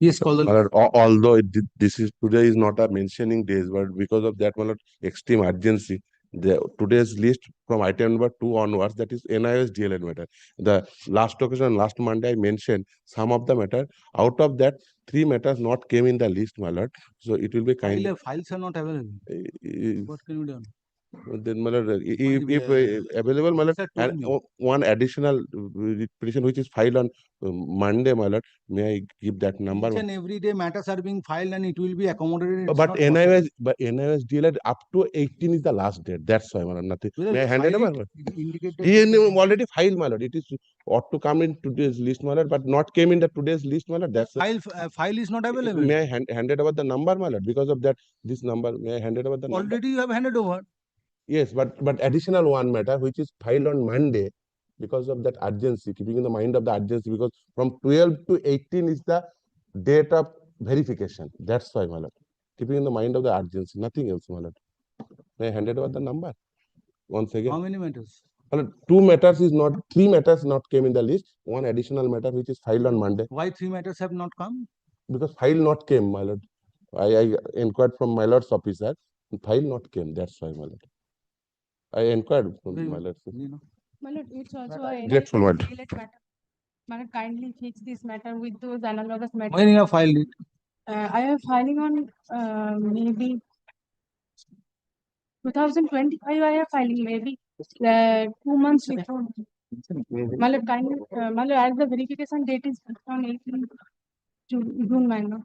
Yes, call the. Although this is today is not a mentioning days, but because of that, extreme urgency, the today's list from item number 2 onwards, that is NIS DLN matter. The last occasion, last Monday, I mentioned some of the matter. Out of that, 3 matters not came in the list, my lord. So it will be kind of Files are not available. What can we do? then if available, my lord, and one additional petition which is filed on Monday, my lord, may I give that number? Each and every day matters are being filed and it will be accommodated. But NIS DLN up to 18 is the last date. That's why, my lord, nothing. May I hand it over? Already filed, my lord. It is ought to come in today's list, my lord, but not came in the today's list, my lord. That's file is not available. May I hand it over the number, my lord? Because of that, this number, may I hand it over the number? Already you have handed over. Yes, but additional one matter which is filed on Monday, because of that urgency, keeping in the mind of the urgency, because from 12 to 18 is the date of verification. That's why, my lord. Keeping in the mind of the urgency, nothing else, my lord. May I hand it over the number? Once again. How many matters? 2 matters is not, 3 matters not came in the list. One additional matter which is filed on Monday. Why 3 matters have not come? Because file not came, my lord. I inquired from my lord's officer. File not came. That's why, my lord. I inquired from my lord. My lord, it's also a Grateful, my lord. matter. My lord, kindly fix this matter with those analogous matters. When you have filed it? I am filing on maybe 2025. I am filing maybe 2 months before. My lord, kindly, my lord, as the verification date is on 18 June, my lord.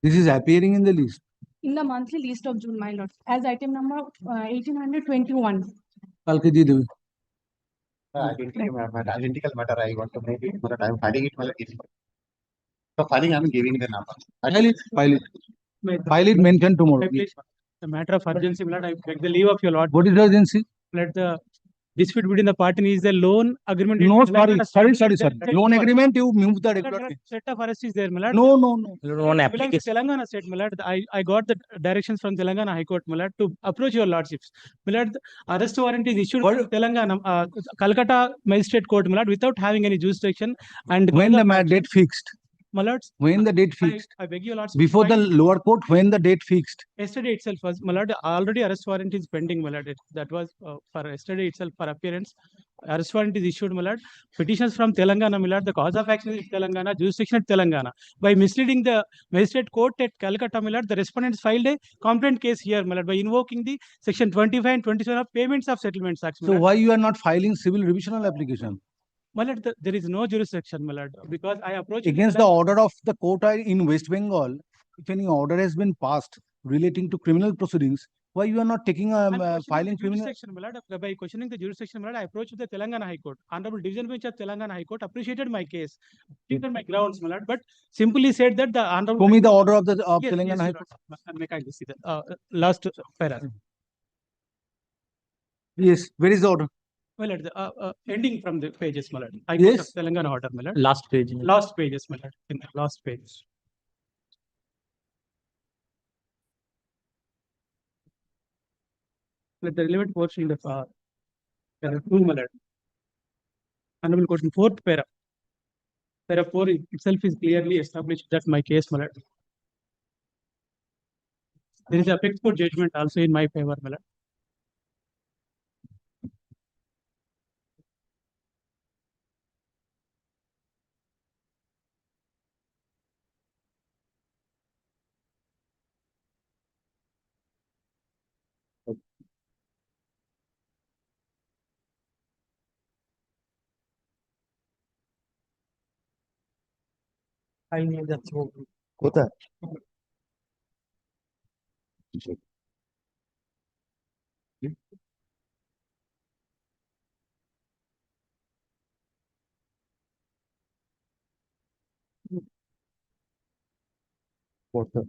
This is appearing in the list. In the monthly list of June, my lord, as item number 1821. Identical matter I want to make it, but I am filing it. So filing, I am giving the number. File it, mention tomorrow. The matter of urgency, my lord, I beg the leave of your lord. What is the urgency? Let the dispute between the parties is the loan agreement. No, sorry. Loan agreement, you move the regular. Set of arrest is there, my lord. No. Belongs to Telangana state, my lord. I got the directions from Telangana High Court, my lord, to approach your lordships. My lord, arrest warrant is issued from Telangana, Calcutta Magistrate Court, my lord, without having any jurisdiction. And when the date fixed? My lords, when the date fixed? I beg your lords. Before the lower court, when the date fixed? Yesterday itself was, my lord, already arrest warrant is pending, my lord. That was for yesterday itself for appearance. Arrest warrant is issued, my lord. Petitions from Telangana, my lord. The cause of action is Telangana, jurisdiction at Telangana. By misleading the magistrate court at Calcutta, my lord, the respondents filed a complaint case here, my lord, by invoking the section 25 and 27 of Payments of Settlements Act. So why you are not filing civil revisional application? My lord, there is no jurisdiction, my lord, because I approached against the order of the court in West Bengal. If any order has been passed relating to criminal proceedings, why you are not taking a filing criminal? My lord, by questioning the jurisdiction, my lord, I approached the Telangana High Court. Honorable Division Bench of Telangana High Court appreciated my case, treated my grounds, my lord, but simply said that the honorable. Show me the order of the yes, Telangana yes, High Court. May I see the last paragraph. Yes, where is the order? Well, at the ending from the pages, my lord. I yes. got Telangana order, my lord. Last page. Last pages, my lord. In the last page. Let the relevant portion in the paragraph 2, my lord. Honorable Court in 4th paragraph. Paragraph 4 itself is clearly established that my case, my lord. There is a fixed court judgment also in my favor, my lord. I need that. Kota. Kota.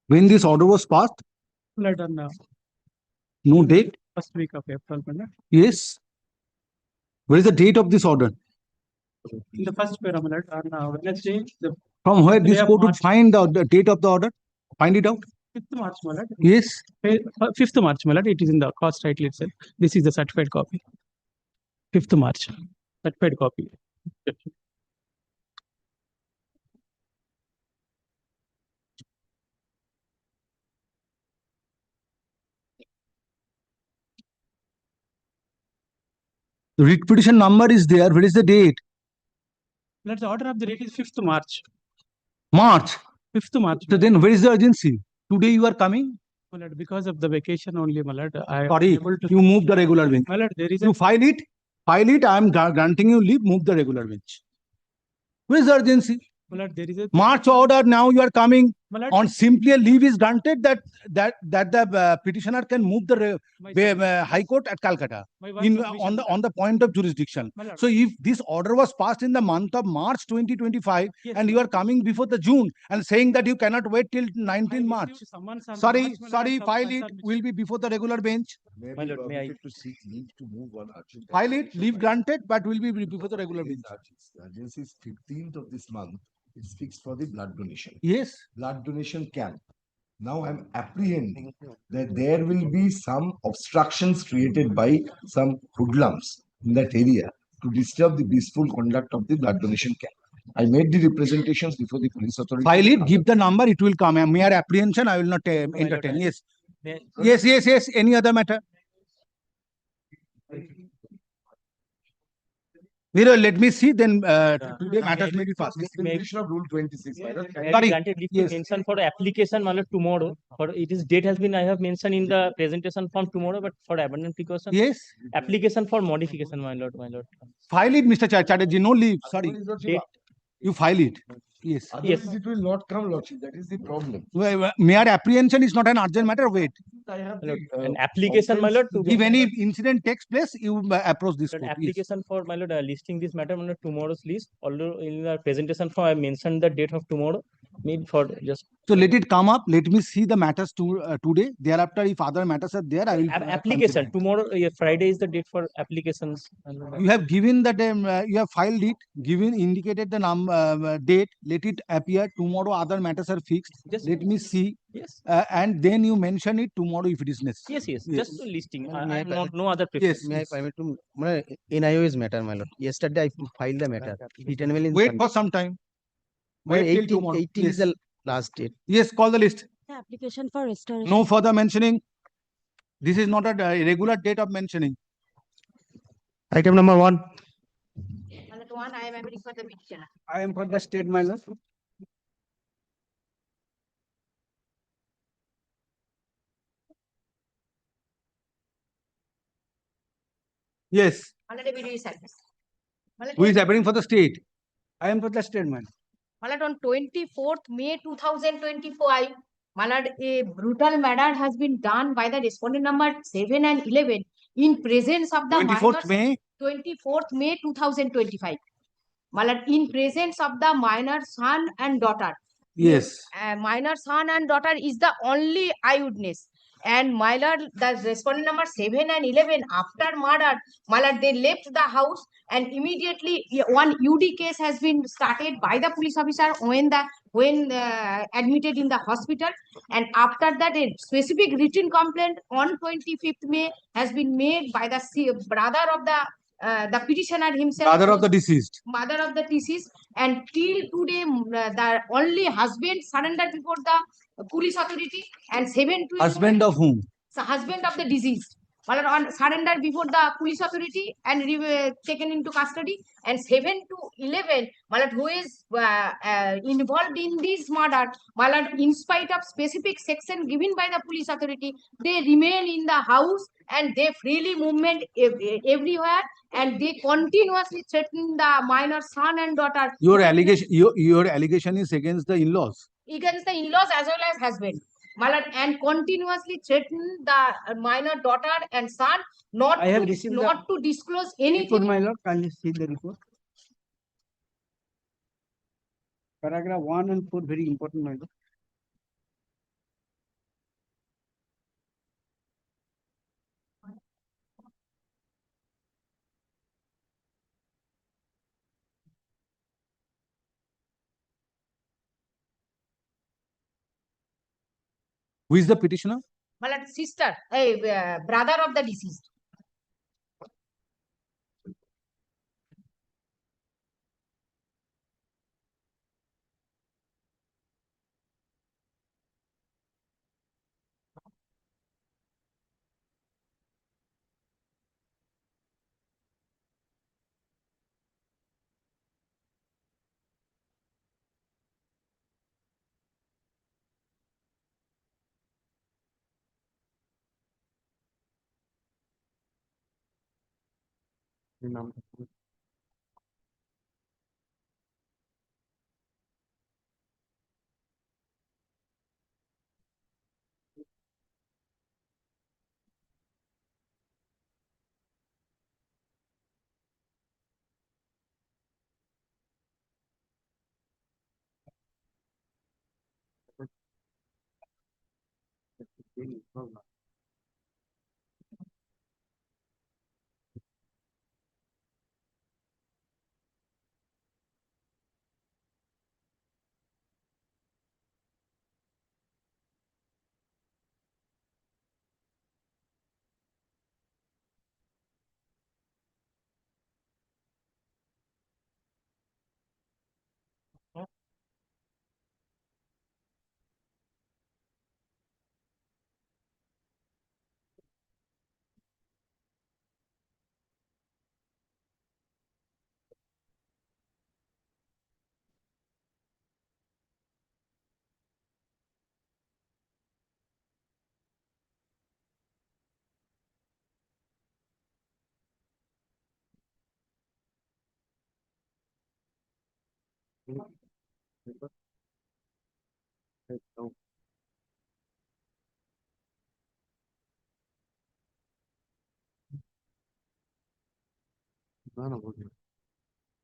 When this order was passed, My lord, on no date? first week of April, my lord. Yes. What is the date of this order? In the first pair, my lord, on Wednesday, the From where this Day of court would March. find the date of the order? Find it out? 5th March, my lord. Yes. 5th March, my lord, it is in the cost title itself. This is the certified copy. 5th March, certified copy. The writ petition number is there. Where is the date? Let's the order of the date is 5th March. March. 5th March. So then where is the urgency? Today you are coming? My lord, because of the vacation only, my lord, I am Sorry, able to. you move the regular bench. My lord, there is You a, file it. File it. I am granting you leave. Move the regular bench. Where is the urgency? my lord, there is a. March order. Now you are coming. My lord, On simply a leave is granted that the petitioner can move the High Court at Calcutta my one in submission, on the point of jurisdiction. my lord. So if this order was passed in the month of March 2025 Yes, and you are coming before the June and saying that you cannot wait till I 19 March. received summons on Sorry, March, my lord, sorry, from file my it submission. will be before the regular bench. My lord, may I? To seek leave to move on urgent. File it, leave granted, but will be before the regular bench. Urgency is 15th of this month. It's fixed for the blood donation. Yes. Blood donation camp. Now I'm apprehending that there will be some obstructions created by some hoodlums in that area to disturb the peaceful conduct of the blood donation camp. I made the representations before the police authority. File it, give the number, it will come. Mere apprehension, I will not entertain. Yes. May I- Yes, yes, yes. Any other matter? Let me see, then today matters may be fast. Dispensation of Rule 26. my lord. May I be Sorry. granted leave to Yes. mention for application my lord, tomorrow. For it is date has been I have mentioned in the presentation form tomorrow, but for abundant precaution, Yes. application for modification, my lord, my lord. File it, Mr. Chatterjee. No leave. Sorry. Otherwise, Lordship, Date. You file it. Yes. otherwise it will not come, Lordship. That is the problem. Mere apprehension is not an urgent matter. Wait. I have My lord, the, an application, my lord, to If any incident takes place, you approach this Lord, court. Yes. application for my lord listing this matter on tomorrow's list. Although in the presentation form I mentioned the date of tomorrow. Need for just So let it come up. Let me see the matters today. Thereafter, if other matters are there, I will. application consider it. tomorrow. Friday is the date for applications. my lord. You have given that you have filed it, indicated the date. Let it appear tomorrow. Other matters are fixed. Just Let me see, yes, and then you mention it tomorrow if it is necessary. yes. Yes. Just listing. May I I am not no other Yes. preference. May I permit to NIO's matter, my lord. Yesterday I filed the matter. Written well in Wait Sunday. for some time. My Wait till 18 tomorrow. 18 is Yes. the last date. Yes, call the list. The application for restoration. No further mentioning. This is not a regular date of mentioning. Item number 1. One, I am agree for the petitioner. I am for the state, my lord. Yes. Already video is service. Who is appearing for the state? I am for the state, man. Malad on 24th May 2025, Malad, a brutal murder has been done by the respondent number 7 and 11 in presence of the 24th minors. May. 24th May 2025. Malad, in presence of the minor son and daughter. Yes. Minor son and daughter is the only eyewitness. And my lord, the respondent number 7 and 11, after murder, my lord, they left the house and immediately one UD case has been started by the police officer when admitted in the hospital. And after that, a specific written complaint on 25th May has been made by the brother of the petitioner himself. Brother of the deceased. Mother of the deceased, and till today the only husband surrendered before the police authority, and 7 to Husband of whom? husband of the deceased surrendered before the police authority and taken into custody, and 7 to 11 who is involved in this murder, in spite of specific section given by the police authority, they remain in the house and they freely movement everywhere, and they continuously threaten the minor son and daughter. Your allegation is against the in-laws. Against the in-laws as well as husband. my lord, and continuously threatened the minor daughter and son not I have to, received not to disclose Report, anything. my lord, kindly see the report. Paragraph 1 and 4, very important, my lord. Who is the petitioner? My lord, sister, brother of the deceased.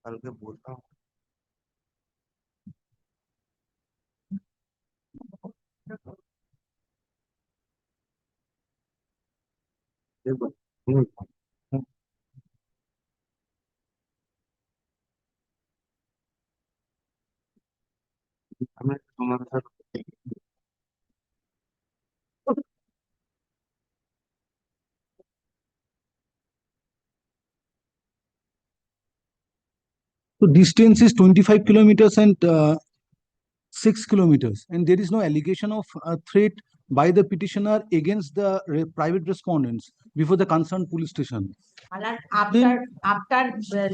কালকে বলতাম আমি তোমার সাথে So distance is 25 kilometers and 6 kilometers, and there is no allegation of threat by the petitioner against the private respondents before the concerned police station. My lord, after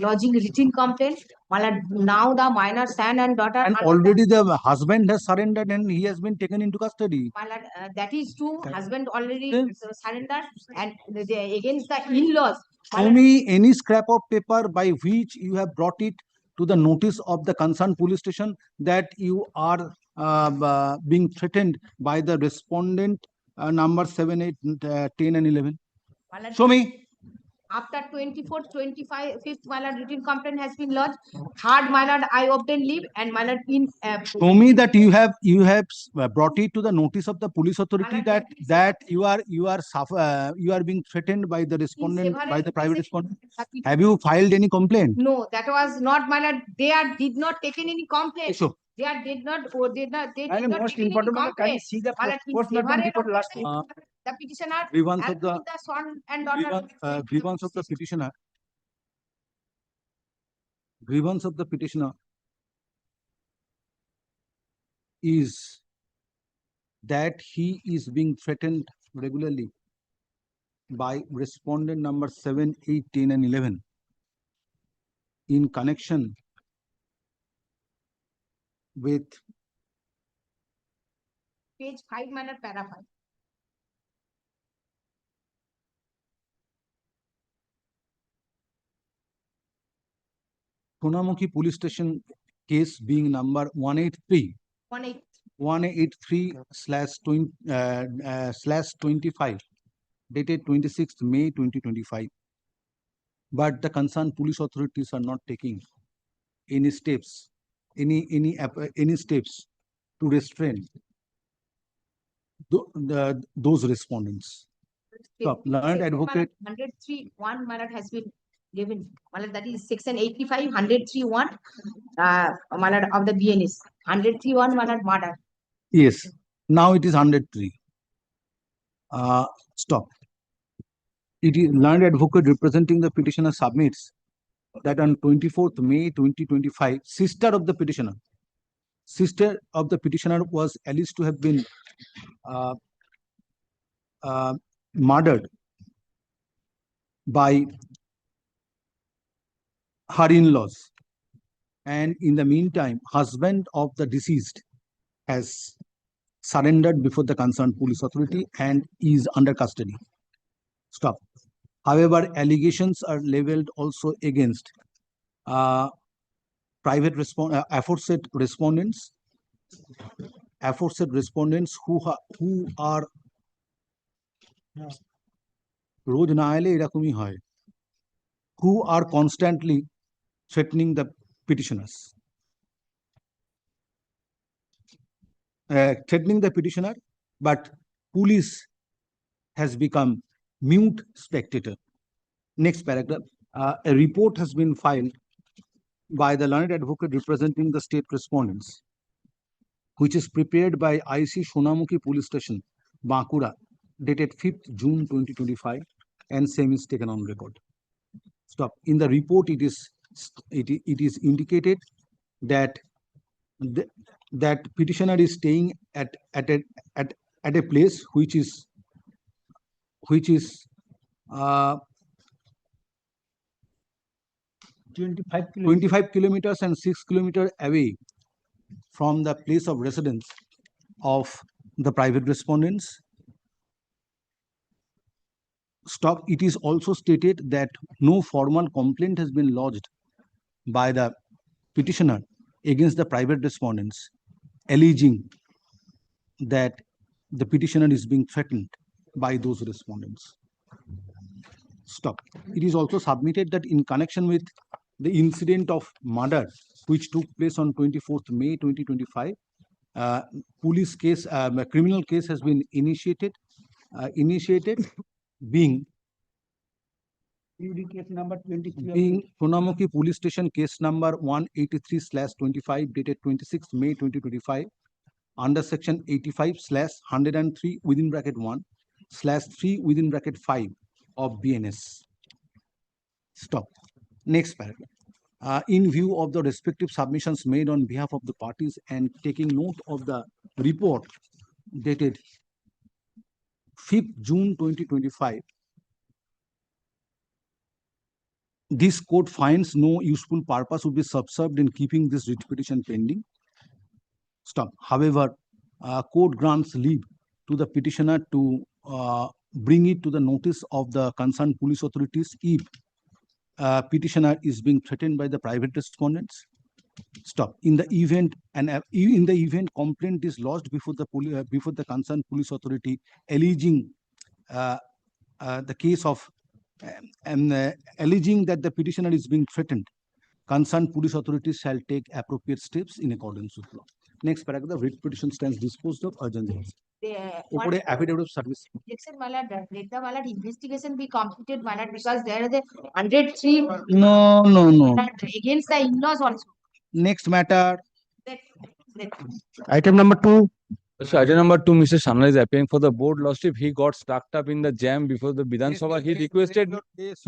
lodging written complaint, my lord, now the minor son and daughter. And my lord, already the husband has surrendered and he has been taken into custody. my lord, that is true. Husband already Then- surrendered, and against the in-laws. my Show lord, me any scrap of paper by which you have brought it to the notice of the concerned police station that you are being threatened by the respondent number 7, 8, 10 and 11. my lord, Show me. After 24th, 25th, my lord, written complaint has been lodged. Third, my lord, I obtained leave, and my lord, Show me that you have brought it to the notice of the police authority Madam, that you are being threatened by the respondent, by the private respondent. Have you filed any complaint? No, that was not, my lord. Did not taken any complaint. Show. They did not, they And did not most take any important, my lord, kindly complaint. see the My lord, in postmortem favour report of last the week. the petitioner, Grievance and of the the son and daughter. grievance of the petitioner. Grievance of the petitioner is that he is being threatened regularly by respondent number 7, 8, 10 and 11 in connection with Page 5, my lord, para 5. Sonamukhi police station case being number 183. 1/8. 183/25 dated 26th May 2025. But the concerned police authorities are not taking any steps, any steps to restrain those respondents. Stop. Learned advocate. 103(1), my lord, has been given. My lord, that is section 85, 103(1), my lord, of the BNS. 103(1), my lord, murder. Yes. Now it is 103. Stop. It is learned advocate representing the petitioner submits that on 24th May 2025, sister of the petitioner was alleged to have been murdered by her in-laws, and in the meantime, husband of the deceased has surrendered before the concerned police authority and is under custody. Stop. However, allegations are leveled also against aforesaid respondents who are রোজ না এলে এরকমই হয়, who are constantly threatening the petitioners. But police has become mute spectator. Next paragraph. A report has been filed by the learned advocate representing the state respondents, which is prepared by IC Sonamukhi Police Station, Bankura, dated 5th June 2025, and same is taken on record. Stop. In the report, it is indicated that that petitioner is staying at a place which is 25 kilometers and 6 kilometers away from the place of residence of the private respondents. Stop. It is also stated that no formal complaint has been lodged by the petitioner against the private respondents, alleging that the petitioner is being threatened by those respondents. Stop. It is also submitted that in connection with the incident of murder which took place on 24th May 2025, police case, a criminal case has been initiated, being case number 23. being Sonamukhi Police Station case number 183/25 dated 26th May 2025 under section 85/103 within bracket 1/3 within bracket 5 of BNS. Stop. Next paragraph. In view of the respective submissions made on behalf of the parties and taking note of the report dated 5th June 2025, this court finds no useful purpose would be subserved in keeping this writ petition pending. Stop. However, court grants leave to the petitioner to bring it to the notice of the concerned police authorities if petitioner is being threatened by the private respondents. Stop. In the event complaint is lodged before the concerned police authority alleging the case of alleging that the petitioner is being threatened, concerned police authorities shall take appropriate steps in accordance with law. Next paragraph. The writ petition stands disposed of urgently. Upore affidavit of service. Objection, my lord, let the my lord investigation be completed, my lord, because there is a 103 No. against the in-laws also. Next matter. Item number 2. So item number 2, Mr. Shanna is appearing for the board lordship. He got stuck up in the jam before the Vidhan Sabha. He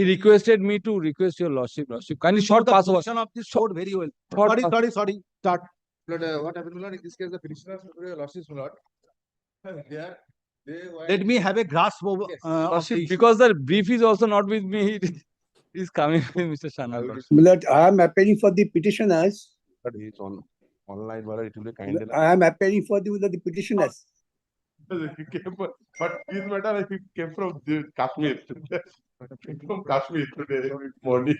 requested me to request your lordship. Kindly short pass over. Of this court very well. Sorry. Start. What happened, my lord? In this case, the petitioners your losses, my lord. Let me have a grasp of Lordship, the issue. because the brief is also not with me. He is coming with Mr. Shanna. Milord, I am appealing for the petitioners. But he's on online, my lord. It will be kind enough. I am appealing for the petitioners. But this matter came from Kashmir. From Kashmir today morning.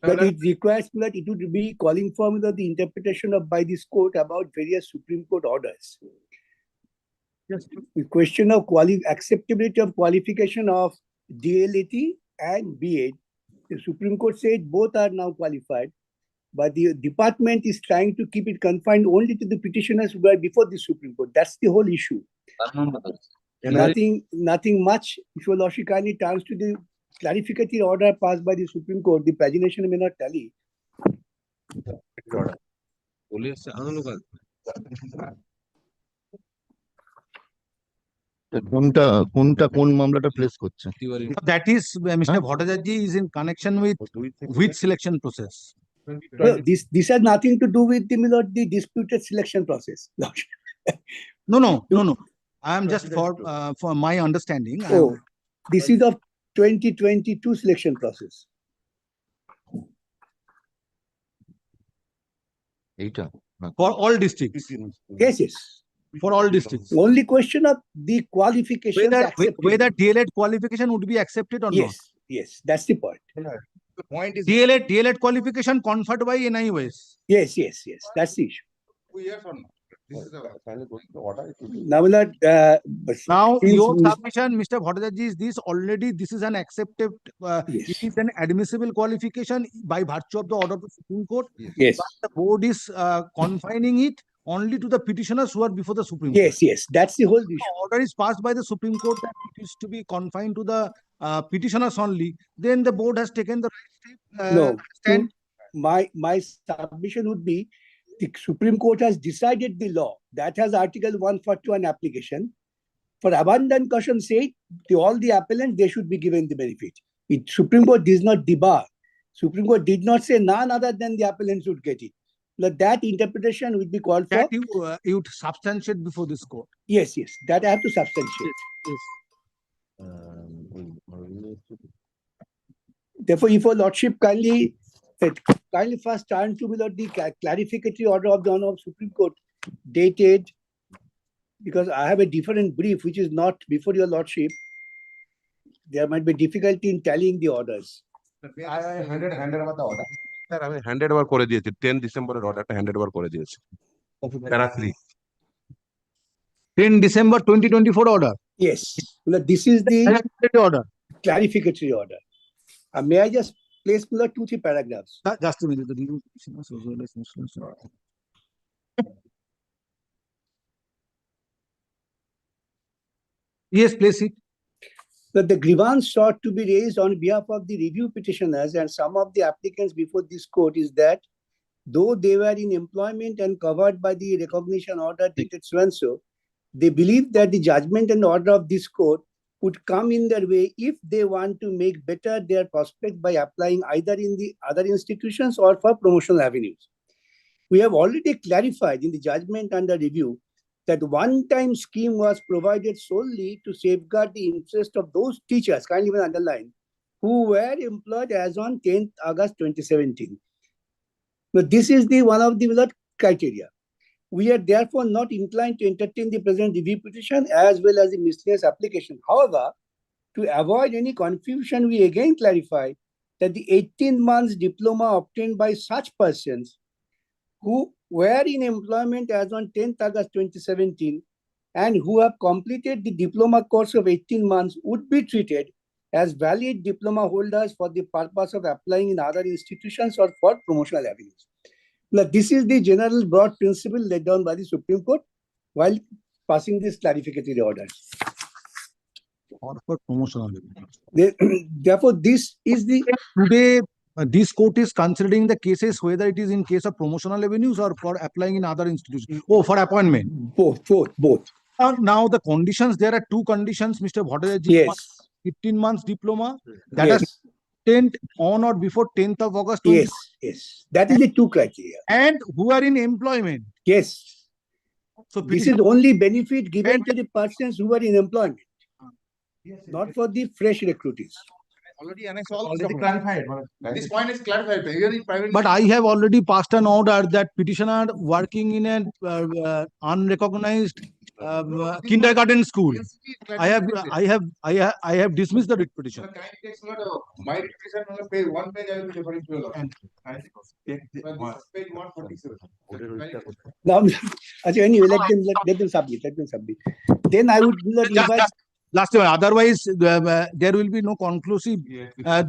But it requires that it would be calling for the interpretation of by this court about various Supreme Court orders. The question of acceptability of qualification of DLAT and BEd, the Supreme Court said both are now qualified, but the department is trying to keep it confined only to the petitioners who were before the Supreme Court. That's the whole issue. Nothing much. If your lordship kindly turns to the clarificatory order passed by the Supreme Court, the pagination may not tally. কোন মামলাটা place করছে? That is, Mr. Bhattacharya is in connection with selection process. No, this has nothing to do with the disputed selection process. No. I am just for my understanding. Oh, this is of 2022 selection process. For all districts. Yes. For all districts. Only question of the qualification. Whether DLAT qualification would be accepted or not. Yes, that's the point. The point is DLAT qualification conferred by NIOS. Yes, that's the issue. 2 years or not. This is the order. Now, Your submission, Mr. Bhattacharya, is this already, this is an accepted, it is an admissible qualification by virtue of the order of the Supreme Court. Yes. But the board is confining it only to the petitioners who are before the Supreme Court. Yes, that's the whole issue. The order is passed by the Supreme Court that it is to be confined to the petitioners only. Then the board has taken the right stand. My submission would be the Supreme Court has decided the law that has Article 141 application. For abundant caution's sake, all the appellants, they should be given the benefit. Supreme Court does not debar. Supreme Court did not say none other than the appellants should get it. That interpretation would be called for. That you would substantiate before this court. Yes, that I have to substantiate. Yes. Therefore, if your lordship kindly first turn to the clarificatory order of the Honorable Supreme Court dated, because I have a different brief which is not before your lordship. There might be difficulty in tallying the orders. I handed over the order. Sir আমি handed over করে দিয়েছি 10 ডিসেম্বরের অর্ডারটা handed over করে দিয়েছি প্যারা 3 10 December 2024 order. Yes, this is the order. Clarificatory order. May I just place 2-3 paragraphs? Just a minute. Yes, place it. That the grievance sought to be raised on behalf of the review petitioners and some of the applicants before this court is that though they were in employment and covered by the recognition order dated so and so, they believe that the judgment and order of this court would come in their way if they want to make better their prospect by applying either in the other institutions or for promotional avenues. We have already clarified in the judgment under review that one-time scheme was provided solely to safeguard the interest of those teachers, kindly even underline, who were employed as on 10th August 2017. Now, this is the one of the criteria. We are therefore not inclined to entertain the present review petition as well as the miscellaneous application. However, to avoid any confusion, we again clarify that the 18 months diploma obtained by such persons who were in employment as on 10th August 2017 and who have completed the diploma course of 18 months would be treated as valid diploma holders for the purpose of applying in other institutions or for promotional avenues. Now, this is the general broad principle laid down by the Supreme Court while passing this clarificatory order. Or for promotional avenues. Therefore, this is the... Today, this court is considering the cases whether it is in case of promotional avenues or for applying in other institutions. Oh, for appointment. Both. Now the conditions, there are two conditions, Mr. Bhattacharya. Yes. 15 months diploma that is 10th on or before 10th of August. Yes. That is the two criteria. And who are in employment. Yes. So this is only benefit given to the persons who are in employment, not for the fresh recruitees. Already clarified. This point is clarified. Even in private. But I have already passed an order that petitioner working in an unrecognized kindergarten school. I have dismissed the writ petition. My petition on the page, one page I will be referring to a lot. Take the page 147. Now, anyway, let them submit. Let them submit. Then I would not invite. Last one. Otherwise, there will be no conclusive.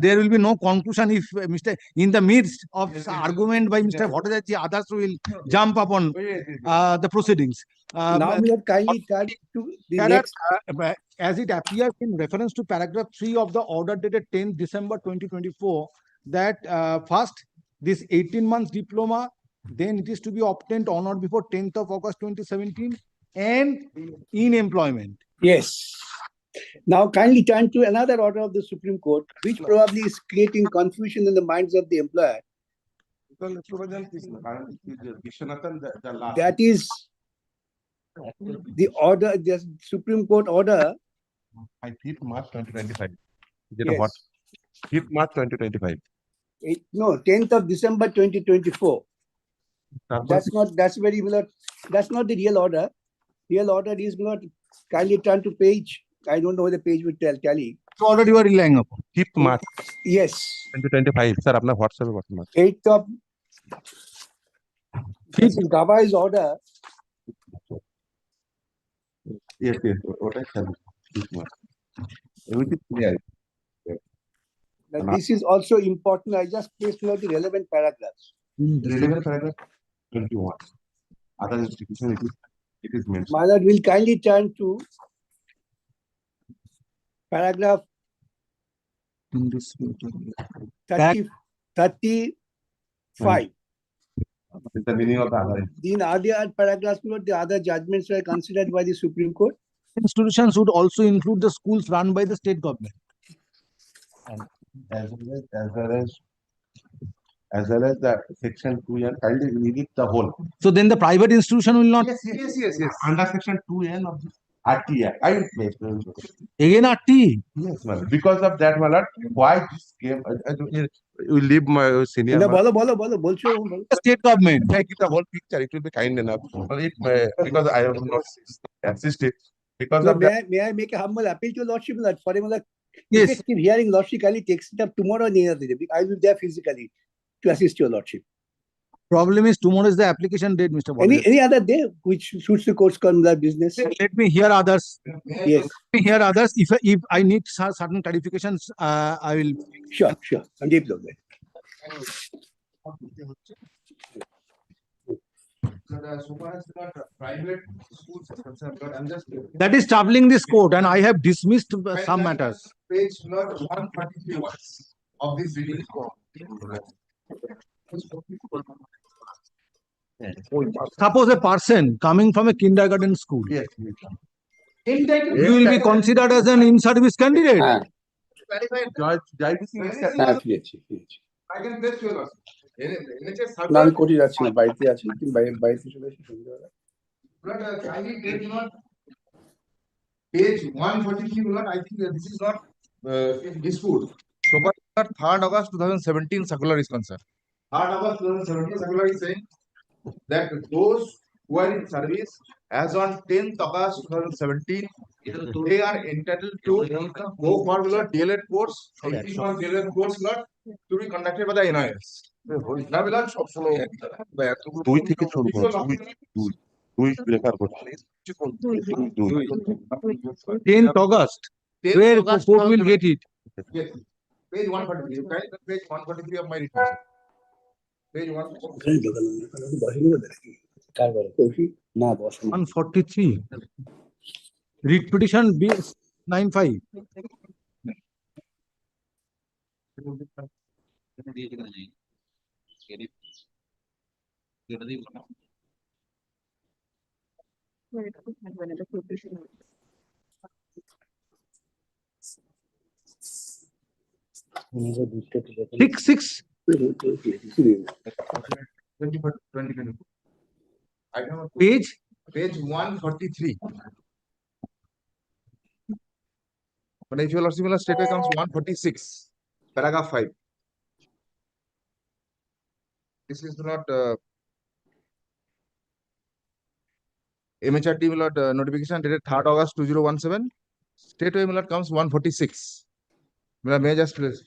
There will be no conclusion if Mr. In the midst of argument by Mr. Bhattacharya, others will jump upon the proceedings. Now we have kindly turn to the Paragraph, next. as it appears in reference to paragraph 3 of the order dated 10th December 2024, that first, this 18 months diploma, then it is to be obtained on or before 10th of August 2017 and in employment. Yes. Now kindly turn to another order of the Supreme Court, which probably is creating confusion in the minds of the employer. That is the order, the Supreme Court order. 5th March 2025. Yes. What? 5th March 2025. No, 10th of December 2024. That's very well. That's not the real order. Real order is not. Kindly turn to page. I don't know the page will tally. So already you are relying upon. 5th March Yes. 2025. Sir, apna WhatsApp पे बता 8th of this is Gava's order. Yes. What I said. 5th March. Everything clear. Now, this is also important. I just placed the relevant paragraphs. Relevant paragraph 21. Other institution it is mentioned. My lord, will kindly turn to paragraph 35. The meaning of the other. In other paragraphs, the other judgments were considered by the Supreme Court. Institutions would also include the schools run by the state government. And as well as the section 2N, kindly read it the whole. So then the private institution will not. Yes. Under section 2N of the RTI. I will place. Again RT. Yes, ma'am. Because of that, my lord, why this came? We leave my senior. The State government. Take it the whole picture. It will be kind enough. Because I have not assisted. Because of that. May I make a humble appeal to your lordship for a Yes. effective hearing? Lordship kindly takes it up tomorrow or the other day. I will be there physically to assist your lordship. Problem is tomorrow is the application date, Mr. Bhattacharya. Any other day which suits the court's business? Let me hear others. Yes. Let me hear others. If I need certain clarifications, I will. Sure. I'm deep look there. That is troubling this court, and I have dismissed some matters. Page 133 of this reading. Suppose a person coming from a kindergarten school. Yes. You will be considered as an in-service candidate. I can place your না আমি কোর্টে যাচ্ছি না বাড়িতে আছি বাড়িতে চলে এসে সন্ধ্যাবেলা page 143 I think this is not dispute. So but 3rd August 2017 circular is concerned. 3rd August 2017 circular is saying that those who are in service as on 10th August 2017 they are entitled to go for the DLED course, DLED course to be conducted by the NIS. দুই থেকে শুরু করো দুই refer করছি 10th August. Where court will get it? Yes. Page 143. Okay? Page 143 of my report. Page 143. Writ petition B95. Six. Page 143. But if you are similar statement comes 146, paragraph 5. This is not MHRD my lord, notification dated 3rd August 2017. Straightway my lord comes 146. My lord, may I just please.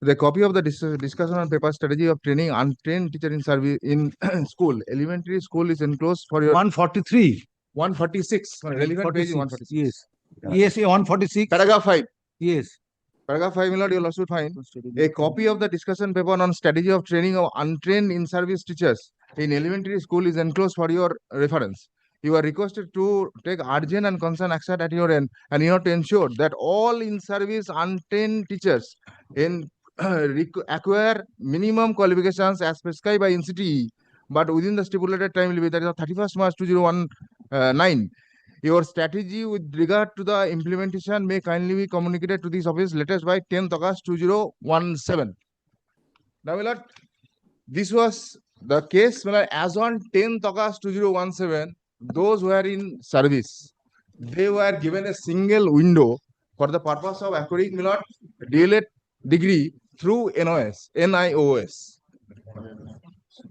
The copy of the discussion on paper strategy of training untrained teacher in service in school, elementary school is enclosed for your 143. 146. Relevant page is 146. 146. Yes. Yes, 146. Paragraph 5. Yes. Paragraph 5, my lord, you'll also find a copy of the discussion paper on strategy of training of untrained in-service teachers in elementary school is enclosed for your reference. You are requested to take urgent and concern action at your end, and you have to ensure that all in-service untrained teachers in acquire minimum qualifications as prescribed by NCTE, but within the stipulated time limit, that is 31st March 2019. Your strategy with regard to the implementation may kindly be communicated to this office latest by 10th August 2017. Now, my lord, this was the case as on 10th August 2017, those who are in service, they were given a single window for the purpose of acquiring, my lord, DLED degree through NIOS.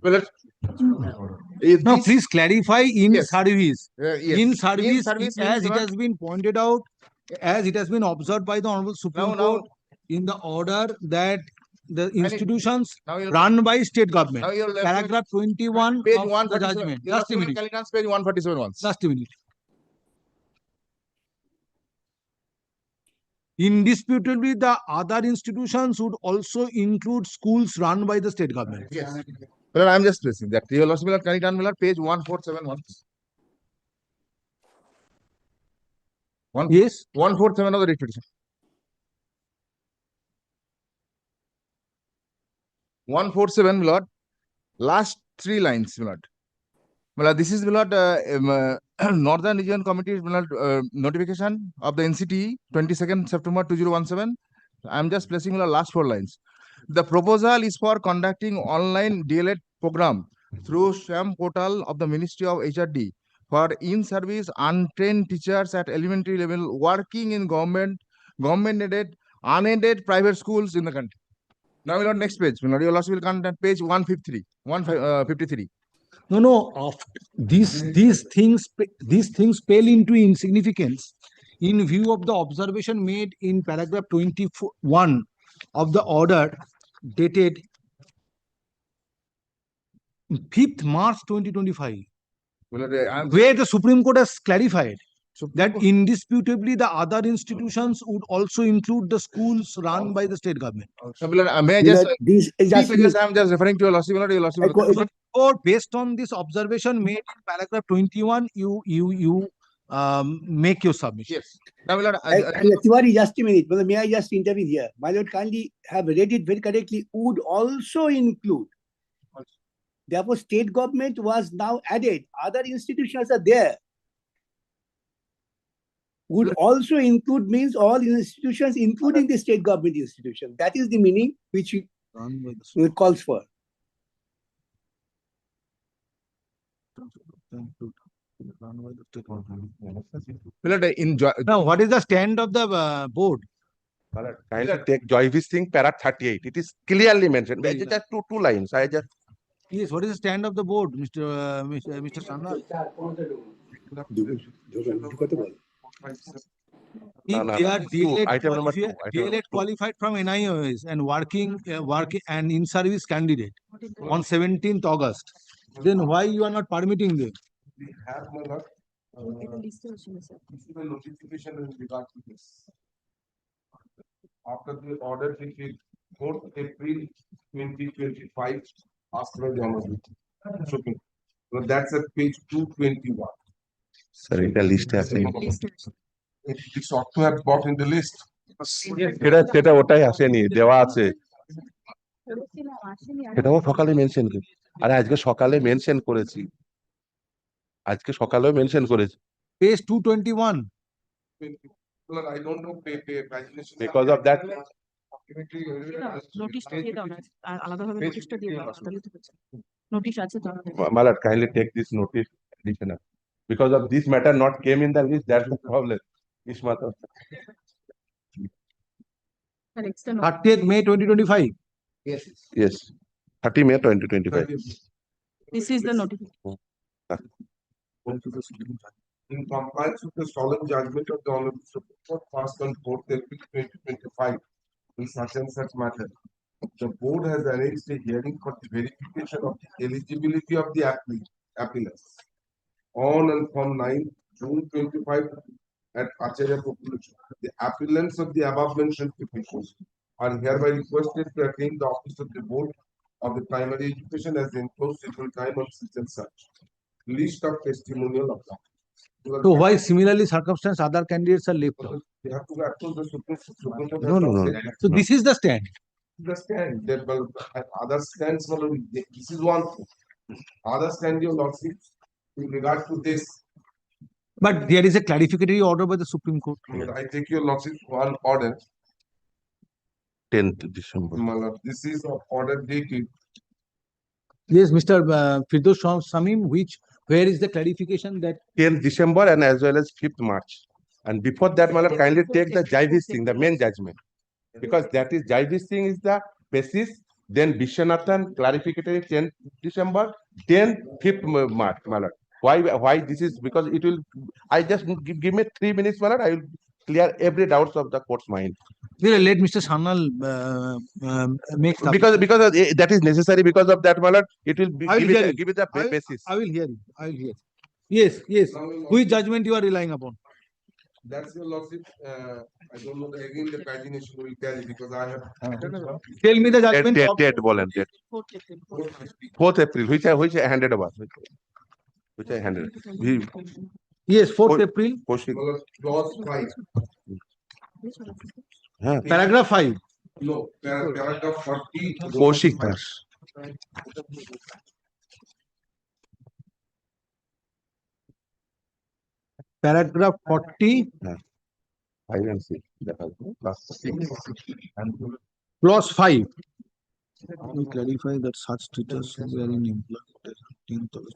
Well, Now, please clarify in Yes. service. yes. In service, service as means it what? has been pointed out, as it has been observed by the Honorable Supreme Now- Court in the order that the institutions Now you'll- run by state government. Now you're left with Paragraph 21 page of the 147. judgment. You'll Just a also minute. Calculate page 147 once. Just a minute. Indisputably, the other institutions would also include schools run by the state government. Yes. Well, I'm just pressing that. You will also be calculate page 147 once. Yes. 147 of the repetition. 147, my lord. Last 3 lines, my lord. My lord, this is, my lord, Northern Region Committee, my lord, notification of the NCTE 22nd September 2017. I'm just placing, my lord, last 4 lines. The proposal is for conducting online DLED program through SHAM portal of the Ministry of HRD for in-service untrained teachers at elementary level working in government-aided, unaided private schools in the country. Now, my lord, next page. My lord, you will come at page 153. No. These things pale into insignificance in view of the observation made in paragraph 21 of the order dated 5th March 2025, Well, I'm where the Supreme Court has clarified that Court- indisputably the other institutions would also include the schools run by the state government. May I just These three just pages I'm just referring to your lordship, my lord, your lordship. Or based on this observation made in paragraph 21, you make your submission. Yes. Now, my lord, Tiwari, just a minute. Brother, may I just intervene here? My lord, kindly have read it very correctly. Would also include. Therefore, state government was now added. Other institutions are there. Would also include means all institutions, including the state government institution. That is the meaning which it calls for. Now, what is the stand of the board? Kindly take Joyvis thing, para 38. It is clearly mentioned. Very It's just two lines. I just Yes, what is the stand of the board, Mr. Sharma? If they are item number two, DLED qualified from NIOS and working and in-service candidate on 17th August, then why you are not permitting them? We have, my lord, this is a notification in regard to this. After the order dated 4th April 2025, asked by the Honorable Supreme. So that's at page 221. sorry, the list has been. This ought to have got in the list. সেটা ওটাই আসেনি, দেওয়া আছে। সেটাও সকালে mention করি। আরে আজকে সকালে মেনশন করেছি। আজকে সকালেও মেনশন করেছি। Page 221. Well, I don't know. Because of that, নোটিশটা দিয়ে দাও না আলাদাভাবে নোটিশটা দিয়ে দাও তাহলে তো হচ্ছে নোটিশ আছে তো Malat, kindly take this notice additional. Because of this matter not came in the list, that's the problem. This matter. 30th May 2025. Yes. 30 May 2025. This is the notification. In compliance with the solemn judgment of the Honorable Supreme Court, 1st and 4th April 2025, in such and such matter, the board has arranged a hearing for the verification of the eligibility of the applicants on and from 9th June 25 at Acharya Population. The appellants of the above mentioned petitions are hereby requested to attend the office of the board of the primary education as enclosed scheduled time on such and such. List of testimonial of that. So why similarly circumstance other candidates are left out? They have to approve the Supreme Court. No. So this is the stand. The stand that other stands this is one thing. Other stand your lordship in regard to this. But there is a clarificatory order by the Supreme Court. I take your lordship one order. 10th December. My lord, this is of order dated. Yes, Mr. Firdaus Samim, where is the clarification that 10th December and as well as 5th March. And before that, my lord, kindly take the Jaivis thing, the main judgment. Because that is Jaivis thing is the basis, then Vishwanathan clarificatory 10th December, then 5th March, my lord. Why this is because it will I just give me 3 minutes, my lord, I will clear every doubts of the court's mind. let Mr. Sanal make Because that is necessary because of that, my lord, it will I will hear you. give it the basis. I will hear you. I will hear you. Yes. Which judgment you are relying upon? That's your lordship. I don't know again the pagination will tell you because I have Tell me the judgment. Date, bolen, date. 4th April, which I handed over. Which I handed. Yes, 4th April. Clause 5. Paragraph 5. No, paragraph 40. Kaushik. Paragraph 40. 5 and 6. Clause 5. We clarify that such teachers who are in employment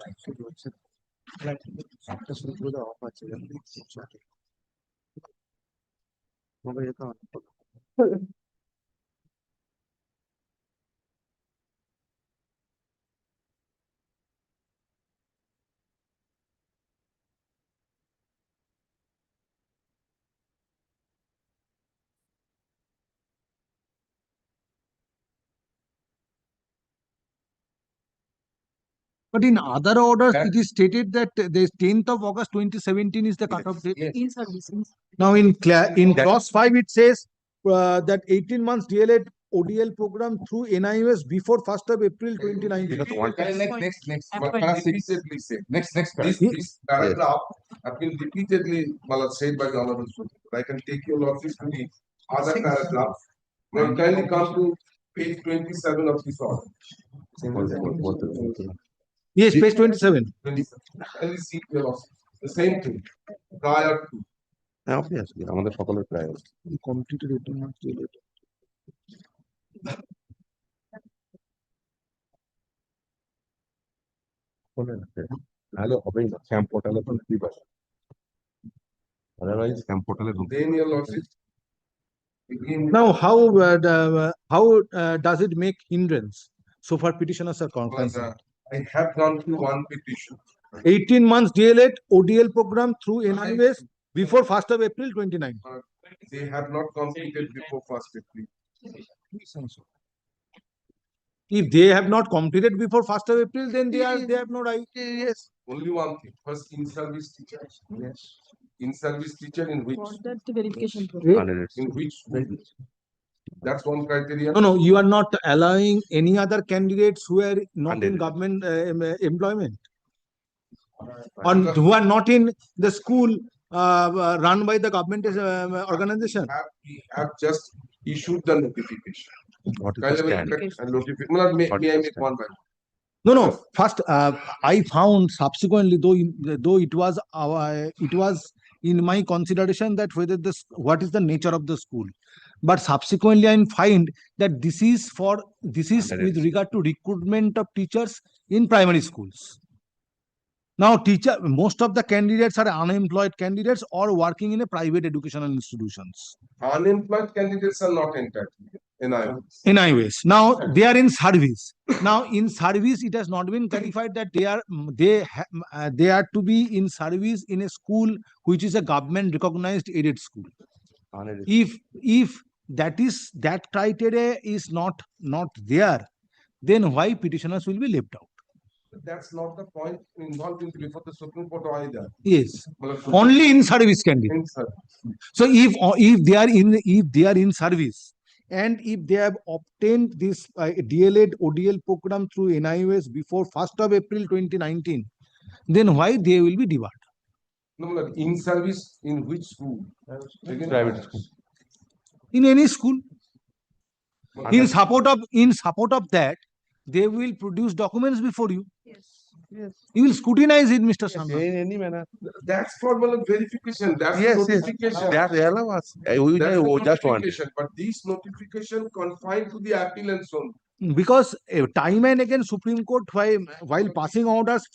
But in other orders, it is stated that the 10th of August 2017 is the cutoff date. In service. Now, in clause 5, it says that 18 months DLED ODL program through NIOS before 1st of April 2019. Next. Next. This paragraph have been repeatedly said by the Honorable Supreme Court. I can take your lordship to the other paragraph. Then kindly come to page 27 of this order. Yes, page 27. Kindly see your lordship. The same thing. Prior to. Obviously, আমাদের সকলের প্রায় Completed 18 months DLED. নাহলে হবেই না Sam পোর্টালে তো কি পাবে otherwise স্যাম পোর্টালে Then your lordship. Now, how does it make hindrance? So far, petitioners are concerned. I have gone through one petition. 18 months DLED ODL program through NIOS before 1st of April 29. They have not completed before 1st April. If they have not completed before 1st of April, then they have no right. Yes. Only one thing. First, in-service teacher. Yes. In-service teacher in which? For that verification. In which? That's one criteria. No, you are not allowing any other candidates who are not in government employment. Or who are not in the school run by the government organization. We have just issued the notification. what is the stand? And notification. May I make one by one? No. First, I found subsequently, though it was in my consideration that what is the nature of the school. But subsequently, I find that this is with regard to recruitment of teachers in primary schools. Now, most of the candidates are unemployed candidates or working in a private educational institutions. Unemployed candidates are not entitled. NIOS. Now they are in service. Now in service, it has not been clarified that they are to be in service in a school which is a government recognized aided school. If that criteria is not there, then why petitioners will be left out? That's not the point involved in before the Supreme Court either. Yes, only in service candidates. So if they are in service, and if they have obtained this DLED ODL program through NIOS before 1st of April 2019, then why they will be debarred? No, in service in which school? Private school. In any school. In support of that, they will produce documents before you. Yes. You will scrutinize it, Mr. Sharma. In any manner. That's for verification. That's Yes, notification. That allow us. We That's the just want it. notification. But this notification confined to the appellants only. Because time and again Supreme Court while passing orders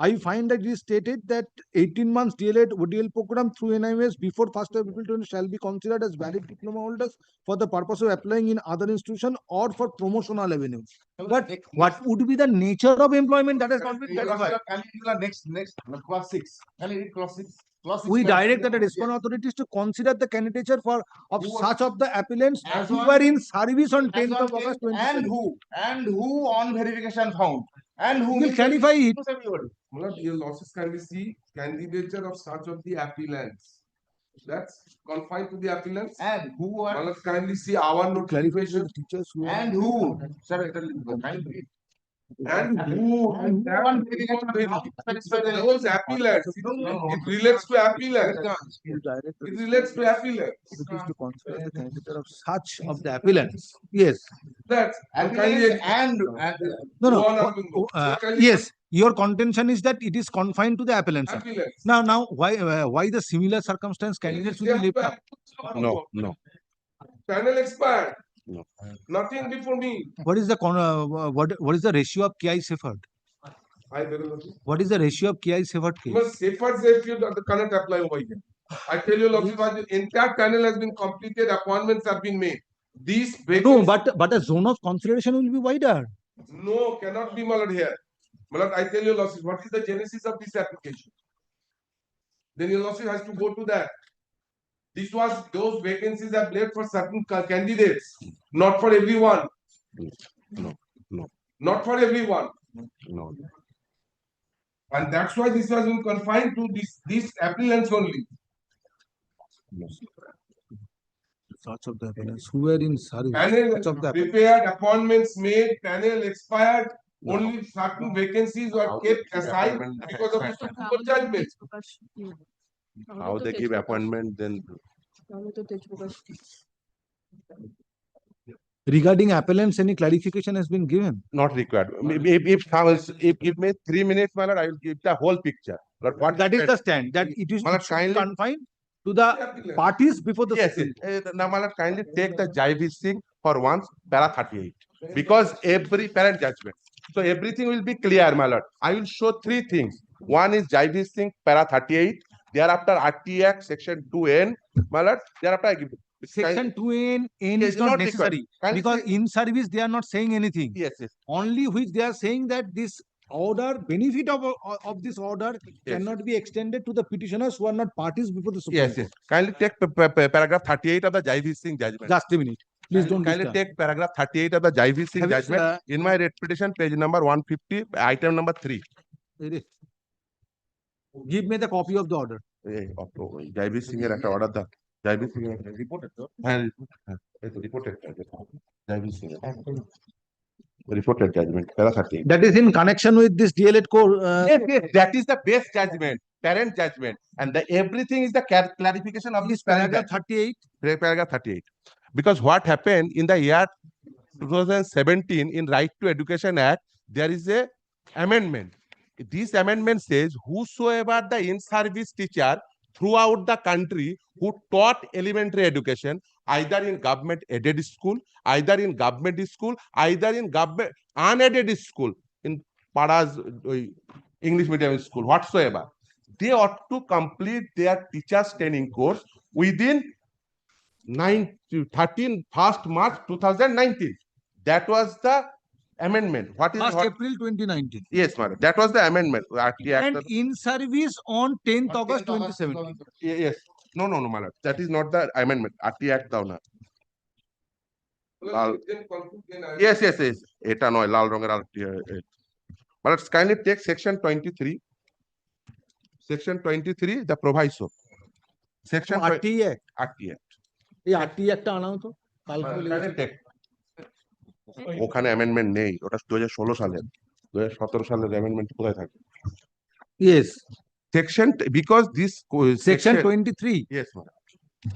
I find that it is stated that 18 months DLED ODL program through NIOS before 1st of April 20 shall be considered as valid diploma holders for the purpose of applying in other institution or for promotional avenues. But what would be the nature of employment that has not been clarified? Next, class 6. Can you read class 6? We direct that the respondent authorities to consider the candidature of such of the appellants who were in service on 10th of August 2020. And who on verification found? And who will clarify it. Your losses can be see candidature of such of the appellants. That's confined to the appellants. And who are kindly see our notification. Teachers who and who? Sir, And who and those appellants. It relates to appellants. It relates to appellants. to consider the candidature of such of the appellants. Yes. That's Yes. Your contention is that it is confined to the appellants. Appellants. Now, why the similar circumstance candidates will be left out? No. Panel expired. No. Nothing before me. What is the what is the ratio of KI Safeguard? What is the ratio of KI Safeguard case? Safeguard says you cannot apply over here. I tell you, the entire panel has been completed. Appointments have been made. These No, but a zone of consideration will be wider. No, cannot be Malad here. Malad, I tell you, losses. What is the genesis of this application? Then your losses has to go to that. Those vacancies are left for certain candidates, not for everyone. No. Not for everyone. No. And that's why this has been confined to these appellants only. Such of the appellants who were in service. Panel prepared, appointments made, panel expired. Only certain vacancies were kept aside because of the Supreme Court judgment. How they give appointment then? Regarding appellants, any clarification has been given? Not required. If may 3 minutes, my lord, I will give the whole picture. But what That is the stand, that it is kindly confined to the parties before the yes. Now, my lord, kindly take the JIV thing for once, para 38. Because every parent judgment. So everything will be clear, my lord. I will show 3 things. One is JIV thing, para 38. Thereafter, RT Act, section 2N, my lord. Thereafter, I give Section 2N is not necessary because in service they are not saying anything. Yes. Only which they are saying that this order, benefit of this order cannot be extended to the petitioners who are not parties before the Supreme Court. Kindly take paragraph 38 of the JIV Singh judgment. Just a minute. Please don't kindly disturb. take paragraph 38 of the JIV Singh judgment in my writ petition, page number 150, item number 3. Give me the copy of the order. JIV Singh at order the JIV Singh reported. Reported JIV Singh. Reported judgment, para 38. That is in connection with this DLED core. Yes, that is the base judgment, parent judgment, and everything is the clarification of this paragraph 38. Paragraph 38. Because what happened in the year 2017 in Right to Education Act, there is a amendment. This amendment says whosoever the in-service teacher throughout the country who taught elementary education, either in government aided school, either in government school, either in government unaided school, in Padas English medium school, whatsoever, they ought to complete their teachers training course within 13 1st March 2019. That was the amendment. What is First what? April 2019. Yes, madam. That was the amendment. And in service on 10th August 2017. Yes. No, madam. That is not the amendment. RT Act down. Yes. Eta noy lal ronger RT. But let's kindly take section 23. Section 23, the proviso. Section RT Act. RT Act. এই RT একটা আনাও তো কালকে বলে গেছে। ওখানে amendment নেই, ওটা 2016 সালের। 2017 সালের অ্যামেন্ডমেন্ট কোথায় থাকে? Yes. Section, because this Section 23. Yes, madam.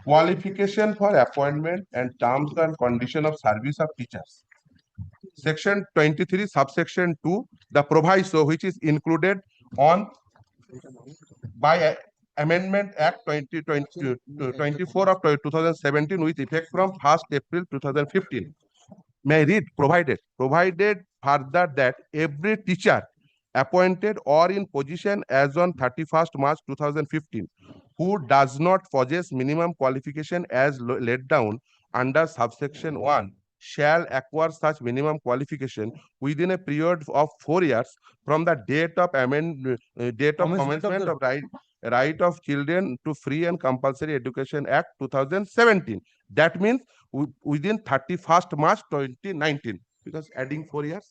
Qualification for appointment and terms and condition of service of teachers. Section 23, subsection 2, the proviso which is included on by Amendment Act 24 of 2017 with effect from 1st April 2015. May I read? Provided further that every teacher appointed or in position as on 31st March 2015 who does not possess minimum qualification as laid down under subsection 1 shall acquire such minimum qualification within a period of 4 years from the date of commencement of right of children to free and compulsory education Act 2017. That means within 31st March 2019, because adding 4 years.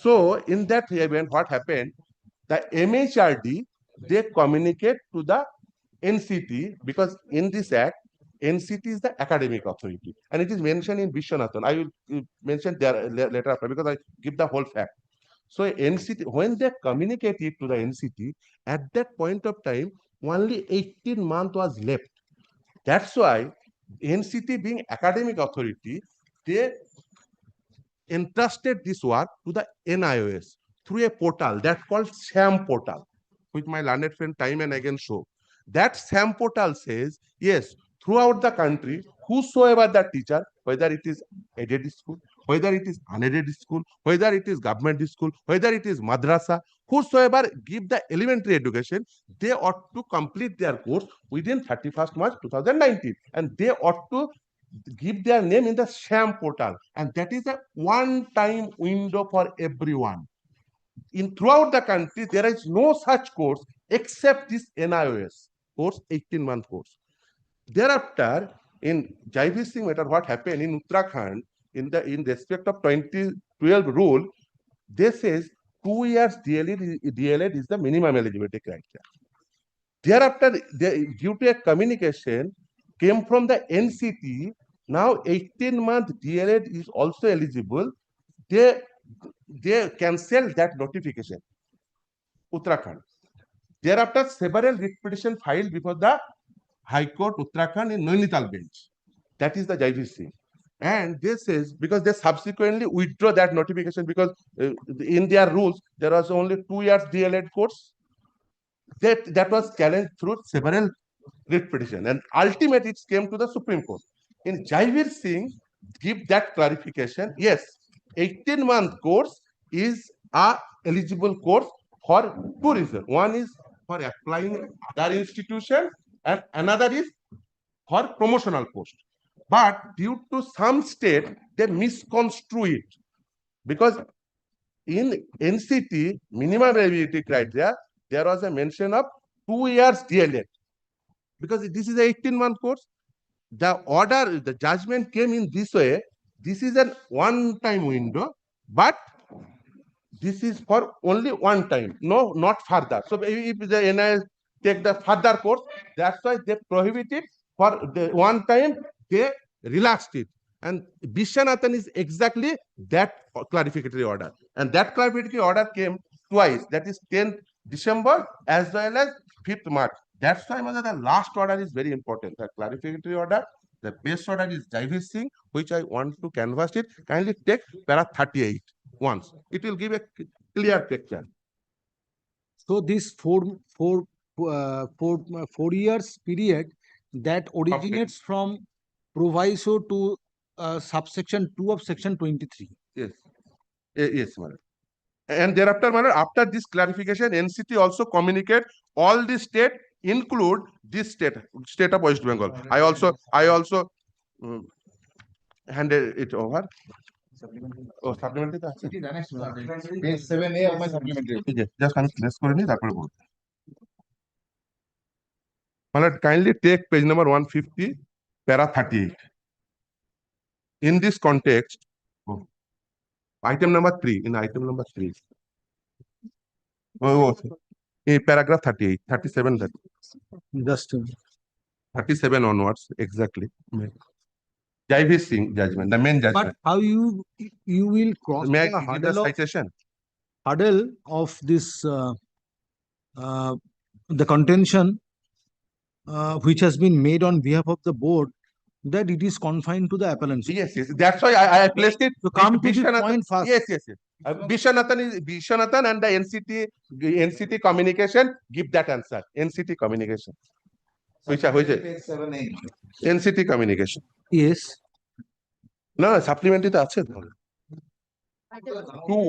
So in that event, what happened? The MHRD, they communicate to the NCTE, because in this act, NCTE is the academic authority, and it is mentioned in Vishwanathan. I will mention there later after, because I give the whole fact. So NCTE, when they communicate it to the NCTE, at that point of time, only 18 months was left. That's why NCTE, being academic authority, they entrusted this work to the NIOS through a portal that's called SAM portal, which my learned friend time and again show. That SAM portal says, yes, throughout the country, whosoever the teacher, whether it is aided school, whether it is unaided school, whether it is government school, whether it is madrasa, whosoever give the elementary education, they ought to complete their course within 31st March 2019, and they ought to give their name in the SAM portal, and that is a one-time window for everyone. Throughout the country, there is no such course except this NIOS course, 18-month course. Thereafter, in JV Singh matter, what happened in Uttarakhand, in respect of 2012 rule, they says 2 years DLED is the minimum eligibility criteria. Thereafter, due to a communication came from the NCTE, now 18-month DLED is also eligible. They cancelled that notification, Uttarakhand. Thereafter, several writ petition filed before the High Court Uttarakhand in Nainital bench. That is the JVC. And this is because they subsequently withdraw that notification, because in their rules, there was only 2 years DLED course. That was challenged through several writ petition, and ultimately it came to the Supreme Court. In Jaivir Singh, give that clarification. Yes, 18-month course is a eligible course for 2 reasons. One is for applying other institution, and another is for promotional post. But due to some state, they misconstrue it, because in NCTE minimum eligibility criteria, there was a mention of 2 years DLED, because this is an 18-month course. The order, the judgment came in this way. This is an one-time window, but this is for only one time, no, not further. So if the NIS take the further course, that's why they prohibited for the one time, they relaxed it. And Vishwanathan is exactly that clarificatory order. And that clarificatory order came twice, that is 10th December as well as 5th March. That's why the last order is very important. The clarificatory order, the base order is Jaivir Singh, which I want to canvass it. Kindly take para 38 once. It will give a clear picture. So this 4 years period that originates from proviso to subsection 2 of section 23. Yes. Yes, madam. And thereafter, madam, after this clarification, NCT also communicate all the state, include this state of West Bengal. I also handed it over. Oh, supplementary তো আছে? Page 7A of my supplementary. ঠিক আছে, just আমি place করে নিই, তারপরে বলবো। Kindly take page number 150, para 38. In this context, item number 3, in item number 3. In paragraph 38, 37, Just 37 onwards, exactly. Jaivis Singh judgment, the main but judgment. how you will cross May I the give the citation? hurdle of this the contention which has been made on behalf of the board that it is confined to the appellant. Yes, yes. That's why I placed it. So come to the Vishwanathan- point first. Yes, yes, yes. Vishwanathan and the NCT communication give that answer. NCT communication. Which is Page 7A. NCT communication. Yes. No, supplementary তো আছে তো। Two,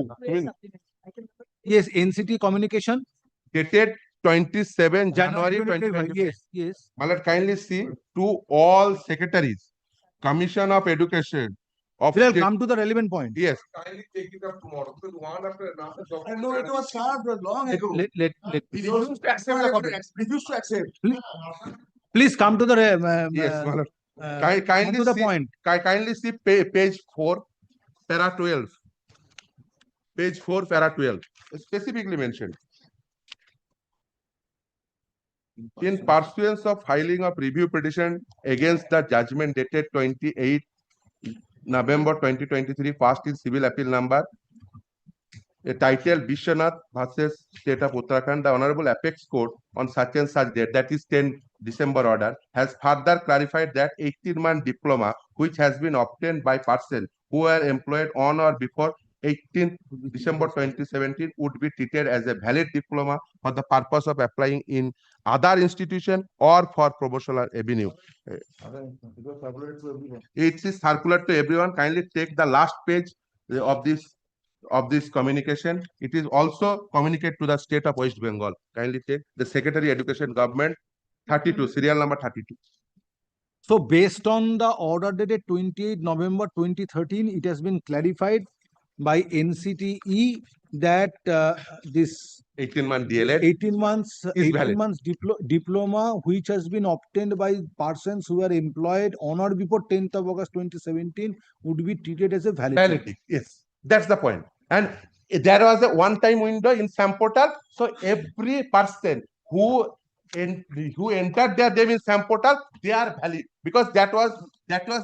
Yes, NCT communication. dated 27 January 2025. Yes, yes. My lord, kindly see to all secretaries, Commission of Education of We'll state- come to the relevant point. Yes. Kindly take it up tomorrow, because one after another document. No, it was served long ago. Let He refused to accept the copy. Refused to accept. please come to the Yes, my lord. come Kindly to the see, point. kindly see page 4, para 12. Page 4, para 12. Specifically mentioned. In pursuance of filing of review petition against the judgment dated 28 November 2023, passed in civil appeal number, a title Vishwanath versus State of Uttarakhand, the Honorable Apex Court on such and such date, that is 10 December order, has further clarified that 18-month diploma which has been obtained by person who were employed on or before 18 December 2017 would be treated as a valid diploma for the purpose of applying in other institution or for promotional avenue. It is circular to everyone. Kindly take the last page of this communication. It is also communicated to the state of West Bengal. Kindly take the Secretary Education Government 32, serial number 32. So based on the order dated 28 November 2013, it has been clarified by NCTE that this 18-month DLED 18 months is valid. diploma which has been obtained by persons who are employed on or before 10th of August 2017 would be treated as a valid. Validity. Yes, that's the point. And there was a one-time window in SAM portal, so every person who entered their name in SAM portal, they are valid, because that was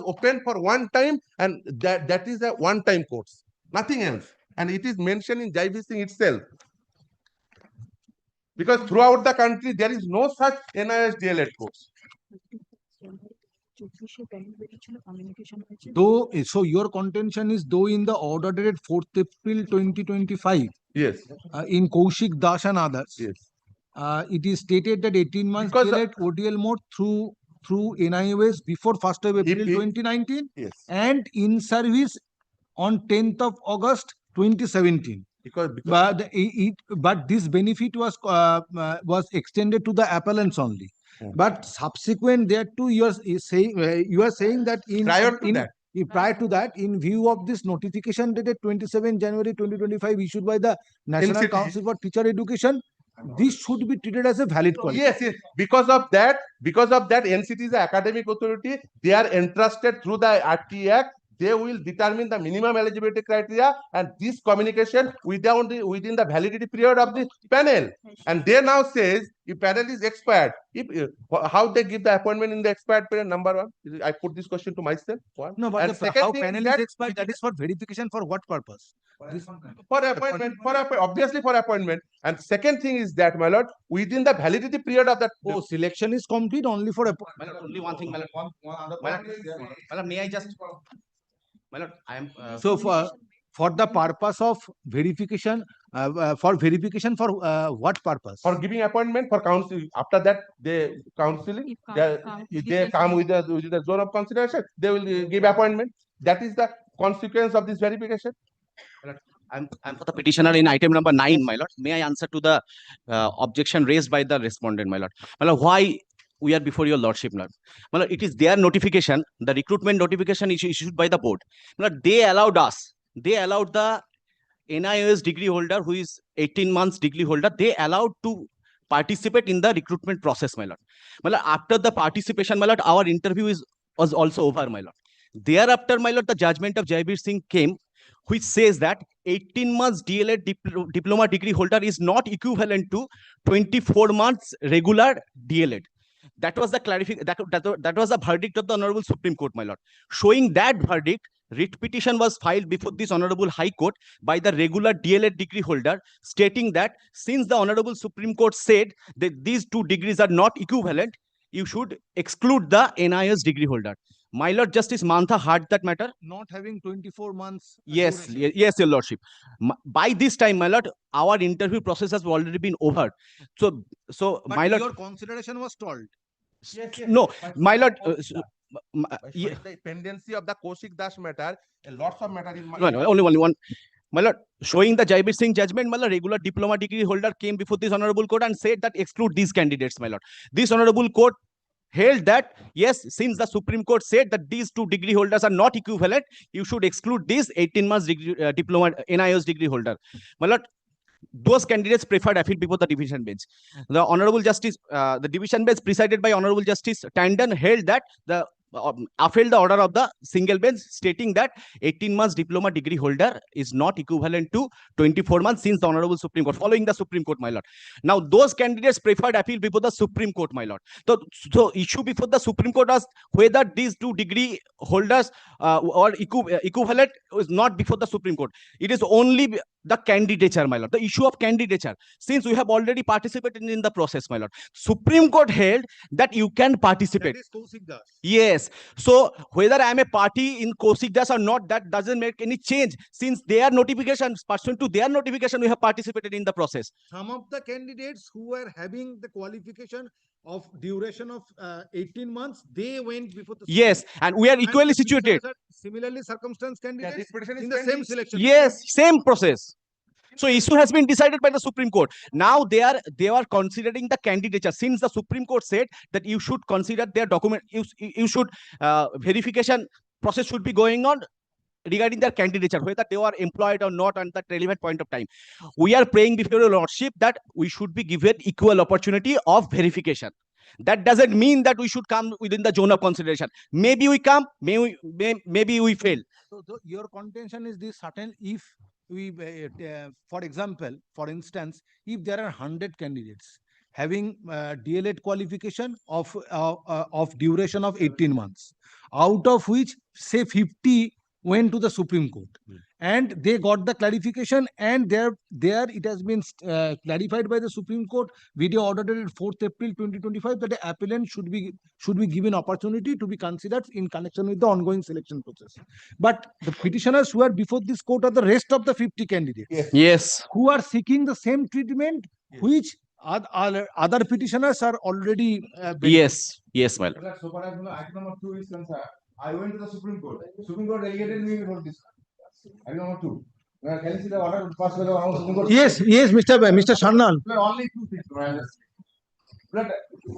open for one time, and that is a one-time course, nothing else. And it is mentioned in JIVC itself, because throughout the country there is no such NIS DLED course. Though, so your contention is, though in the order dated 4th April 2025, Yes, in Kaushik Das and others, yes. It is stated that 18 months Because DLED ODL mode through NIOS before 1st of April 2019 Yes, and in service on 10th of August 2017. because But this benefit was extended to the appellants only. Yeah. But subsequent thereto, you are saying that prior to that, in view of this notification dated 27 January 2025 issued by the National NCTE. Council for Teacher Education, this should be treated as a valid qualification. yes. Because of that, NCT is the academic authority. They are entrusted through the RT Act. They will determine the minimum eligibility criteria, and this communication within the validity period of the panel. And they now says if panel is expired, how they give the appointment in the expired period? Number one, I put this question to myself. One. No, but And second how thing panel that is expired, that is for verification for what purpose? for appointment, obviously for appointment. And second thing is that, my lord, within the validity period of that. Oh, selection is complete only for appointment. Only one thing, my lord. My lord, may I just, my lord, I am. So for the purpose of verification, for what purpose? For giving appointment for council. After that, they counseling. They come with the zone of consideration. They will give appointment. That is the consequence of this verification. I'm for the petitioner in item number 9, my lord. May I answer to the objection raised by the respondent, my lord? My lord, why we are before your lordship now. It is their notification, the recruitment notification issued by the board. They allowed us, they allowed the NIOS degree holder who is 18 months degree holder, they allowed to participate in the recruitment process, my lord. After the participation, my lord, our interview was also over, my lord. Thereafter, my lord, the judgment of Jaibir Singh came, which says that 18 months DLED diploma degree holder is not equivalent to 24 months regular DLED. That was the clarification. That was the verdict of the Honorable Supreme Court, my lord. Showing that verdict, writ petition was filed before this Honorable High Court by the regular DLED degree holder, stating that since the Honorable Supreme Court said that these two degrees are not equivalent, you should exclude the NIS degree holder. My Lord Justice Mantha heard that matter. Not having 24 months. Yes, duration. yes, your lordship. By this time, my lord, our interview process has already been over. So But my lord, your consideration was stalled. no, my lord. By the pendency of the Kaushik Das matter, lots of matter in my. No, only one. My lord, showing the Jaibir Singh judgment, my lord, regular diploma degree holder came before this honorable court and said that exclude these candidates, my lord. This honorable court held that yes, since the Supreme Court said that these two degree holders are not equivalent, you should exclude this 18 months degree, diploma NIOS degree holder. My lord, those candidates preferred appeal before the division bench. The honorable justice, the division bench presided by Honorable Justice Tandon held that the upheld the order of the single bench, stating that 18 months diploma degree holder is not equivalent to 24 months since the Honorable Supreme Court, following the Supreme Court, my lord. Now, those candidates preferred appeal before the Supreme Court, my lord. So issue before the Supreme Court was whether these two degree holders or equivalent is not before the Supreme Court. It is only the candidature, my lord, the issue of candidature. Since we have already participated in the process, my lord, Supreme Court held that you can participate. That is Kaushik Das. Yes. So whether I am a party in Kaushik Das or not, that doesn't make any change. Since their notifications, pursuant to their notification, we have participated in the process. Some of the candidates who were having the qualification of duration of 18 months, they went before the Yes, and we are And equally the situated. petitioners are Similarly, circumstance candidates petition is in the same pending. selection. Yes, same process. So issue has been decided by the Supreme Court. Now they are considering the candidature. Since the Supreme Court said that you should consider their document, you should verification process should be going on regarding their candidature, whether they are employed or not at that relevant point of time. We are praying before your lordship that we should be given equal opportunity of verification. That doesn't mean that we should come within the zone of consideration. Maybe we come, maybe we fail. So your contention is this certain if we, for example, for instance, if there are 100 candidates having DLED qualification of duration of 18 months, out of which say 50 went to the Supreme Court and they got the clarification, and there it has been clarified by the Supreme Court, video order dated 4th April 2025, that the appellant should be given opportunity to be considered in connection with the ongoing selection process. But the petitioners who are before this court are the rest of the 50 candidates. Yes. Who are seeking the same treatment, which other petitioners are already Yes, my lord. So far as item number 2 is concerned, I went to the Supreme Court. Supreme Court delegated me wrote this. Item number 2. Can you see the order passed by the Supreme Court? Yes, Mr. Sharnal. There are only two things. But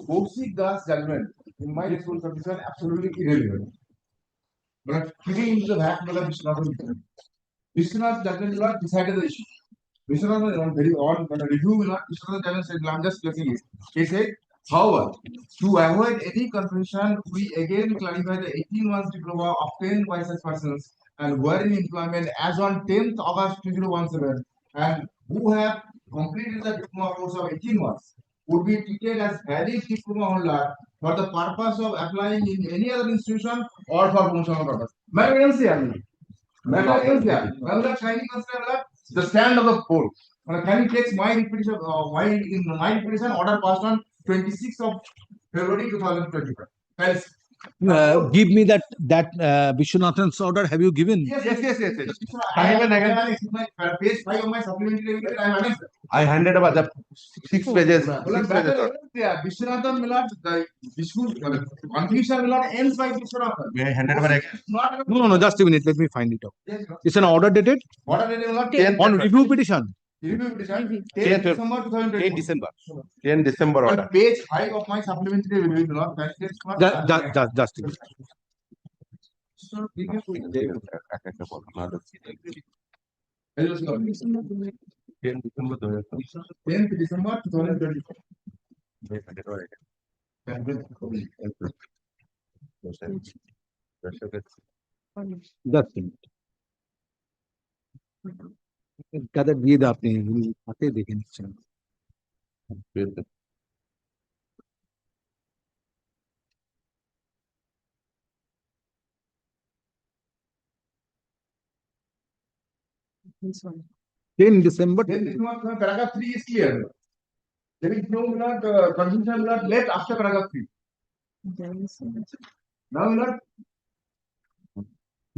Kaushik Das judgment, in my response of this one, absolutely irrelevant. But fitting into the back of the Vishwanath judgment will not decide the issue. Vishwanath on very on review will not Vishwanath judgment said, I'm just guessing it. He said, however, to avoid any confusion, we again clarify the 18 months diploma obtained by such persons and were in employment as on 10th August 2017 and who have completed the diploma course of 18 months would be treated as valid diploma holder for the purpose of applying in any other institution or for promotional purpose. The stand of the court. Can you take my repetition? My repetition order passed on 26th of February 2025. Else, Give me that Vishwanathan's order. Have you given? yes. Page 5 of my supplementary evidence, I managed. I handed over the 6 pages. Yeah, Vishwanathan Millard, the confusion Millard ends by Vishwanathan. May I hand it over again? No, just a minute. Let me find it out. It's an order dated What are they on review petition. Review petition, 10 10 December 2020. 10 December. 10 December On order. page 5 of my supplementary review, do not consider smart. Just. একটা বলো, না হলে 10 10 December 2020 10th December 2020. Just কাদের দিয়ে দাও আপনি হাতে দেখে নিচ্ছেন। This one. 10 December. 10 December, paragraph 3 is clear. There is no confusion left after paragraph 3. Now,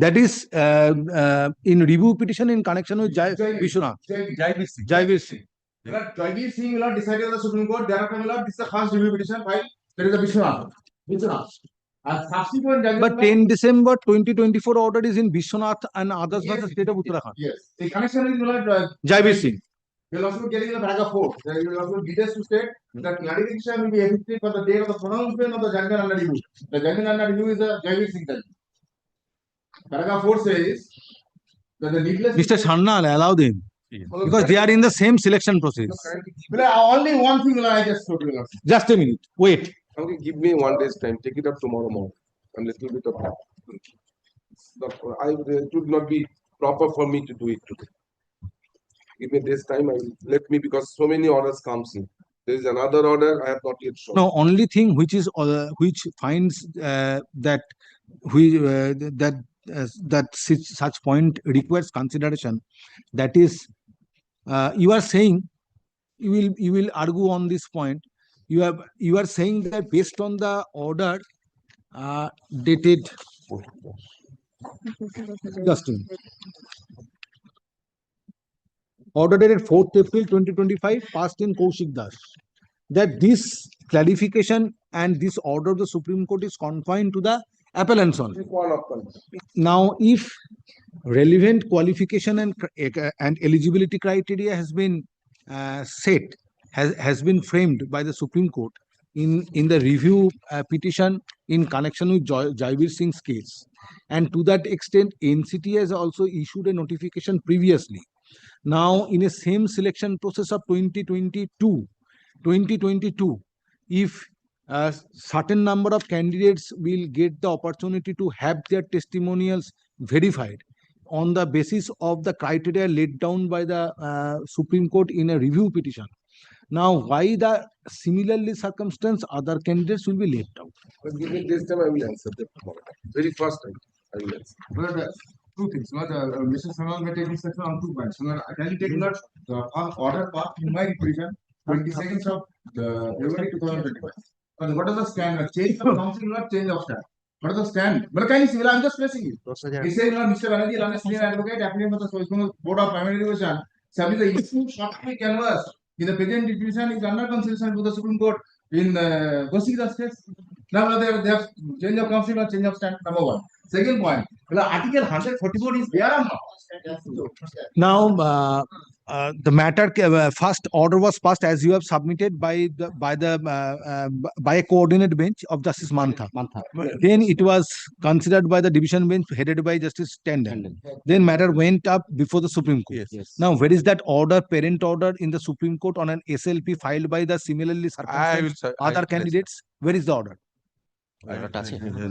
That is in review petition in connection with Vishwanath. Jaivir Singh. Jaivir Singh decided on the Supreme Court. Thereafter, this is the first review petition filed. There is a Vishwanath. And subsequent judgment. But 10 December 2024 order is in Vishwanath and others Yes, versus state of Uttarakhand. Yes. The connection is Jaivir Singh. You will also be getting the paragraph 4. You will also be details to state that clarification will be effective for the date of the pronouncement of the judgment under review. The judgment under review is a Jaivir Singh judgment. Paragraph 4 says that the needless. Mr. Sharna, allow them because they are in the same selection process. Only one thing I just told you. Just a minute. Wait. Okay, give me 1 day's time. Take it up tomorrow morning. A little bit of time. It would not be proper for me to do it today. Give me this time. Let me, because so many orders comes in. There is another order I have not yet shown. No, only thing which is which finds that such point requires consideration. That is, you are saying you will argue on this point. You are saying that based on the order dated just a minute. Order dated 4th April 2025 passed in Kaushik Das, that this clarification and this order of the Supreme Court is confined to the appellants only. Now, if relevant qualification and eligibility criteria has been set, has been framed by the Supreme Court in the review petition in connection with Jaivir Singh's case, and to that extent, NCTE has also issued a notification previously. Now, in a same selection process of 2022, if a certain number of candidates will get the opportunity to have their testimonials verified on the basis of the criteria laid down by the Supreme Court in a review petition. Now, why the similarly circumstance other candidates will be left out? But give me this time, I will answer that tomorrow. Very first time, I will answer. Two things. Mr. Sanal may take this section on 2 points. Can you take note the order passed in my petition 22nd of February 2025? What is the stand? Change of council, not change of stand. What is the stand? But can you see? I'm just pressing it. He says, Mr. Banerjee, I'm a senior advocate, applicant for the Board of Primary Division. Submit the issue shortly canvas in the present petition is under consideration to the Supreme Court in Gosida's case. Now they have change of council or change of stand. Number 1. Second point, Article 144 is there or not? Now, the matter first order was passed as you have submitted by a coordinate bench of Justice Mantha. Then it was considered by the division bench headed by Justice Tandon. Then matter went up before the Supreme Court. Yes. Now, where is that order, parent order in the Supreme Court on an SLP filed by the similarly circumstanced other candidates? Where is the order?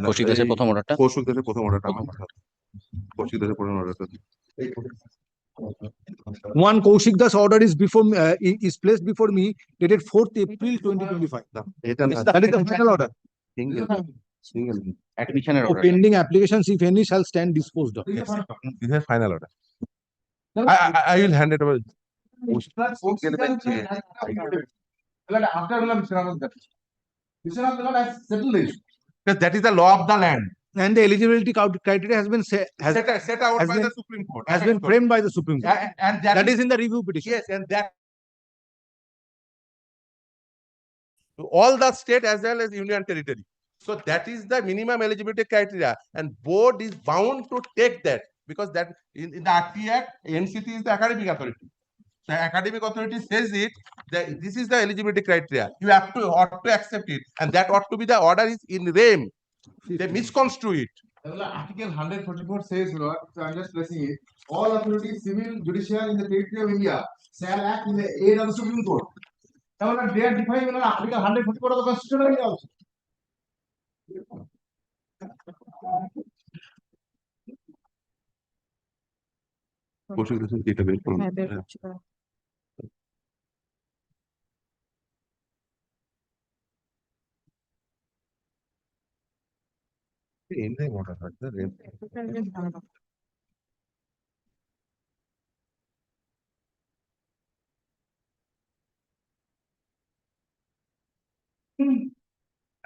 Kaushik দাসের প্রথম অর্ডারটা কৌশিক দাসের প্রথম অর্ডারটা কৌশিক দাসের প্রথম অর্ডারটা One Kaushik Das order is is placed before me dated 4th April 2025. That is the final order. Single. অ্যাডমিশনের For pending applications, if any, shall stand disposed of. Yes. This is final order. I will hand it over. After Vishwanath has settled it. Because that is the law of the land. And the eligibility criteria has been Set out has by been- the Supreme Court. has been framed by the Supreme Court. And That is in the review petition. yes, and that to all the state as well as union territory. So that is the minimum eligibility criteria, and board is bound to take that because that in the RT Act, NCTE is the academic authority. the academic authority says it, that this is the eligibility criteria. You have to ought to accept it, and that ought to be the order is in rem. They misconstrue it. Article 144 says, Lord, so I'm just pressing it. All authorities, civil, judicial in the territory of India shall act in the aid of the Supreme Court. Now, they are defining Article 144 of the Constitution of India also. Constitution data bear from- And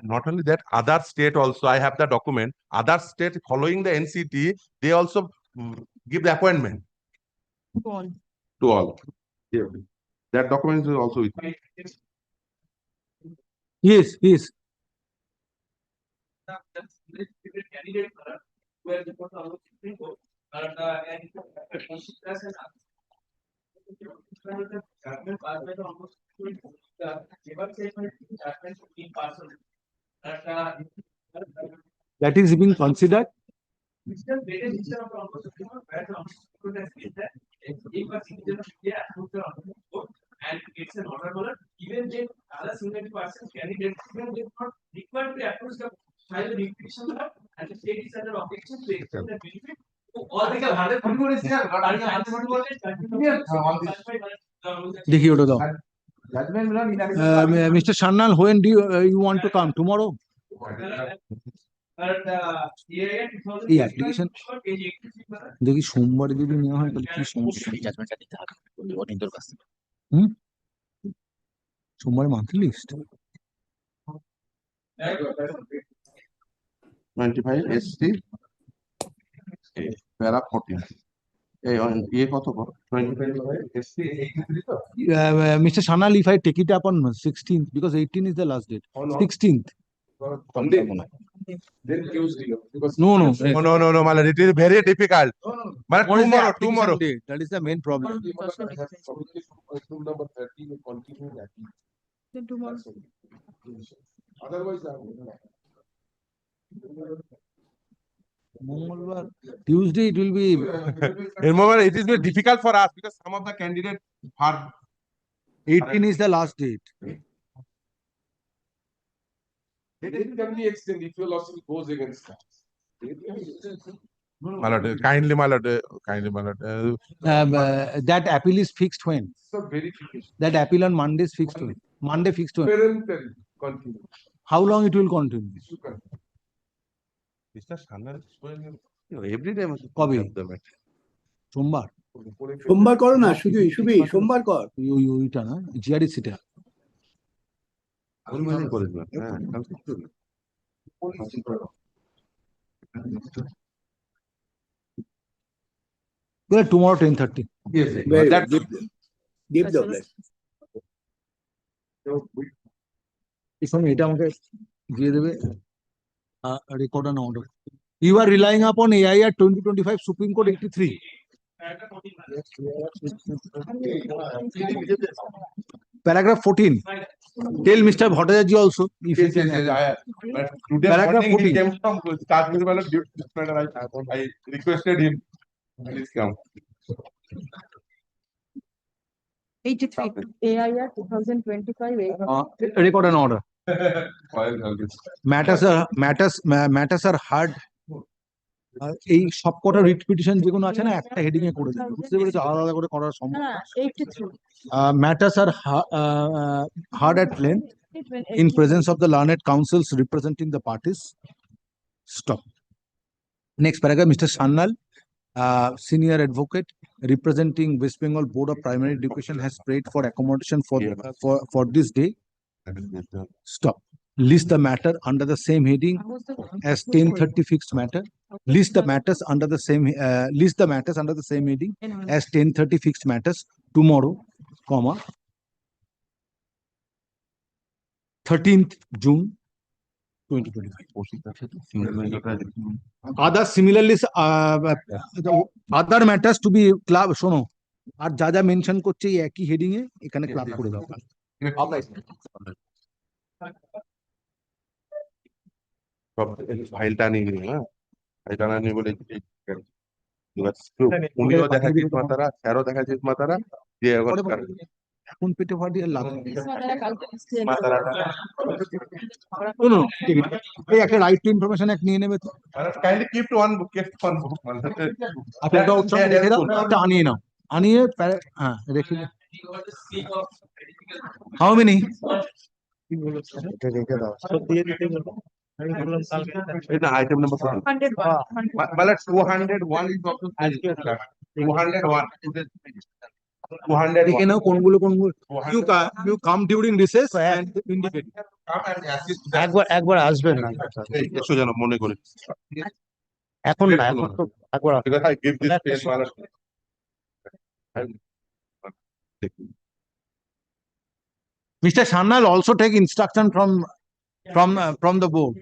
not only that, other state also, I have the document, other state following the NCTE, they also give the appointment to all. Yeah. That document is also with me. Yes, yes. That is being considered. And it's an honorable, even then other single person candidate even they not required to approach the file the requisition and the state is under objection to extend the benefit to all Article 144 is there, but Article 144 is here on this. দেখি ওটা দাও। Judgment will not inadequate. Mr. Sannal, when do you want to come? Tomorrow? এই application দেখি সোমবার যদি নেওয়া হয় তাহলে কি সমস্যা? হুম, সোমবার মান্থলি লিস্ট 25 SC para 14 এই ইয়ে কত 25 SC 83 তো Mr. Sannal, if I take it up on 16th because 18 is the last date. 16th. Then Tuesday, because No, no. No, Malad, it is very difficult. But What is the tomorrow, application tomorrow. date? That is the main problem. room number 13 will continue that. Otherwise, Mongolbar, Tuesday it will be. Remember, it is very difficult for us because some of the candidates are 18 is the last date. it can be extended if your lawsuit goes against that. Malad, kindly, Malad. That appeal is fixed when? So verification. That appeal on Monday is fixed when? Monday fixed when? Parental continue. How long it will continue? Mr. Sannal is going every day. কবে? সোমবার। সোমবার করো না, শুধু সোমবার কর। ওইটা না, জিআরইসিটা। Tomorrow 10:30. Yes, Very That- good. Give the bless. এই সময় এটা আমাকে দিয়ে দেবে record on order. You are relying upon AIR 2025 Supreme Court 83. Paragraph 14. Tell Mr. Bhattacharya also if he Yes, can. but today Paragraph morning he 14. came from Kashmir, Malad, due to this matter, I requested him. Please come. 83 AIR 2025 Record an order. Matters are heard. এই সবকটা writ petition যেগুলো আছে না একটা heading এ করে দেবে, বুঝতে পেরেছো? আলাদা আলাদা করে করা সম্ভব। 83 Matters are heard at length in presence of the learned counsels representing the parties. Stop. Next paragraph, Mr. Sannal, senior advocate representing West Bengal Board of Primary Education, has prayed for accommodation for this day. Stop. List the matter under the same heading as 10:30 fixed matter. List the matters under the same heading as 10:30 fixed matters tomorrow, 13th June 2025. Other similarly, other matters to be club. Shono, আর যা যা mention করছে এই একই heading এ এখানে club করে দাও। সব ফাইলটা নিয়ে নিই, হ্যাঁ ফাইলটা না নিয়ে বলে এবার উনিও দেখা জিত মাতারা, স্যারও দেখা জিত মাতারা, দিয়ে এবার এখন পেটে ফাটি আর লাভ নেই। মাতারাটা শোনো, এই একটা রাইট টু ইনফরমেশন এক নিয়ে নেবে তো। Kindly keep to one book, keep one book মানে আচ্ছা, ওটা ওর সঙ্গে রেখে দাও, ওটা আনিয়ে নাও, আনিয়ে হ্যাঁ রেখে দাও। How many? এটা রেখে দাও। এটা আইটেম নাম্বার মানে 201 is also 201 দেখে নাও কোনগুলো কোনগুলো। You come during recess and indicate. একবার আসবেন না একটু যেন মনে করে এখন না, এখন তো একবার because I give this pen মানে Mr. Sannal also take instruction from the board.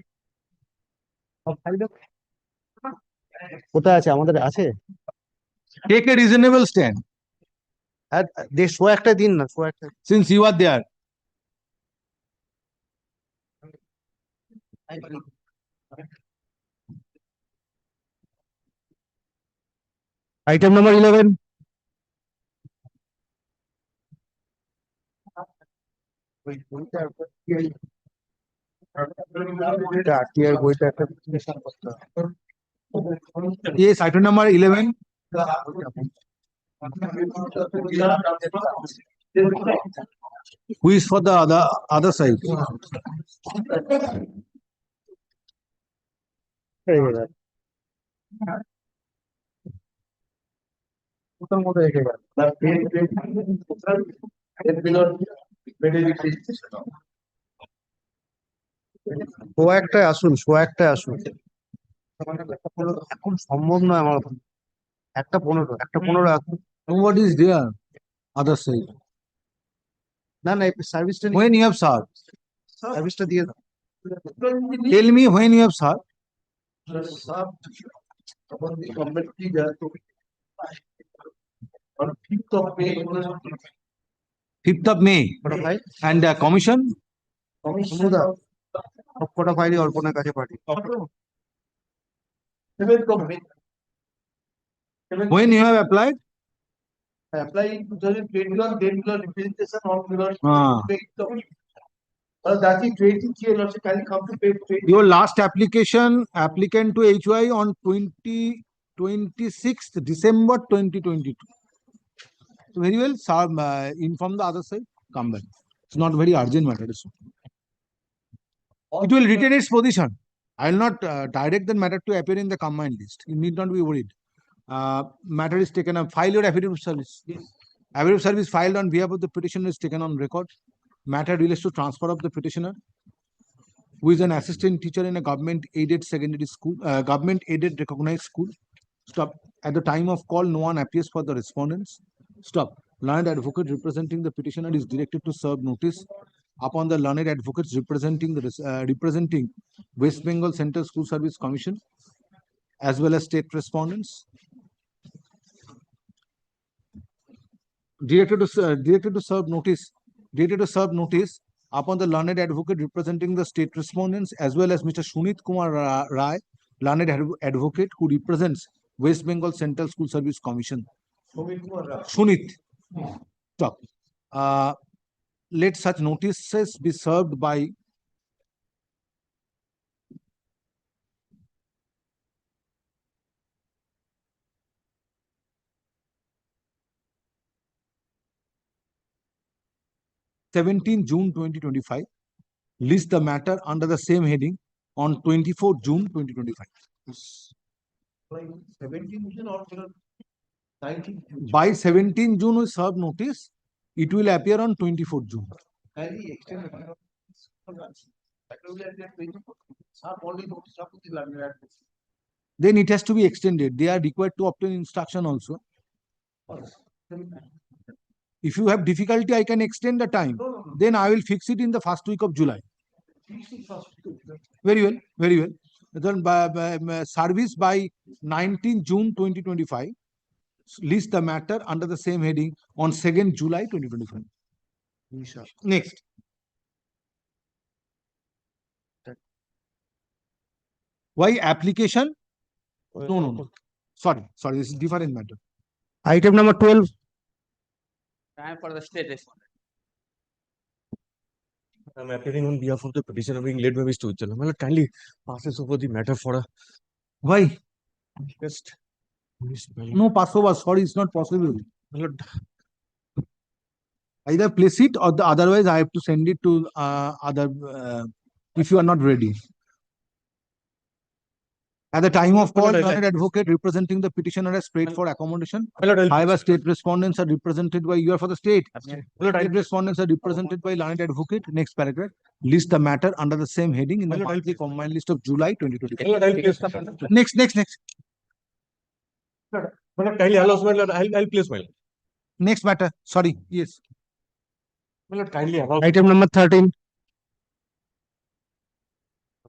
কোথায় আছে? আমাদের আছে। Take a reasonable stand আর শো একটা দিন না, শো একটা। since you are there. Item number 11। RTI বইটা একটা বিশ্লেষণ করতে হবে। Yes, item number 11. Who is for the other side? Show একটা আসুন, শো একটা আসুন। এখন সম্ভব নয় আমার, একটা 15 আসুন। Nobody is there, other side. না না, সার্ভিসটা When you have served, সার্ভিসটা দিয়ে দাও। tell me when you have served. 5th of May. And commission? সবকটা ফাইলই অল্পনার কাছে পাঠিয়ে। When you have applied? Apply in 2021, then your representation on your that is 23 also can come to pay. Your last applicant to HY on 26th December 2022. So very well, inform the other side, come back. It's not very urgent matter. It will retain its position. I will not direct the matter to appear in the combined list. You need not be worried. Matter is taken up. File your affidavit of service. Affidavit of service filed on behalf of the petitioner is taken on record. Matter relates to transfer of the petitioner, who is an assistant teacher in a government-aided secondary school, government-aided recognized school. Stop. At the time of call, no one appears for the respondents. Stop. Learned advocate representing the petitioner is directed to serve notice upon the learned advocates representing West Bengal Central School Service Commission as well as state respondents. Directed to serve notice upon the learned advocate representing the state respondents as well as Mr. Sunit Kumar Rai, learned advocate who represents West Bengal Central School Service Commission. Sunit. Stop. Let such notices be served by June 2025. List the matter under the same heading on 24th June 2025. 17 June or 19 June. By 17 June we serve notice. It will appear on 24th June. Then it has to be extended. They are required to obtain instruction also. If you have difficulty, I can extend the time. Then I will fix it in the first week of July. Very well, very well. Then service by 19 June 2025. list the matter under the same heading on 2nd July 2025. Next. Why application? No. Sorry, this is different matter. Item number 12. Time for the state respondent. I'm appearing on behalf of the petitioner being led by Mr. Ujjwal. Well, kindly passes over the matter for a Why? just. No passover. Sorry, it's not possible. Well, Either place it or otherwise I have to send it to other if you are not ready. At the time of call, learned advocate representing the petitioner has prayed for accommodation. However, state respondents are represented by you are for the state. State respondents are represented by learned advocate. Next paragraph. List the matter under the same heading in the monthly combined list of July 2025. Next. kindly allow me, I'll place my. Next matter. Sorry. Yes. Well, kindly allow. Item number 13.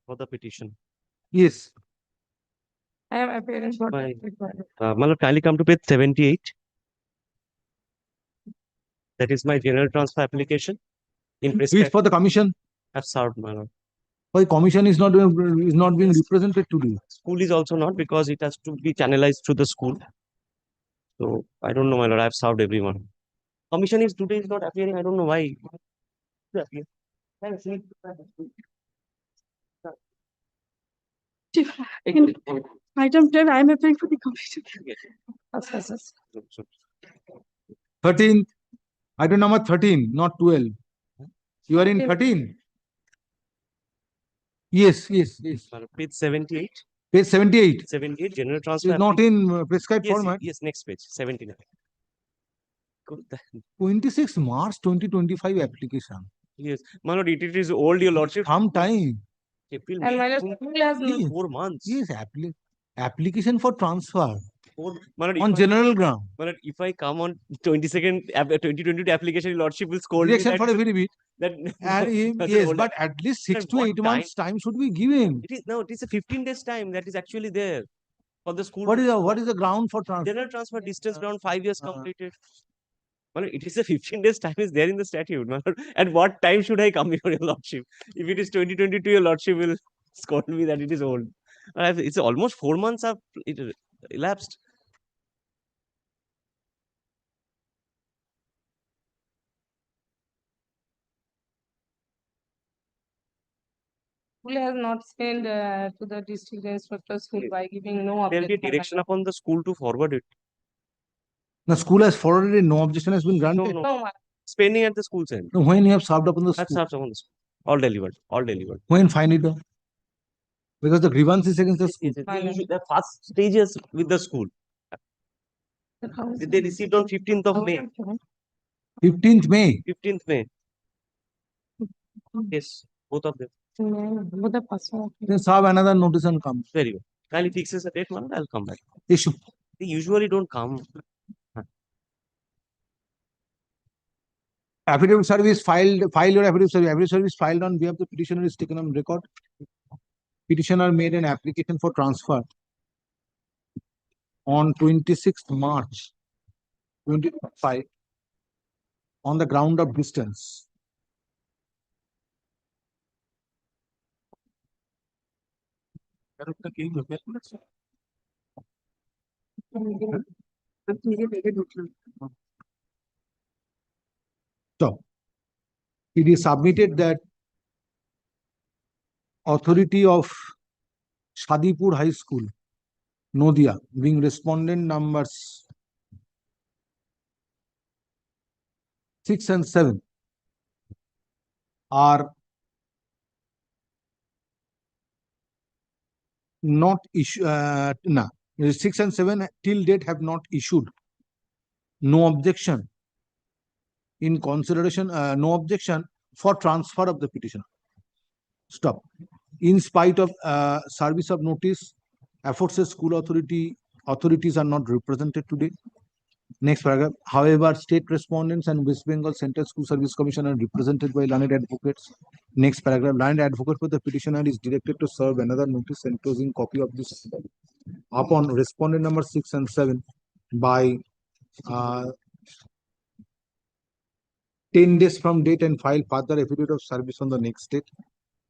For the petition. Yes. I am appearing for. Kindly come to page 78. That is my general transfer application. In Which for the commission? I've served, my lord. Why commission is not being represented today? School is also not, because it has to be channelized through the school. So I don't know, my lord. I've served everyone. Commission is today is not appearing. I don't know why. Item 12, I am appearing for the commission. 13. Item number 13, not 12. You are in 13. Yes. Page 78. Page 78. 78, general transfer. Is not in prescribed Yes, format. yes, next page, 79. 26 March 2025 application. Yes, my lord, it is old, your lordship. Some time. April, And my May, lord, school has Yes. 4 months. Yes, application for transfer My lord, on general ground. My lord, if I come on 22nd, 2022 application, your lordship will scold me. Rejection for a very bit. That, And that's yes, old. but at least 6 Sir, to what 8 months time should be given. It is a 15 days time that is actually there for the school. What is the ground for transfer? General transfer distance ground 5 years completed. My lord, it is a 15 days time is there in the statute. My lord. At what time should I come here, your lordship? If it is 2022, your lordship will scold me that it is old. It's almost 4 months have elapsed. School has not sent to the district inspector school by giving no There will be a objection. direction upon the school to forward it. The school has forwarded, no objection has been No, granted. No, it's pending at the school's end. No, when you have served upon the I've school, served upon the school. All delivered. All delivered. when find it out? Because the grievance is against the school. The first stages with the school. They received on 15th of May. 15th May. 15th May. Yes, both of them. Then serve another notice and come. Very good. Kindly fixes a date, man. I'll come back. Issue. They usually don't come. Affidavit service file your affidavit service. Affidavit service filed on behalf of the petitioner is taken on record. Petitioner made an application for transfer on 26th March 2025 on the ground of distance. So, it is submitted that authority of Shadipur High School, Nodia, being respondent numbers 6 and 7 are not issued. 6 and 7 till date have not issued. No objection. In consideration, no objection for transfer of the petitioner. Stop. In spite of service of notice, aforesaid school authorities are not represented today. Next paragraph. However, state respondents and West Bengal Central School Service Commission are represented by learned advocates. Next paragraph. Learned advocate for the petitioner is directed to serve another notice enclosing copy of this upon respondent number 6 and 7. by 10 days from date and file further affidavit of service on the next date.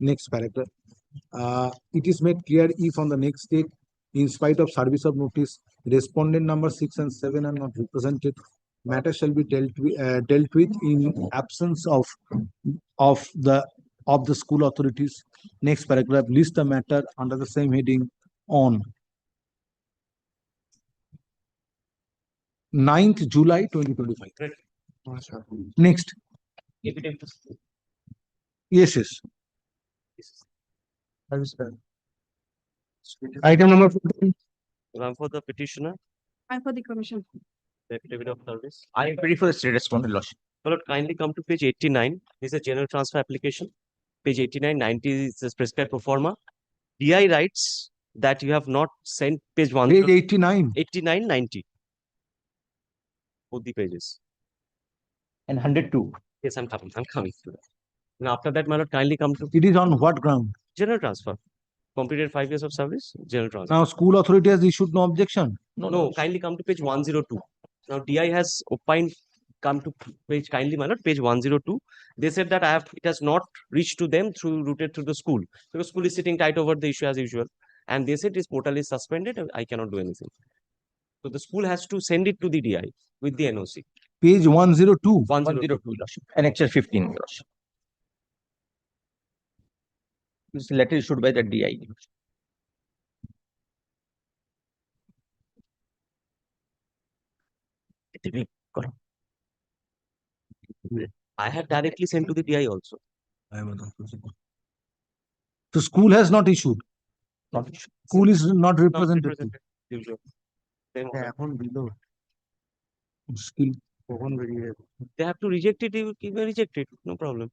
Next paragraph. It is made clear if on the next date, in spite of service of notice, respondent number 6 and 7 are not represented, matter shall be dealt with in absence of the school authorities. Next paragraph, list the matter under the same heading on 9th July 2025. Next. Yes, yes. Item number 14. One for the petitioner, I'm for the commission. the affidavit of service. I am ready for the state respondent, Lordship. My lord, kindly come to page 89. This is a general transfer application. Page 89, 90 is the prescribed pro forma. DI writes that you have not sent page 1. Page 89. 89, 90. Both the pages. And 102. Yes, I'm coming to that. Now, after that, my lord, kindly come to It is on what ground? general transfer. Completed 5 years of service, general transfer. Now, school authority has issued no objection. No, kindly come to page 102. Now, DI has opined, come to page, kindly, my lord, page 102. They said that it has not reached to them routed through the school. Because school is sitting tight over the issue as usual. And they said this portal is suspended and I cannot do anything. So the school has to send it to the DI with the NOC. Page 102. 102. Lordship. Annexure 15, Lordship. This letter issued by the DI. I have directly sent to the DI also. The school has not issued. Not issued. School is not Not represented. represented. Usual. Same Skill. they have to reject it, you may reject it, no problem.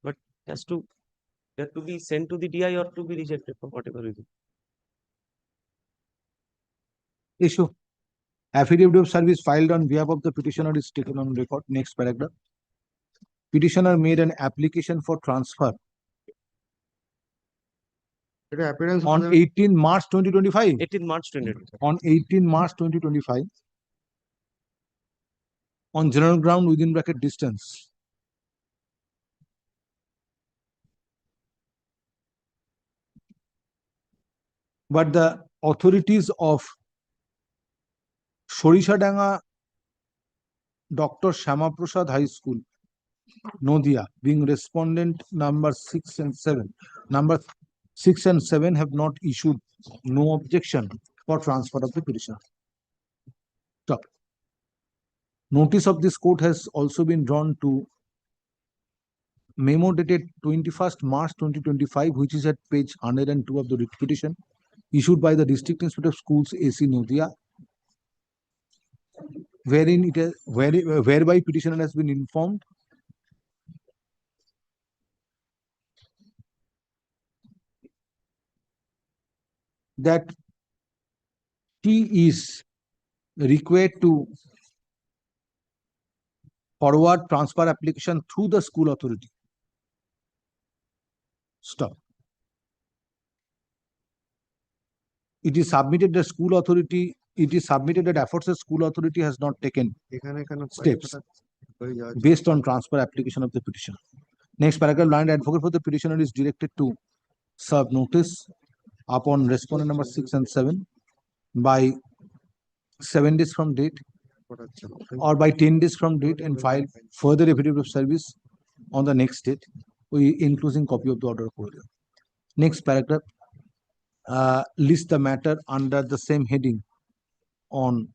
But it has to be sent to the DI or to be rejected for whatever reason. Issue. Affidavit of service filed on behalf of the petitioner is taken on record. Next paragraph. Petitioner made an application for transfer on 18 March 2025. 18 March 2025. On 18 March 2025. On general ground within bracket distance. But the authorities of Sorishadanga Dr. Shama Prasad High School, Nodia, being respondent number 6 and 7. Number 6 and 7 have not issued no objection for transfer of the petition. Stop. Notice of this court has also been drawn to memo dated 21st March 2025, which is at page 102 of the writ petition, issued by the District Inspector of Schools AC Nodia, wherein it has, whereby petitioner has been informed that he is required to forward transfer application through the school authority. Stop. It is submitted the school authority, it is submitted that aforesaid school authority has not taken steps based on transfer application of the petition. Next paragraph, learned advocate for the petitioner is directed to serve notice upon respondent number 6 and 7 by 7 days from date or by 10 days from date and file further affidavit of service on the next date, including copy of the order of order. Next paragraph, list the matter under the same heading on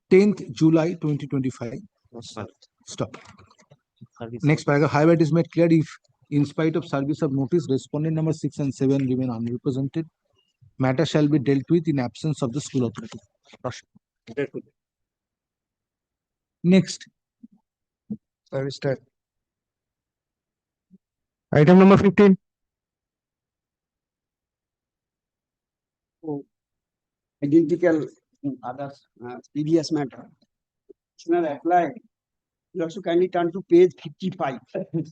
10th July 2025. Stop. Next paragraph, however, it is made clear if, in spite of service of notice, respondent number 6 and 7 remain unrepresented, matter shall be dealt with in absence of the school authority. Next. Item number 15. Identical others, previous matter. Petitioner applied. You also kindly turn to page 55. The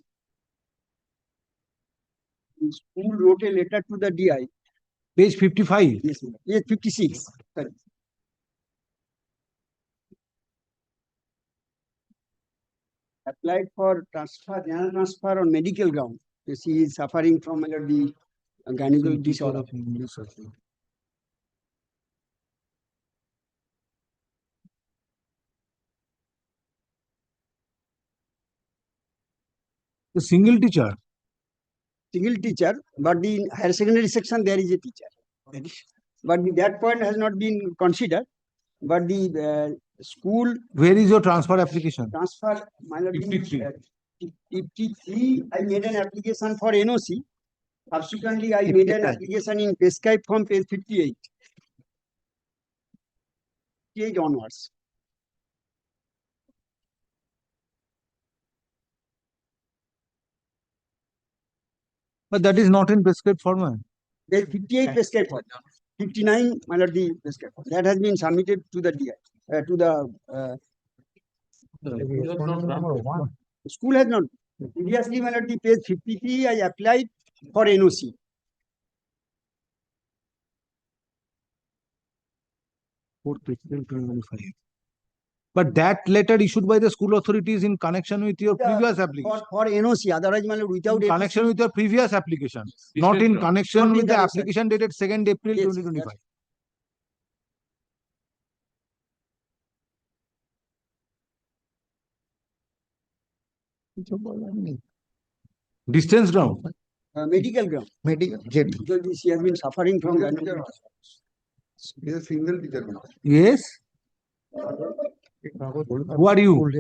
school wrote a letter to the DI Page 55. Yes, my lord. Yes, 56. Correct. Applied for transfer, general transfer on medical ground. She is suffering from my lord, the gynecological disorder. The single teacher. Single teacher, but the higher secondary section there is a teacher. But that point has not been considered. But the school Where is your transfer application? transfer, my lord, 53. 53, I made an application for NOC. Subsequently, I made an application in prescribed form page 58. 58 onwards. But that is not in prescribed format. There is 58 prescribed form. 59, my lord, the prescribed form. That has been submitted to the DI, to the school has not. Previously, my lord, the page 53, I applied for NOC. But that letter issued by the school authorities in connection with your previous application. For NOC, otherwise, my lord, without In connection with your previous application, not in connection Not in with the that, sir. application dated 2nd April Yes, 2025. Distance ground. medical ground. Medical. Because she has been suffering from gynecological. He is a single teacher. Yes. Who are you?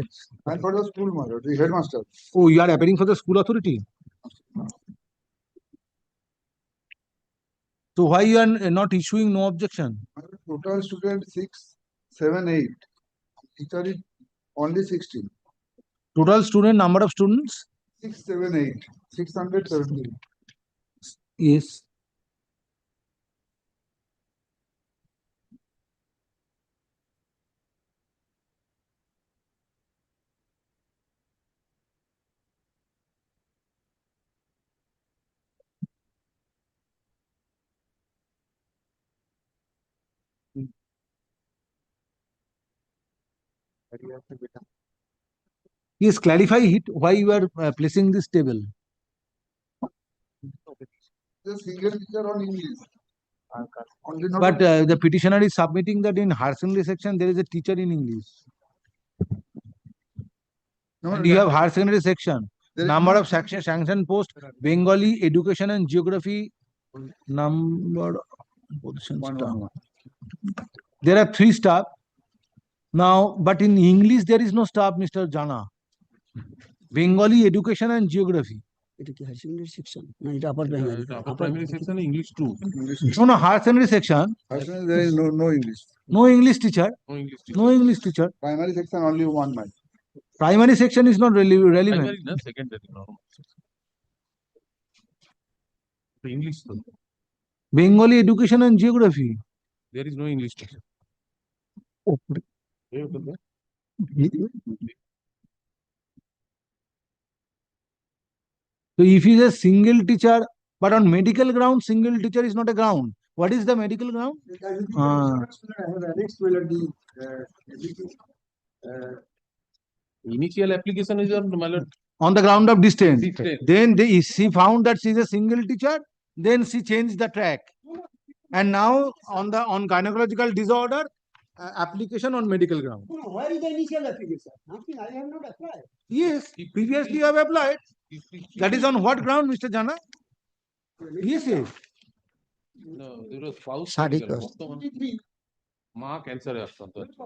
I'm for the school mother, the headmaster. Oh, you are appearing for the school authority. So why you are not issuing no objection? Total student 6, 7, 8. Teacher is only 16. Total student number of students? 6, 7, 8. 670. Yes. Yes, clarify it why you are placing this table. The single teacher on English. Only not But on- the petitioner is submitting that in higher secondary section there is a teacher in English. No, And you have higher secondary section. there is Number no- of sanction post, Bengali, education and geography, number position staff. There are 3 staff. Now, but in English there is no staff, Mr. Jana. Bengali, education and geography. এটা কি higher secondary section না এটা upper primary Primary section English too. No, no, higher secondary section, Higher secondary, there is no English. no English teacher, No English. no English teacher. Primary section only one man. Primary section is not really relevant. Primary, no, secondary, normal. The English though. Bengali, education and geography. There is no English teacher. So if he is a single teacher, but on medical ground, single teacher is not a ground. What is the medical ground? Initial application is on, my lord, On the ground of distance. Distance. Then she found that she is a single teacher, then she changed the track. And now on gynecological disorder, application on medical ground. Where is the initial application? Nothing, I have not applied. Yes, previously you have applied. That is on what ground, Mr. Jana? Yes, yes. no, there was spouse. শারীরিক বর্তমান মা ক্যান্সারে আক্রান্ত আছে।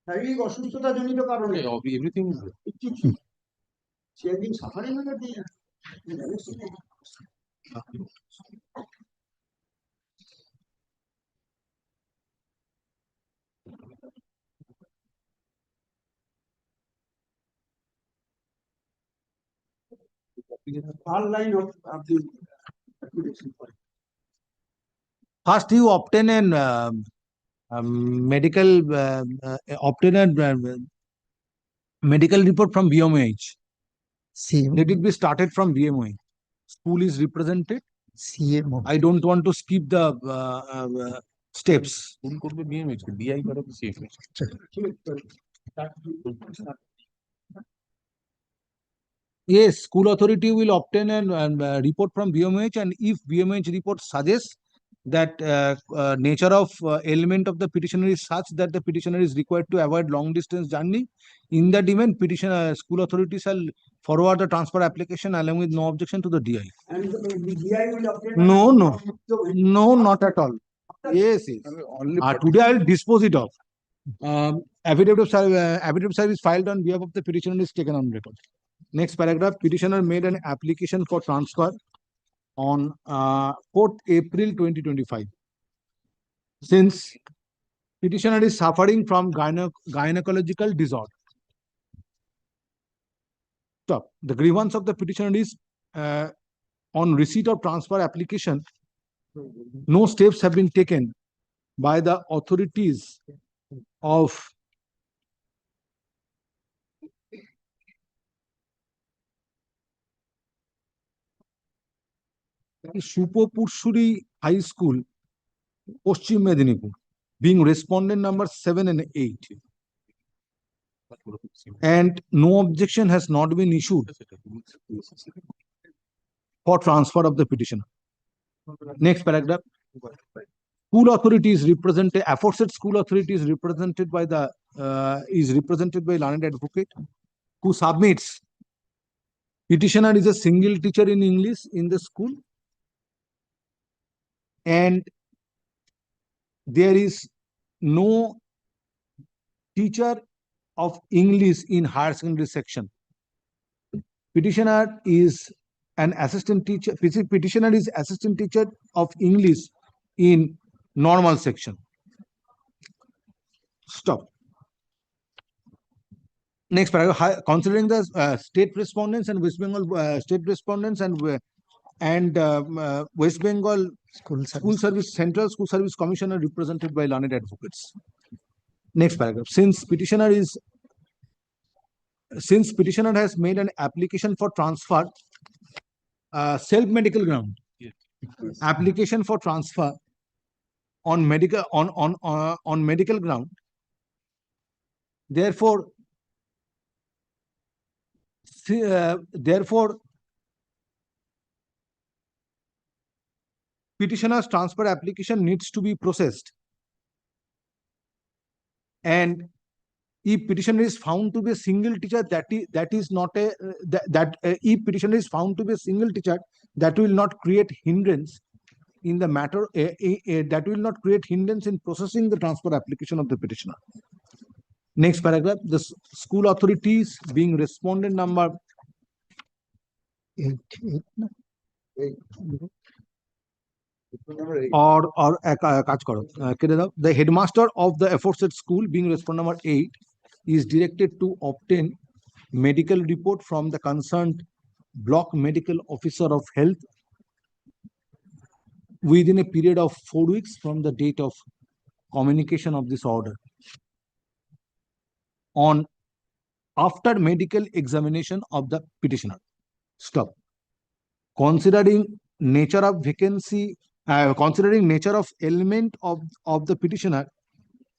শারীরিক অসুস্থতাজনিত কারণে Everything is there. she has been suffering under the all line of the application. First, you obtain an medical medical report from BMOH. Same. Let it be started from BMOH. School is represented I don't want to skip the steps. Yes, school authority will obtain an report from BMH, and if BMH report suggests that nature of element of the petitioner is such that the petitioner is required to avoid long distance journey, in that event, petitioner school authority shall forward the transfer application along with no objection to the DI. And the DI will update. No, not at all. Yes. Today I will dispose it of. Affidavit of service filed on behalf of the petitioner is taken on record. Next paragraph, petitioner made an application for transfer on 4th April 2025. Since petitioner is suffering from gynecological disorder. Stop. The grievance of the petitioner is on receipt of transfer application, no steps have been taken by the authorities of Supopursuri High School, Paschim Medinipur, being respondent number 7 and 8. And no objection has not been issued for transfer of the petitioner. Next paragraph. School authorities represented, aforesaid school authority is represented by learned advocate who submits petitioner is a single teacher in English in the school, and there is no teacher of English in higher secondary section. Petitioner is an assistant teacher. Petitioner is assistant teacher of English in normal section. Stop. Next paragraph. Considering the state respondents and West Bengal state respondents and West Bengal School Service Central School Service Commissioner represented by learned advocates. Next paragraph. Since petitioner has made an application for transfer, self-medical ground, application for transfer on medical medical ground. Therefore, petitioner's transfer application needs to be processed, and if petitioner is found to be a single teacher, if petitioner is found to be a single teacher, that will not create hindrance in the matter. That will not create hindrance in processing the transfer application of the petitioner. Next paragraph. The school authorities being respondent number 8. The headmaster of the aforesaid school being respondent number 8 is directed to obtain medical report from the concerned block medical officer of health within a period of 4 weeks from the date of communication of this order, on after medical examination of the petitioner. Stop. Considering nature of vacancy, considering nature of element of the petitioner,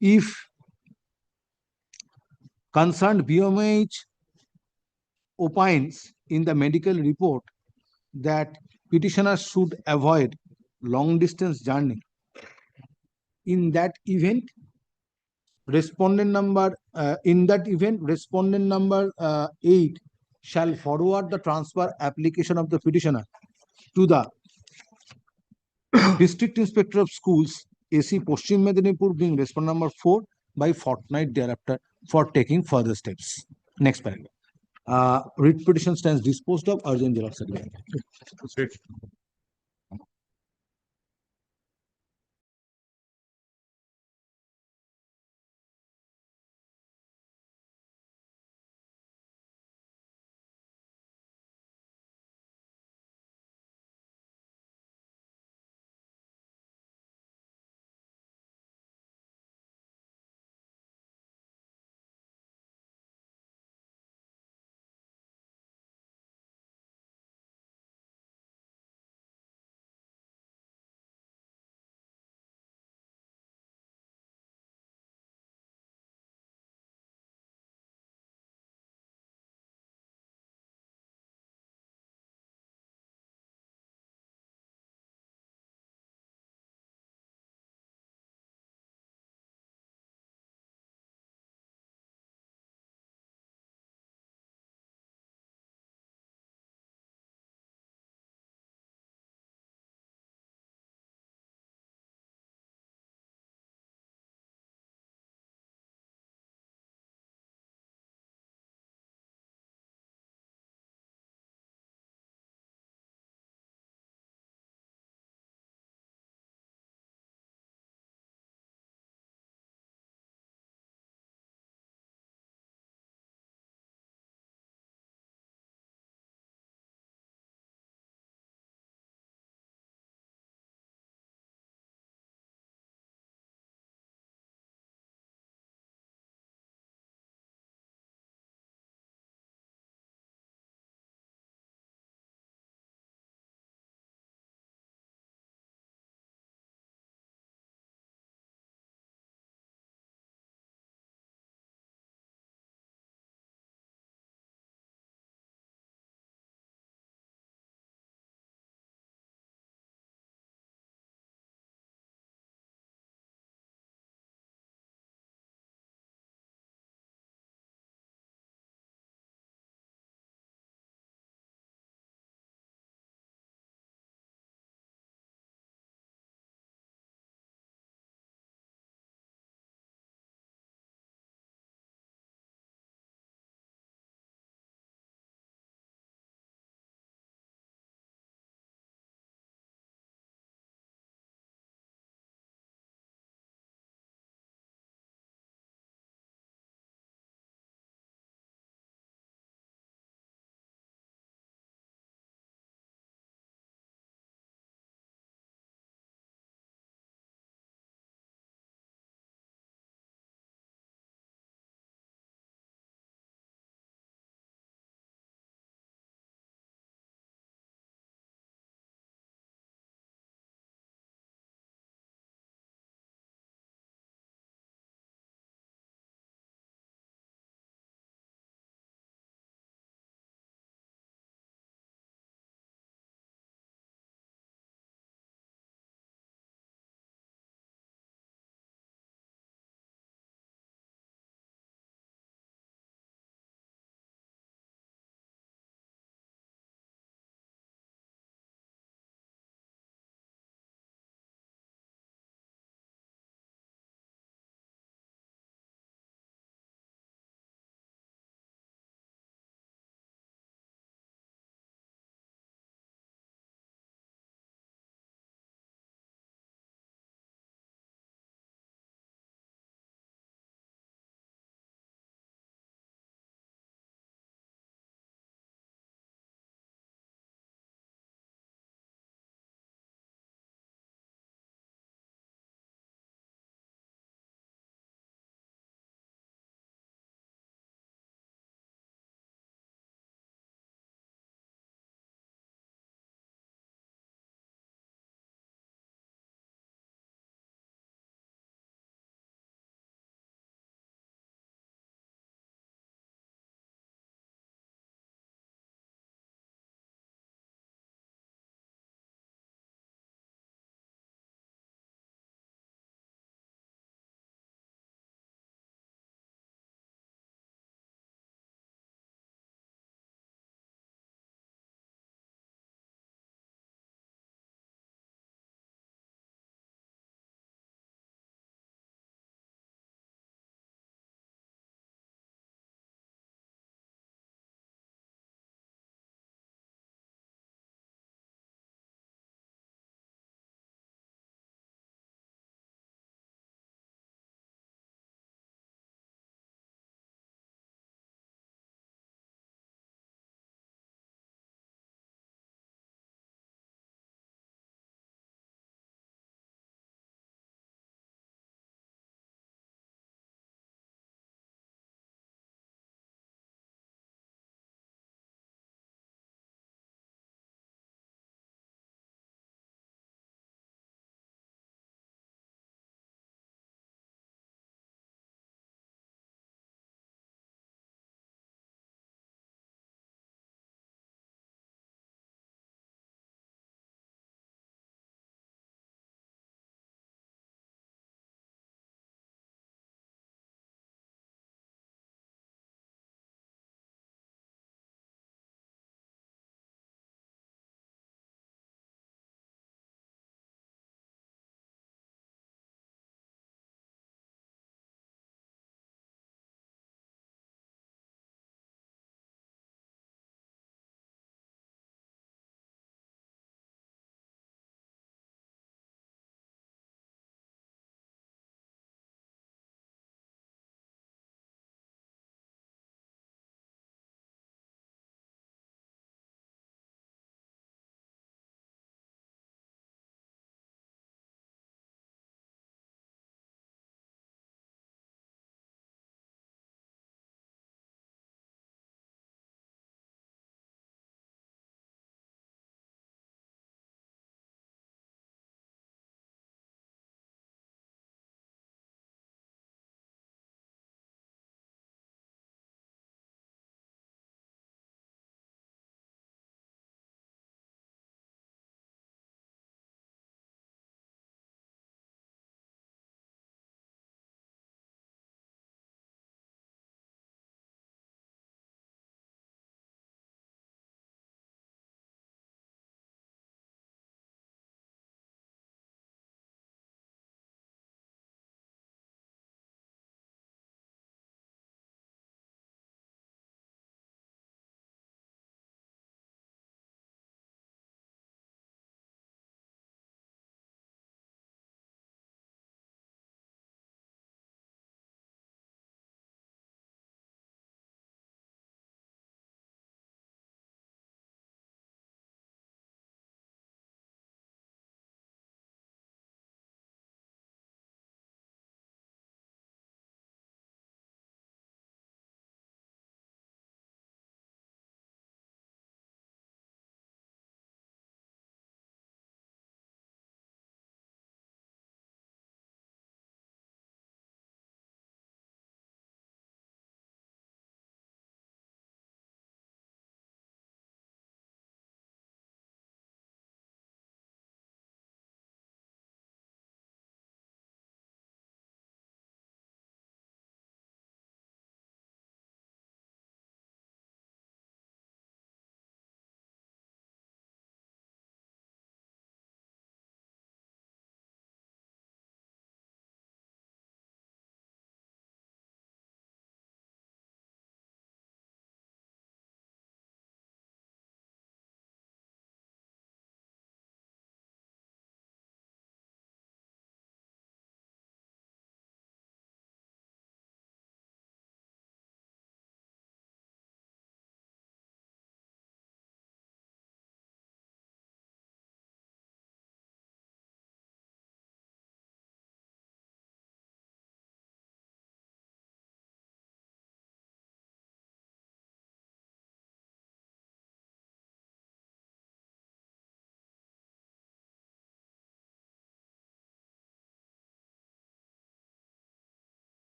if concerned BMH opines in the medical report that petitioner should avoid long distance journey, in that event respondent number 8 shall forward the transfer application of the petitioner to the District Inspector of Schools, AC Paschim Medinipur, being respondent number 4 by fortnight thereafter for taking further steps. Next paragraph. Writ petition stands disposed of. Urgent xerox certificate.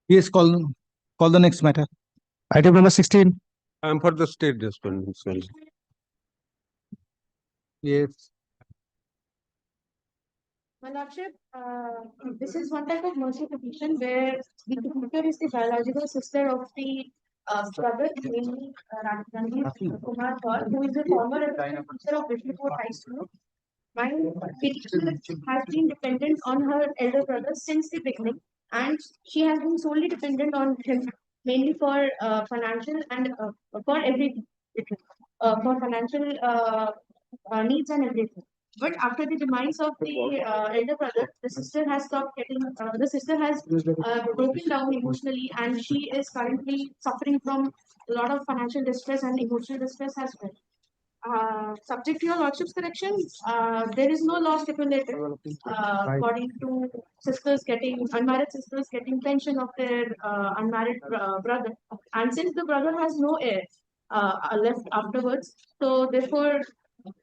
Yes, call the next matter. Item number 16. I am for the state respondents. Yes. My lordship, this is one type of mercy petition where the petitioner is the biological sister of the brother, namely Ranjit Kumar Kaur, who is a former assistant teacher of Vishnupur High School. My petitioner has been dependent on her elder brother since the beginning, and she has been solely dependent on him, mainly for financial and for everything, for financial needs and everything. But after the demise of the elder brother, the sister has stopped getting. The sister has broken down emotionally, and she is currently suffering from a lot of financial distress and emotional distress as well. Subject to your lordship's correction, there is no law stipulated according to unmarried sisters getting pension of their unmarried brother. And since the brother has no heir left afterwards, so therefore,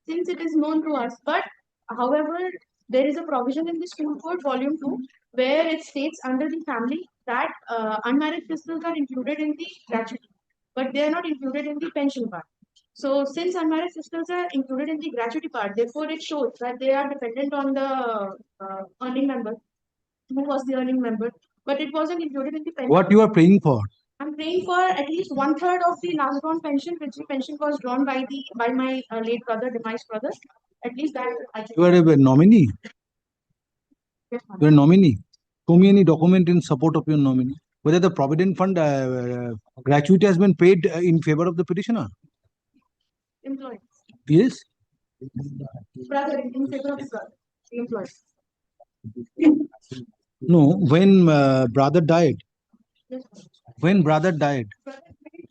since it is known to us, but however, there is a provision in the School Code Volume 2 where it states under the family that unmarried sisters are included in the gratuity, but they are not included in the pension part. So since unmarried sisters are included in the gratuity part, therefore it shows that they are dependent on the earning member, who was the earning member, but it wasn't included in the pension. What you are praying for? I'm praying for at least 1/3 of the last drawn pension, which the pension was drawn by my late brother, demised brother. At least that I can. You are a nominee. Yes, ma'am. You are a nominee. Show me any document in support of your nominee. Whether the Provident Fund gratuity has been paid in favor of the petitioner. Employee. Yes. Brother, in favor of the brother, the employee. No, when brother died. Yes, ma'am. When brother died. Brother,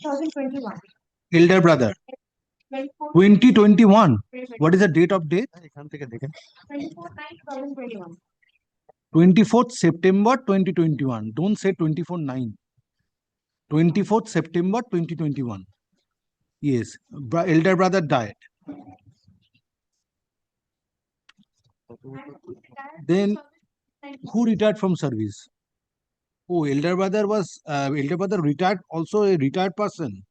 2021. Elder brother. 2021. What is the date of death? 24/9/2021. 24th September 2021. Don't say 24/9. 24th September 2021. Yes, elder brother died. Then who retired from service? Oh, elder brother retired, also a retired person.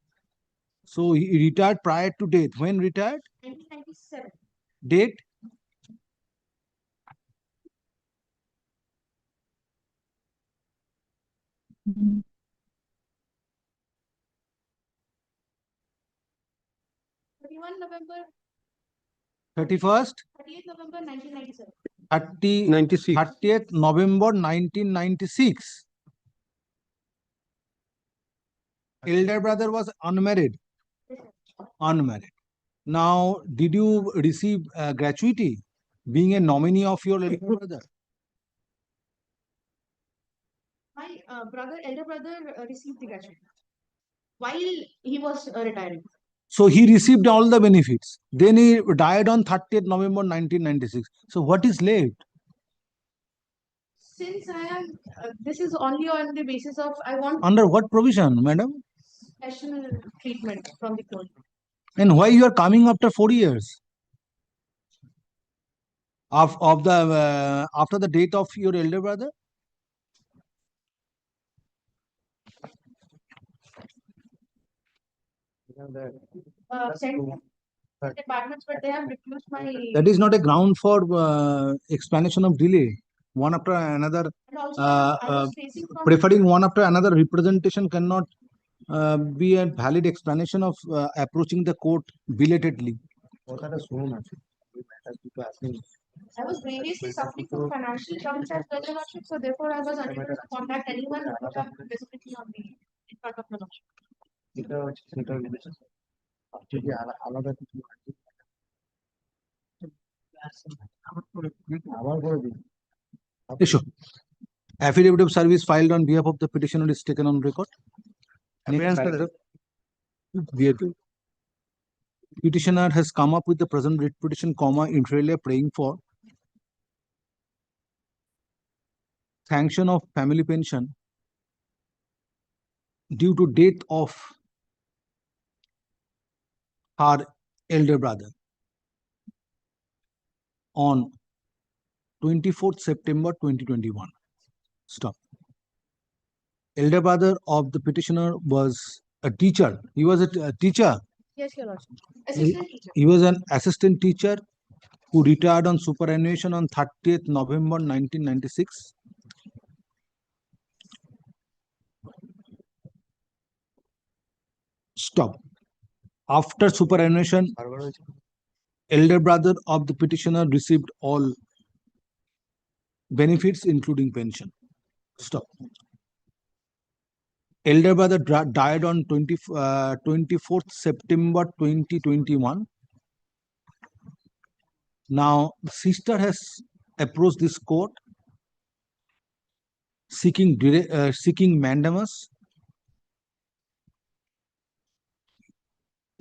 So he retired prior to death. When retired? 1997. Date? November 31st? 30th November 1997. 30th November 1996. Elder brother was unmarried. Unmarried. Now, did you receive gratuity being a nominee of your elder brother? My elder brother received the gratuity while he was retiring. So he received all the benefits. Then he died on 30th November 1996. So what is left? Since I am, this is only on the basis of I want Under what provision, madam? special treatment from the court. And why you are coming after 4 years? After the death of your elder brother? Sent departments, but they have refused my. That is not a ground for explanation of delay. One after another, And also, I was facing from preferring one after another representation cannot be a valid explanation of approaching the court belatedly. I was variously suffering from financial troubles as well, Your Lordship, so therefore I was unable to contact anyone who would have visibility on me in front of the Lordship. Issue. Affidavit of service filed on behalf of the petitioner is taken on record. Next paragraph. Petitioner has come up with the present writ petition, inter alia praying for sanction of family pension due to death of her elder brother on 24th September 2021. Stop. elder brother of the petitioner was a teacher. He was a teacher. Yes, Your Lordship. He, Assistant teacher. he was an assistant teacher who retired on superannuation on 30th November 1996. Stop. After superannuation, elder brother of the petitioner received all benefits, including pension. Stop. Elder brother died on 24th September 2021. Now, the sister has approached this court seeking mandamus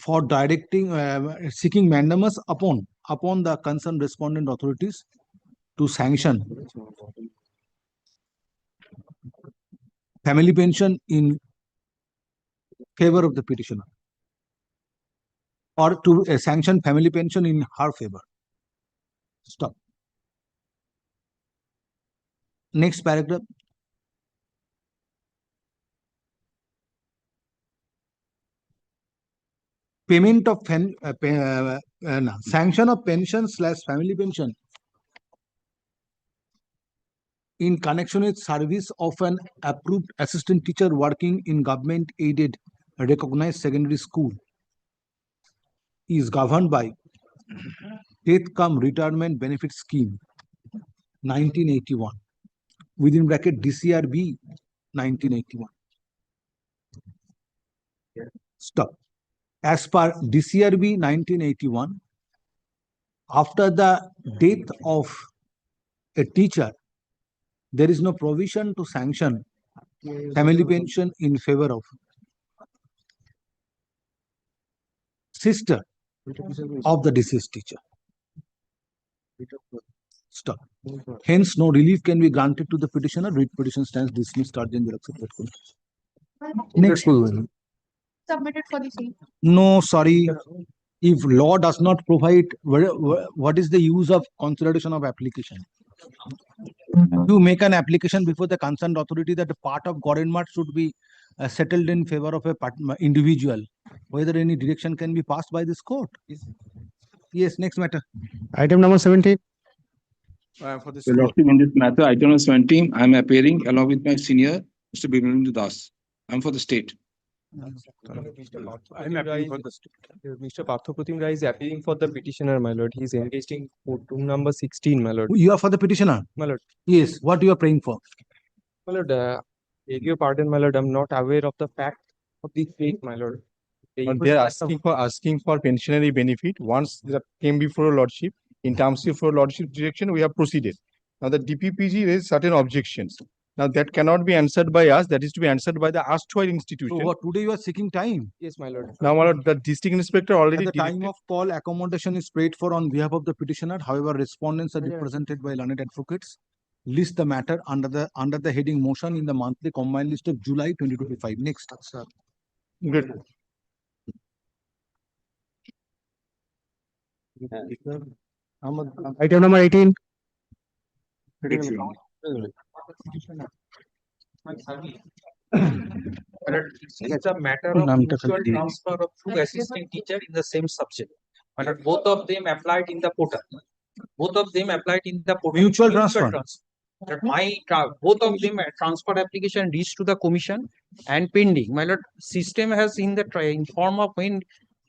for seeking mandamus upon the concerned respondent authorities to sanction family pension in favor of the petitioner, or to sanction family pension in her favor. Stop. Next paragraph. Payment of sanction of pension / family pension in connection with service of an approved assistant teacher working in government aided recognized secondary school is governed by Death Cum Retirement Benefit Scheme 1981 within bracket DCRB 1981. Stop. As per DCRB 1981, after the death of a teacher, there is no provision to sanction family pension in favor of sister of the deceased teacher. Stop. Hence, no relief can be granted to the petitioner. Writ petition stands dismissed. Urgent accepted. Next. Submitted for the same. No, sorry. If law does not provide, what is the use of consideration of application? You make an application before the concerned authority that a part of government should be settled in favor of a individual. Whether any direction can be passed by this court. Yes, next matter. Item number 17. For this Your Lordship, in this matter, item number 17, I am appearing along with my senior, Mr. Bimendra Das. I am for the state. I'm appealing for the state. Mr. Parthopratim Rai is appealing for the petitioner, my lord. He is engaged in court room number 16, my lord. You are for the petitioner? My lord. Yes. What you are praying for? My lord, beg your pardon, my lord. I'm not aware of the fact of this case, my lord. They are asking for pensionary benefit. Once that came before your lordship, in terms of your lordship direction, we have proceeded. Now the DPPG raised certain objections. Now that cannot be answered by us. That is to be answered by the erstwhile institution. So what, today you are seeking time? Yes, my lord. Now, my lord, the district inspector already. At the time of call, accommodation is paid for on behalf of the petitioner. However, respondents are represented by learned advocates. List the matter under the heading motion in the monthly combined list of July 2025. Next. Good. Item number 18. It's a matter of mutual transfer of two assistant teacher in the same subject. But both of them applied in the portal. Mutual transfer. That both of them transfer application reached to the commission and pending. My lord, system has in form of when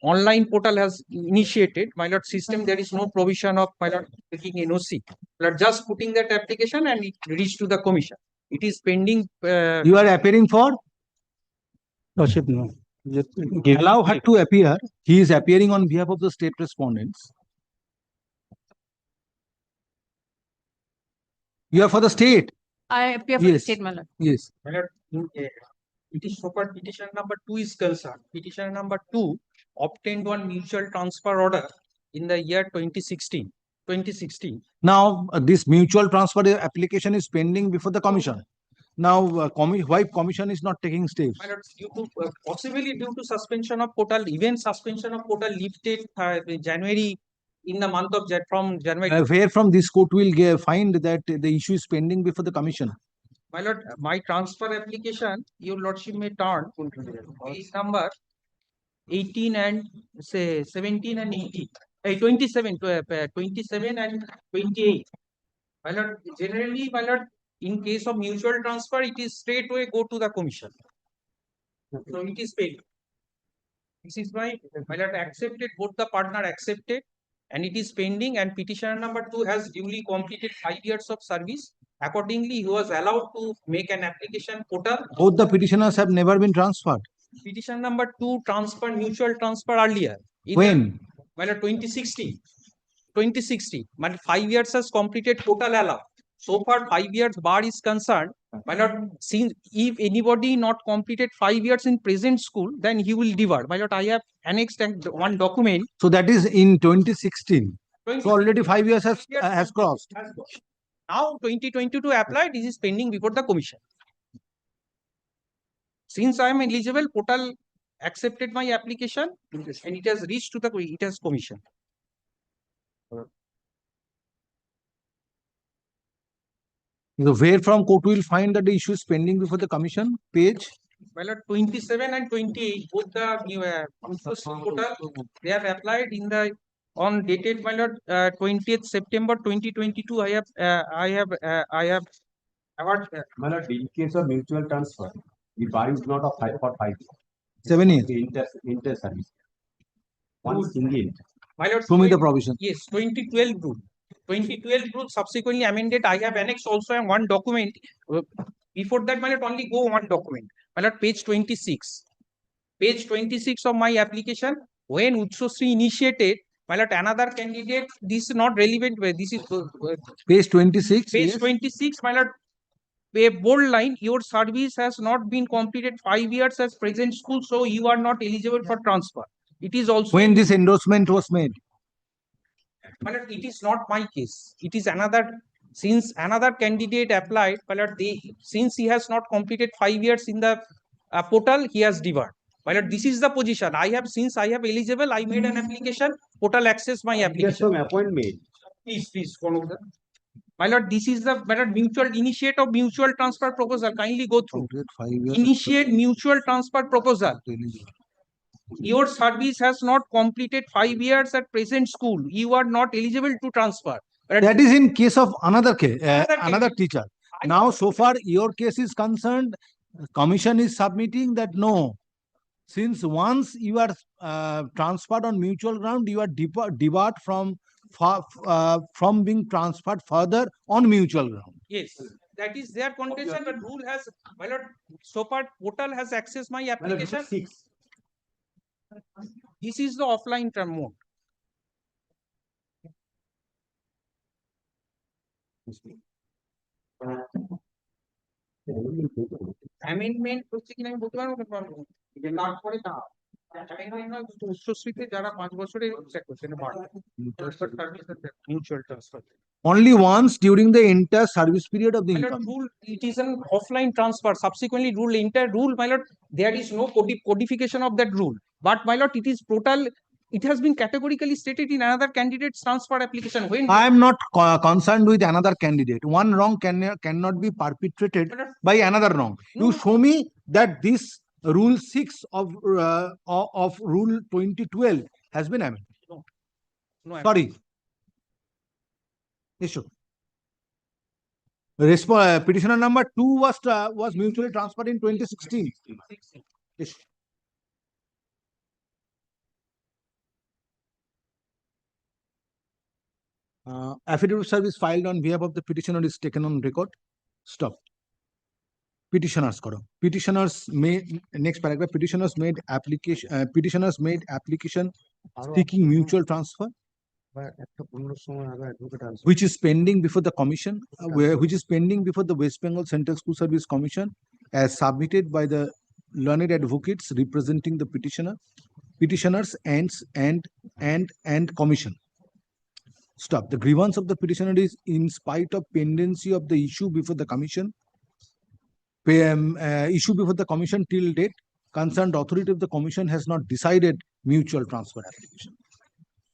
online portal has initiated, my lord, system there is no provision of my lord taking NOC. My lord, just putting that application and it reached to the commission. It is pending. You are appearing for? Lordship, no. Allow her to appear. He is appearing on behalf of the state respondents. You are for the state. I appear for the state, my lord. Yes. My lord, it is so far petition number 2 is concerned. Petition number 2 obtained one mutual transfer order in the year 2016. Now, this mutual transfer application is pending before the commission. Now, why commission is not taking steps? My lord, possibly due to suspension of portal, even suspension of portal lifted January in the month of from January. Where from this court will find that the issue is pending before the commission? My lord, my transfer application, your lordship may turn page number 18 and say 17 and 18, 27, 27 and 28. My lord, generally, my lord, in case of mutual transfer, it is straightway go to the commission. So it is paid. This is why my lord accepted, both the partner accepted, and it is pending, and petitioner number 2 has duly completed 5 years of service. Accordingly, he was allowed to make an application portal. Both the petitioners have never been transferred. Petition number 2 transfer, mutual transfer earlier. When? My lord, 2016. 2016. My 5 years has completed total allowed. So far 5 years bar is concerned. My lord, since if anybody not completed 5 years in present school, then he will divert. My lord, I have annexed one document. So that is in 2016. So already 5 years has crossed. Now 2022 applied, this is pending before the commission. Since I am eligible, portal accepted my application and it has reached to the, it has commission. So where from court will find that the issue is pending before the commission? Page? Well, 27 and 28, both the portal, they have applied in the on dated my lord 20th September 2022. I have award. My lord, in case of mutual transfer, the bar is not of 5 for 5 years. 7 years. Inter service. One single. My lord, show me the provision. Yes, 2012 rule. 2012 rule subsequently amended. I have annexed also one document. Before that, my lord, only go one document. My lord, page 26. Page 26 of my application. When Utshosri initiated, my lord, another candidate, this is not relevant. This is page 26. Page yes. 26, my lord. A bold line, your service has not been completed 5 years as present school, so you are not eligible for transfer. It is also when this endorsement was made. But it is not my case. It is another, since another candidate applied, but since he has not completed 5 years in the portal, he has diverted. But this is the position. I have, since I have eligible, I made an application, portal access my application. Appointment. Please, follow that. My lord, this is the mutual initiate of mutual transfer proposal. Kindly go through. Initiate mutual transfer proposal. Your service has not completed 5 years at present school. You are not eligible to transfer. That is in case of another case, another teacher. Now, so far your case is concerned, commission is submitting that no. Since once you are transferred on mutual ground, you are debarred from being transferred further on mutual ground. Yes, that is their contention, but rule has, my lord, so far portal has accessed my application. This is the offline term mode. Amendment হচ্ছে কিনা আমি বলতে পারবো যে তারপরে না উচ্চশ্রীতে যারা 5 বছরে mutual transfer. Only once during the entire service period of the income. Rule, it is an offline transfer. Subsequently, rule entire rule, my lord, there is no codification of that rule. But my lord, it is total. It has been categorically stated in another candidate's transfer application. When I am not concerned with another candidate. One wrong cannot be perpetrated by another wrong. You show me that this rule 6 of rule 2012 has been amended. No, sorry. Issue. Petitioner number 2 was mutually transferred in 2016. Issue. Affidavit service filed on behalf of the petitioner is taken on record. Stop. Petitioners karo. Petitioners made, next paragraph, petitioners made application seeking mutual transfer, which is pending before the commission, which is pending before the West Bengal Central School Service Commission, as submitted by the learned advocates representing the petitioners and commission. Stop. The grievance of the petitioner is in spite of pendency of the issue before the commission. Issue before the commission till date, concerned authority of the commission has not decided mutual transfer application.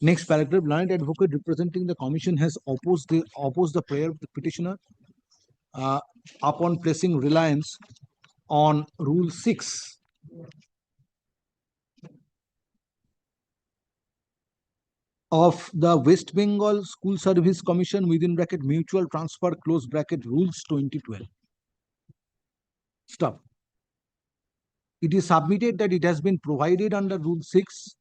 Next paragraph, learned advocate representing the commission has opposed the prayer of the petitioner upon placing reliance on Rule 6 of the West Bengal School Service Commission within bracket mutual transfer close bracket rules 2012. Stop. It is submitted that it has been provided under Rule 6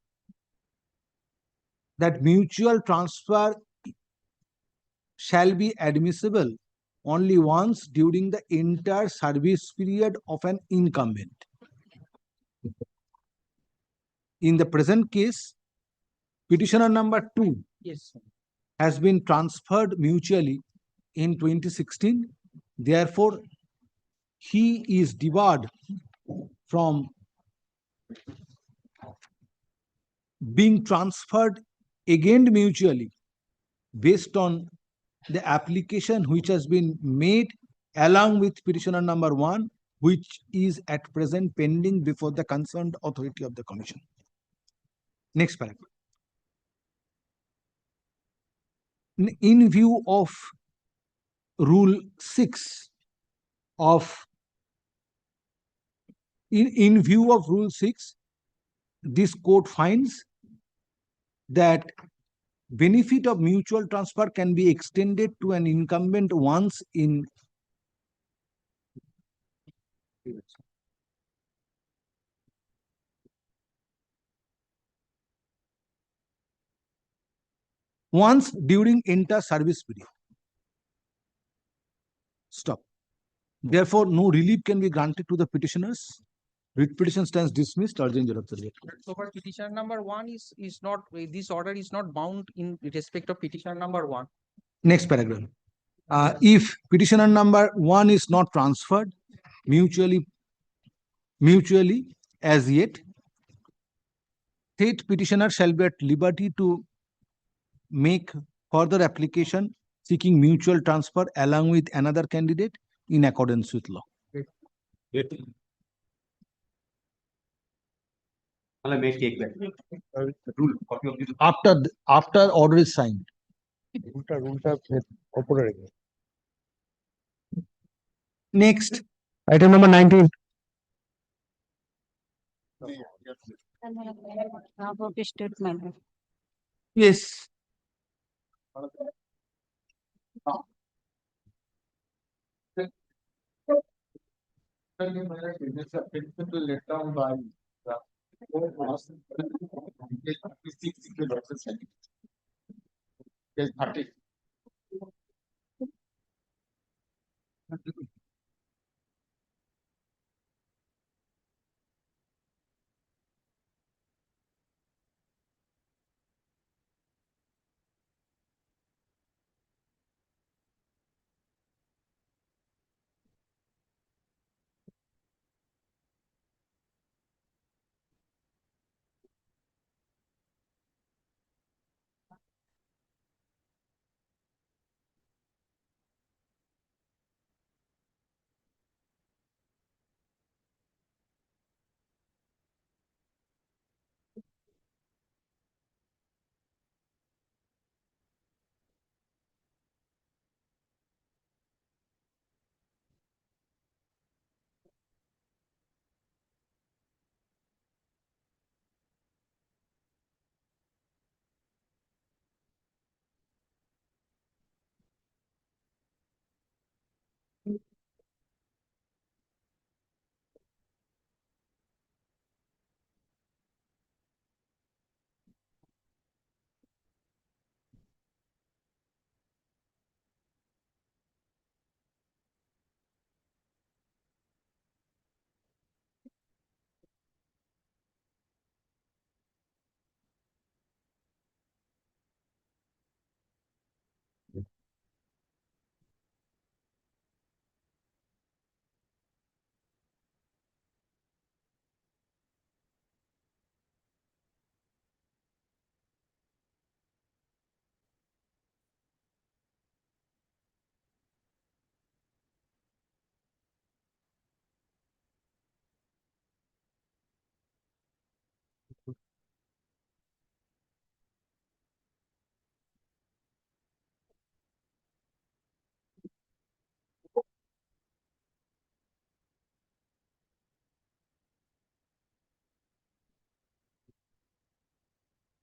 that mutual transfer shall be admissible only once during the entire service period of an incumbent. In the present case, petitioner number 2 Yes. has been transferred mutually in 2016. Therefore, he is debarred from being transferred again mutually based on the application which has been made along with petitioner number 1, which is at present pending before the concerned authority of the commission. Next paragraph. In view of Rule 6 of in view of Rule 6, this court finds that benefit of mutual transfer can be extended to an incumbent once during entire service period. Stop. Therefore, no relief can be granted to the petitioners. Writ petition stands dismissed. Urgent observation. So, but petition number 1 is not, this order is not bound in respect of petition number 1. Next paragraph. If petitioner number 1 is not transferred mutually as yet, state petitioner shall be at liberty to make further application seeking mutual transfer along with another candidate in accordance with law. After order is signed. Next. Item number 19. Statement. Yes.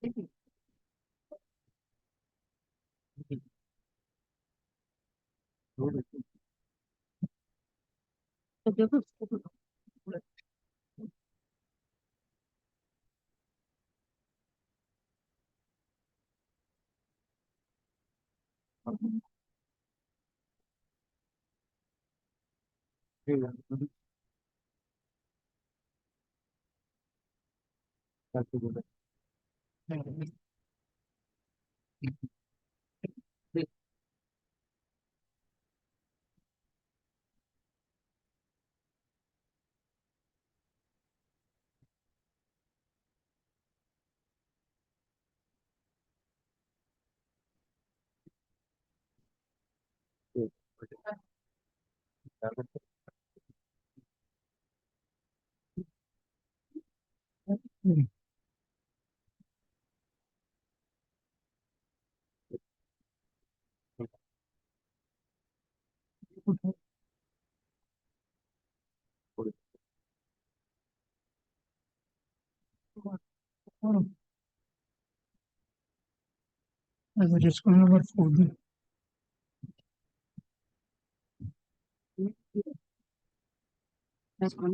Number 4.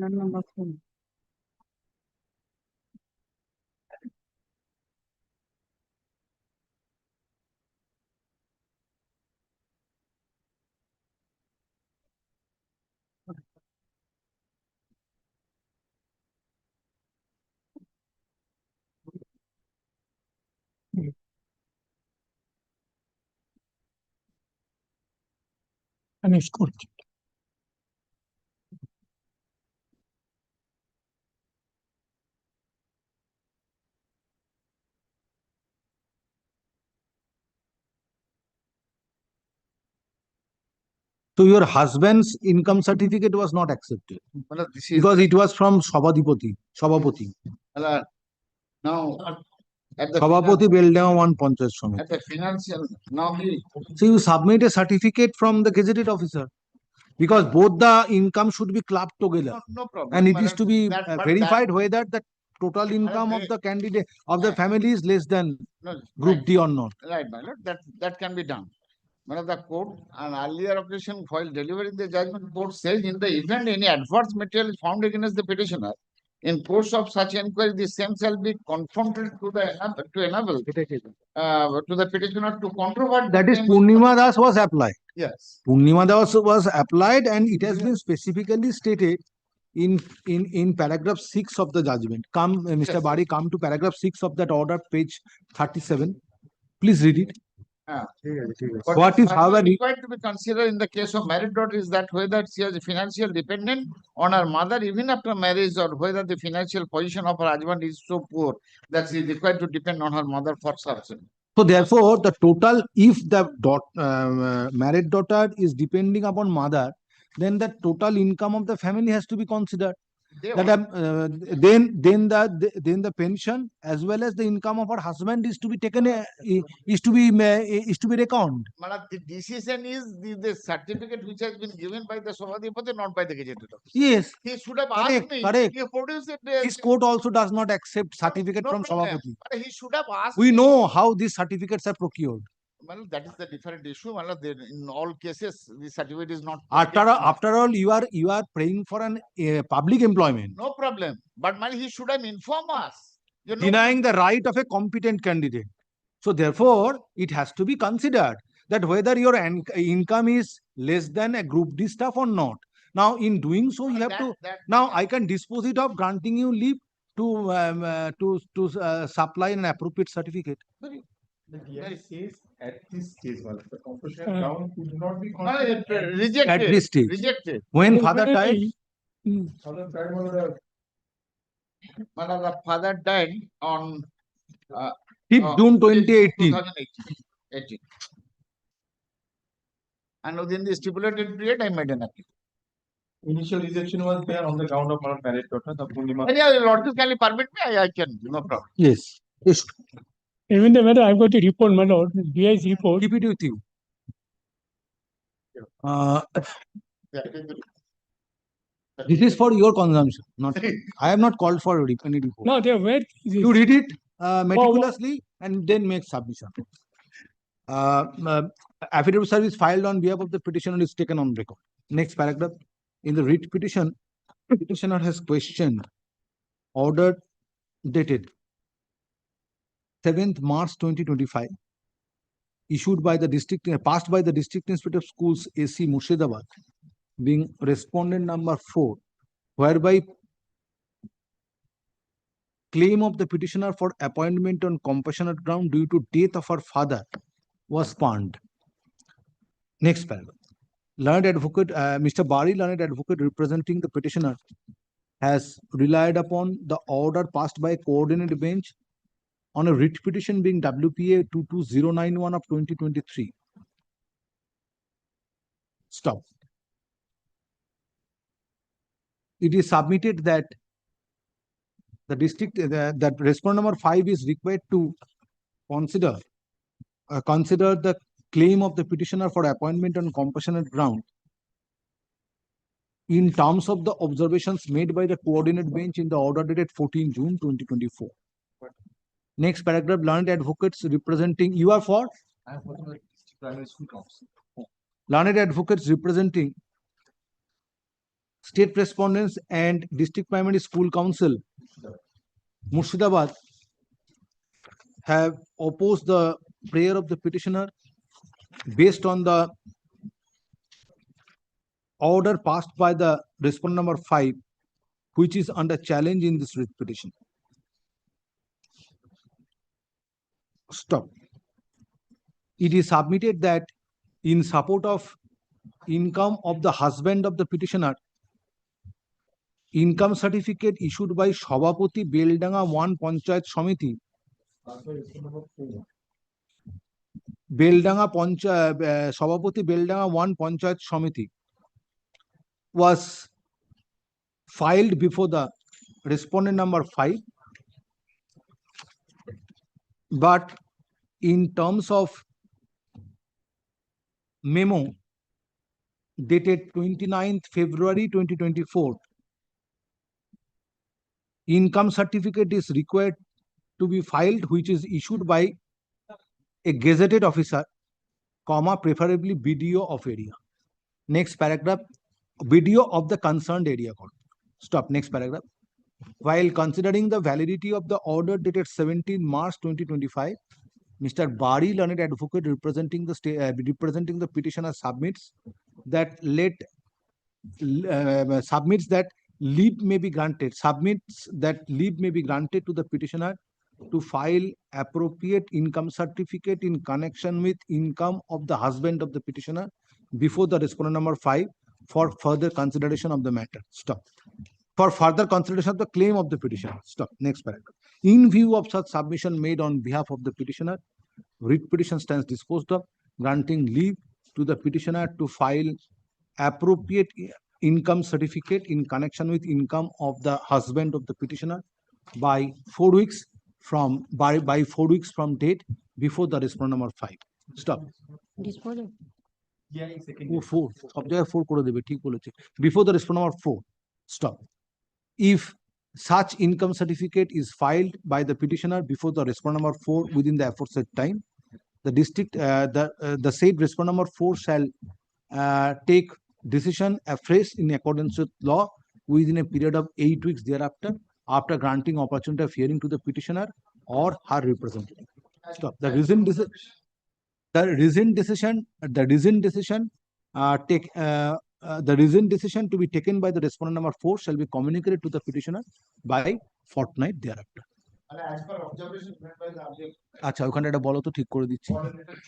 Number 4. And it's good. So your husband's income certificate was not accepted This is because it was from Sabapati. now at the Sabapati Beldam one Panchayat Samiti. at the financial now So you submit a certificate from the gazetted officer because both the income should be clubbed together no problem. and it but is to be that- but verified whether the total income of the candidate of the family is less than No, group D or not. Right, my lord, that can be done. One of the court, on earlier occasion, while delivering the judgment, court says in the event any adverse material is found against the petitioner, in course of such inquiry, the same shall be confronted to enable to the petitioner to controvert. That the is claim. Purnima Das was applied. Yes. Purnima Das was applied and it has been specifically stated in paragraph 6 of the judgment. Come, Mr. Yes. Bari, come to paragraph 6 of that order, page 37. Please read it. But What is, however, required to be considered in the case of married daughter is that whether she is financial dependent on her mother even after marriage, or whether the financial position of her husband is so poor that she is required to depend on her mother for subsistence. so therefore, the total, if the married daughter is depending upon mother, then the total income of the family has to be considered. Then the pension as well as the income of her husband is to be taken, is to be reckoned. Madam, the decision is the certificate which has been given by the Sobhadipati, not by the gazetted officer. Yes. He should have Correct, asked me. correct. You produce it. This court also does not accept certificate no from problem. Sabapati. But he should have asked. We me. know how these certificates are procured. Well, that is the different issue. Well, in all cases, the certificate is not. After all, you are praying for an public employment, No problem. But man, he should have informed us. You know, denying the right of a competent candidate. So therefore, it has to be considered that whether your income is less than a group D staff or not. Now, in doing so, you have to. Now, I can dispose it of granting you leave to supply an appropriate certificate. The DI says at this stage, the compulsion ground could not be rejected. At this stage. Rejected. When father died, Father died on Madam, the father died on 5th June 2018. 2018. And within the stipulated period, I made an appeal. initial rejection was there on the ground of our married daughter, the Purnima. Yeah, Lord, can you permit me? I can, no problem. Yes. Yes. Even the matter, I've got a report, my lord, DI's report. Keep it with you. This is for your consumption. Not I have not called for any report. No, they were. You read it. meticulously and then make submission. Affidavit of service filed on behalf of the petitioner is taken on record. Next paragraph. In the writ petition, petitioner has questioned order dated 7th March 2025, issued by the district, passed by the District Inspector of Schools AC Murshidabad, being respondent number 4, whereby claim of the petitioner for appointment on compassionate ground due to death of her father was spurned. Next paragraph. Learned advocate, Mr. Bari, learned advocate representing the petitioner, has relied upon the order passed by a coordinated bench on a writ petition being WPA 22091 of 2023. Stop. It is submitted that the district, that respondent number 5 is required to consider the claim of the petitioner for appointment on compassionate ground in terms of the observations made by the coordinate bench in the order dated 14 June 2024. Next paragraph. Learned advocates representing, you are for? I am for the primary school council. Learned advocates representing state respondents and district primary school council Murshidabad have opposed the prayer of the petitioner based on the order passed by the respondent number 5, which is under challenge in this writ petition. Stop. It is submitted that in support of income of the husband of the petitioner, income certificate issued by Sabapati Beldanga 1 Panchayat Samiti, Sabapati Beldanga 1 Panchayat Samiti, was filed before the respondent number 5, but in terms of memo dated 29th February 2024, income certificate is required to be filed, which is issued by a gazetted officer, preferably BDO of area. Next paragraph. BDO of the concerned area code. Stop. Next paragraph. While considering the validity of the order dated 17 March 2025, Mr. Bari, learned advocate representing the petitioner, submits that leave may be granted. Submits that leave may be granted to the petitioner to file appropriate income certificate in connection with income of the husband of the petitioner before the respondent number 5 for further consideration of the matter. Stop. For further consideration of the claim of the petitioner. Stop. Next paragraph. In view of such submission made on behalf of the petitioner, writ petition stands disposed of, granting leave to the petitioner to file appropriate income certificate in connection with income of the husband of the petitioner by 4 weeks from date before the respondent number 5. Stop. Disposal. Before the respondent number 4. Stop. If such income certificate is filed by the petitioner before the respondent number 4 within the aforesaid time, the district, the said respondent number 4 shall take decision afresh in accordance with law within a period of 8 weeks thereafter, after granting opportunity of hearing to the petitioner or her representative. Stop. The reasoned decision to be taken by the respondent number 4 shall be communicated to the petitioner by fortnight thereafter. আচ্ছা ওখানে একটা বলো তো ঠিক করে দিচ্ছি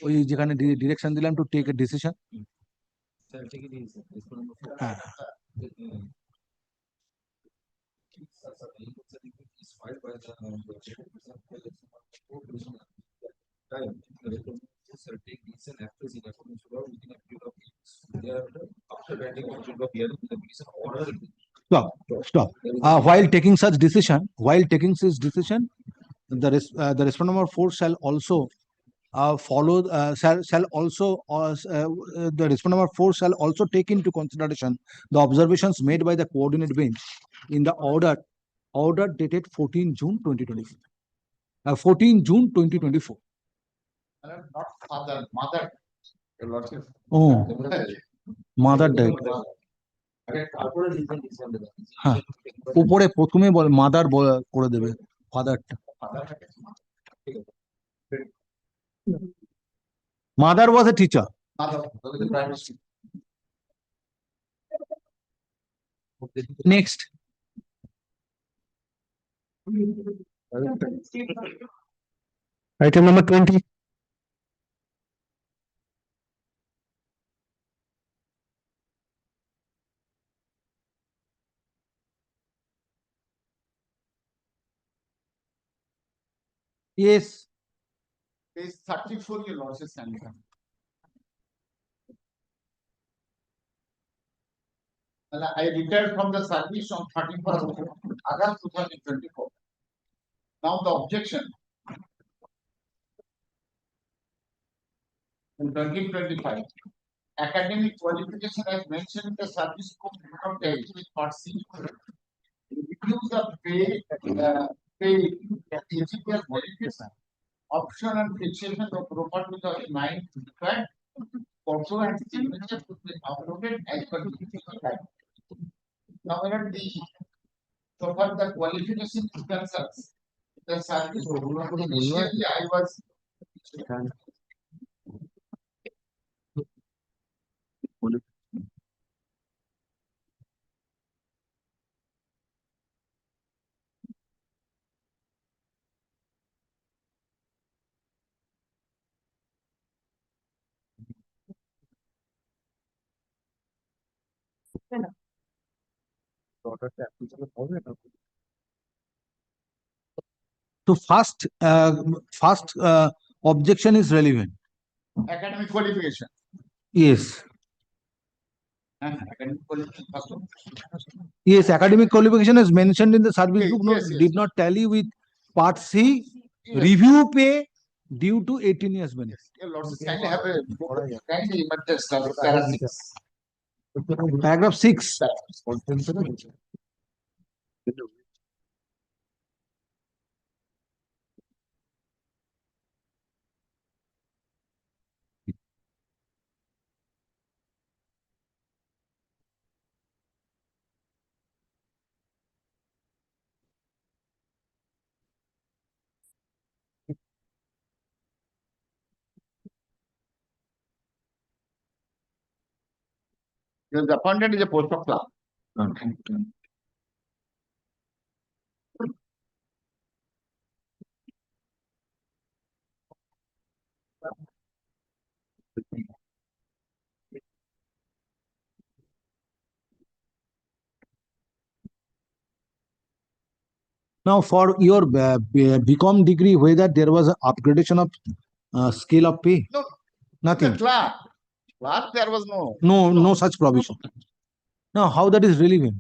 ওই যেখানে ডিরেকশন দিলাম টু টেক এ ডিসিশন হ্যাঁ Stop. While taking such decision, the respondent number 4 shall also the respondent number 4 shall also take into consideration the observations made by the coordinate bench in the order dated 14 June 2024. 14 June 2024. Not father, mother. Your lordship. Oh, mother died. হ্যাঁ, উপরে প্রথমে বল mother করে দেবে ফাদারটা। Mother was a teacher. Next. Item number 20. Yes. Page 34, your lordship, stand. I retired from the service on 31st of August 2024. Now the objection. In 2025, academic qualification as mentioned in the service book with part C. Reviews the pay, eligible modification, option and fixation of property of 9 required. Also, and signature to be uploaded as per the now, so far the qualification concerns the service. Initially, I was So first objection is relevant. academic qualification. Yes. Academic qualification first. Yes, academic qualification is mentioned in the service book, Yes, yes. did not tally with part C, review pay due to 18 years benefit. Your lordship, kindly have a kindly but the paragraph 6. Paragraph 6. He was appointed as a post of clerk. Now, for your BCom degree, whether there was an upgradation of scale of pay? No, Nothing. the clerk. Clerk, there was no. No such provision. Now, how that is relevant?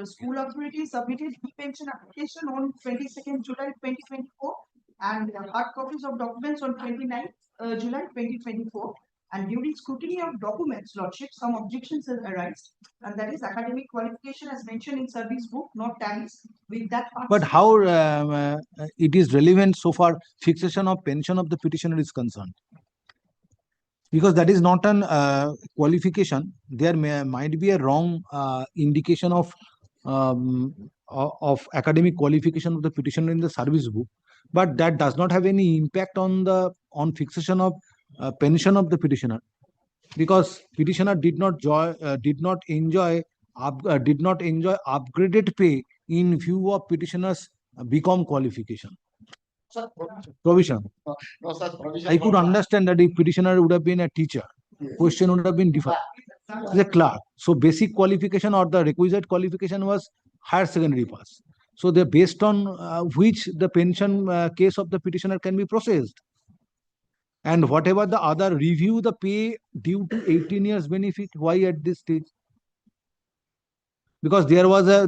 School authority submitted e-pension application on 22nd July 2024 and hard copies of documents on 29th July 2024. And during scrutiny of documents, lordship, some objections have arisen, and that is academic qualification as mentioned in service book not tallies with that part. But how it is relevant so far fixation of pension of the petitioner is concerned? Because that is not an qualification. There might be a wrong indication of academic qualification of the petitioner in the service book, but that does not have any impact on fixation of pension of the petitioner, because petitioner did not enjoy upgraded pay in view of petitioner's BCom qualification. Provision. No such provision. I could understand that if petitioner would have been a teacher, question would have been different. He's a clerk. So basic qualification or the requisite qualification was higher secondary pass. So they're based on which the pension case of the petitioner can be processed. And whatever the other review the pay due to 18 years benefit, why at this stage? Because there was a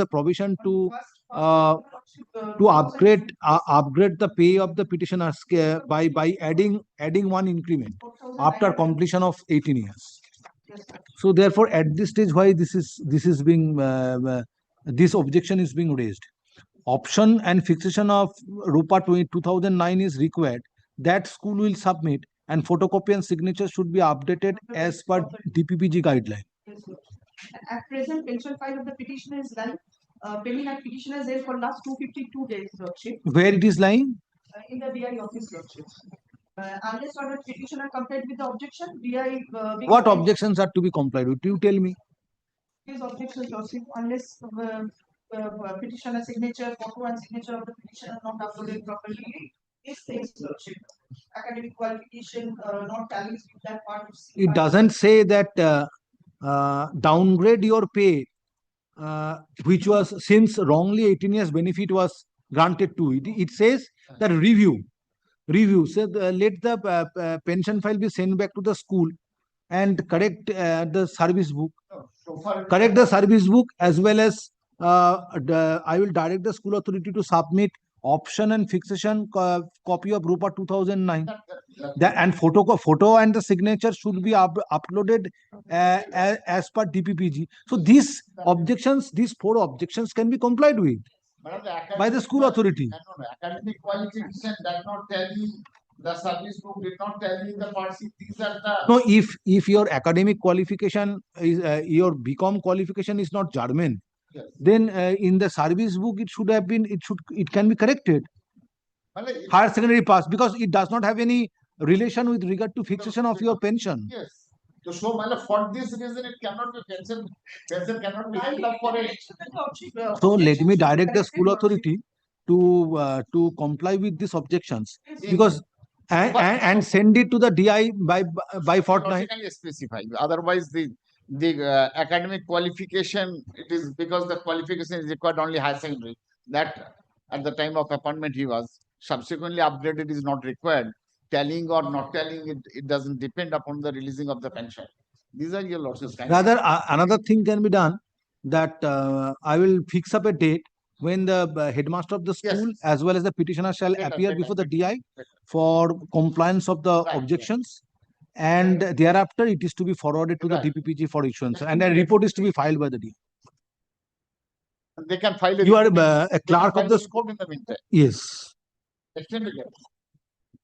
provision to upgrade the pay of the petitioner by adding one increment after completion of 18 years. So therefore, at this stage, why this objection is being raised? option and fixation of RUPA 2009 is required, that school will submit, and photocopy and signature should be updated as per DPPG guideline. Yes, Lord. At present, pension file of the petitioner is lying, pending at petitioner's there for last 252 days, Lordship, Where it is lying? in the DI office, Lordship. Unless ordered petitioner complied with the objection, DI. What objections are to be complied with? You tell me. His objections, Lordship, unless petitioner signature, photo and signature of the petitioner not uploaded properly. These things, Lordship. Academic qualification not tallies with that part of. It doesn't say that downgrade your pay, which was since wrongly 18 years benefit was granted to it. It says that review. So let the pension file be sent back to the school and correct the service book. Correct the service book as well as I will direct the school authority to submit option and fixation copy of RUPA 2009. And photo and the signature should be uploaded as per DPPG. So these objections, these 4 objections can be complied with by the school authority. Academic qualification does not tell you, the service book did not tell you the policy. These are the. No, if your academic qualification is your BCom qualification is not German, Yes. then in the service book it should have been, it can be corrected. Higher secondary pass, because it does not have any relation with regard to fixation of your pension. Yes. So, for this reason, it cannot be pension cannot be held up for it. So let me direct the school authority to comply with these objections, because and send it to the DI by fortnight. Can specify. Otherwise, the academic qualification, it is because the qualification is required only higher secondary. That at the time of appointment he was. Subsequently upgraded is not required. Telling or not telling, it doesn't depend upon the releasing of the pension. These are your losses. Rather, another thing can be done, that I will fix up a date when the headmaster of the school as well as the petitioner shall appear before the DI for compliance of the objections, and thereafter it is to be forwarded to the DPPG for issuance, and a report is to be filed by the DI. They can file. You are a clerk of the school in the meantime. Yes. Extended.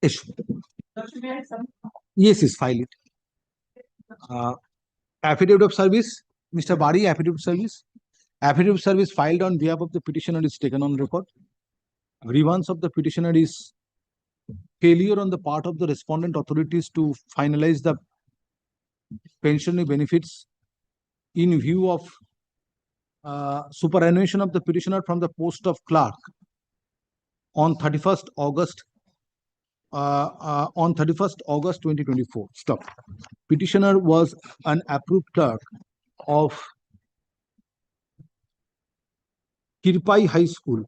Yes. Yes, file it. Affidavit of service, Mr. Bari, affidavit of service. Affidavit of service filed on behalf of the petitioner is taken on record. Grievance of the petitioner is failure on the part of the respondent authorities to finalize the pensionary benefits in view of superannuation of the petitioner from the post of clerk on 31st August 2024. Stop. Petitioner was an approved clerk of Kirpai High School,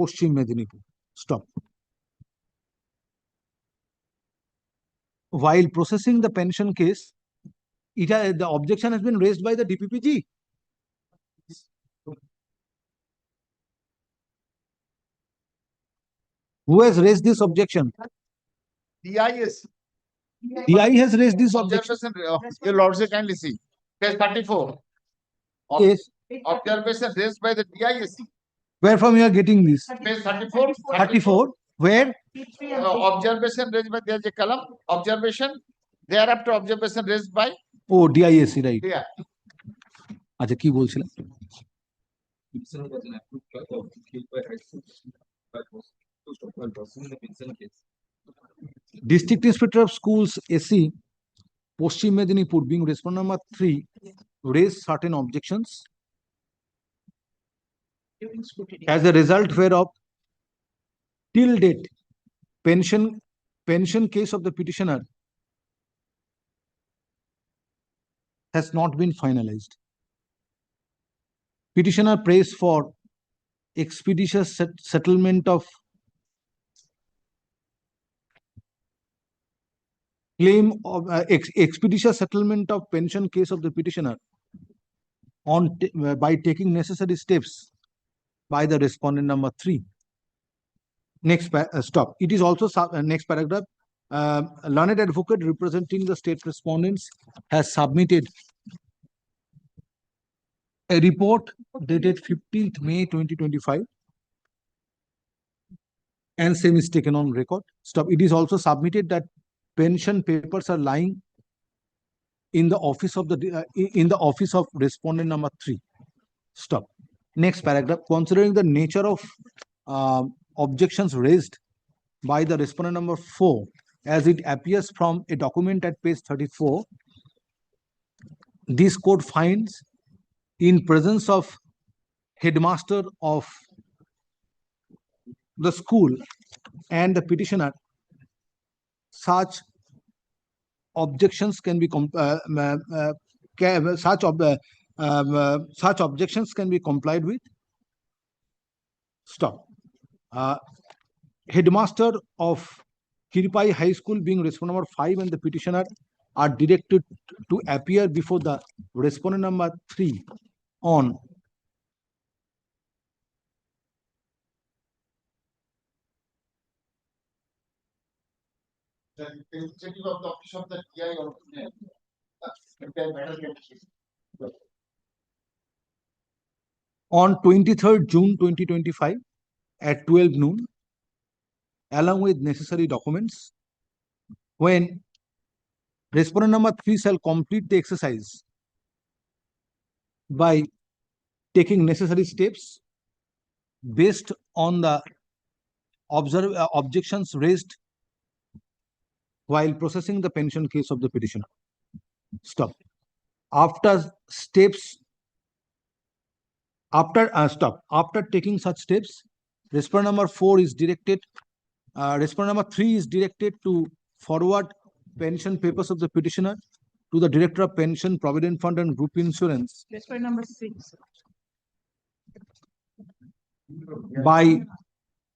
Poshchim Medinipur. Stop. While processing the pension case, the objection has been raised by the DPPG. Who has raised this objection? DIS. DI has raised this objection. Your lordship kindly see. Page 34. Yes. Observation raised by the DIS. Where from you are getting this? Page 34. 34. Where? Observation raised by, there is a column. Observation. Thereafter observation raised by. Oh, DIS, right. Yeah. আচ্ছা কি বলছিলেন? District Inspector of Schools, SC, Poshchim Medinipur, being respondent number 3, raised certain objections, as a result whereof, till date, pension case of the petitioner has not been finalized. Petitioner prays for expeditious settlement of claim of expeditious settlement of pension case of the petitioner on by taking necessary steps by the respondent number 3. Next stop. It is also next paragraph. Learned advocate representing the state respondents has submitted a report dated 15th May 2025 and same is taken on record. Stop. It is also submitted that pension papers are lying in the office of respondent number 3. Stop. Next paragraph. Considering the nature of objections raised by the respondent number 4, as it appears from a document at page 34, this court finds, in presence of headmaster of the school and the petitioner, such objections can be such objections can be complied with. Stop. Headmaster of Kiripai High School, being respondent number 5, and the petitioner are directed to appear before the respondent number 3 on the initiative of the office of the TI or on 23rd June 2025 at 12 noon, along with necessary documents, when respondent number 3 shall complete the exercise by taking necessary steps based on the objections raised while processing the pension case of the petitioner. Stop. After taking such steps, respondent number 3 is directed to forward pension papers of the petitioner to the Director of Pension, Provident Fund and Group Insurance Respondent number 6.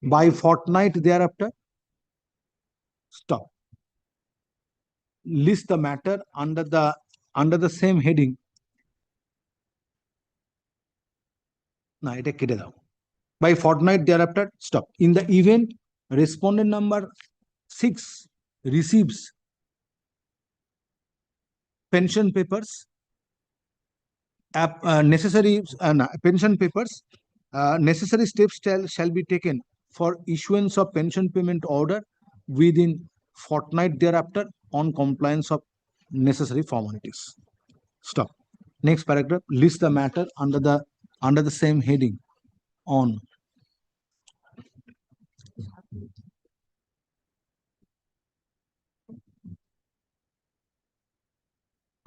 by fortnight thereafter. Stop. List the matter under the same heading. Na, এটা কেটে দাও. By fortnight thereafter. Stop. In the event respondent number 6 receives pension papers, necessary steps shall be taken for issuance of pension payment order within fortnight thereafter on compliance of necessary formalities. Stop. Next paragraph. List the matter under the same heading on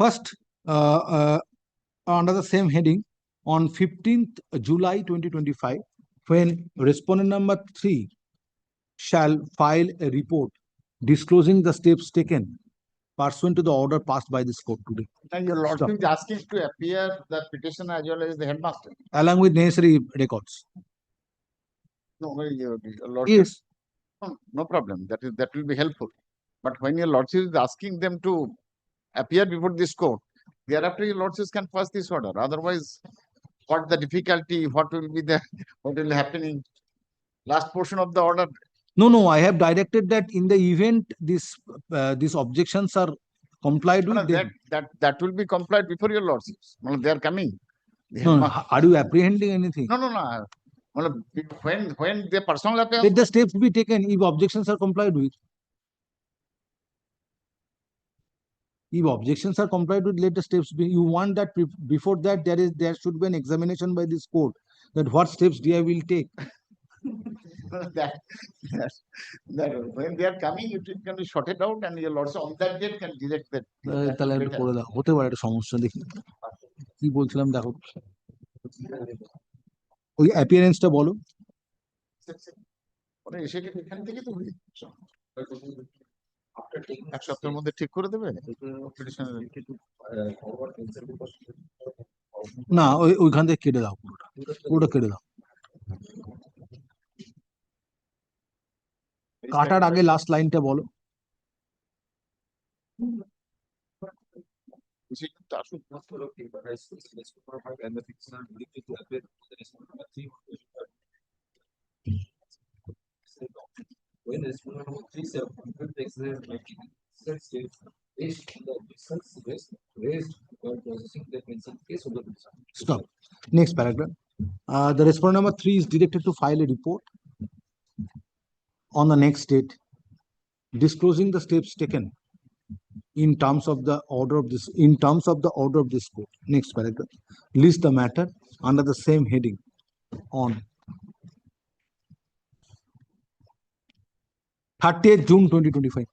first under the same heading on 15th July 2025, when respondent number 3 shall file a report disclosing the steps taken pursuant to the order passed by this court today. Now your lordship is asking to appear the petitioner as well as the headmaster. Along with necessary records. No, your lordship. Yes. No problem. That will be helpful. But when your lordship is asking them to appear before this court, thereafter your lordships can pass this order. Otherwise, what the difficulty? What will be happening? Last portion of the order. No. I have directed that in the event these objections are complied with, that will be complied before your lordships. Well, they are coming. No. Are you apprehending anything? No. Well, when the personal appearance. Let the steps be taken if objections are complied with. If objections are complied with, let the steps be. You want that before that there should be an examination by this court that what steps DI will take. that when they are coming, it can be sorted out, and your lordship on that date can direct that. তাহলে একটু করে দাও, হতে পারে একটা সমস্যা, দেখি কি বলছিলাম দেখো, ওই অ্যাপিয়ারেন্সটা বলো। এখান থেকে তো এক সপ্তাহের মধ্যে ঠিক করে দেবে না, ওইখান থেকে কেটে দাও, পুরোটা কেটে দাও। কাটার আগে লাস্ট লাইনটা বলো। When respondent number 3 shall complete the exercise by taking steps based on the objections raised while processing the pension case of the petitioner. Stop. Next paragraph. The respondent number 3 is directed to file a report on the next date, disclosing the steps taken in terms of the order of this court. Next paragraph. List the matter under the same heading on 30th June 2025.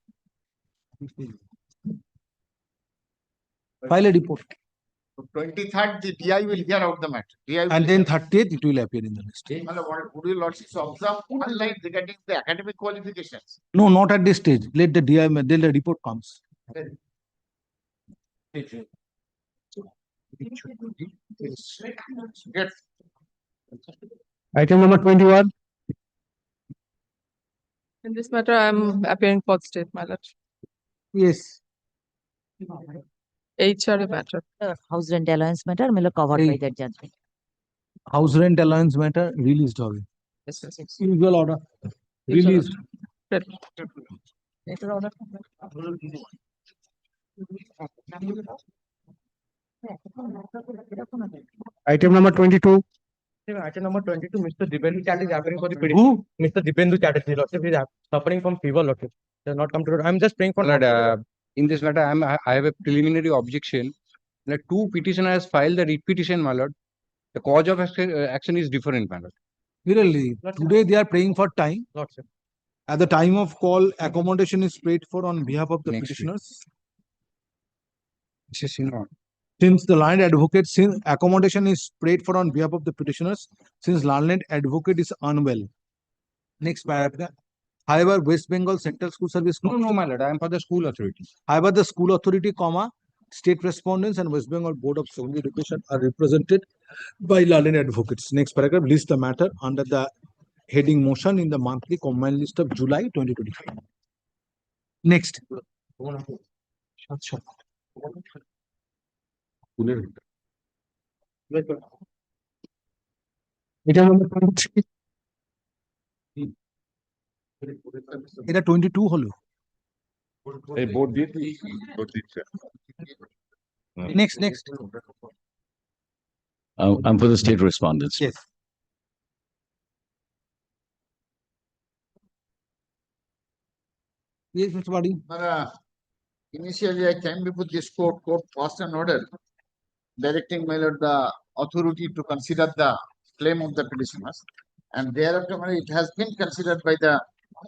File a report. 23rd, the DI will hear out the matter. DI will And then hear. 30th, it will appear in the list. Would you lordships observe one line regarding the academic qualifications? No, not at this stage. Let the DI, till the report comes. Yes. Item number 21. In this matter, I am appearing for the state, my lord. Yes. HR matter. House rent allowance matter, my lord, covered by Hey. that judgment. House rent allowance matter released হবে. Yes, yes, yes. Usual order. Released. Later order. Item number 22. Item number 22, Mr. Dibendu Chatterjee is appearing for the petition. Who? Mr. Dibendu Chatterjee, Lordship, is suffering from fever, Lordship. He has not come to. I'm just praying for. In this matter, I have a preliminary objection. That two petitioners filed the writ petition, my lord. The cause of action is different, my lord. Really, today they are praying for time. Lordship. At the time of call, accommodation is paid for on behalf of the Next week. petitioners. This is not. Since the learned advocate, since accommodation is paid for on behalf of the petitioners, since learned advocate is unwell. Next paragraph. However, West Bengal Central School Service. No, my lord. I am for the school authority. However, the school authority, state respondents and West Bengal Board of Secondary Education are represented by learned advocates. Next paragraph. List the matter under the heading motion in the monthly combined list of July 2025. Next. Item number 23. এটা 22 হলো। এই board দিয়ে board দিচ্ছে Next. I'm for the state respondents. Yes. Yes, Mr. Badi. Initially, I came before this court passed an order directing my lord the authority to consider the claim of the petitioners. And thereafter, it has been considered by the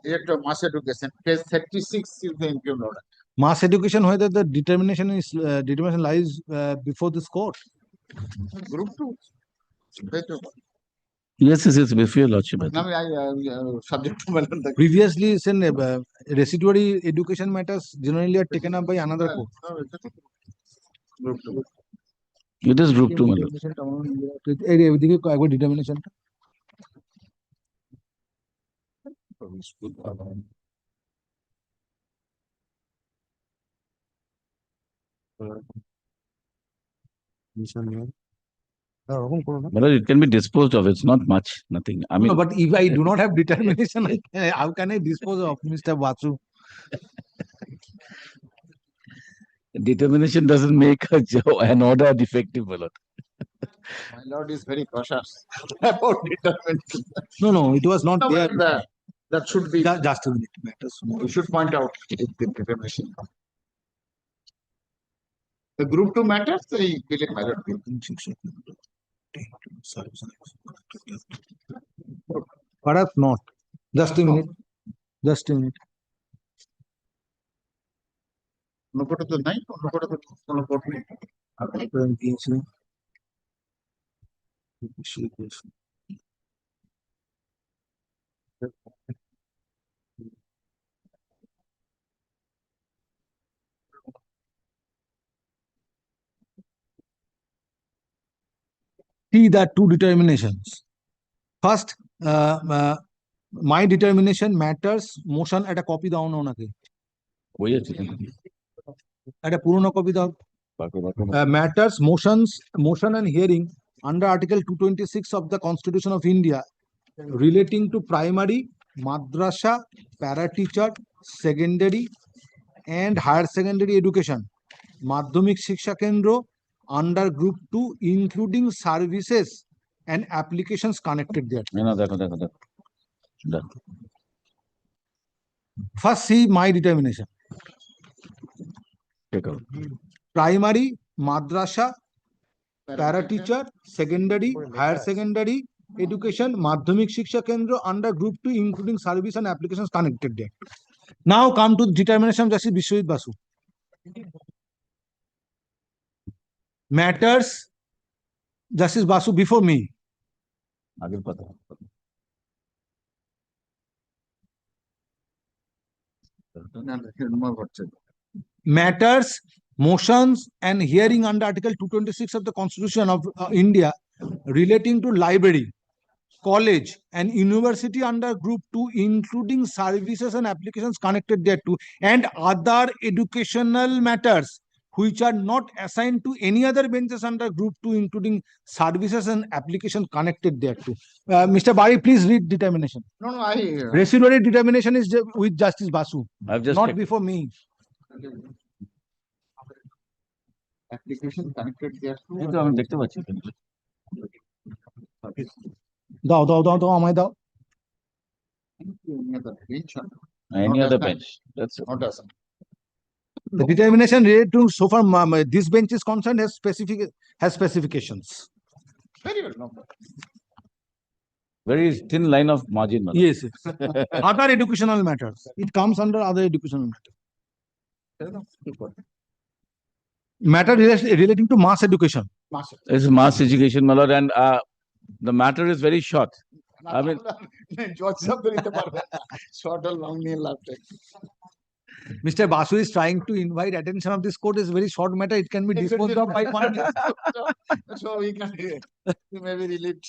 Director of Mass Education. Case 36 is the impugned order. Mass education, whether the determination lies before this court. Group 2. Yes, before your lordship. Now, I subject to my lord the Previously, residuary education matters generally are taken up by another court. Group 2. It is group 2, my lord. এদিকে একবার determination. But it can be disposed of. It's not much, nothing. I mean, No, but if I do not have determination, how can I dispose of Mr. Vasu? determination doesn't make an order defective, my lord. My lord is very cautious about determination. No, it was not No, there. but that should be. Just a minute. Matters. We should point out the determination. The group 2 matters, I believe my lord. Perhaps not. Just a minute. No court to night, no court to no court. See that two determinations. First, my determination matters motion at a copy down on again. At a Puruna copy down. Matters motion and hearing under Article 226 of the Constitution of India relating to primary, madrasa, para-teacher, secondary and higher secondary education, Madhyamik Shiksha Kendra under Group 2, including services and applications connected there. No, that. First, see my determination. Take out. Primary, madrasa, para teacher, secondary, higher secondary education, madhyamik shiksha kendra under group 2, including service and applications connected there. Now come to the determination of Justice Vishwajit Basu. Matters, Justice Basu before me. आगे पता Matters, motions and hearing under Article 226 of the Constitution of India relating to library, college and university under group 2, including services and applications connected thereto, and other educational matters which are not assigned to any other benches under group 2, including services and application connected thereto. Mr. Bari, please read determination. No, I. Residuary determination is with Justice Basu, I've just not checked. before me. Application connected there. এই তো আমি দেখতে পাচ্ছি দাও দাও দাও দাও আমায় দাও any other bench. That's it. Not assigned. The determination related to so far this bench is concerned has specifications. Very well. No. Very thin line of margin. Madam. Yes, yes. Other educational matters. It comes under other educational matters. Matter relating to mass education. It's mass education, my lord, and the matter is very short. I mean, short or long nail after. Mr. Basu is trying to invite attention of this court. Is very short matter. It can be disposed of by one. So we can maybe relate.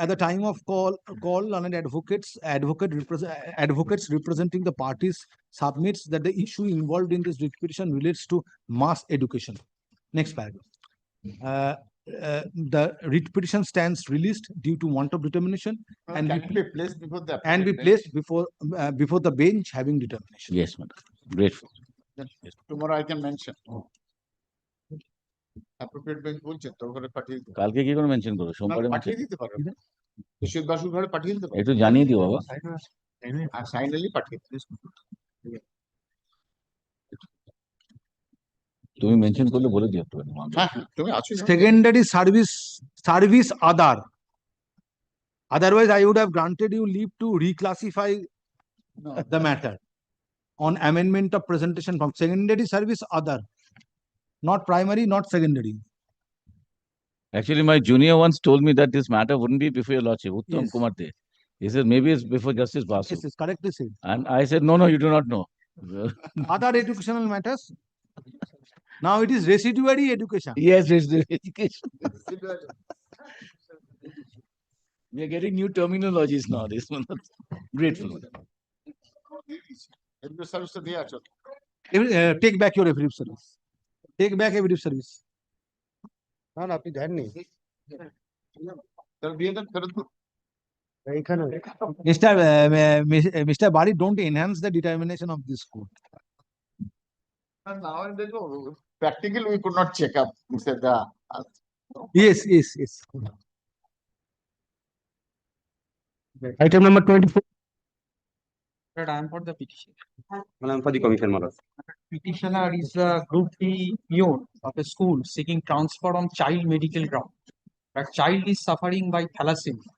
At the time of call on an advocates representing the parties submits that the issue involved in this writ petition relates to mass education. Next paragraph. The writ petition stands released due to want of determination and can be placed before the be placed before the bench having determination. yes, madam. Grateful. Tomorrow I can mention. Appropriate bench বলছে তোর ঘরে পাঠিয়ে দিতে কালকে কি করে mention করো সোমবারে পাঠিয়ে দিতে পারো বিশ্বজিৎ বাসুর ঘরে পাঠিয়ে দিতে পারো একটু জানিয়ে দিও বাবা আর সাইনালি পাঠিয়ে দিতে তুমি মেনশন করলে বলে দিও একটু হ্যাঁ তুমি আছো Secondary service other. Otherwise, I would have granted you leave to reclassify the matter on amendment of presentation from secondary service other, not primary, not secondary. Actually, my junior once told me that this matter wouldn't be before your lordship, Uttam Yes. Kumar De. He said maybe it's before Justice Basu. Yes, it's correctly said. And I said, no, you do not know. Other educational matters. Now it is residuary education. Yes, it's the education. We are getting new terminologies now. This one. Grateful. Service তো দিয়ে আছো Take back your affidavit service. Take back affidavit service. না না আপনি দেননি তাহলে দিয়ে দেন ফেরত দিন। এইখানে Mr. Bari, don't enhance the determination of this court. And now and then, practically we could not check up. We said, Yes, yes, yes. Item number 24. But I am for the petition. Madam, for the commission, madam. Petitioner is a group D peon of a school seeking transfer on child medical ground. A child is suffering by thalassemia.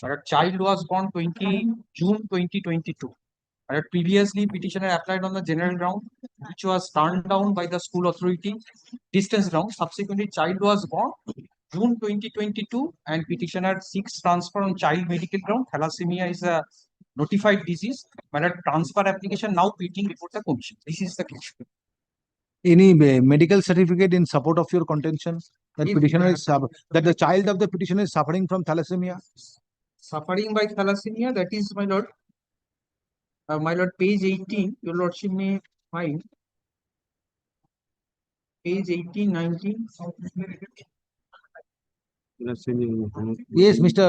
A child was born June 2022. Previously, petitioner applied on the general ground, which was turned down by the school authority, distance ground. Subsequently, child was born June 2022, and petitioner seeks transfer on child medical ground. Thalassemia is a notified disease, but a transfer application now pending before the commission. This is the case. Any medical certificate in support of your contention that If- petitioner is that the child of the petitioner is suffering from thalassemia? Suffering by thalassemia, that is, my lord, page 18, your lordship may find. Page 18, 19. Yes, Mr.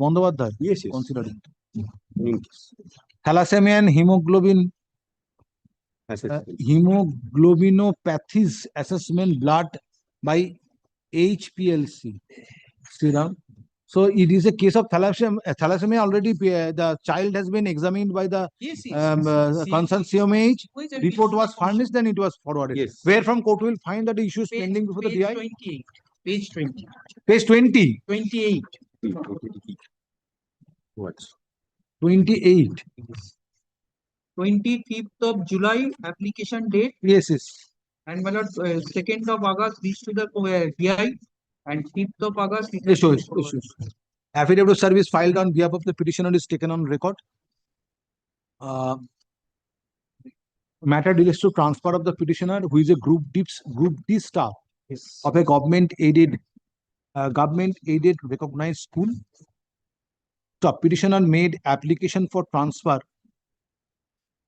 Bandyopadhyay. Yes, yes. Consider it. Thalassemia and hemoglobinopathies assessment blood by HPLC. Sriram. So it is a case of thalassemia. Thalassemia already, the child has been examined by the Yes, concerned CMH. Who is a Report deputy was commissioner? furnished, then it was forwarded. Yes. Where from court will find that the issue is Page- pending before the page DI? 28, page 20, Page 20, 28. 28. 25th of July application date, Yes, yes. and my lord, 2nd of August reached to the DI, and 5th of August it has Issue, been issue. forwarded. Affidavit of service filed on behalf of the petitioner is taken on record. Matter relates to transfer of the petitioner, who is a group D staff of a government aided recognized school. The petitioner made application for transfer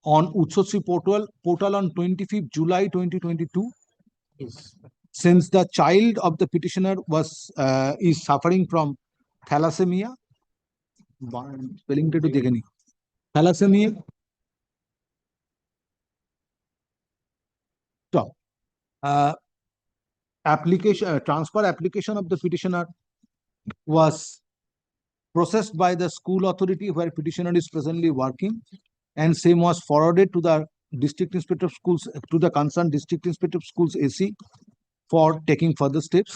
on Utsotsi portal on 25th July 2022. Yes. Since the child of the petitioner is suffering from thalassemia, spelling টা একটু দেখে নি। Thalassemia. Stop. Transfer application of the petitioner was processed by the school authority where petitioner is presently working, and same was forwarded to the district inspector of schools, to the concerned district inspector of schools AC for taking further steps.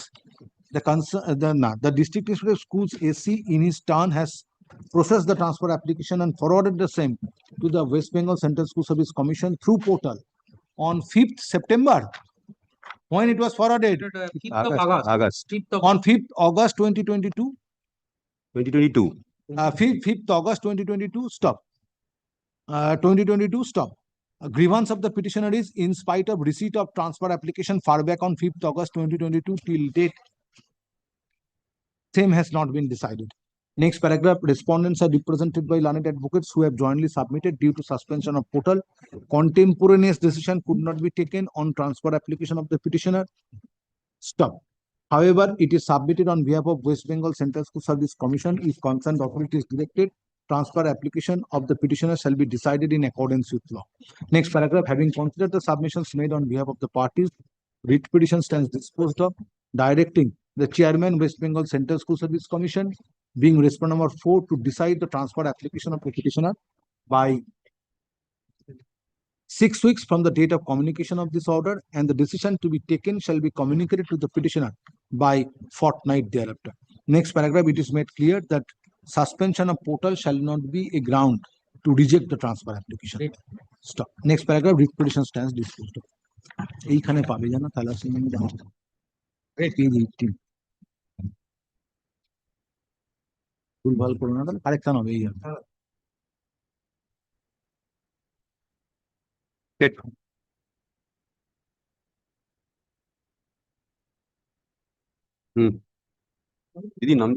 The district inspector of schools AC in his turn has processed the transfer application and forwarded the same to the West Bengal Central School Service Commission through portal on 5th September. When it was forwarded? 5th of August. 5th of On 5th August 2022. 2022. 5th August 2022. Stop. 2022. Stop. Grievance of the petitioner is, in spite of receipt of transfer application far back on 5th August 2022 till date, same has not been decided. Next paragraph, respondents are represented by learned advocates who have jointly submitted due to suspension of portal. Contemporaneous decision could not be taken on transfer application of the petitioner. Stop. However, it is submitted on behalf of West Bengal Central School Service Commission. If concerned authority is directed, transfer application of the petitioner shall be decided in accordance with law. Next paragraph, having considered the submissions made on behalf of the parties, writ petition stands disposed of, directing the chairman, West Bengal Central School Service Commission, being respondent number 4, to decide the transfer application of the petitioner by 6 weeks from the date of communication of this order, and the decision to be taken shall be communicated to the petitioner by fortnight thereafter. Next paragraph, it is made clear that suspension of portal shall not be a ground to reject the transfer application. Stop. Next paragraph, writ petition stands disposed of. এইখানে পাবে জানো thalassemia page 18. ভুলভাল করো না, তাহলে correction হবে এই হবে। দিদি নাম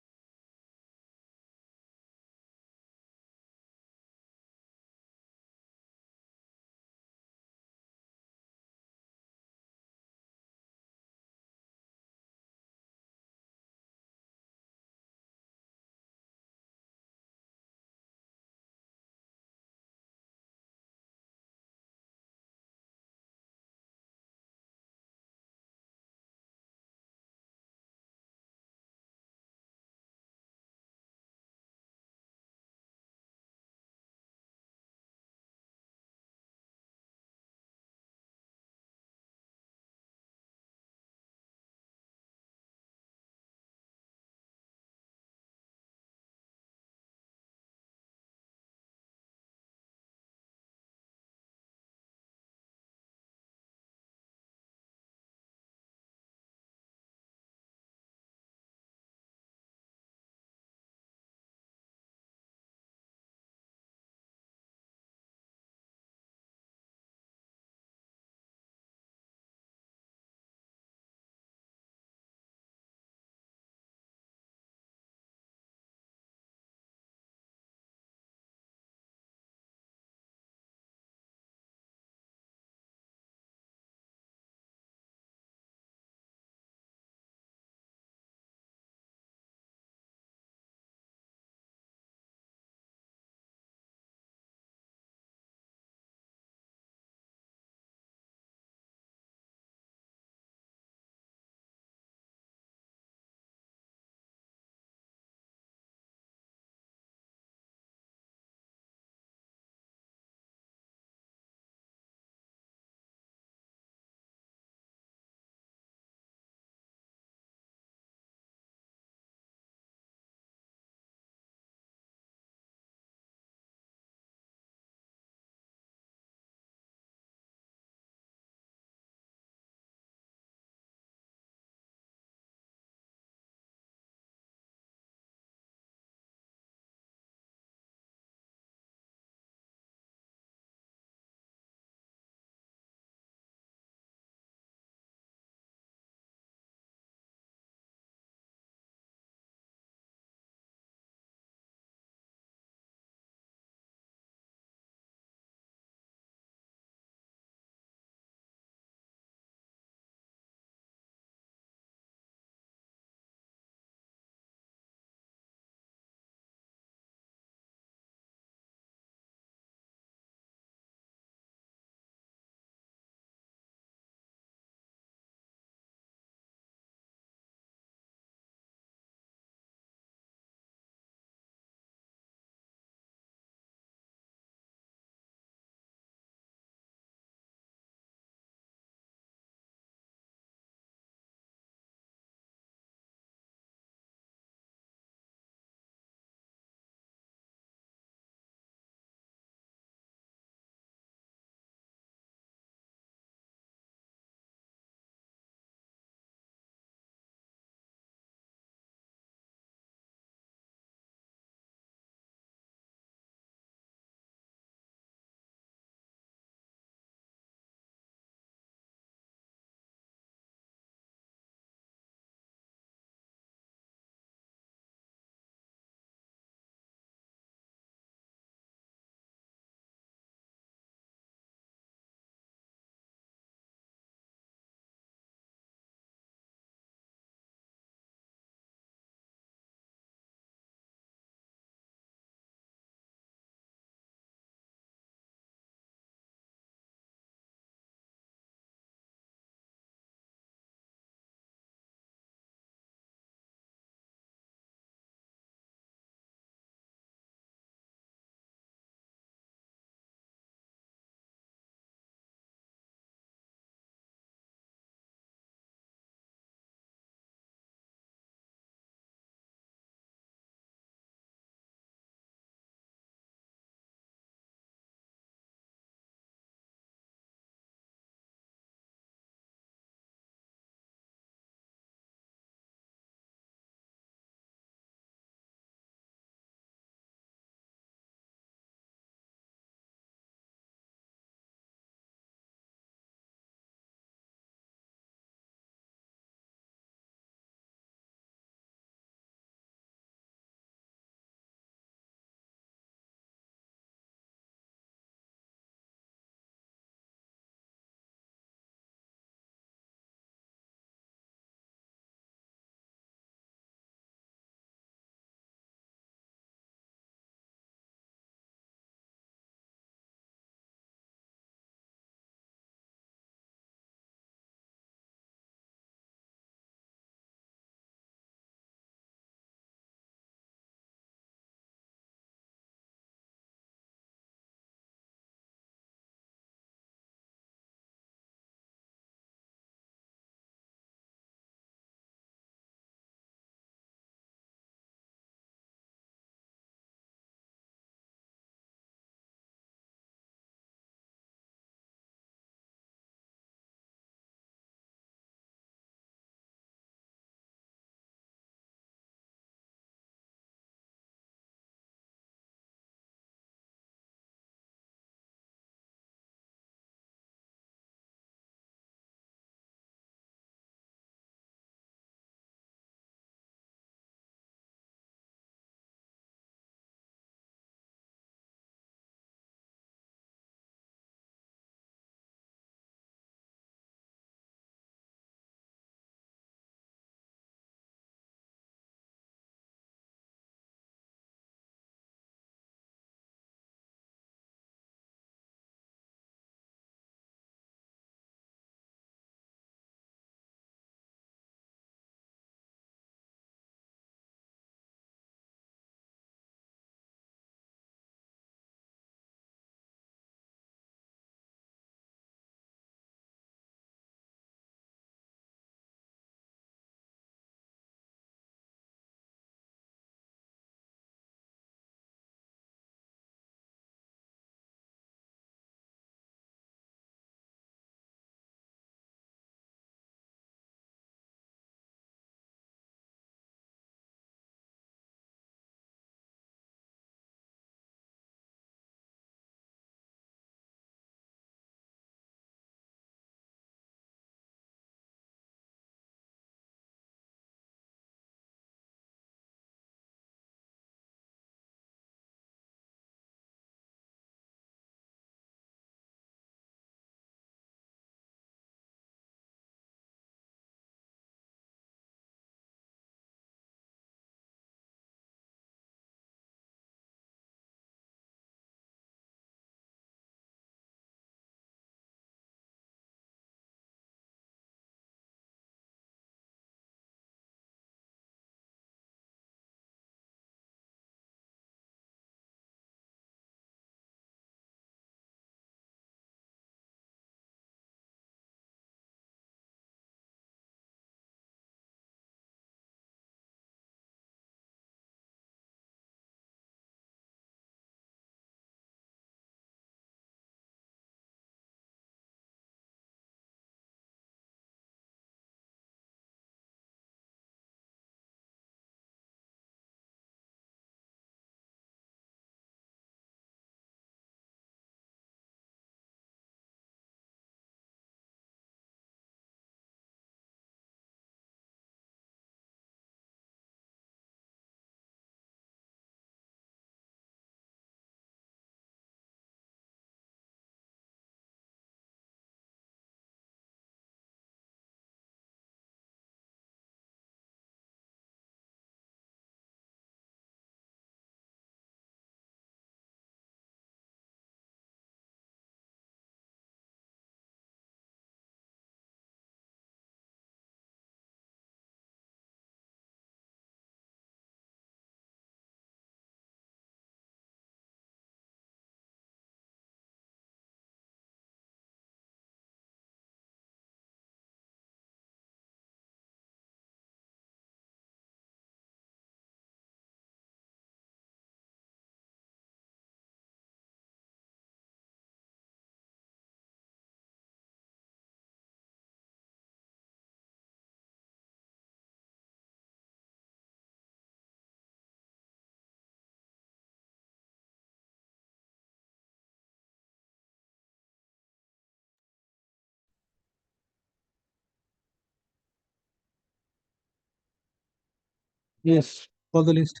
Yes, for the list.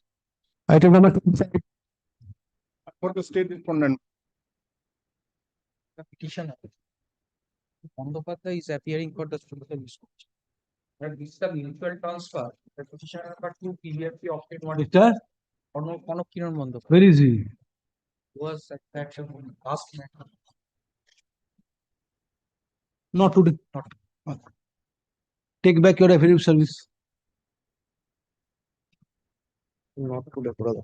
Item number 25. For the state respondent. The petitioner. Bandyopadhyay is appearing for the social discussion. And this is the mutual transfer. The petitioner number 2 previously opted one. Mr. Konok Kiran Bandyopadhyay Where is he? was at that last matter. Not today. Okay. Take back your affidavit service. Not today, brother.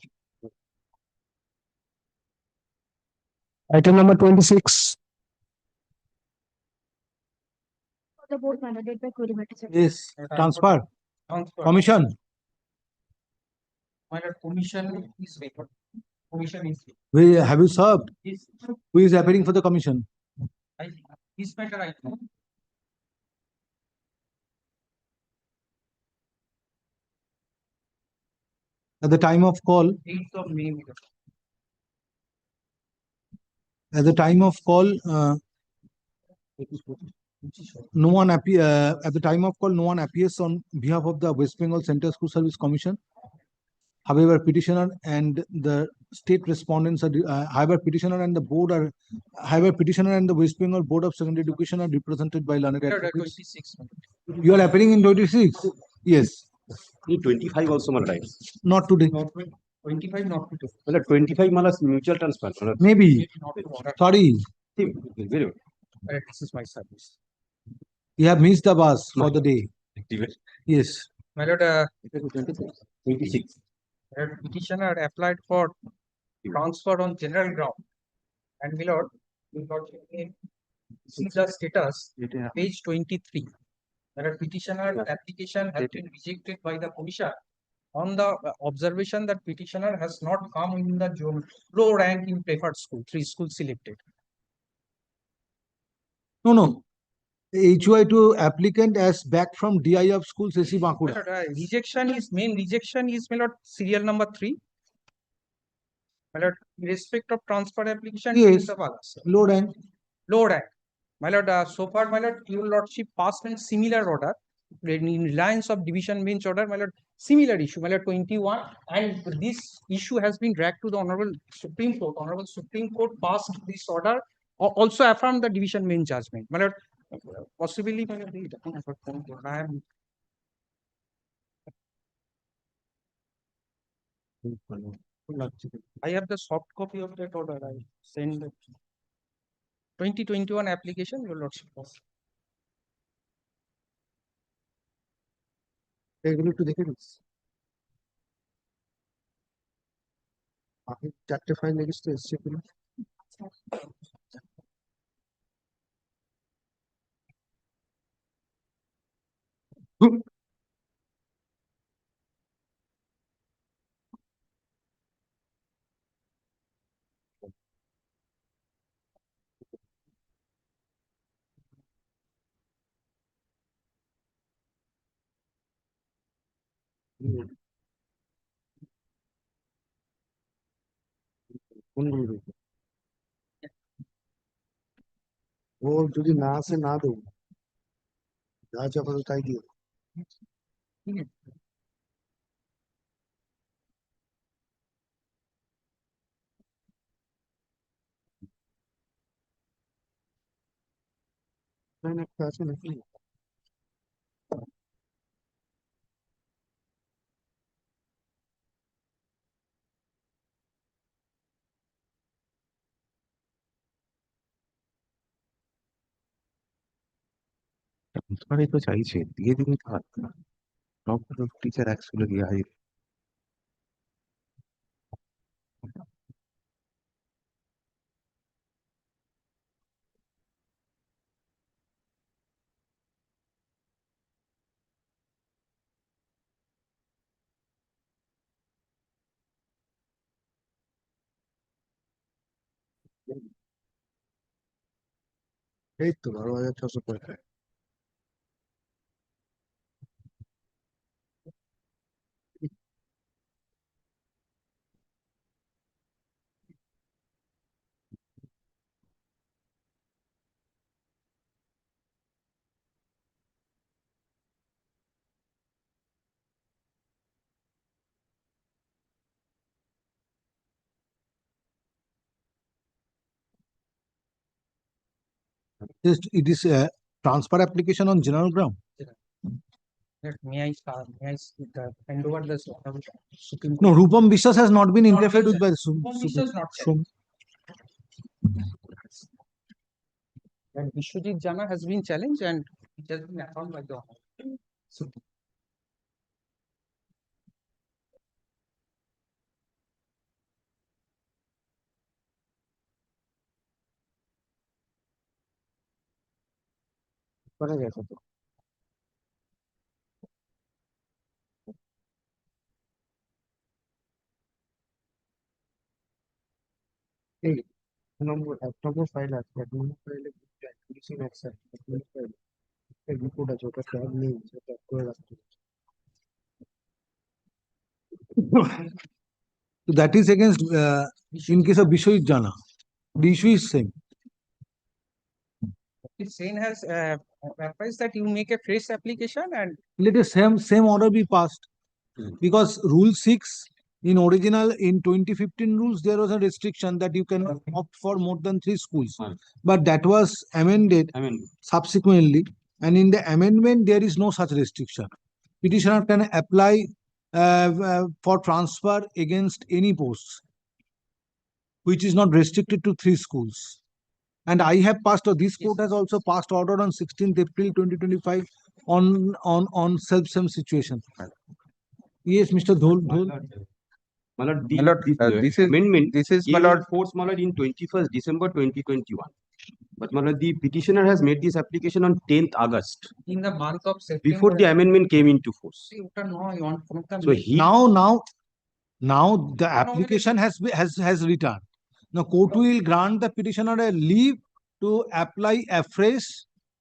Item number 26. The board mandated by query matters. Yes, transfer. Transfer. Commission. My lord, commission is vacant. Commission is. Have you served? Yes. Who is appearing for the commission? This matter I know. At the time of call, 8th of May. at the time of call, no one at the time of call, no one appears on behalf of the West Bengal Central School Service Commission. However, petitioner and the state respondents are, however, petitioner and the board are, however, petitioner and the West Bengal Board of Secondary Education are represented by learned advocates. 26. You are appearing in 26? Yes. 25 also my right. Not today. Not 25, not to. Well, 25 malas mutual transfer. Maybe. Sorry. Very good. This is my service. You have missed the bus for the day. Yes. My lord, 26. Petitioner applied for transfer on general ground. And my lord, we got see the status, page 23. Where petitioner application has been rejected by the commission on the observation that petitioner has not come in the low rank in preferred school, 3 schools selected. No. HY to applicant as back from DI of school SC My Bankura. lord, main rejection is my lord, serial number 3. My lord, in respect of transfer application, Yes. the Low rank. low rank. My lord, so far, my lord, your lordship passed in similar order in reliance of division bench order, my lord, similar issue, my lord, 21, and this issue has been dragged to the Honorable Supreme Court. Honorable Supreme Court passed this order, also affirmed the division bench judgment. My lord, possibly, my lord, I have the soft copy of that order. I send it. 2021 application, your lordship. এগুলো একটু দেখে নিস আমি 4টে file list এসেছে কিনা কোনগুলো দেখবো ও যদি না আসে না দেবো যা আছে আপাতত তাই দিও একটা আছে নাকি ট্রান্সফারই তো চাইছে দিয়ে দিবি তো হাত সব টিচার এক স্কুলে গিয়ে হাজির এই তো 12,600 It is a transfer application on general ground. May I hand over the Supreme No, Court? Rupam বিশ্বাস has not been Not interfered with mentioned. by the Rupam বিশ্বাস not Supreme. And Vishwajit Jana has been challenged and it has been affirmed by the Supreme. করা গেছে তো এই এক নম্বর file আছে এক নম্বর ফাইলে পুলিশিং অ্যাকশন রিপোর্ট আছে ওটা ট্যাগ নেই সেটা ট্যাগ করে রাখতে হবে। So that is against in case of Bishwajit Jana. The issue is same. The same has advised that you make a fresh application and Let the same order be passed. Because Rule 6 in original in 2015 rules there was a restriction that you can opt for more than 3 schools. But that was amended subsequently, and in the amendment there is no such restriction. Petitioner can apply for transfer against any posts which is not restricted to 3 schools. And I have passed, or this court has also passed order on 16th April 2025 on self-same situation. Yes, Mr. Dhol. My lord, this is amendment. This is my lord force my lord in 21st December 2021. But my lord, the petitioner has made this application on 10th August in the month of September. before the amendment came into force. So he Now the application has returned. Now court will grant the petitioner a leave to apply afresh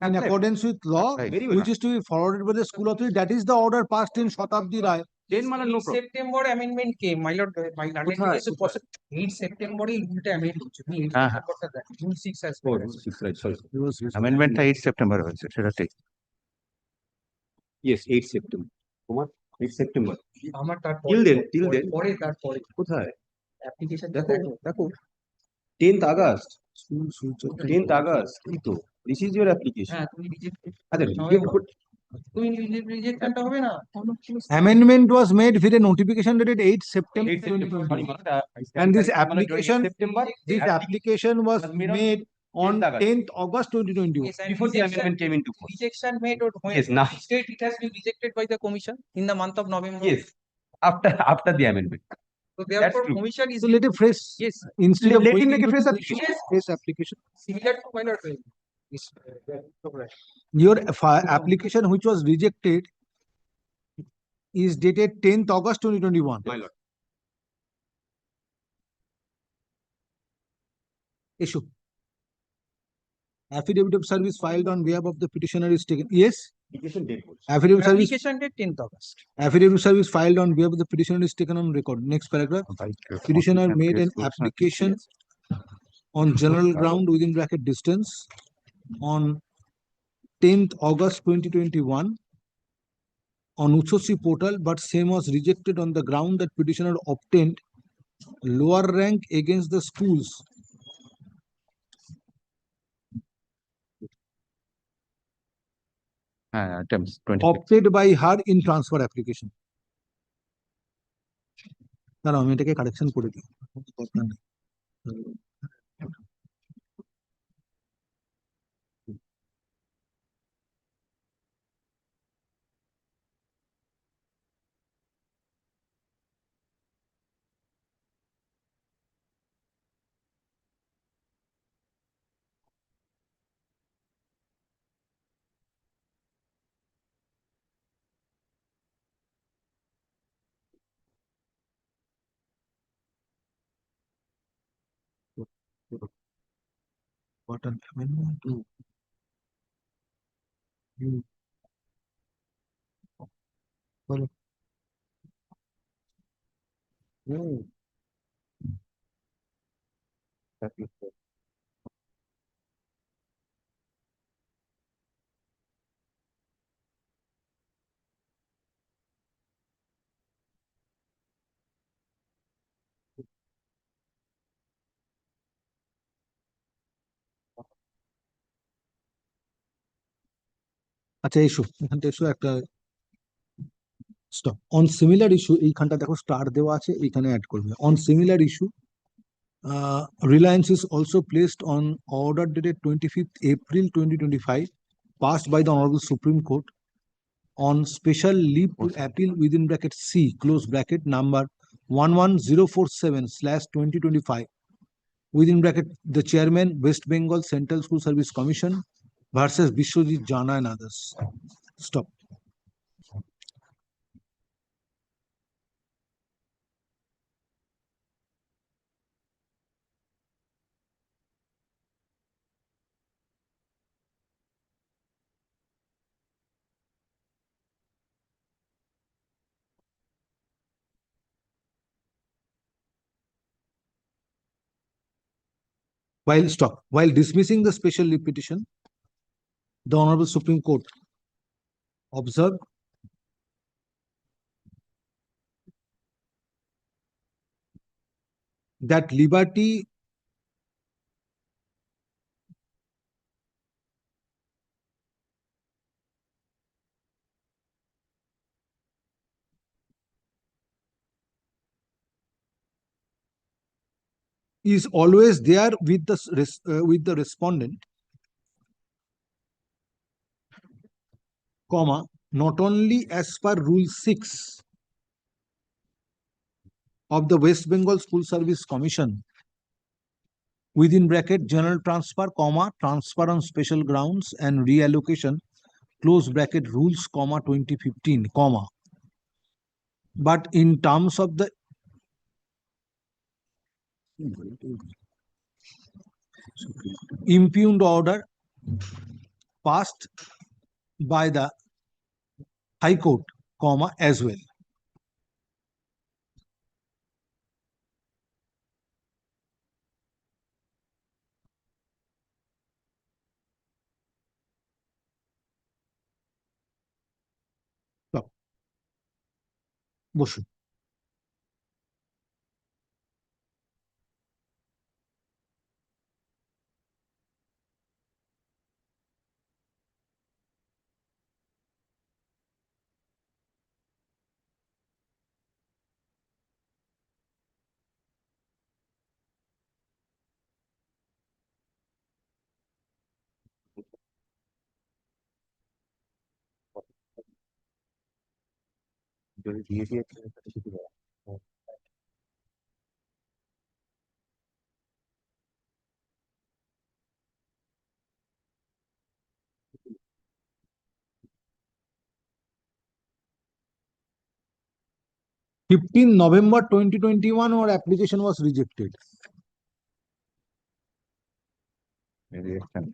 in accordance with law, which is to be forwarded by the school authority. That is the order passed in Shatabdi Rai. Then my lord, no problem. September amendment came, my lord. My lord, 8 September amendment. June 6 has amendment 8 September হয়েছে সেটা ঠিক Yes, 8 September. Kumar, 8 September. আমার Till then. পরে তারপরে কোথায়? Application দেখো 10th August. 10th August. এই তো this is your application. হ্যাঁ তুমি রিজেক্ট আচ্ছা reject তুমি রিজেক্টটা হবে না Amendment was made with a notification dated 8 September 8 September. 2020. And this application was made on 10th August 2021. Yes, and Before the amendment came into force. rejection made or when Yes, now. state it has been rejected by the commission in the month of November. Yes, after the amendment. So therefore true. commission is So let it fresh. yes Instead of Let him waiting make a to fresh do application. fresh application. similar to my lord. Your application which was rejected is dated 10th August 2021. My lord. Issue. Affidavit of service filed on behalf of the petitioner is taken. Yes. Application date was. Affidavit of service. Application date 10th August. Affidavit of service filed on behalf of the petitioner is taken on record. Next paragraph. Petitioner made an application on general ground within bracket distance on 10th August 2021 on Uchosi portal, but same was rejected on the ground that petitioner obtained lower rank against the schools attempts 20 opted by her in transfer application. দাঁড়াও আমি এটাকে correction করে দিই What an amendment to you. Well, that is good. আচ্ছা এসো এখানটা এসো একটা স্টপ অন সিমিলার ইস্যু এইখানটা দেখো স্টার দেওয়া আছে এইখানে অ্যাড করবে on similar issue Reliance is also placed on order dated 25th April 2025 passed by the Honorable Supreme Court on special leave to appeal within bracket C close bracket number 11047/2025 within bracket the chairman West Bengal Central School Service Commission versus Bishwajit Jana and others. Stop. While dismissing the special leave petition, the Honorable Supreme Court observed that liberty is always there with the respondent, comma, not only as per Rule 6 of the West Bengal School Service Commission within bracket general transfer, comma, transfer on special grounds and reallocation, close bracket rules, comma, 2015, comma. But in terms of the impugned order passed by the High Court, comma, as well. Stop. বসুন। যদি দিয়ে দিয়ে তাহলে শুধু হ্যাঁ। 15 November 2021, our application was rejected. Reaction.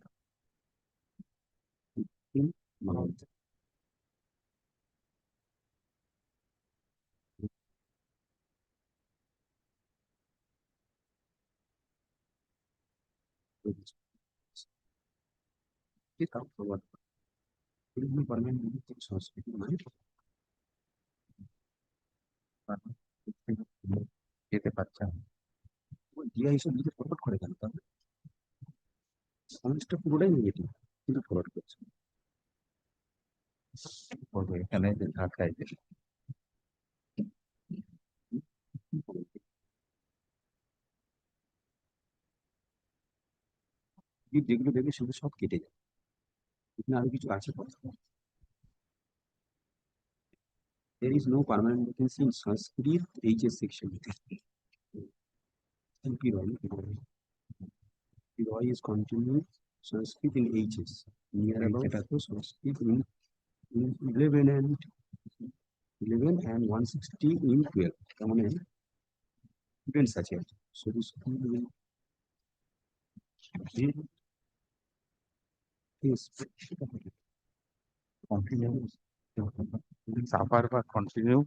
যেতে পারছে না ডিআই এসে নিজে ফরওয়ার্ড করে কেন তাহলে সমস্যা পুরোটাই নেগেটিভ কিন্তু ফরওয়ার্ড করছে করবে এখানে যে ঢাকায় যে যেগুলো দেখবে সেগুলো সব কেটে যায় এখানে আরো কিছু আছে there is no permanent vacancy in Sanskrit HS section. MP Roy is continued Sanskrit in HS. Near about Sanskrit in 11 and 160 in 12. Come on in. Students such as so this school will is continue. Suffer বা continue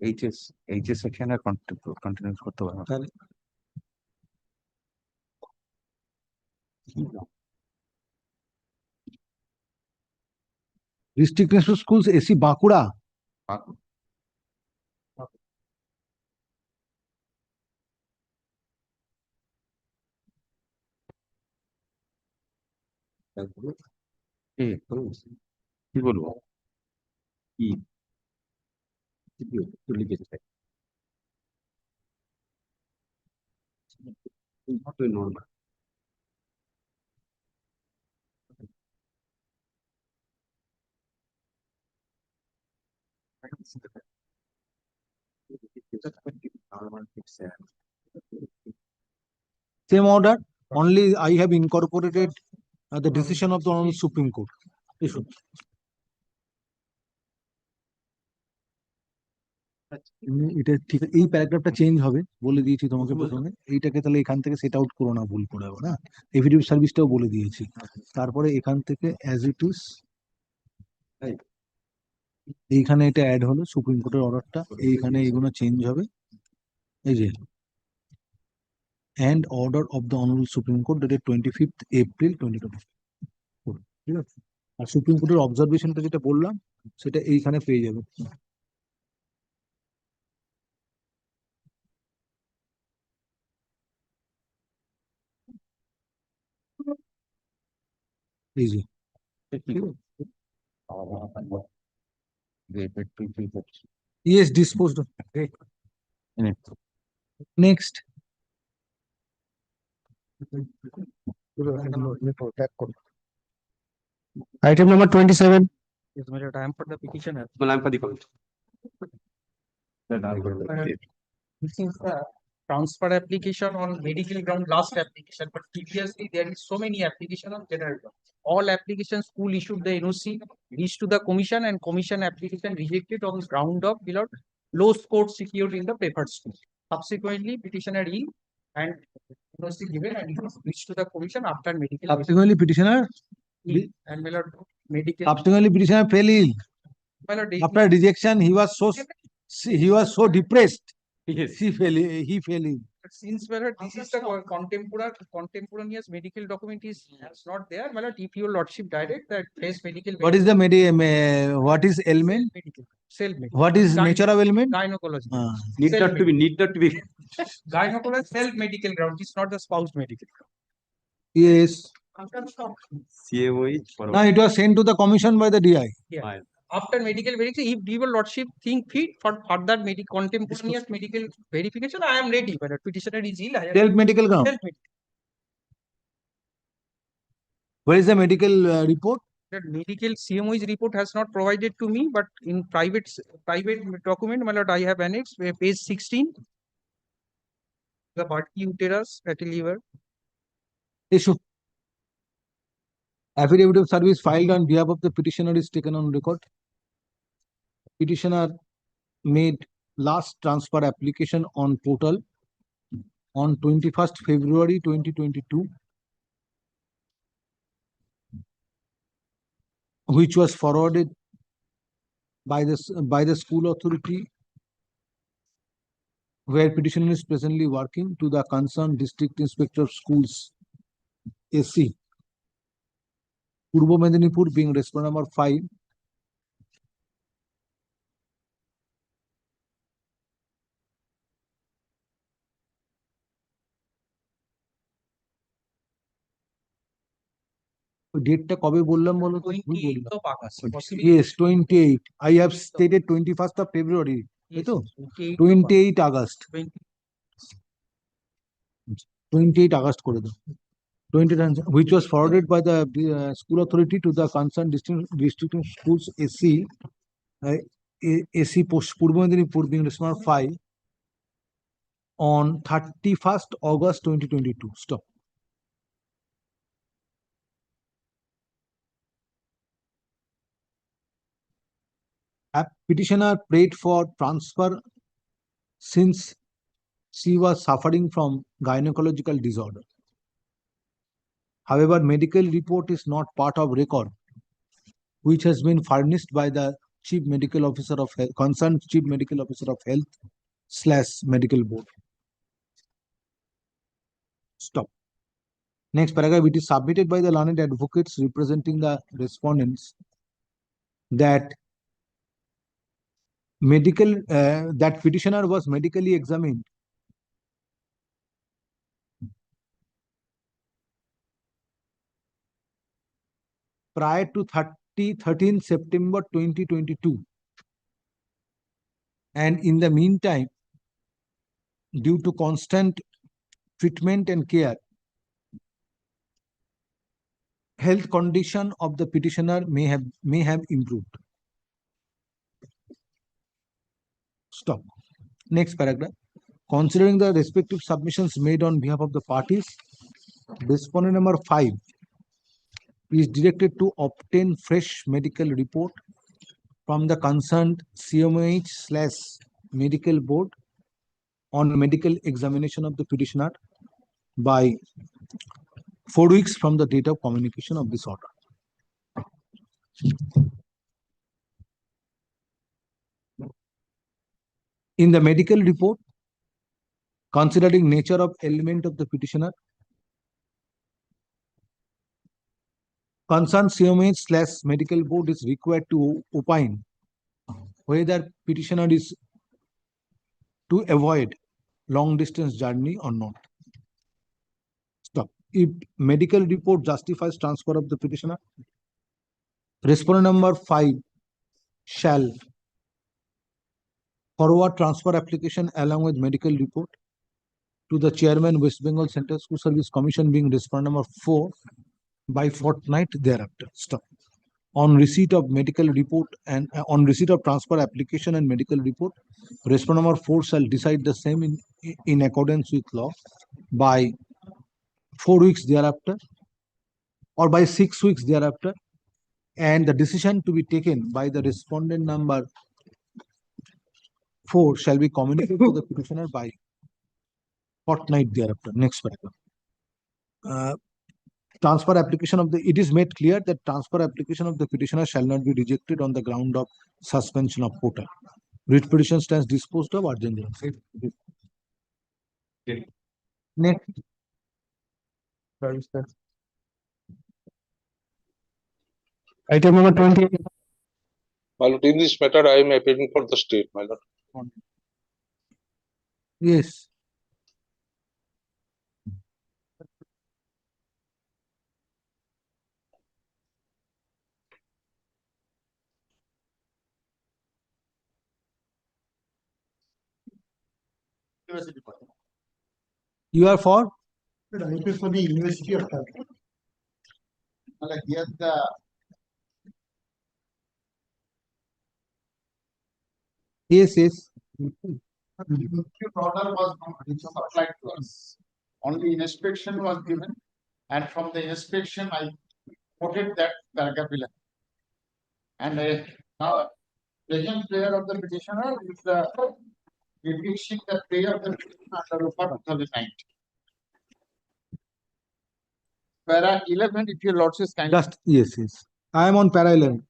HS সেকশনে continue করতে পারবো তাহলে District National Schools, AC Bakura. কি বলবো কি লিখেছে normal Same order, only I have incorporated the decision of the Honorable Supreme Court. Issue. এটা ঠিক, এই প্যারাগ্রাফটা চেঞ্জ হবে, বলে দিয়েছি তোমাকে প্রথমে। এইটাকে তাহলে এখান থেকে সেট আউট করো না, ভুল করে না। এফিডেভিট সার্ভিসটাও বলে দিয়েছি। তারপরে এখান থেকে অ্যাজ ইট ইজ এইখানে এটা অ্যাড হলো, সুপ্রিম কোর্টের অর্ডারটা এইখানে এগুলো চেঞ্জ হবে। এই যে and order of the Honorable Supreme Court dated 25th April 2024, ঠিক আছে? আর সুপ্রিম কোর্টের অবজারভেশনটা যেটা বললাম সেটা এইখানে পেয়ে যাবে। এই যে yes, disposed of. Next. Item number 27. Yes, my lord, I am for the petitioner. well I'm for the comment This is the transfer application on medical ground, last application, but previously there is so many application on general ground. All applications, school issued the NOC, reached to the commission, and commission application rejected on the ground of below low score secured in the preferred school. Subsequently, petitioner E and NOC given and it was reached to the commission after medical. Subsequently, petitioner E and my lord, medical. subsequently petitioner fell ill. My lord, After rejection, he was so depressed. Yes. He fell ill. Since my lord, this is the contemporaneous medical document is not there, my lord, if your lordship direct that fresh medical. What is the what is ailment? Self medical. What is nature of ailment? Gynecology. need not to be Gynecology self medical ground is not the spouse medical ground. Yes. CMOE Now it was sent to the commission by the DI. Yeah. After medical verification, if your lordship think fit for further contemporaneous medical verification, I am ready. But petitioner is ill. I am Self medical ground. Where is the medical report? That medical CMO's report has not provided to me, but in private document, my lord, I have annexed page 16. The Barty uterus, fatty liver. Issue. Affidavit of service filed on behalf of the petitioner is taken on record. Petitioner made last transfer application on portal on 21st February 2022, which was forwarded by the school authority where petitioner is presently working to the concerned district inspector of schools, AC, Purbo Medinipur, being respondent number 5. ডেটটা কবে বললাম বলো তো? 28th of August. Yes, 28. I have stated 21st of February. তাই তো? 28 August. 28 August করে দাও। 20, which was forwarded by the school authority to the concerned district schools AC, AC Purbo Medinipur, being respondent 5 on 31st August 2022. Stop. Petitioner prayed for transfer since she was suffering from gynecological disorder. However, medical report is not part of record, which has been furnished by the Chief Medical Officer of Health, concerned Chief Medical Officer of Health / Medical Board. Stop. Next paragraph, it is submitted by the learned advocates representing the respondents that that petitioner was medically examined prior to 13 September 2022. And in the meantime, due to constant treatment and care, health condition of the petitioner may have improved. Stop. Next paragraph. Considering the respective submissions made on behalf of the parties, respondent number 5 is directed to obtain fresh medical report from the concerned CMH/medical board on medical examination of the petitioner by 4 weeks from the date of communication of this order. In the medical report, considering nature of ailment of the petitioner, concerned CMH/medical board is required to opine whether petitioner is to avoid long distance journey or not. Stop. If medical report justifies transfer of the petitioner, respondent number 5 shall forward transfer application along with medical report to the chairman, West Bengal Central School Service Commission, being respondent number 4, by fortnight thereafter. Stop. On receipt of medical report and on receipt of transfer application and medical report, respondent number 4 shall decide the same in accordance with law by 4 weeks thereafter or by 6 weeks thereafter, and the decision to be taken by the respondent number 4 shall be communicated to the petitioner by fortnight thereafter. Next paragraph. Transfer application of the, it is made clear that transfer application of the petitioner shall not be rejected on the ground of suspension of quota. Writ petition stands disposed of urgent. Next. Item number 20. My lord, in this matter, I am appealing for the state, my lord. Yes. You are for? I pay for the University of Calcutta. Here the Yes, yes. order was not supplied to us. Only inspection was given, and from the inspection I quoted that paragraph 11. And now present prayer of the petitioner is the repeating the prayer of the petitioner under Rupa 2019. Para 11, if your lordship is kind. Just, yes, yes. I am on para 11.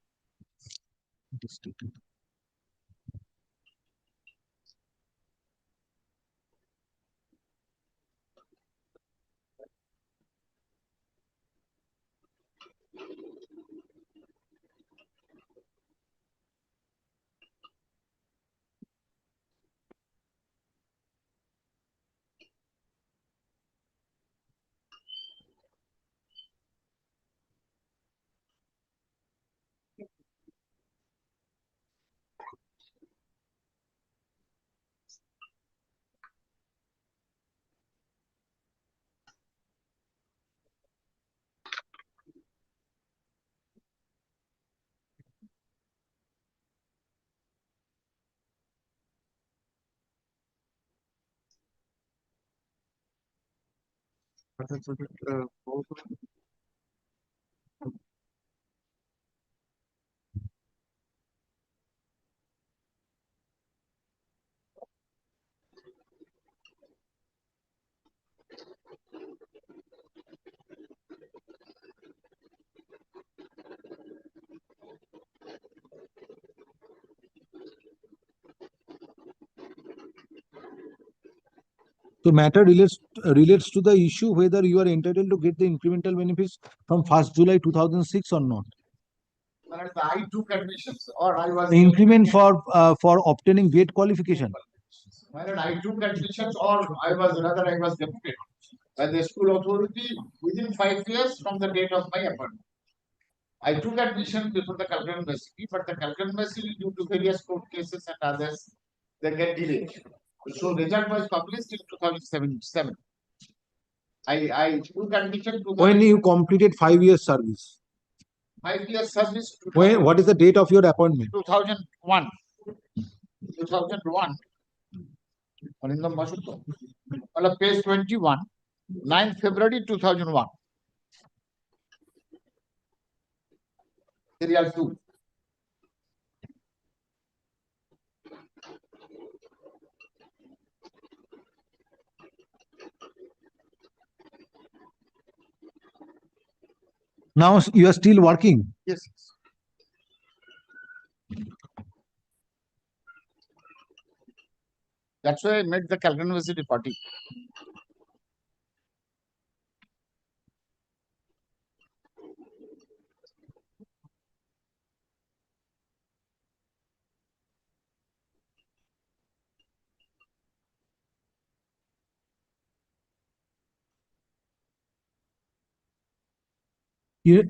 So matter relates to the issue whether you are entitled to get the incremental benefits from 1st July 2006 or not. I took admissions or I was. The increment for obtaining B.Ed qualification. I took admissions or I was deputed by the school authority within 5 years from the date of my appointment. I took admission before the Calcutta University, but the Calcutta University, due to various court cases and others, they get delayed. So result was published in 2007. I took admission to When you completed 5 years service? 5 years service. What is the date of your appointment? 2001. 2001. Anindam Masutto. On page 21, 9th February 2001. Serial 2. Now you are still working? Yes. That's why I met the Calcutta University party.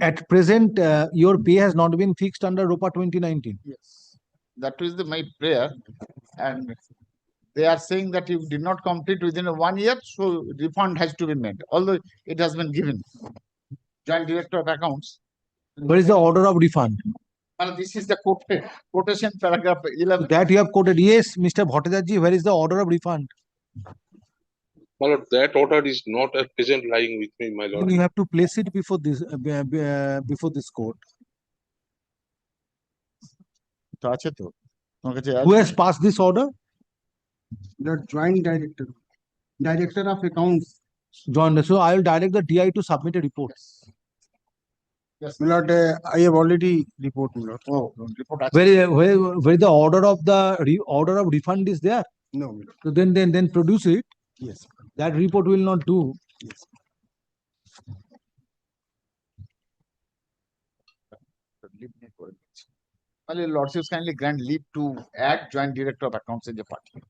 At present, your pay has not been fixed under ROPA 2019. Yes. That is my prayer. And they are saying that you did not complete within 1 year, so refund has to be made, although it has been given. Joint Director of Accounts. Where is the order of refund? Well, this is the quotation paragraph 11. That you have quoted. Yes, Mr. Bhattacharya, where is the order of refund? My lord, that order is not at present lying with me, my lord. You have to place it before this court. Who has passed this order? The Joint Director, Director of Accounts. Joint. So I will direct the DI to submit a report. Yes. My lord, I have already reported, my lord. Oh, report. Where the order of refund is there? No, my lord. So then produce it. Yes. That report will not do. Yes. Well, Lordships kindly grant leave to add Joint Director of Accounts in the party.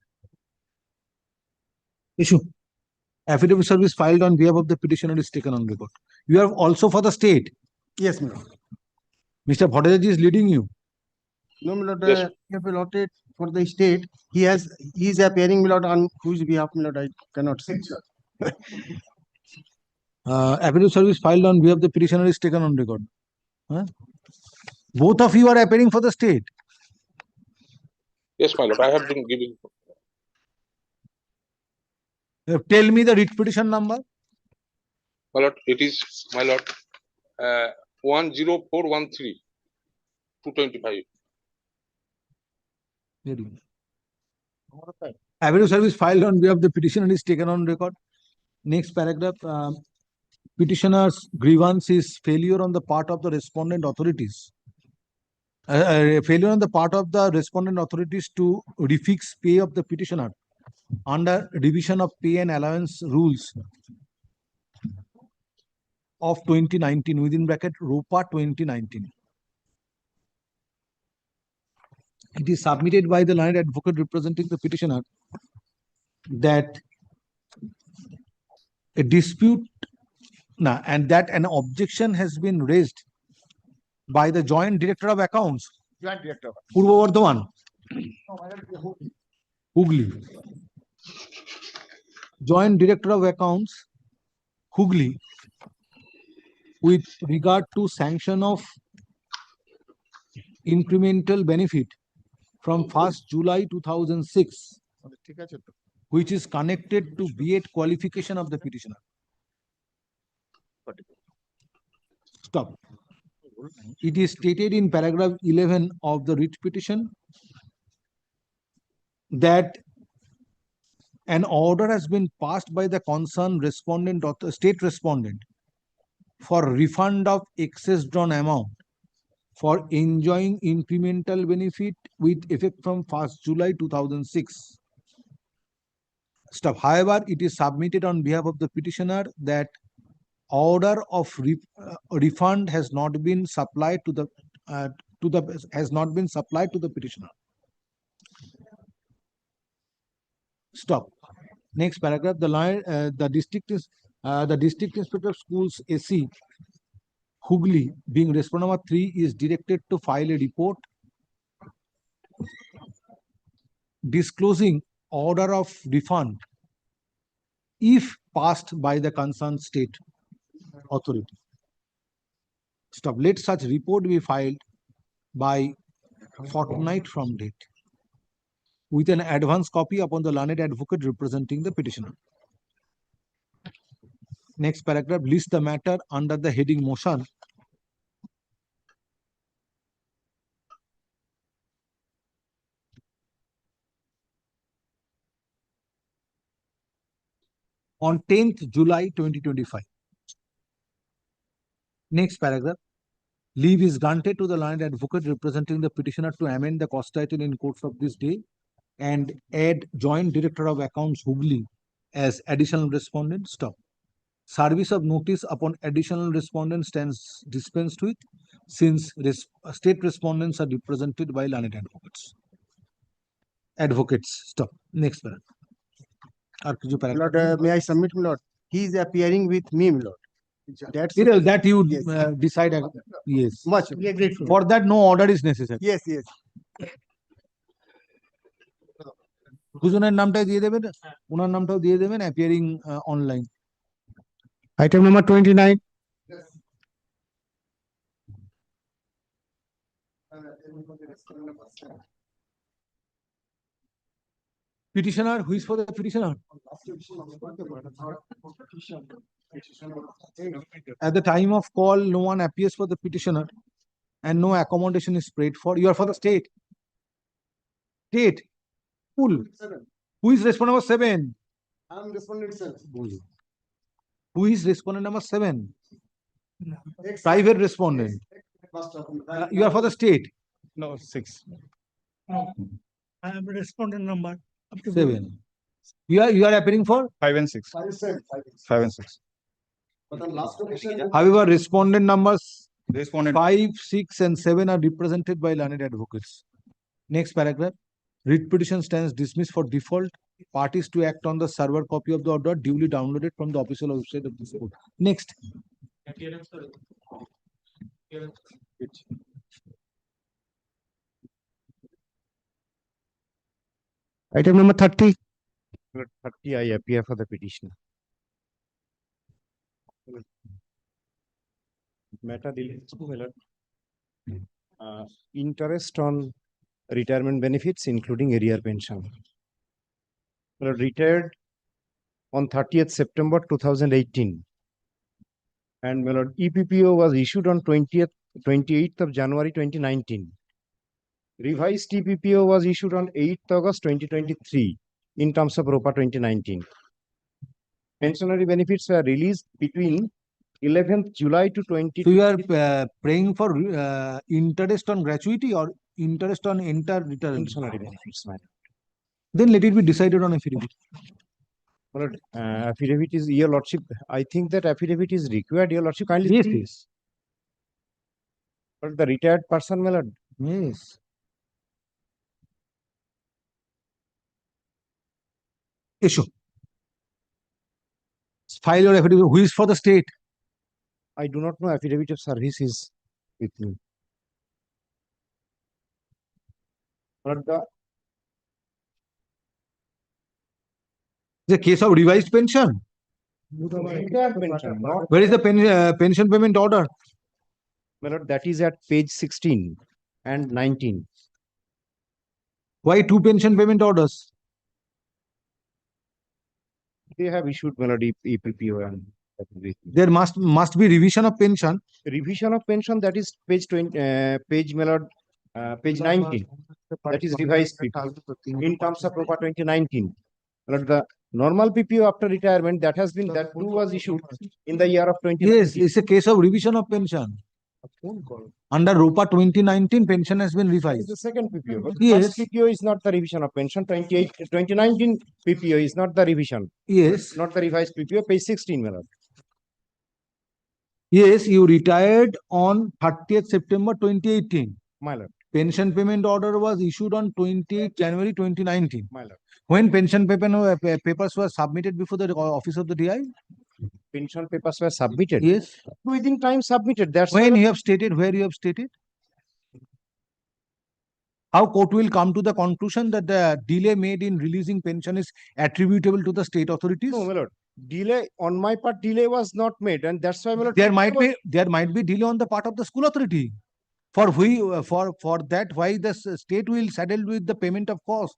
Issue. Affidavit service filed on behalf of the petitioner is taken on record. You are also for the state. Yes, my lord. Mr. Bhattacharya is leading you. No, my lord, Yes. you have allotted for the state. He is appearing, my lord, on whose behalf, my lord, I cannot say. Affidavit service filed on behalf of the petitioner is taken on record. Huh? Both of you are appearing for the state. Yes, my lord, I have been giving. Tell me the writ petition number. My lord, it is, my lord, 10413 225. Affidavit service filed on behalf of the petitioner is taken on record. Next paragraph. Petitioner's grievance is failure on the part of the respondent authorities. Failure on the part of the respondent authorities to refix pay of the petitioner under division of pay and allowance rules of 2019 within bracket ROPA 2019. It is submitted by the learned advocate representing the petitioner that a dispute and that an objection has been raised by the Joint Director of Accounts, Joint Director. Purva Bardhaman, Hooghly. Joint Director of Accounts, Hooghly, with regard to sanction of incremental benefit from 1st July 2006, which is connected to B.Ed qualification of the petitioner. Stop. It is stated in paragraph 11 of the writ petition that an order has been passed by the concerned respondent or the state respondent for refund of excess drawn amount for enjoying incremental benefit with effect from 1st July 2006. Stop. However, it is submitted on behalf of the petitioner that order of refund has not been supplied to the petitioner. Stop. Next paragraph. The district inspector of schools AC Hooghly, being respondent number 3, is directed to file a report disclosing order of refund if passed by the concerned state authority. Stop. Let such report be filed by fortnight from date with an advance copy upon the learned advocate representing the petitioner. Next paragraph, list the matter under the heading motion. On 10th July 2025. Next paragraph, leave is granted to the learned advocate representing the petitioner to amend the cost title in course of this day and add Joint Director of Accounts Hooghly as additional respondent. Stop. Service of notice upon additional respondent stands dispensed with since state respondents are represented by learned advocates. Advocates. Stop. Next paragraph. Lord, may I submit, Lord? He is appearing with me, Lord. That's That you yes. Decide. Yes. Much. We are grateful. For that, no order is necessary. Yes, yes. দুজনের নামটাই দিয়ে দেবেন, ওনার নামটাও দিয়ে দেবেন, appearing online. Item number 29. Petitioner, who is for the petitioner? At the time of call, no one appears for the petitioner and no accommodation is paid for. You are for the state. State. Full. Who is respondent number 7? I am respondent, sir. Who is respondent number 7? Private respondent. You are for the state. No, 6. No, I am respondent number 7. You are appearing for 5 and 6. 5 and 6. But on last occasion, However, respondent numbers Respondent 5, 6, and 7 are represented by learned advocates. Next paragraph. Writ petition stands dismissed for default. Parties to act on the server copy of the order duly downloaded from the official website of this court. Next. item number 30. 30, I appear for the petitioner. Matter relates to interest on retirement benefits, including arrear pension. Retired on 30th September 2018. And EPPO was issued on 28th of January 2019. Revised EPPO was issued on 8th August 2023 in terms of ROPA 2019. Pensionary benefits were released between 11th July to 20. So you are praying for interest on gratuity or interest on entire return? Pensionary benefits, madam. Then let it be decided on affidavit. Affidavit is, your lordship, I think that affidavit is required, your lordship. Kindly Yes, see. yes. But the retired person, my lord. Yes. Issue. File your affidavit. Who is for the state? I do not know, affidavit of service is with me. But The case of revised pension. retired pension, not, Where is the pension payment order? my lord, that is at page 16 and 19. Why 2 pension payment orders? They have issued, my lord, EPPO and There must be revision of pension. revision of pension, that is page 20, page, my lord, page 19. That is revised PPO in terms of ROPA 2019. But the normal PPO after retirement, that has been, that too was issued in the year of 2019. Yes, it's a case of revision of pension. Under ROPA 2019, pension has been It's revised. the second PPO. But Yes. first PPO is not the revision of pension. 2019 PPO is not the revision. Yes. Not the revised PPO, page 16, my lord. Yes, you retired on 30th September 2018. My lord. Pension payment order was issued on 20th January 2019. My lord. When pension papers were submitted before the office of the DI? pension papers were submitted. Yes. Within time submitted, that's When why you have stated, where you have stated? How court will come to the conclusion that the delay made in releasing pension is attributable to the state authorities? no, my lord, delay on my part, delay was not made, and that's why, my lord, There might be delay on the part of the school authority. For that, why the state will saddle with the payment of cost,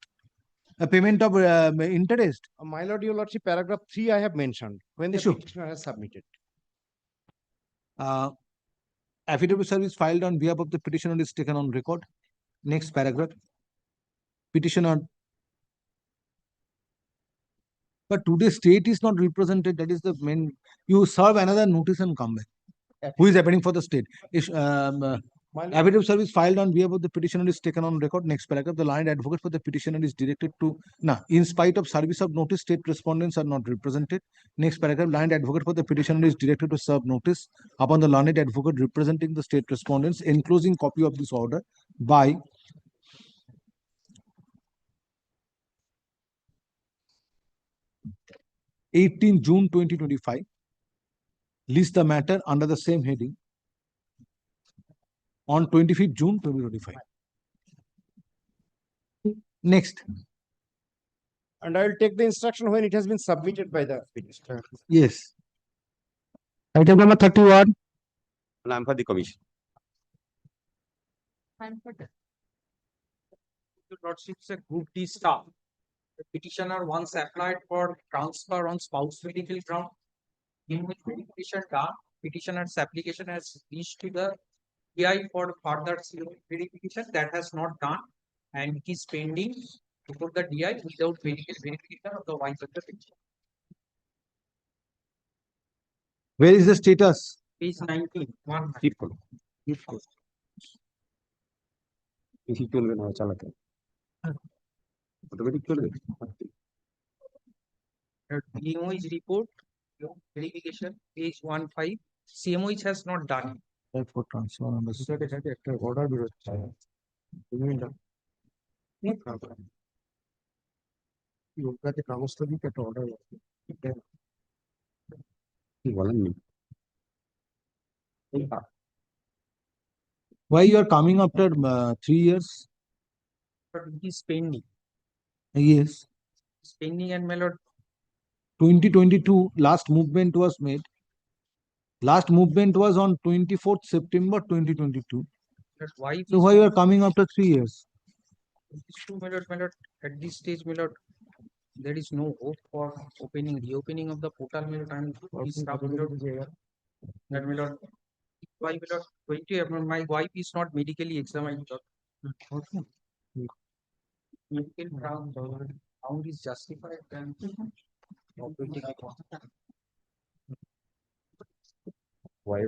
a payment of interest. My lord, your lordship, paragraph 3 I have mentioned when the Issue. petitioner has submitted. Affidavit service filed on behalf of the petitioner is taken on record. Next paragraph. Petitioner. But today state is not represented. That is the main. You serve another notice and come back. Who is appearing for the state? Affidavit service filed on behalf of the petitioner is taken on record. Next paragraph. The learned advocate for the petitioner is directed to. In spite of service of notice, state respondents are not represented. Next paragraph. Learned advocate for the petitioner is directed to serve notice upon the learned advocate representing the state respondents, enclosing copy of this order by 18 June 2025. List the matter under the same heading on 25th June 2025. Next. And I will take the instruction when it has been submitted by the petitioner. Yes. Item number 31. And I'm for the commission. I'm for that. Your lordship's a group D staff. The petitioner once applied for transfer on spouse medical ground, in which verification done, petitioner's application has reached to the PI for further verification. That has not done, and it is pending before the DI without verification of the wife of the petitioner. Where is the status? Page 19. One. DMOH report, verification, page 15. CMOH has not done. For transfer on the order. Why you are coming after 3 years? But it is pending. Yes. It's pending, and my lord, 2022 last movement was made. Last movement was on 24th September 2022. that wife So is why you not- are coming after 3 years? It's true, my lord, at this stage, my lord, there is no hope for reopening of the portal, my lord, and this stuff, my lord, that, my lord, why, my lord, 20, my wife is not medically examined, lord. Medical ground is justified, and operating it. Why?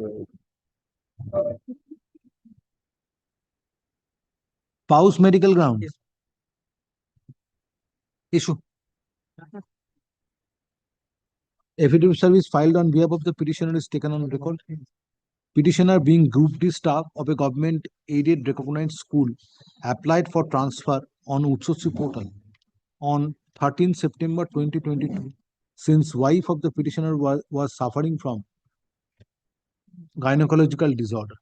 Spouse medical ground. Yes. Issue. Affidavit service filed on behalf of the petitioner is taken on record. Petitioner, being Group D staff of a government aided recognized school, applied for transfer on Utsochi portal on 13 September 2022. Since wife of the petitioner was suffering from gynecological disorder,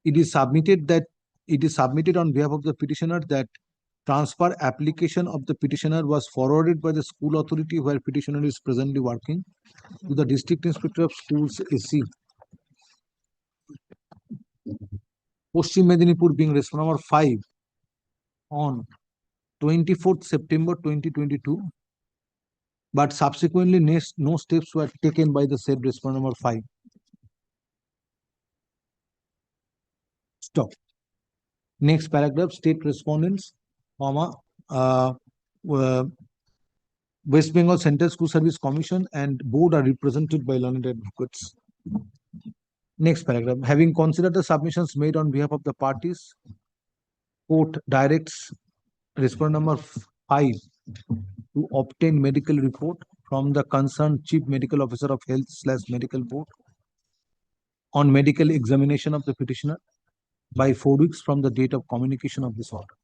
it is submitted on behalf of the petitioner that transfer application of the petitioner was forwarded by the school authority where petitioner is presently working to the District Inspector of Schools AC, Paschim Medinipur, being response number 5 on 24th September 2022, but subsequently no steps were taken by the said response number 5. Stop. Next paragraph, state respondents, West Bengal Central School Service Commission and board are represented by learned advocates. Next paragraph, having considered the submissions made on behalf of the parties, court directs respondent number 5 to obtain medical report from the concerned Chief Medical Officer of Health/Medical Board on medical examination of the petitioner by 4 weeks from the date of communication of this order.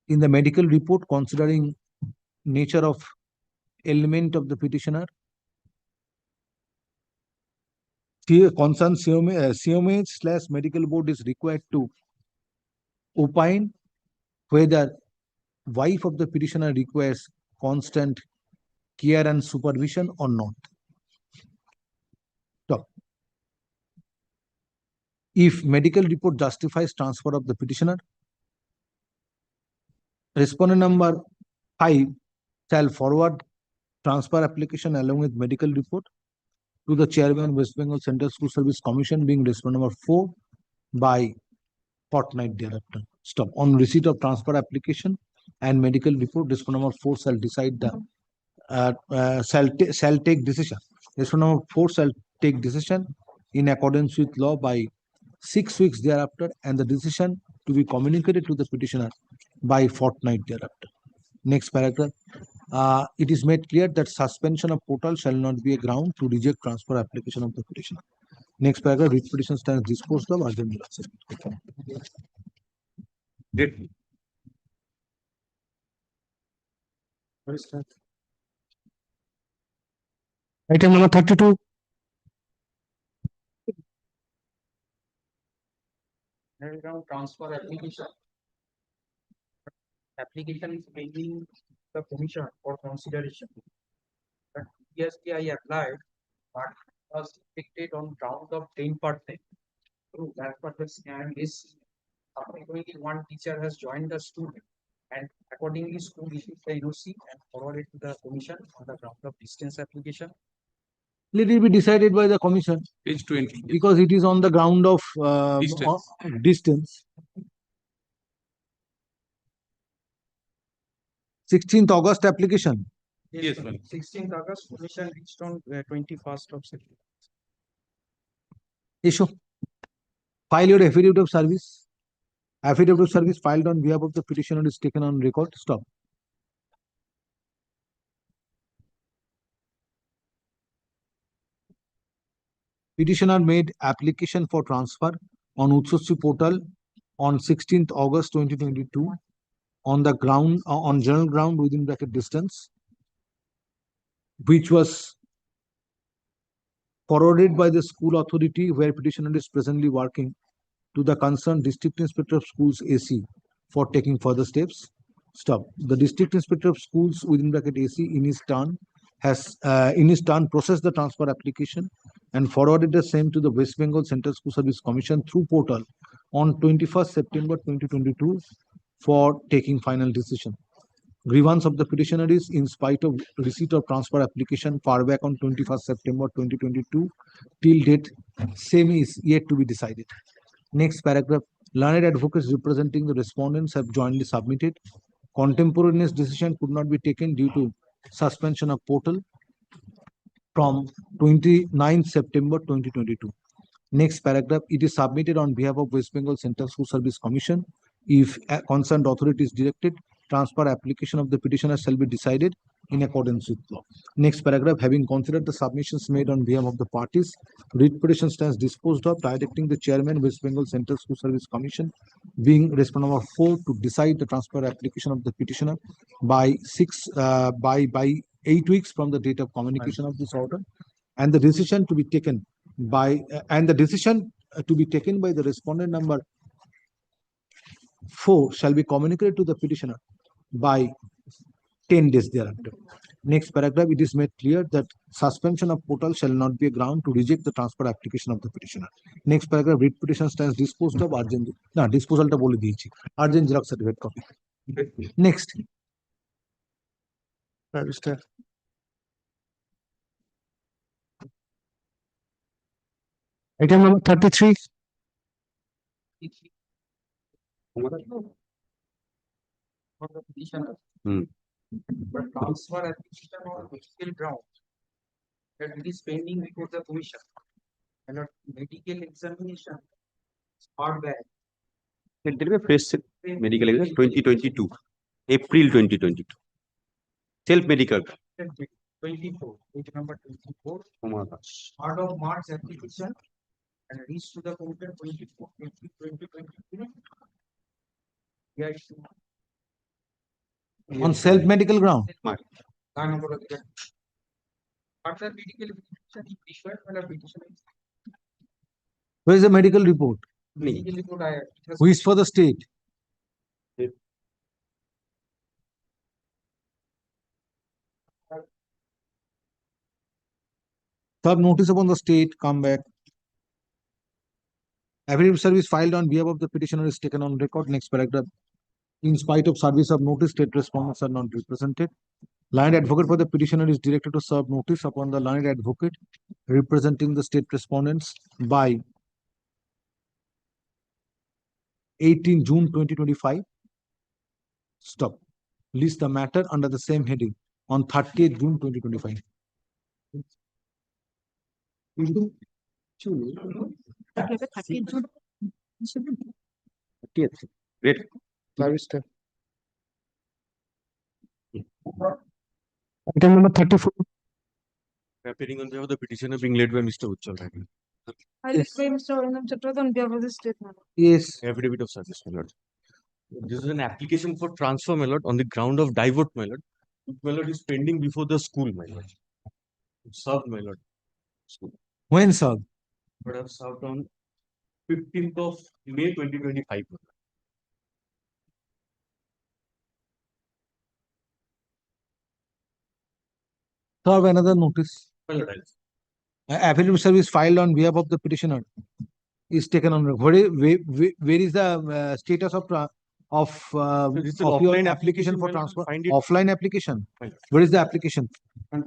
In the medical report, considering nature of element of the petitioner. Concerned CMH/medical board is required to opine whether wife of the petitioner requires constant care and supervision or not. So, if medical report justifies transfer of the petitioner, respondent number 5 shall forward transfer application along with medical report to the chairman West Bengal Central School Service Commission, being respondent number 4 by fortnight thereafter. Stop. On receipt of transfer application and medical report, respondent number 4 shall decide the shall take decision. Respondent number 4 shall take decision in accordance with law by 6 weeks thereafter, and the decision to be communicated to the petitioner by fortnight thereafter. Next paragraph. It is made clear that suspension of portal shall not be a ground to reject transfer application of the petitioner. Next paragraph. Writ petition stands disposed of urgently. Item number 32. Transfer application. Application is pending the commission for consideration. But previously I applied, but was dictated on ground of 10%. True, that purpose and is subsequently one teacher has joined the student, and accordingly school issued the NOC and forwarded to the commission on the ground of distance application. Let it be decided by the commission. Page 20. Because it is on the ground of distance. 16th August application. Yes, ma'am. 16th August, commission reached on 21st of September. Issue. File your affidavit of service. Affidavit of service filed on behalf of the petitioner is taken on record. Stop. Petitioner made application for transfer on Utsossi portal on 16th August 2022 on the ground on general ground within bracket distance, which was forwarded by the school authority where petitioner is presently working to the concerned district inspector of schools AC for taking further steps. Stop. The district inspector of schools within bracket AC in his turn has processed the transfer application and forwarded the same to the West Bengal Central School Service Commission through portal on 21st September 2022 for taking final decision. Grievance of the petitioner is, in spite of receipt of transfer application far back on 21st September 2022 till date, same is yet to be decided. Next paragraph. Learned advocates representing the respondents have jointly submitted. Contemporaneous decision could not be taken due to suspension of portal from 29th September 2022. Next paragraph. It is submitted on behalf of West Bengal Central School Service Commission. If a concerned authority is directed, transfer application of the petitioner shall be decided in accordance with law. Next paragraph. Having considered the submissions made on behalf of the parties, writ petition stands disposed of, directing the chairman West Bengal Central School Service Commission, being respondent number 4, to decide the transfer application of the petitioner by 8 weeks from the date of communication of this order, and the decision to be taken by the respondent number 4 shall be communicated to the petitioner by 10 days thereafter. Next paragraph. It is made clear that suspension of portal shall not be a ground to reject the transfer application of the petitioner. Next paragraph. Writ petition stands disposed of urgent. Na disposal ta bole diyechi. Urgent xerox certificate copy. Next. Item number 33. For the petitioner. But transfer application on medical ground that it is pending before the commission, and not medical examination far back. There will be a fresh medical exam 2022, April 2022. Self-medical. 24, page number 24. Part of March application and reach to the commission 24, 2023. Yeah, On self-medical ground. Further medical evaluation is required by the petitioner. Where is the medical report? Medical report, it has Who is for the state? Serve notice upon the state, come back. Affidavit service filed on behalf of the petitioner is taken on record. Next paragraph. In spite of service of notice, state respondents are not represented. Learned advocate for the petitioner is directed to serve notice upon the learned advocate representing the state respondents by 18 June 2025. Stop. List the matter under the same heading on 30th June 2025. Great. Service time. Item number 34. Appearing on behalf of the petitioner being led by Mr. Uchal. I list by Mr. Arunam Chattopadhyay on behalf of the state, my lord. Yes. Affidavit of service, my lord. This is an application for transfer, my lord, on the ground of divert, my lord. My lord is pending before the school, my lord. Served, my lord. When served? But I've served on 15th of May 2025. Serve another notice. My lord, Affidavit service filed on behalf of the petitioner is taken on record. Where is the status of your offline application for my lord, transfer? find it. Offline application. My lord. Where is the application? But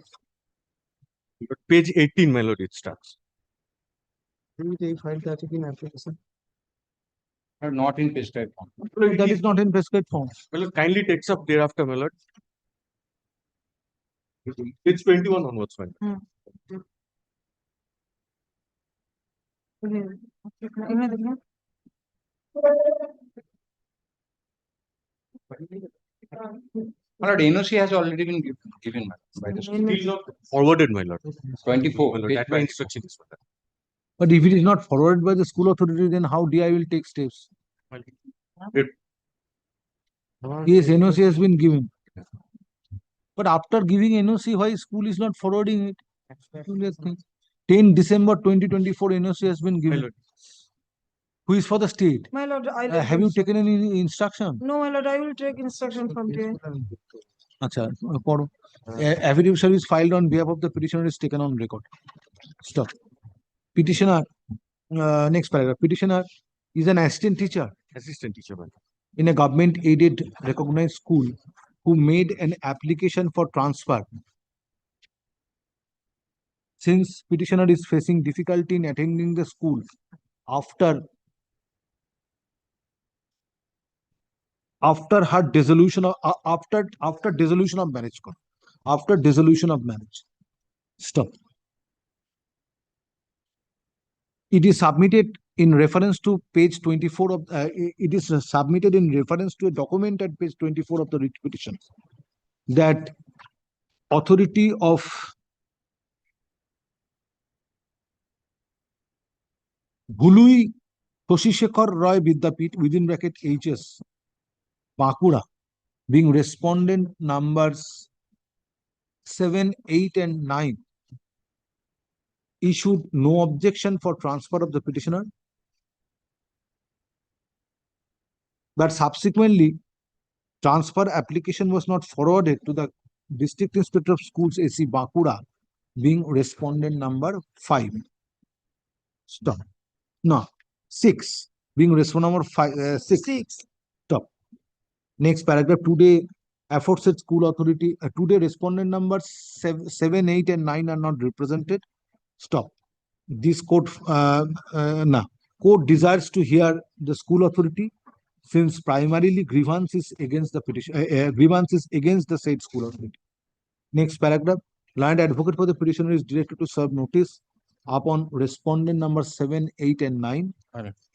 page 18, my lord, it starts. Not in prescribed form. That is not in prescribed form. My lord, kindly takes up thereafter, my lord. It's 21 onwards, my lord. My lord, NOC has already been given by the school. Still not forwarded, my lord. 24. My lord, that my instruction is, my lord. But if it is not forwarded by the school authority, then how DI will take steps? My lord. Yes, NOC has been given. But after giving NOC, why school is not forwarding it? 10 December 2024, NOC has been My given. lord. Who is for the state? My lord, Have you taken any instruction? No, my lord, I will take instruction from here. Acha, paro. Affidavit service filed on behalf of the petitioner is taken on record. Stop. Petitioner, next paragraph. Petitioner is an assistant teacher Assistant teacher, my lord. in a government aided recognized school who made an application for transfer. Since petitioner is facing difficulty in attending the school after her dissolution of after dissolution of marriage. After dissolution of marriage. Stop. It is submitted in reference to page 24 of it is submitted in reference to a document at page 24 of the writ petition that authority of Bhului Toshishekar Roy Vidyapit within bracket HS Bakura being respondent numbers 7, 8 and 9 issued no objection for transfer of the petitioner, but subsequently transfer application was not forwarded to the District Inspector of Schools AC Bakura being respondent number 5. Stop. No, 6 being respondent number 5. 6. Stop. Next paragraph. Today, aforesaid school authority. Today, respondent numbers 7, 8, and 9 are not represented. Stop. This court, court desires to hear the school authority since primarily grievance is against the petition. Grievance is against the said school authority. Next paragraph. Learned advocate for the petitioner is directed to serve notice upon respondent number 7, 8, and 9,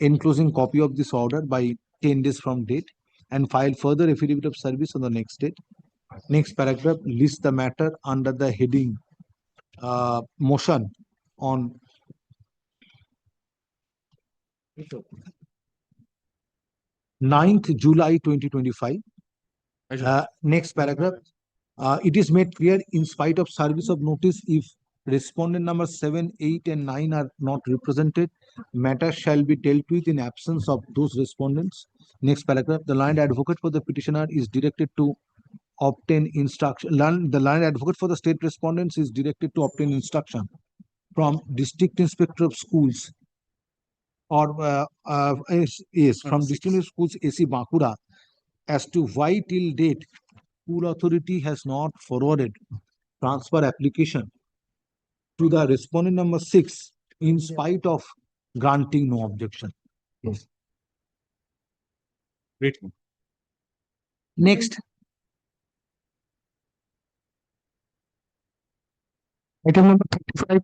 enclosing copy of this order by 10 days from date, and file further affidavit of service on the next date. Next paragraph lists the matter under the heading motion on 9th July 2025. Next paragraph. It is made clear in spite of service of notice, if respondent number 7, 8 and 9 are not represented, matter shall be dealt with in absence of those respondents. Next paragraph, the learned advocate for the petitioner is directed to obtain instruction. The learned advocate for the state respondents is directed to obtain instruction from district inspector of schools or from district schools AC Bankura as to why till date school authority has not forwarded transfer application to the respondent number 6 in spite of granting no objection. Yes. Great. Next. Item number 35.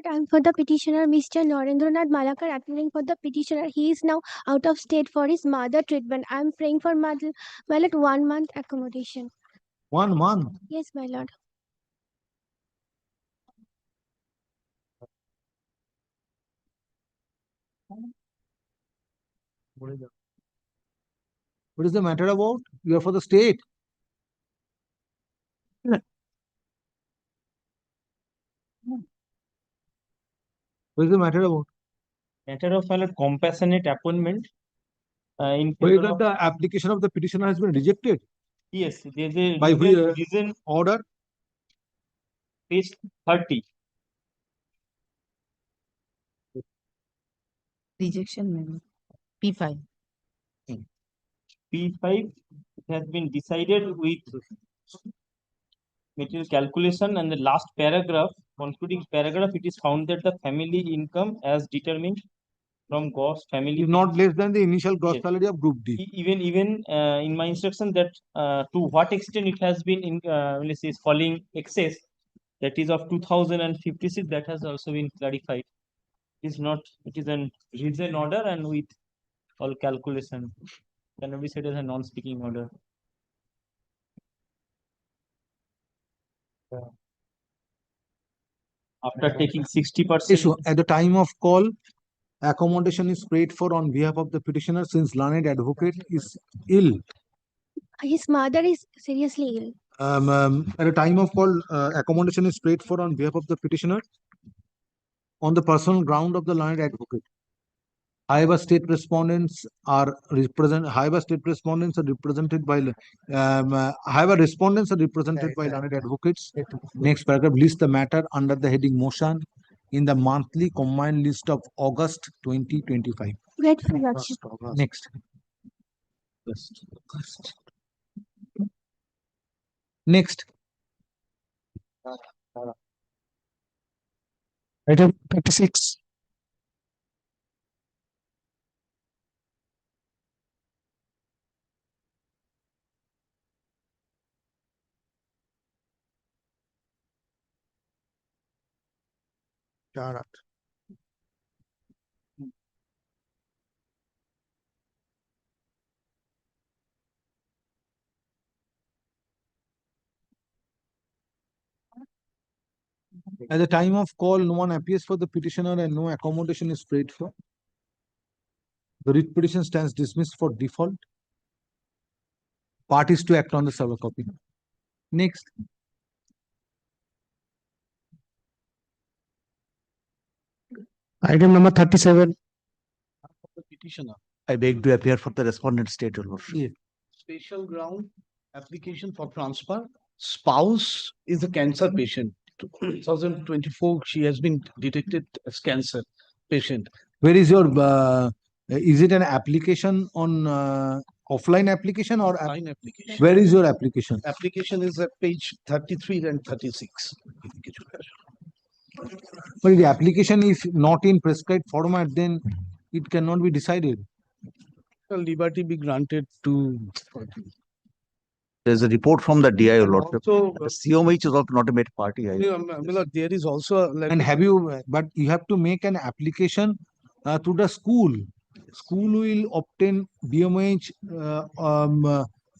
Time for the petitioner, Mr. Narendranath Malakar, appearing for the petitioner. He is now out of state for his mother treatment. I am praying for my lord 1 month accommodation. 1 month? Yes, my lord. What is the matter about? You are for the state. What is the matter about? Matter of compassionate appointment. In Whether favor of, the application of the petitioner has been rejected. yes, there's a By reason order. page 30. Rejection memo. P5. P5 has been decided with material calculation, and the last paragraph, concluding paragraph, it is found that the family income as determined from gross family is not less than the initial gross Yes. salary of group D. Even in my instruction that to what extent it has been in let's say falling excess, that is of 2056, that has also been clarified. It is not, it is an reason order and with all calculation. Cannot be said as a non-speaking order. After taking 60%. Issue at the time of call, accommodation is paid for on behalf of the petitioner since learned advocate is ill. His mother is seriously ill. At the time of call, accommodation is paid for on behalf of the petitioner on the personal ground of the learned advocate. However, state respondents are represented by learned advocates. Next paragraph lists the matter under the heading motion in the monthly combined list of August 2025. Grateful lordship. Next. Next. Item 36. At the time of call, no one appears for the petitioner and no accommodation is paid for. The writ petition stands dismissed for default. Parties to act on the server copy. Next. Item number 37. Petitioner. I beg to appear for the respondent state, Your Lordship. Yes. Special ground application for transfer. Spouse is a cancer patient. 2024, she has been detected as cancer patient. Where is your, is it an application on offline application or Line application. where is your application? Application is at page 33 and 36. But the application is not in prescribed format, then it cannot be decided. Liberty be granted to. There's a report from the DI, Your Lordship. So, The COMH is also not a made party. there is also. And have you, but you have to make an application to the school. School will obtain BMH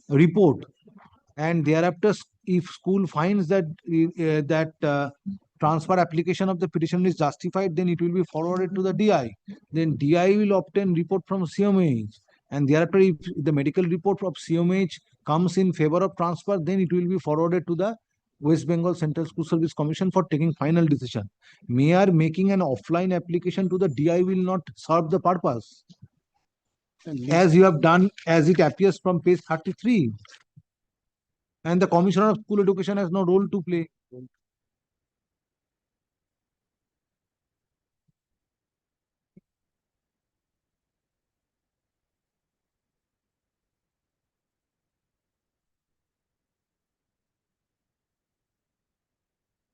report, and thereafter, if school finds that transfer application of the petition is justified, then it will be forwarded to the DI. Then DI will obtain report from CMH, and thereafter, if the medical report of CMH comes in favor of transfer, then it will be forwarded to the West Bengal Central School Service Commission for taking final decision. Mere making an offline application to the DI will not serve the purpose. As you have done, as it appears from page 33. And the Commissioner of School Education has no role to play.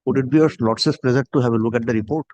Would it be your lordship's pleasure to have a look at the report?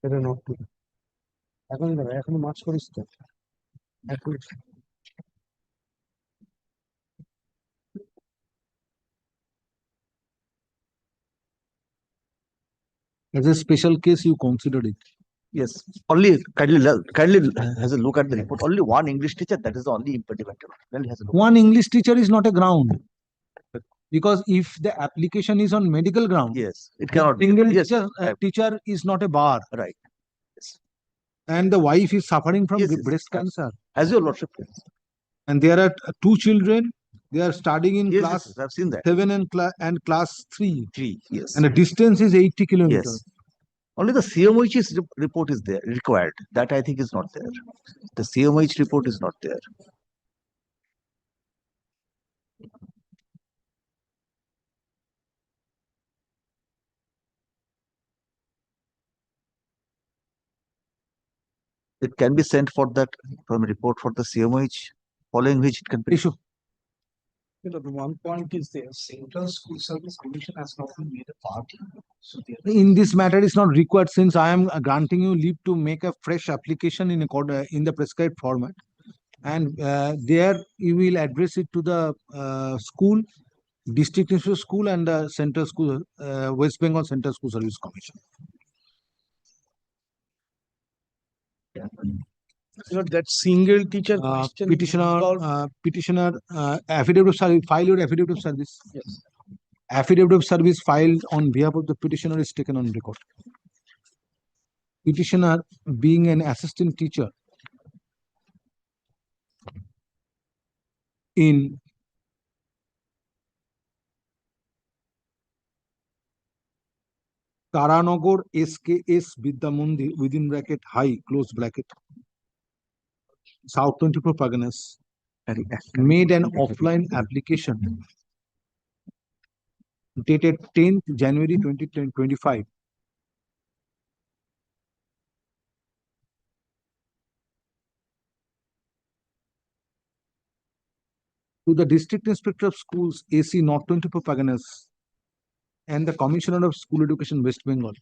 এটা note করি এখন March করিস তো As a special case, you considered it. Yes, only kindly has a look at the report. Only one English teacher, that is the only impediment. Kindly has a look. One English teacher is not a ground. Because if the application is on medical ground, yes, it cannot be. Single Yes, teacher is not a bar. Right. Yes. And the wife is suffering from breast cancer. As your lordship. And there are two children. They are studying in Yes, class yes, I've seen that. 7 and class 3. 3, yes. And the distance is 80 kilometers. Yes. Only the CMOH's report is there, required. That I think is not there. The CMOH report is not there. It can be sent for that from a report for the CMOH, following which it can be. Issue. The one point is there, Central School Service Commission has not been made a party. So In this matter, it's not required since I am granting you leave to make a fresh application in the prescribed format. And there you will address it to the school, district school and the Central School, West Bengal Central School Service Commission. That single teacher question petitioner affidavit of service, file your affidavit of service. Yes. Affidavit of service filed on behalf of the petitioner is taken on record. Petitioner being an assistant teacher in Taranagor SKS Vidyamandir within bracket high close bracket South 24 Parganas made an offline application dated 10th January 2025 to the District Inspector of Schools AC North 24 Parganas and the Commissioner of School Education, West Bengal.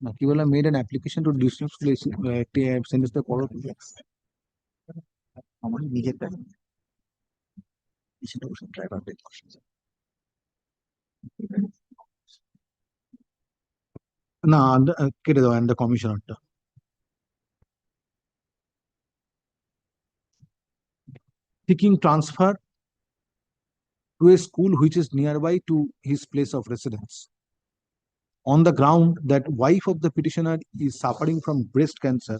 Nakiwala made an application to district school send us the follow-up. না কেটে দাও, and the commissioner টা seeking transfer to a school which is nearby to his place of residence on the ground that wife of the petitioner is suffering from breast cancer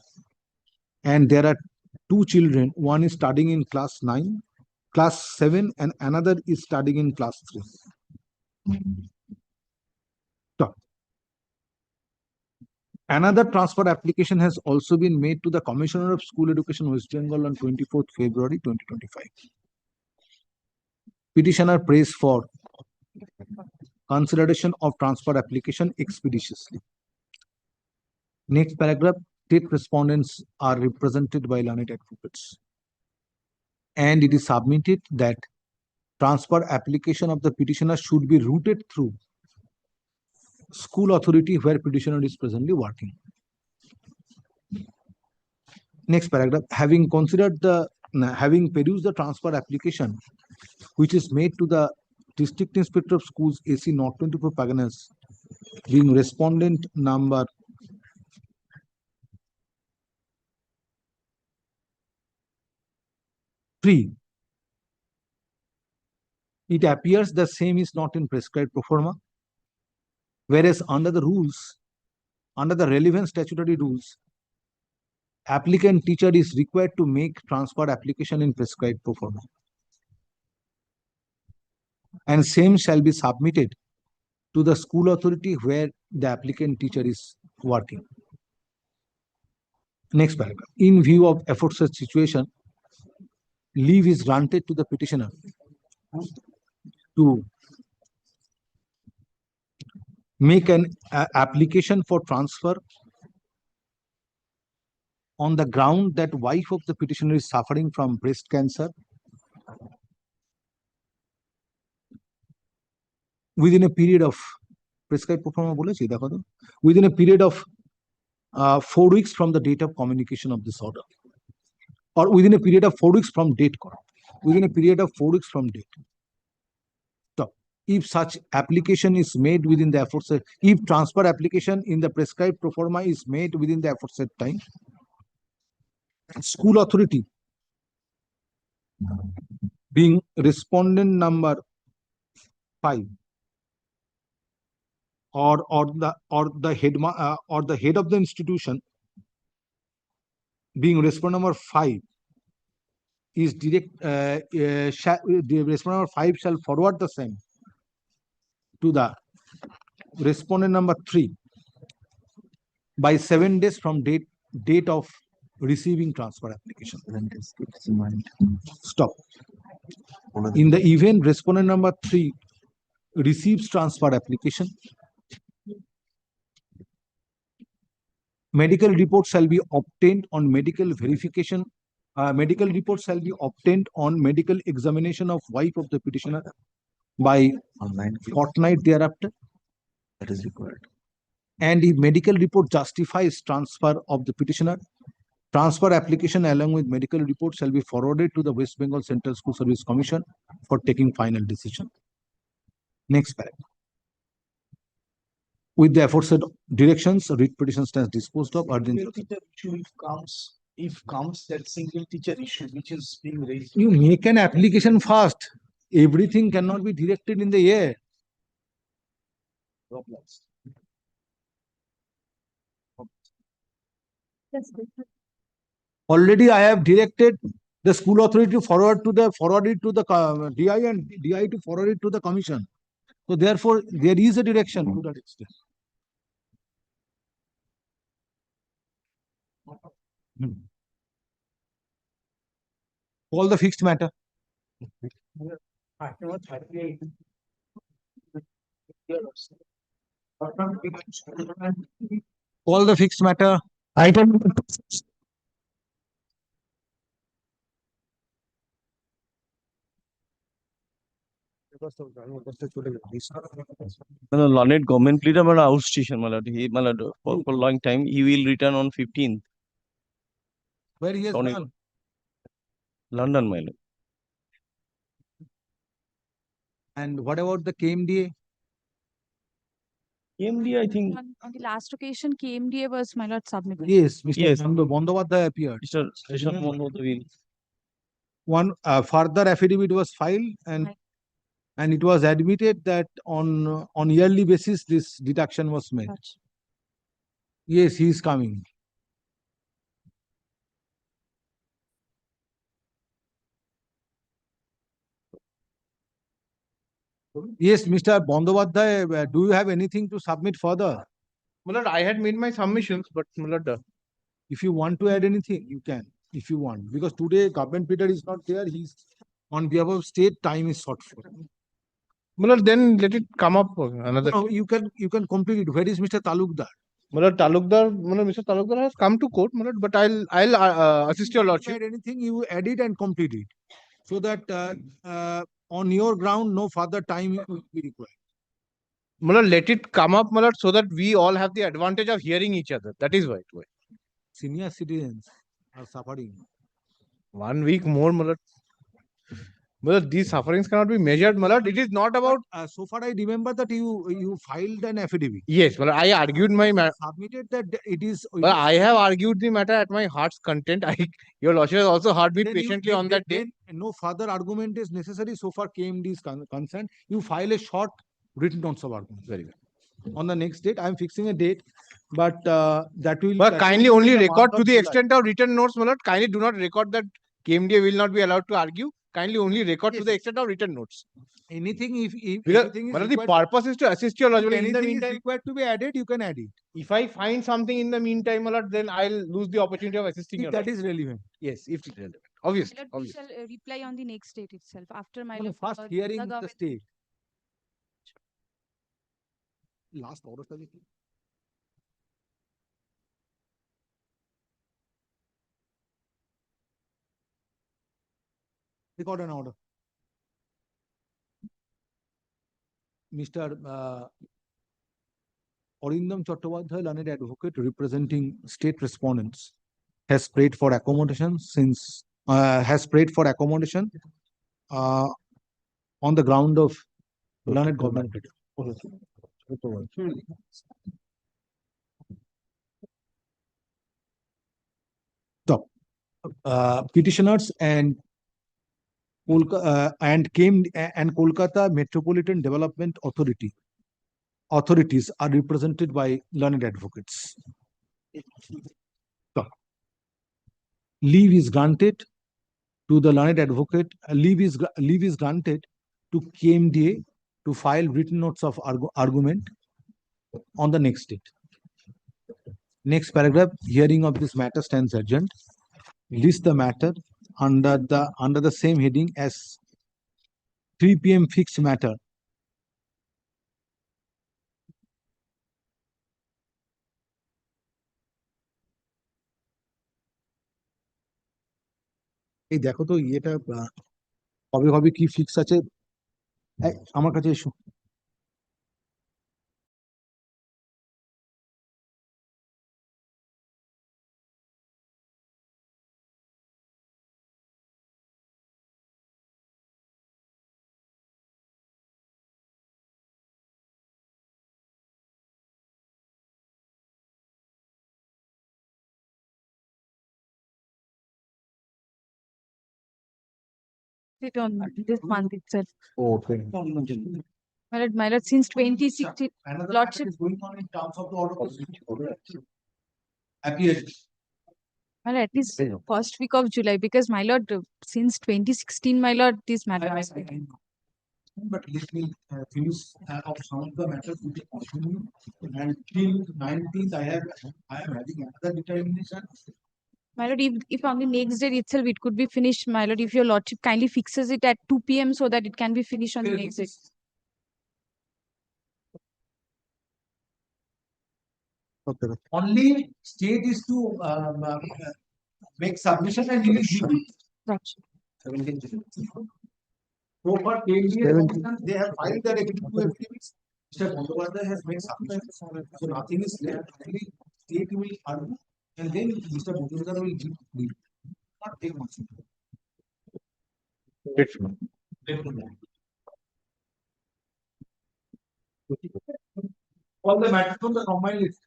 and there are two children, one is studying in class 7 and another is studying in class 3. Stop. Another transfer application has also been made to the Commissioner of School Education, West Bengal on 24th February 2025. Petitioner prays for consideration of transfer application expeditiously. Next paragraph, state respondents are represented by learned advocates. And it is submitted that transfer application of the petitioner should be routed through school authority where petitioner is presently working. Next paragraph, having perused the transfer application which is made to the District Inspector of Schools AC North 24 Parganas, being respondent number 3, it appears the same is not in prescribed pro forma, whereas under the relevant statutory rules, applicant teacher is required to make transfer application in prescribed pro forma, and same shall be submitted to the school authority where the applicant teacher is working. Next paragraph, in view of aforesaid situation, leave is granted to the petitioner to make an application for transfer on the ground that wife of the petitioner is suffering from breast cancer within a period of prescribed pro forma bolechi dekho to, within a period of 4 weeks from the date of communication of this order, or within a period of 4 weeks from date, within a period of 4 weeks from date. Stop. If such application is made within the aforesaid, if transfer application in the prescribed pro forma is made within the aforesaid time, school authority being respondent number 5 or the head of the institution being respondent number 5 is the respondent number 5 shall forward the same to the respondent number 3 by 7 days from date of receiving transfer application. Stop. In the event respondent number 3 receives transfer application, medical report shall be obtained on medical verification. Medical report shall be obtained on medical examination of wife of the petitioner by fortnight thereafter. That is required. And if medical report justifies transfer of the petitioner, transfer application along with medical report shall be forwarded to the West Bengal Central School Service Commission for taking final decision. Next paragraph. With the aforesaid directions, writ petition stands disposed of. Single teacher issue if comes that single teacher issue which is being raised. You make an application fast. Everything cannot be directed in the air. Already I have directed the school authority to forward it to the DI and DI to forward it to the commission. So therefore, there is a direction to that extent. Call the fixed matter. Call the fixed matter. Item Learned government leader, but out station, he, for long time, he will return on 15th. Where he has Only- gone? London, my lord. And what about the KMDA? KMD, I think. On the last occasion, KMDA was my lord submitted. Yes, Mr. Yes. Bandyopadhyay appeared. Mr. Session Mondo will. One further affidavit was filed and it was admitted that on yearly basis this deduction was made. Yes, he is coming. Yes, Mr. Bandyopadhyay, do you have anything to submit further? My lord, I had made my submissions, but my lord, If you want to add anything, you can, if you want. Because today government Peter is not there, he's on behalf of state, time is short for. my lord, then let it come up another. No, you can complete it. Where is Mr. Talukdar? My lord, Mr. Talukdar has come to court, my lord, but I'll assist your If you lordship. add anything, you add it and complete it. So that on your ground, no further time will be required. My lord, let it come up, my lord, so that we all have the advantage of hearing each other. That is why. Senior citizens are suffering. 1 week more, my lord. My lord, these sufferings cannot be measured, my lord. It is not about. So far, I remember that you filed an affidavit. Yes, well, I argued my matter. Submitted that it is. Well, I have argued the matter at my heart's content. Your lordship has also heard me Then patiently on that day. Then no further argument is necessary. So far, KMD is concerned. You file a short written notes of argument. Very well. On the next date, I am fixing a date, but that will. But that kindly will be only in the record month to of the July. extent of written notes, my lord. Kindly do not record that KMDA will not be allowed to argue. Kindly only record to the extent of written notes. Anything if Because anything is my lord, the required, purpose is to assist your if lordship. In the anything is meantime, required to be added, you can add it. if I find something in the meantime, my lord, then I'll lose the opportunity of assisting If your that lordship. is relevant. Yes, if it's relevant. Obviously. My lord, we Obviously. shall reply on the next date itself after my No, lord. first hearing the government- state. Last order. Record an order. Mr. Arindam Chattopadhyay, learned advocate representing state respondents, has prayed for accommodation on the ground of learned government. So, petitioners and Kolkata Metropolitan Development authorities are represented by learned advocates. So, leave is granted to the learned advocate. Leave is granted to KMDA to file written notes of argument on the next date. Next paragraph, hearing of this matter stands adjourned. List the matter under the same heading as 3 p.m. fixed matter. এই দেখো তো ইয়েটা কবে কবে কি fix আছে আমার কাছে এসো। It on this month itself. Okay. My lord, since 2016, lordship. Going on in terms of the order appeared. My lord, at least first week of July, because my lord, since 2016, my lord, this matter has been. But let me finish of some of the matters which continue. And till 19th, I am having another determination. My lord, if on the next day itself it could be finished, my lord, if your lordship kindly fixes it at 2 p.m. so that it can be finished on the next day. Okay. Only state is to make submission and release. Right. So for 10 years, they have filed their affidavits. Mr. Bondopathyay has made submissions, so nothing is left. Only state will argue, and then Mr. Bondopathyay will give leave. Not take much. All the matters from the combined list.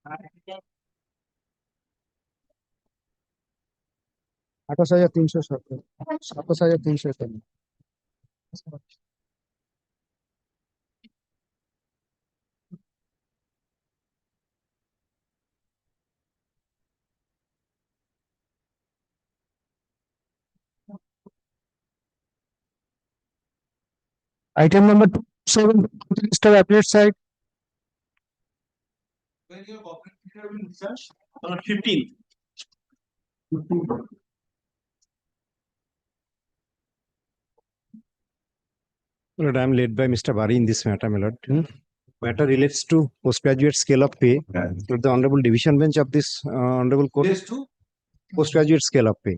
17 আঠাশ হাজার তিনশো সতেরো, সাতাশ হাজার তিনশো একান্ন। Item number 27, list of appellate side. When your corporate have been researched on 15th. Lord, I am led by Mr. Bari in this matter, my lord. Matter relates to postgraduate scale of pay. Lord, the Honorable Division Bench of this Honorable Court. Yes, to Postgraduate scale of pay.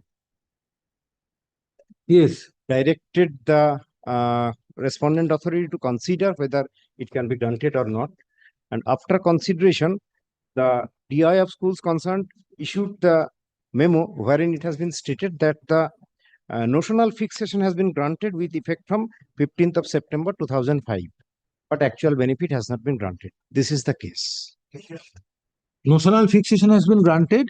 yes. Directed the respondent authority to consider whether it can be granted or not. And after consideration, the DI of schools concerned issued the memo wherein it has been stated that the notional fixation has been granted with effect from 15th of September 2005. But actual benefit has not been granted. This is the case. Notional fixation has been granted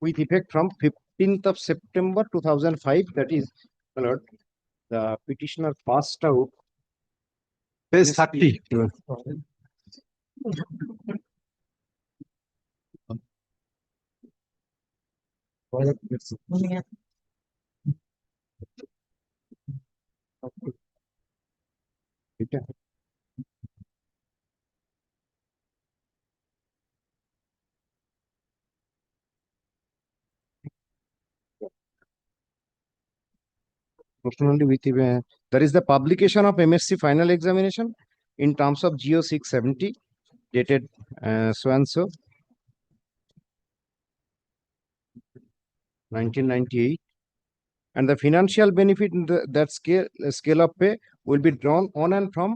with effect from 15th of September 2005. That is, my lord, the petitioner passed out. Page 30. Only with there is the publication of MSc final examination in terms of GO 670 dated so and so 1998, and the financial benefit in that scale of pay will be drawn on and from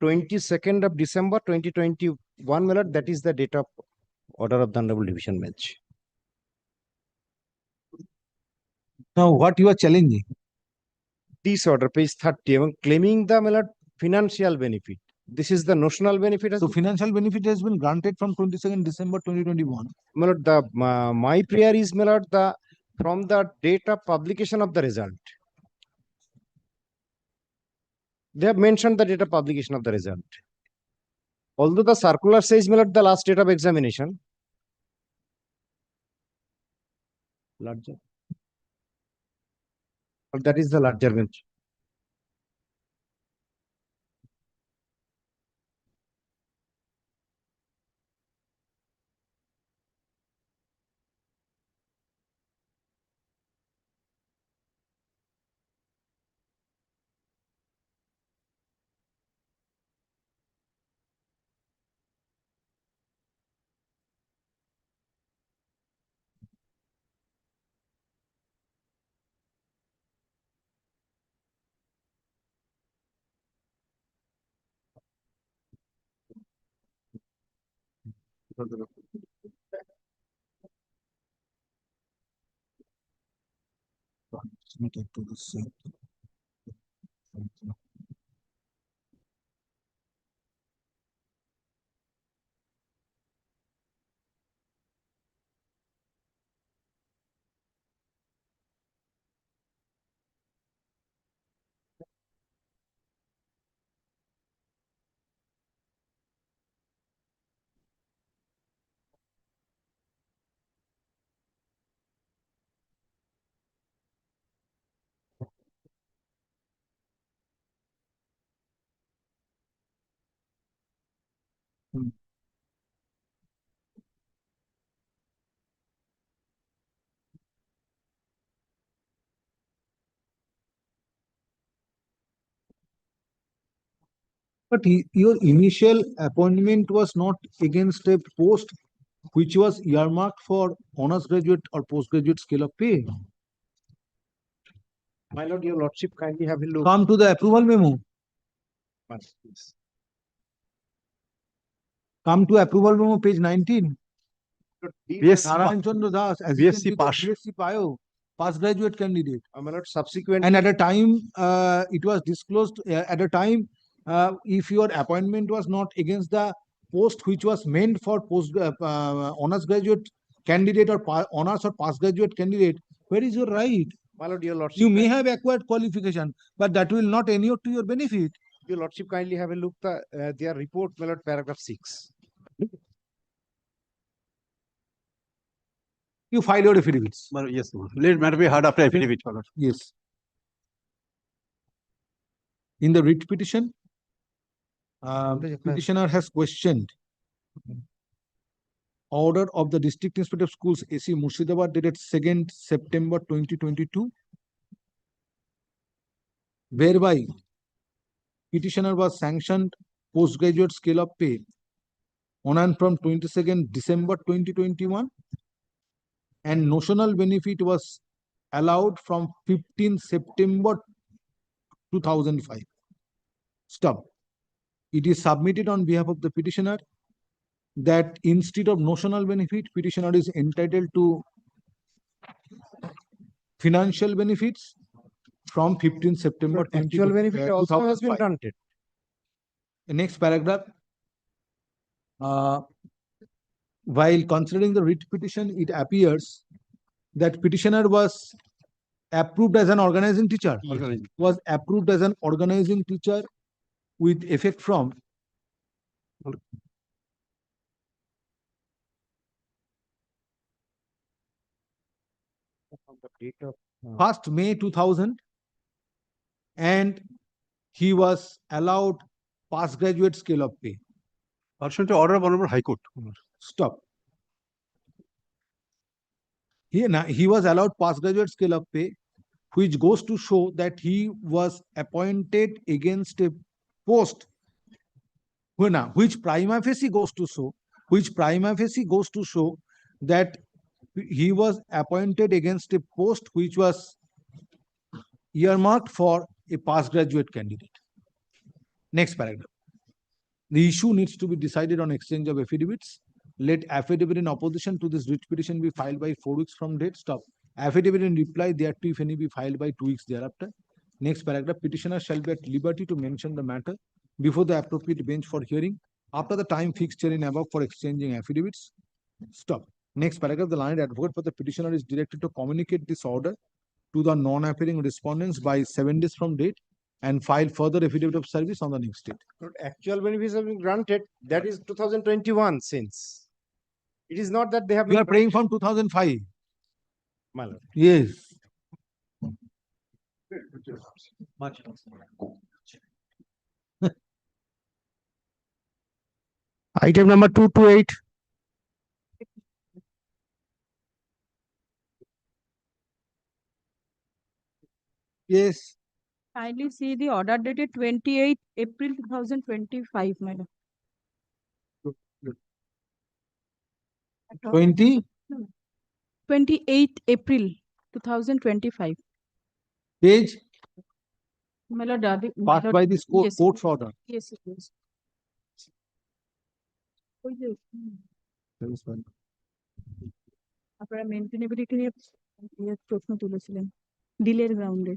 22nd of December 2021. That is the date of order of the Honorable Division Bench. Now, what you are challenging? This order, page 30, claiming the financial benefit. This is the notional benefit. So, financial benefit has been granted from 22nd December 2021. My prayer is, from the date of publication of the result. They have mentioned the date of publication of the result. Although the circular says, the last date of examination. Larger. That is the larger bench. But your initial appointment was not against a post which was earmarked for honors graduate or postgraduate scale of pay. My lord, your lordship, kindly have a look. Come to the approval memo. Please. Come to approval memo, page 19. Narayan BSc Chandra Das, BSc assistant pass. BSc Payo, past graduate candidate. My lord, subsequent. And at a time, it was disclosed at a time, if your appointment was not against the post which was meant for post honors graduate candidate or honors or past graduate candidate, where is your right? My lord, your lordship. You may have acquired qualification, but that will not inure to your benefit. Your lordship, kindly have a look their report, my lord, paragraph 6. You file your affidavits. Yes, let matter be heard after affidavit. Yes. In the writ petition, petitioner has questioned order of the District Inspector of Schools AC Murshidabad dated 2nd September 2022, whereby petitioner was sanctioned postgraduate scale of pay on and from 22nd December 2021, and notional benefit was allowed from 15 September 2005. Stop. It is submitted on behalf of the petitioner that instead of notional benefit, petitioner is entitled to financial benefits from 15 September. But actual benefit also has been granted. The next paragraph. While considering the writ petition, it appears that petitioner was approved as an organizing teacher. Was approved as an organizing teacher with effect from 1st May 2000, and he was allowed postgraduate scale of pay. Pursuant to order of Honorable High Court. Stop. He was allowed postgraduate scale of pay, which goes to show that he was appointed against a post, which prima facie goes to show that he was appointed against a post which was earmarked for a postgraduate candidate. Next paragraph. The issue needs to be decided on exchange of affidavits. Let affidavit in opposition to this writ petition be filed by 4 weeks from date. Stop. Affidavit in reply thereto, if any, be filed by 2 weeks thereafter. Next paragraph. Petitioner shall be at liberty to mention the matter before the appropriate bench for hearing after the time fixed herein above for exchanging affidavits. Stop. Next paragraph. The learned advocate for the petitioner is directed to communicate this order to the non-appearing respondents by 7 days from date and file further affidavit of service on the next date. But actual benefits have been granted. That is 2021 since. It is not that they have. You are praying from 2005. My lord. Yes. Item number 228. Yes. Kindly see the order dated 28 April 2025, madam. 20? 28 April 2025. Page? My lord, Passed by this court, yes, court's order. Yes, yes. আপনারা মেইনটেনেবিলিটি নিয়ে প্রশ্ন তুলেছিলেন ডিলের গ্রাউন্ডে।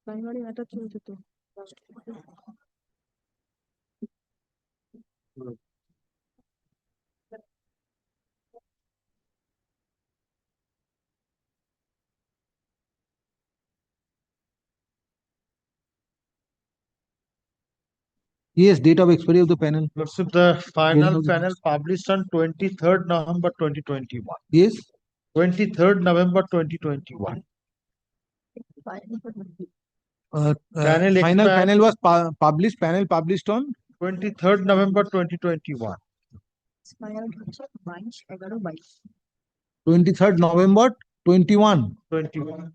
Primary matter চলছে তো। Yes, date of expiry of the panel. Lordship, the final of the- panel published on 23rd November 2021. Yes. 23rd November 2021. Panel Final expired- panel was published, panel published on 23rd November 2021. 23rd November 21 21.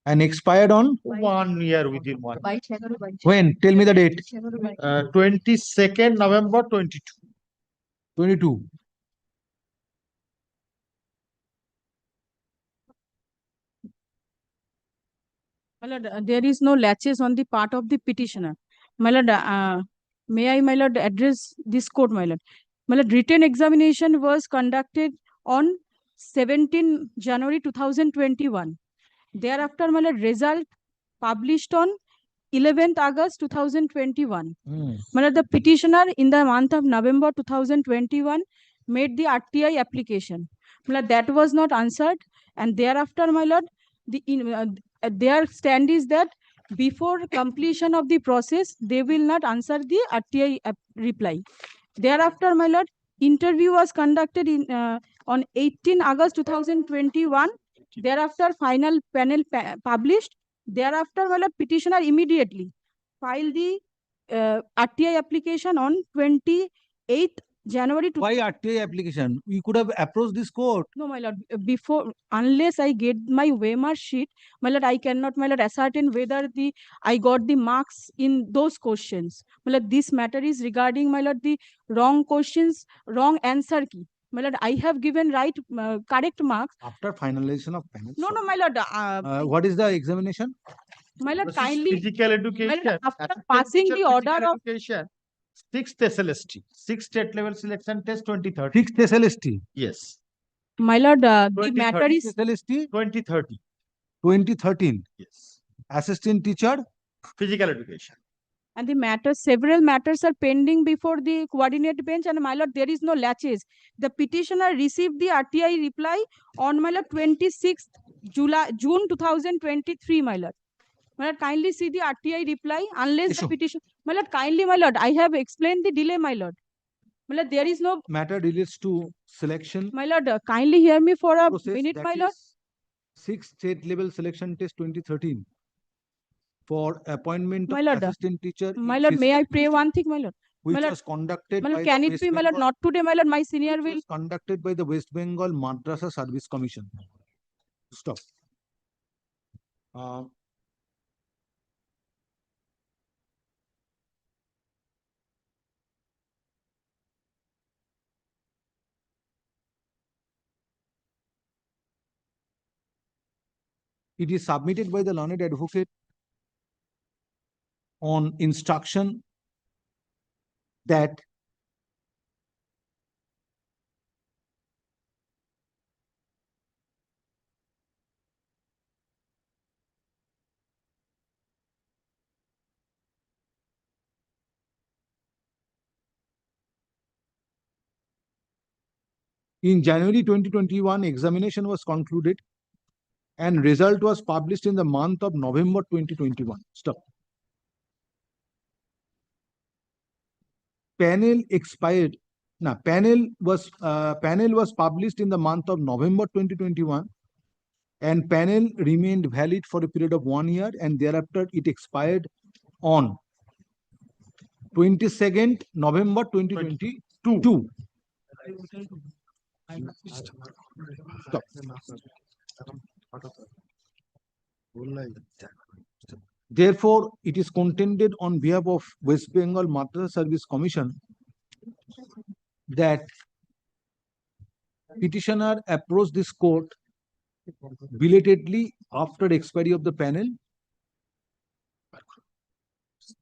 and expired on 1 year within 1. when? Tell me the date. 22nd November 22. 22. My lord, there is no latches on the part of the petitioner. My lord, may I, my lord, address this court, my lord? My lord, written examination was conducted on 17 January 2021. Thereafter, my lord, result published on 11th August 2021. My lord, the petitioner in the month of November 2021 made the RTI application. My lord, that was not answered, and thereafter, my lord, their stand is that before completion of the process, they will not answer the RTI reply. Thereafter, my lord, interview was conducted on 18 August 2021. Thereafter, final panel published. Thereafter, my lord, petitioner immediately filed the RTI application on 28th January. Why RTI application? We could have approached this court. No, my lord, before, unless I get my Weimar sheet, my lord, I cannot, my lord, ascertain whether I got the marks in those questions. My lord, this matter is regarding, my lord, the wrong questions, wrong answer key. My lord, I have given correct marks. After finalization of panel. No, my lord. What is the examination? My lord, This is kindly. physical education. My lord, after Assistant passing teacher the order physical of. education, 6th SLST, 6th state level selection test 2030. 6th SLST. Yes. My lord, the matter is. SLST 2030. 2013. Yes. Assistant teacher. Physical education. And the several matters are pending before the coordinate bench, and my lord, there is no latches. The petitioner received the RTI reply on, my lord, 26th June 2023, my lord. My lord, kindly see the RTI reply unless the petition. My lord, kindly, my lord, I have explained the delay, my lord. My lord, there is no. Matter relates to selection. My lord, kindly hear me for a process, minute, that my lord. is 6th state level selection test 2013 for appointment My of lord, assistant teacher. My lord, may I pray one thing, my lord? Which My lord, was conducted my lord, by can the it West be, my lord, Bengal- not today, my lord, my senior which will. was conducted by the West Bengal Madrasa Service Commission. Stop. It is submitted by the learned advocate on instruction that in January 2021, examination was concluded and result was published in the month of November 2021. Stop. Panel expired. Now, panel was published in the month of November 2021, and panel remained valid for a period of 1 year, and thereafter it expired on 22nd November 2022. Stop. Therefore, it is contended on behalf of West Bengal Madrasa Service Commission that petitioner approached this court belatedly after expiry of the panel,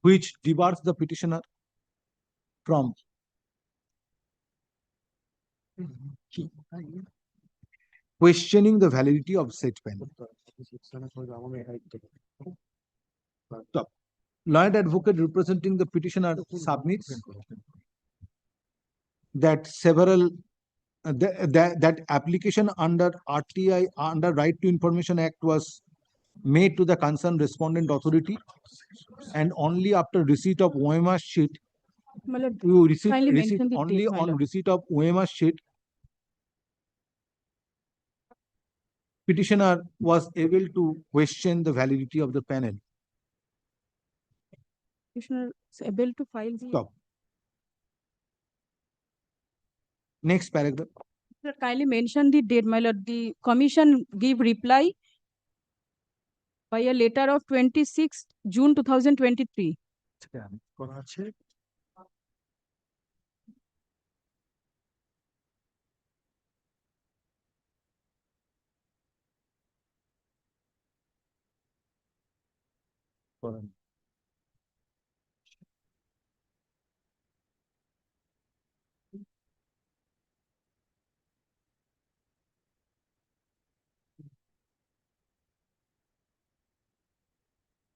which debars the petitioner from questioning the validity of said panel. Stop. Learned advocate representing the petitioner submits that several that application under RTI, under Right to Information Act, was made to the concerned respondent authority, and only after receipt of OMR sheet My lord, You receive kindly mention the only date, my on lord. receipt of OMR sheet. Petitioner was able to question the validity of the panel. Petitioner is able to file the. Stop. Next paragraph. Sir, kindly mention the date, my lord. The commission give reply by a letter of 26th June 2023.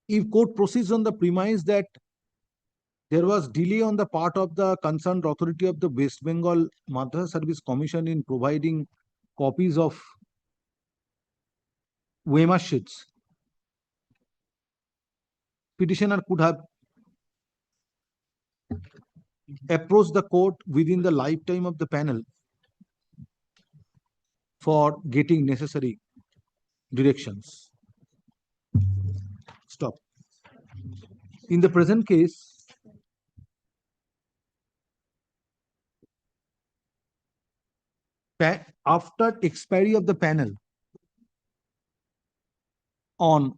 If court proceeds on the premise that there was delay on the part of the concerned authority of the West Bengal Madrasa Service Commission in providing copies of OMR sheets, petitioner could have approached the court within the lifetime of the panel for getting necessary directions. Stop. In the present case, after expiry of the panel on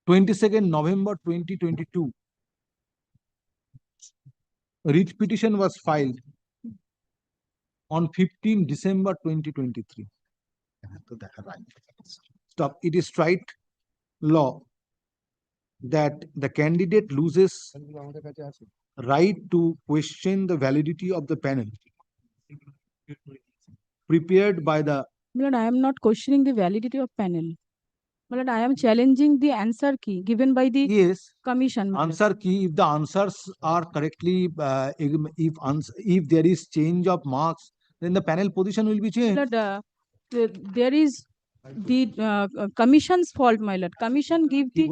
22nd November 2022, writ petition was filed on 15 December 2023. Stop. It is right law that the candidate loses right to question the validity of the panel prepared by the. My lord, I am not questioning the validity of panel. My lord, I am challenging the answer key given by the commission. My lord. Answer key. If the answers are correctly, if there is change of marks, then the panel position will be changed. My lord, there is the commission's fault, my lord. Commission give the.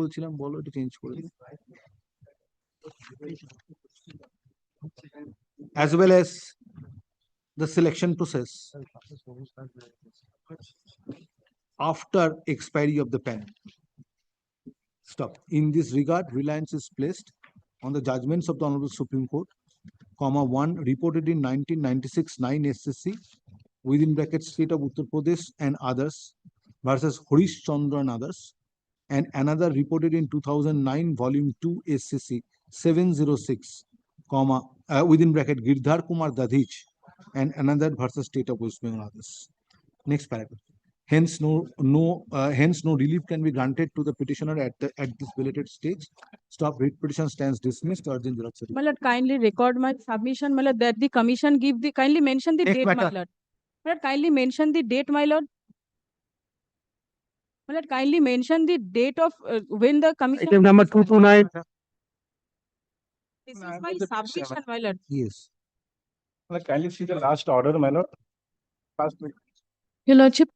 As well as the selection process after expiry of the panel. Stop. In this regard, reliance is placed on the judgments of the Honorable Supreme Court, one reported in 1996 9 SCC within brackets State of Uttar Pradesh and others versus Harish Chandra and others, and another reported in 2009 volume 2 SCC 706 within bracket Girdhar Kumar Dadhich and another versus State of West Bengal others. Next paragraph. Hence, no relief can be granted to the petitioner at this belated stage. Stop. Writ petition stands dismissed. Urgent xerox. My lord, kindly record my submission, my lord, that the commission give the. Kindly mention the date, my lord. My lord, kindly mention the date, my lord. My lord, kindly mention the date of when the commission. Item number 229. This is my submission, my lord. Yes. Kindly see the last order, my lord. Your Lordship,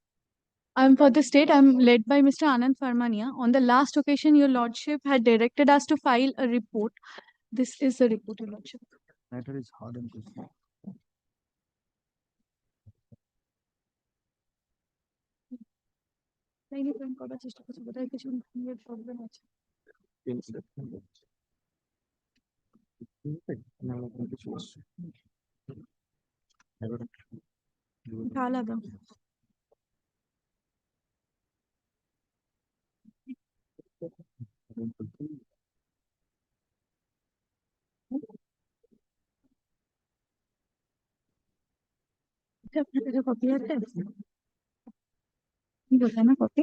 I'm for the state. I'm led by Mr. Anand Farmania. On the last occasion, Your Lordship had directed us to file a report. This is the report, Your Lordship. Matter is hard and crucial. আলাদা আপনার কাছে copy আছে বোঝায় না copy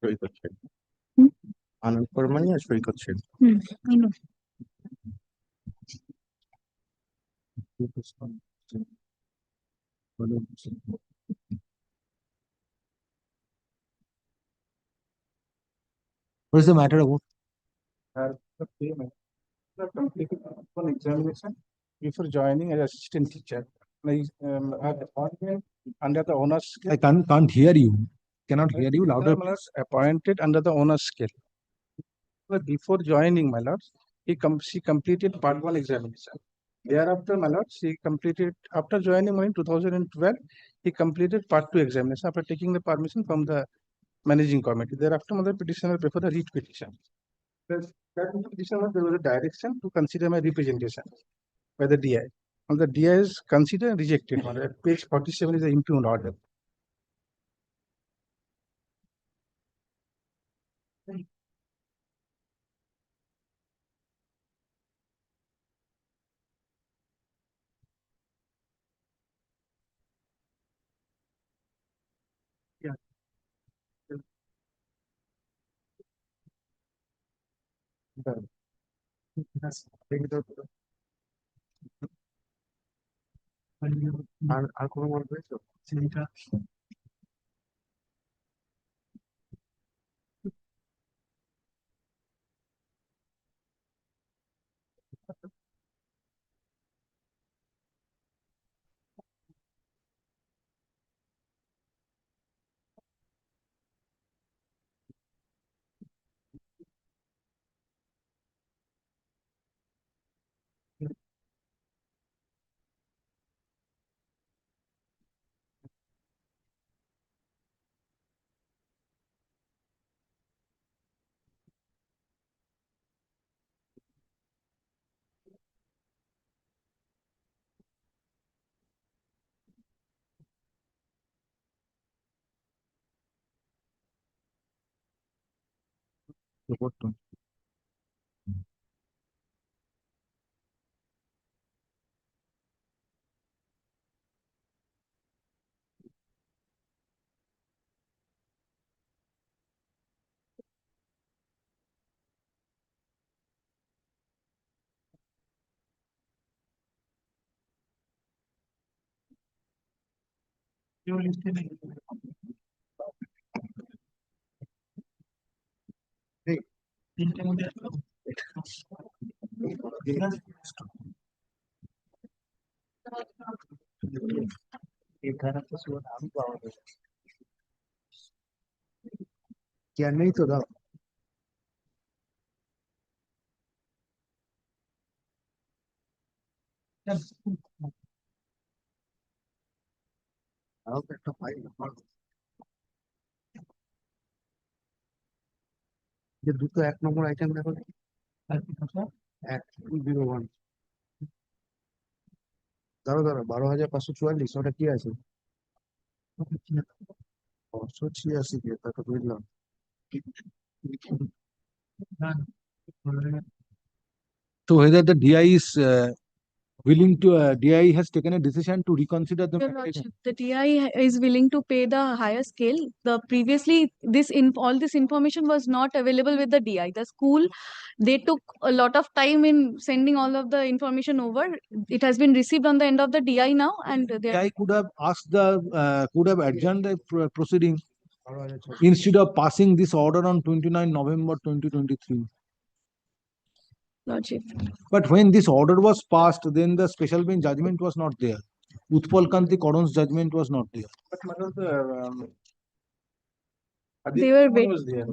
সই করছেন হুম। আনন্দ ফরমানি আর সই করছেন I know. What is the matter about? One examination before joining as assistant teacher. Like, appointment under the owner's scale. I can't hear you. Cannot hear you louder. Appointed under the owner's scale. But before joining, my lord, she completed part one examination. Thereafter, my lord, she completed, after joining in 2012, he completed part two examination after taking the permission from the managing committee. Thereafter, my lord, petitioner preferred a writ petition. That petition, there was a direction to consider my representation by the DI. And the DI is considered and rejected. My lord. Page 47 is the impugned order. Yeah. আর কোনো মনে পেয়েছো क्या नहीं तो दाও একটা file যে দুটো 1 নম্বর item দেখো এক 01 দাঁড়ো 12,544 ওটা কি আছে 586 কে তা তো বুঝলাম So whether the DI is willing to, DI has taken a decision to reconsider the Your application. Lordship, the DI is willing to pay the higher scale. The previously all this information was not available with the DI. The school, they took a lot of time in sending all of the information over. It has been received on the end of the DI now, and DI could have asked could have adjourned the proceeding instead of passing this order on 29 November 2023. Lordship. But when this order was passed, then the special bench judgment was not there. Utpal Kanti Koron's judgment was not there. But my lord, They were Aditya was there.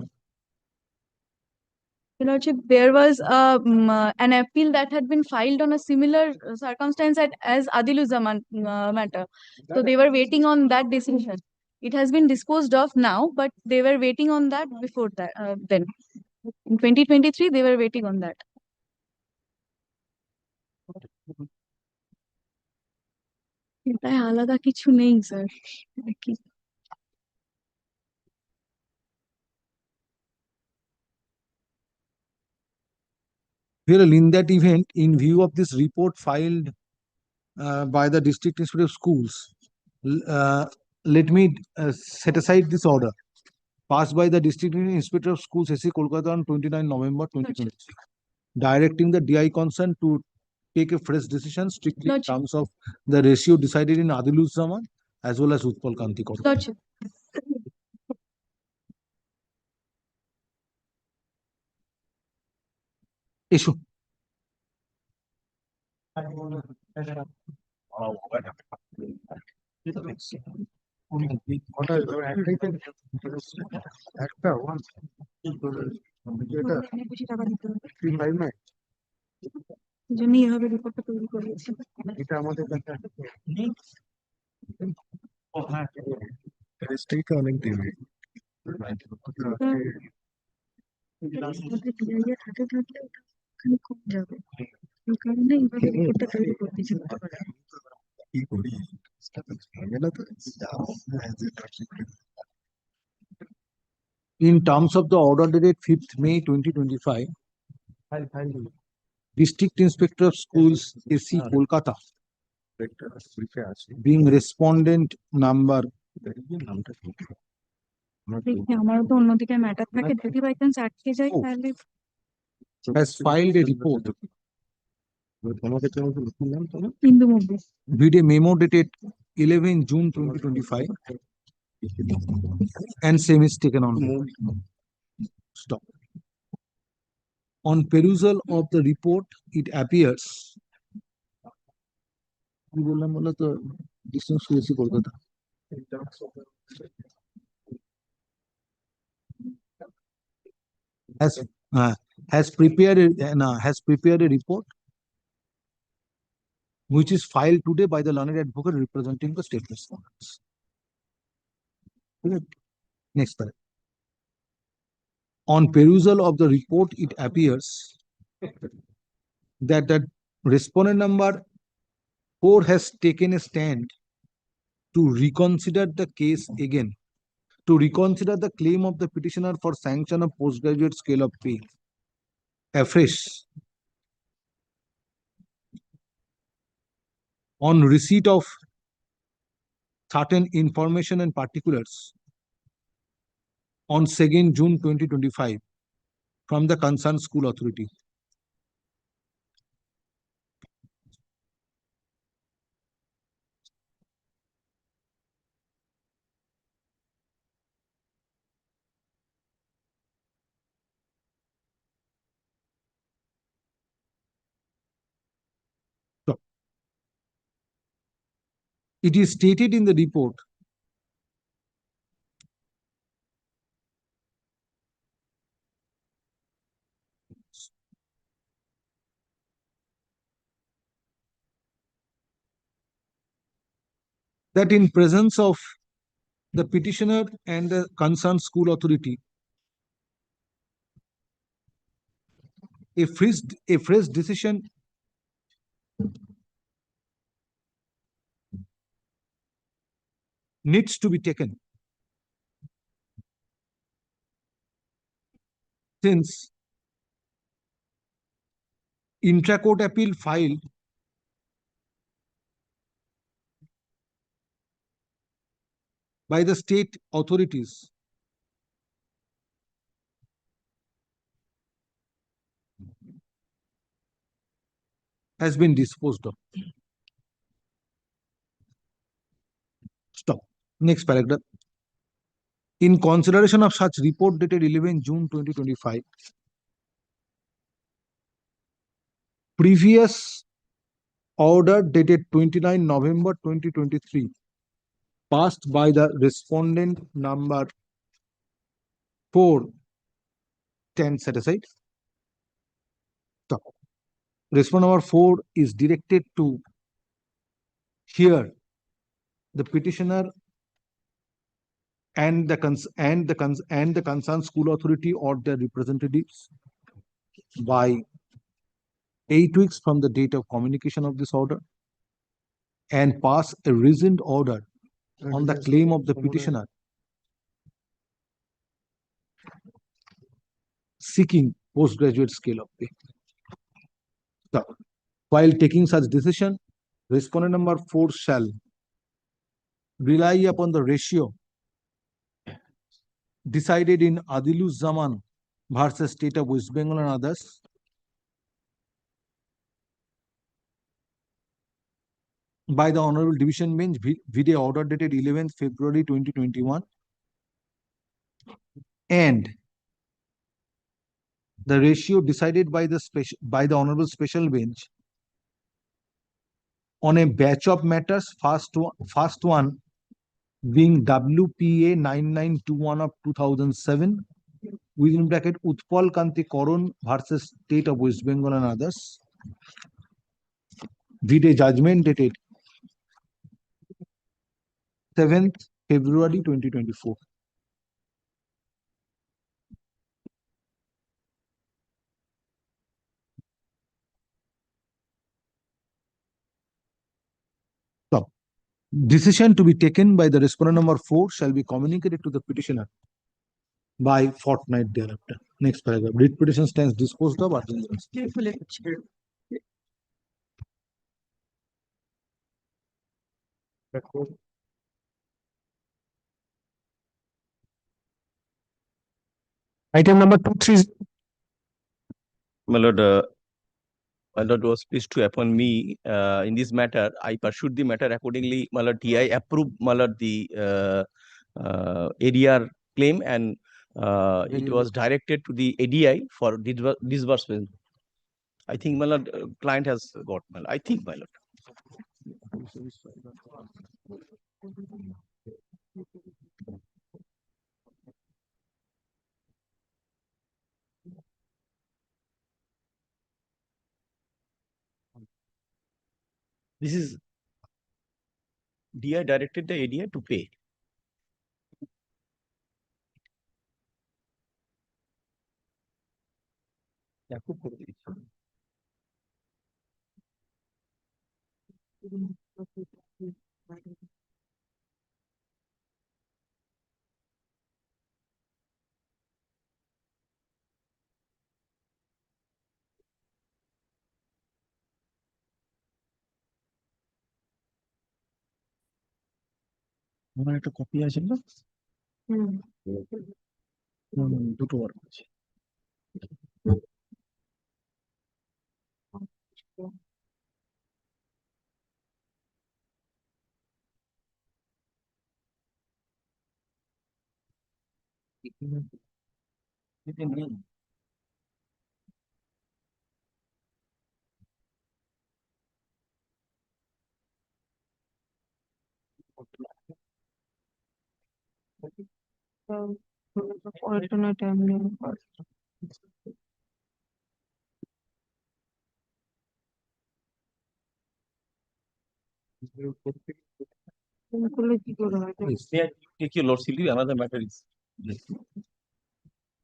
Your Lordship, there was an appeal that had been filed on a similar circumstance as Adiluzaman matter. So they were waiting on that decision. It has been disposed of now, but they were waiting on that before that. Then in 2023, they were waiting on that. এটাই আলাদা কিছু নেই sir কি Well, in that event, in view of this report filed by the District Institute of Schools, let me set aside this order passed by the District Inspector of Schools, SC Kolkata on 29 November 2023, directing the DI concerned to take a fresh decision strictly in Lordship. terms of the ratio decided in Adiluzzaman as well as Utpal Kanti Kaur. Lordship. Issue. জন্যই এভাবে রিপোর্টটা তৈরি করিয়েছি। এটা আমাদের কাছে অনেক দেবে হাতে থাকলে ওখানে কম যাবে এই কারণে এইভাবে রিপোর্টটা তৈরি করতেছি। কি করি In terms of the order dated 5th May 2025, District Inspector of Schools, SC Kolkata, being respondent number আমারও তো অন্যদিকে ম্যাটার থাকে, যদি বাই চান্স আটকে যায় Oh. তাহলে has filed a report Hindu movie with a memo dated 11 June 2025 and same is taken on board. Stop. On perusal of the report, it appears কি বললাম বলো তো ডিস্টেন্স করেছি Kolkata has prepared a report which is filed today by the learned advocate representing the state respondents. Next paragraph. On perusal of the report, it appears that respondent number 4 has taken a stand to reconsider the case again, to reconsider the claim of the petitioner for sanction of postgraduate scale of pay afresh on receipt of certain information and particulars on 2nd June 2025 from the concerned school authority. So, it is stated in the report that in presence of the petitioner and the concerned school authority, a fresh decision needs to be taken, since intra-court appeal filed by the state authorities has been disposed of. Stop. Next paragraph. In consideration of such report dated 11 June 2025, previous order dated 29 November 2023 passed by the respondent number 4 10 set aside. Stop. Respondent number 4 is directed to hear the petitioner and the concerned school authority or their representatives by 8 weeks from the date of communication of this order, and pass a reasoned order on the claim of the petitioner seeking postgraduate scale of pay. So, while taking such decision, respondent number 4 shall rely upon the ratio decided in Adiluzzaman versus State of West Bengal and others. By the Honorable Division Bench, Vide order dated 11th February 2021. And the ratio decided by the Honorable Special Bench on a batch of matters, first one being WPA 9921 of 2007, within bracket Utpal Kanti Koron versus State of West Bengal and others. Vide judgment dated 7th February 2024. So, decision to be taken by the respondent number 4 shall be communicated to the petitioner by fortnight thereafter. Next paragraph. Writ petition stands disposed of. Item number 230. My Lord was pleased to appoint me in this matter. I pursued the matter accordingly. My Lord, TI approved, my Lord, the ADR claim, and it was directed to the ADI for disbursement. I think, my Lord, client has got, my Lord. I think, my Lord. This is DI directed the ADI to pay. আমার একটা copy আছে না? দুটো বার আছে। Alternate time. Take your lordship, another matter is.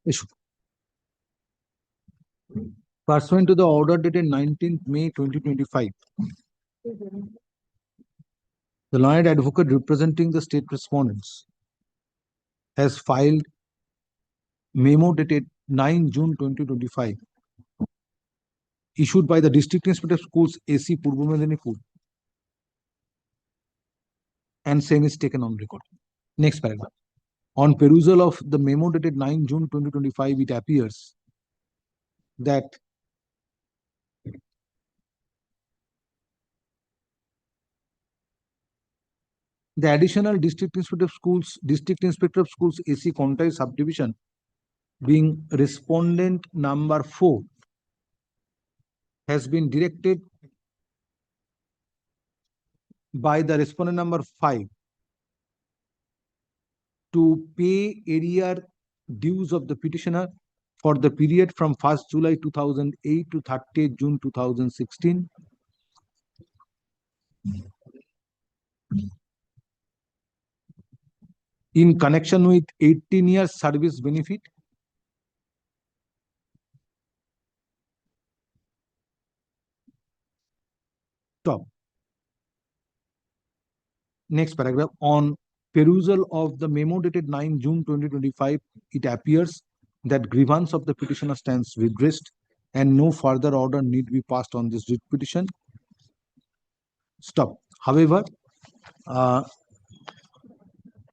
Issue. Pursuant to the order dated 19th May 2025, the learned advocate representing the state respondents has filed memo dated 9 June 2025, issued by the District Inspector of Schools AC Purbo Medinipur, and same is taken on record. Next paragraph. On perusal of the memo dated 9 June 2025, it appears that the additional District Inspector of Schools AC Kontai subdivision, being respondent number 4, has been directed by the respondent number 5 to pay arrear dues of the petitioner for the period from 1st July 2008 to 30th June 2016. In connection with 18 years service benefit top. Next paragraph. On perusal of the memo dated 9 June 2025, it appears that grievance of the petitioner stands redressed and no further order need be passed on this writ petition. Stop. However,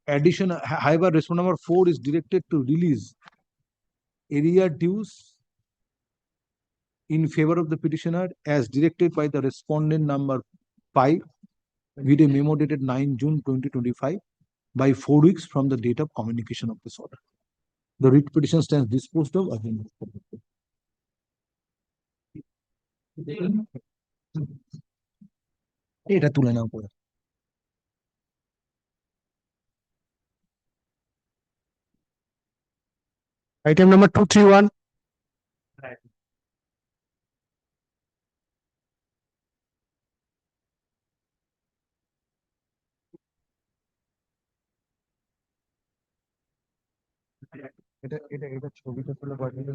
However, response number 4 is directed to release area dues in favor of the petitioner as directed by the respondent number 5 with a memo dated 9 June 2025 by 4 weeks from the date of communication of this order. The writ petition stands disposed of again. এটা তুলে নাও পরে। Item number 231. এটা ছবিটা তুলে পাঠিয়ে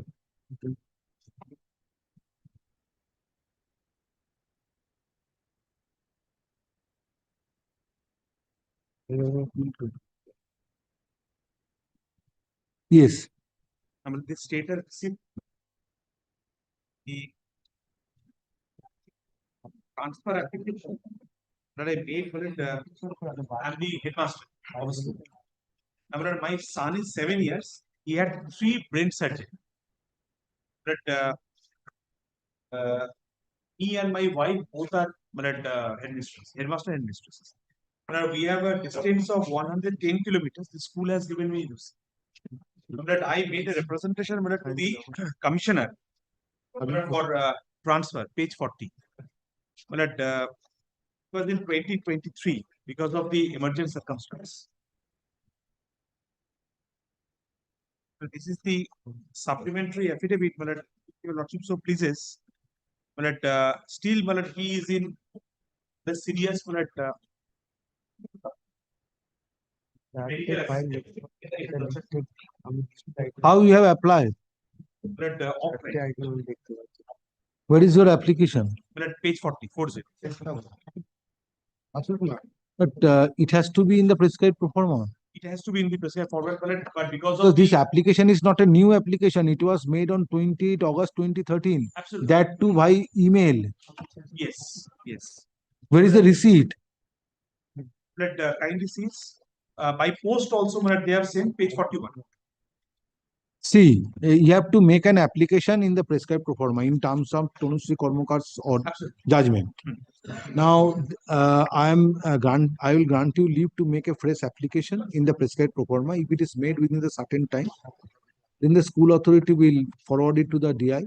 Yes. The status receipt the transfer application that I made for it. I'm the headmaster. Obviously, my son is 7 years. He had 3 brain surgery. But he and my wife both are headmaster headmistresses. We have a distance of 110 kilometers. The school has given me this. That I made a representation to the commissioner for transfer, page 40. It was in 2023 because of the emergent circumstance. This is the supplementary affidavit. Your lordship so pleases. Still, he is in the serious How you have applied? Where is your application? Page 40, 40. But it has to be in the prescribed pro forma. It has to be in the prescribed format, but because So of this the, application is not a new application. It was made on 28 August 2013. Absolutely. That too by email. Yes, yes. Where is the receipt? Kindly sees by post also they have sent page 41. See, you have to make an application in the prescribed pro forma in terms of Tanushree Karmakar's or judgment. Now, I will grant you leave to make a fresh application in the prescribed pro forma. If it is made within the certain time, then the school authority will forward it to the DI,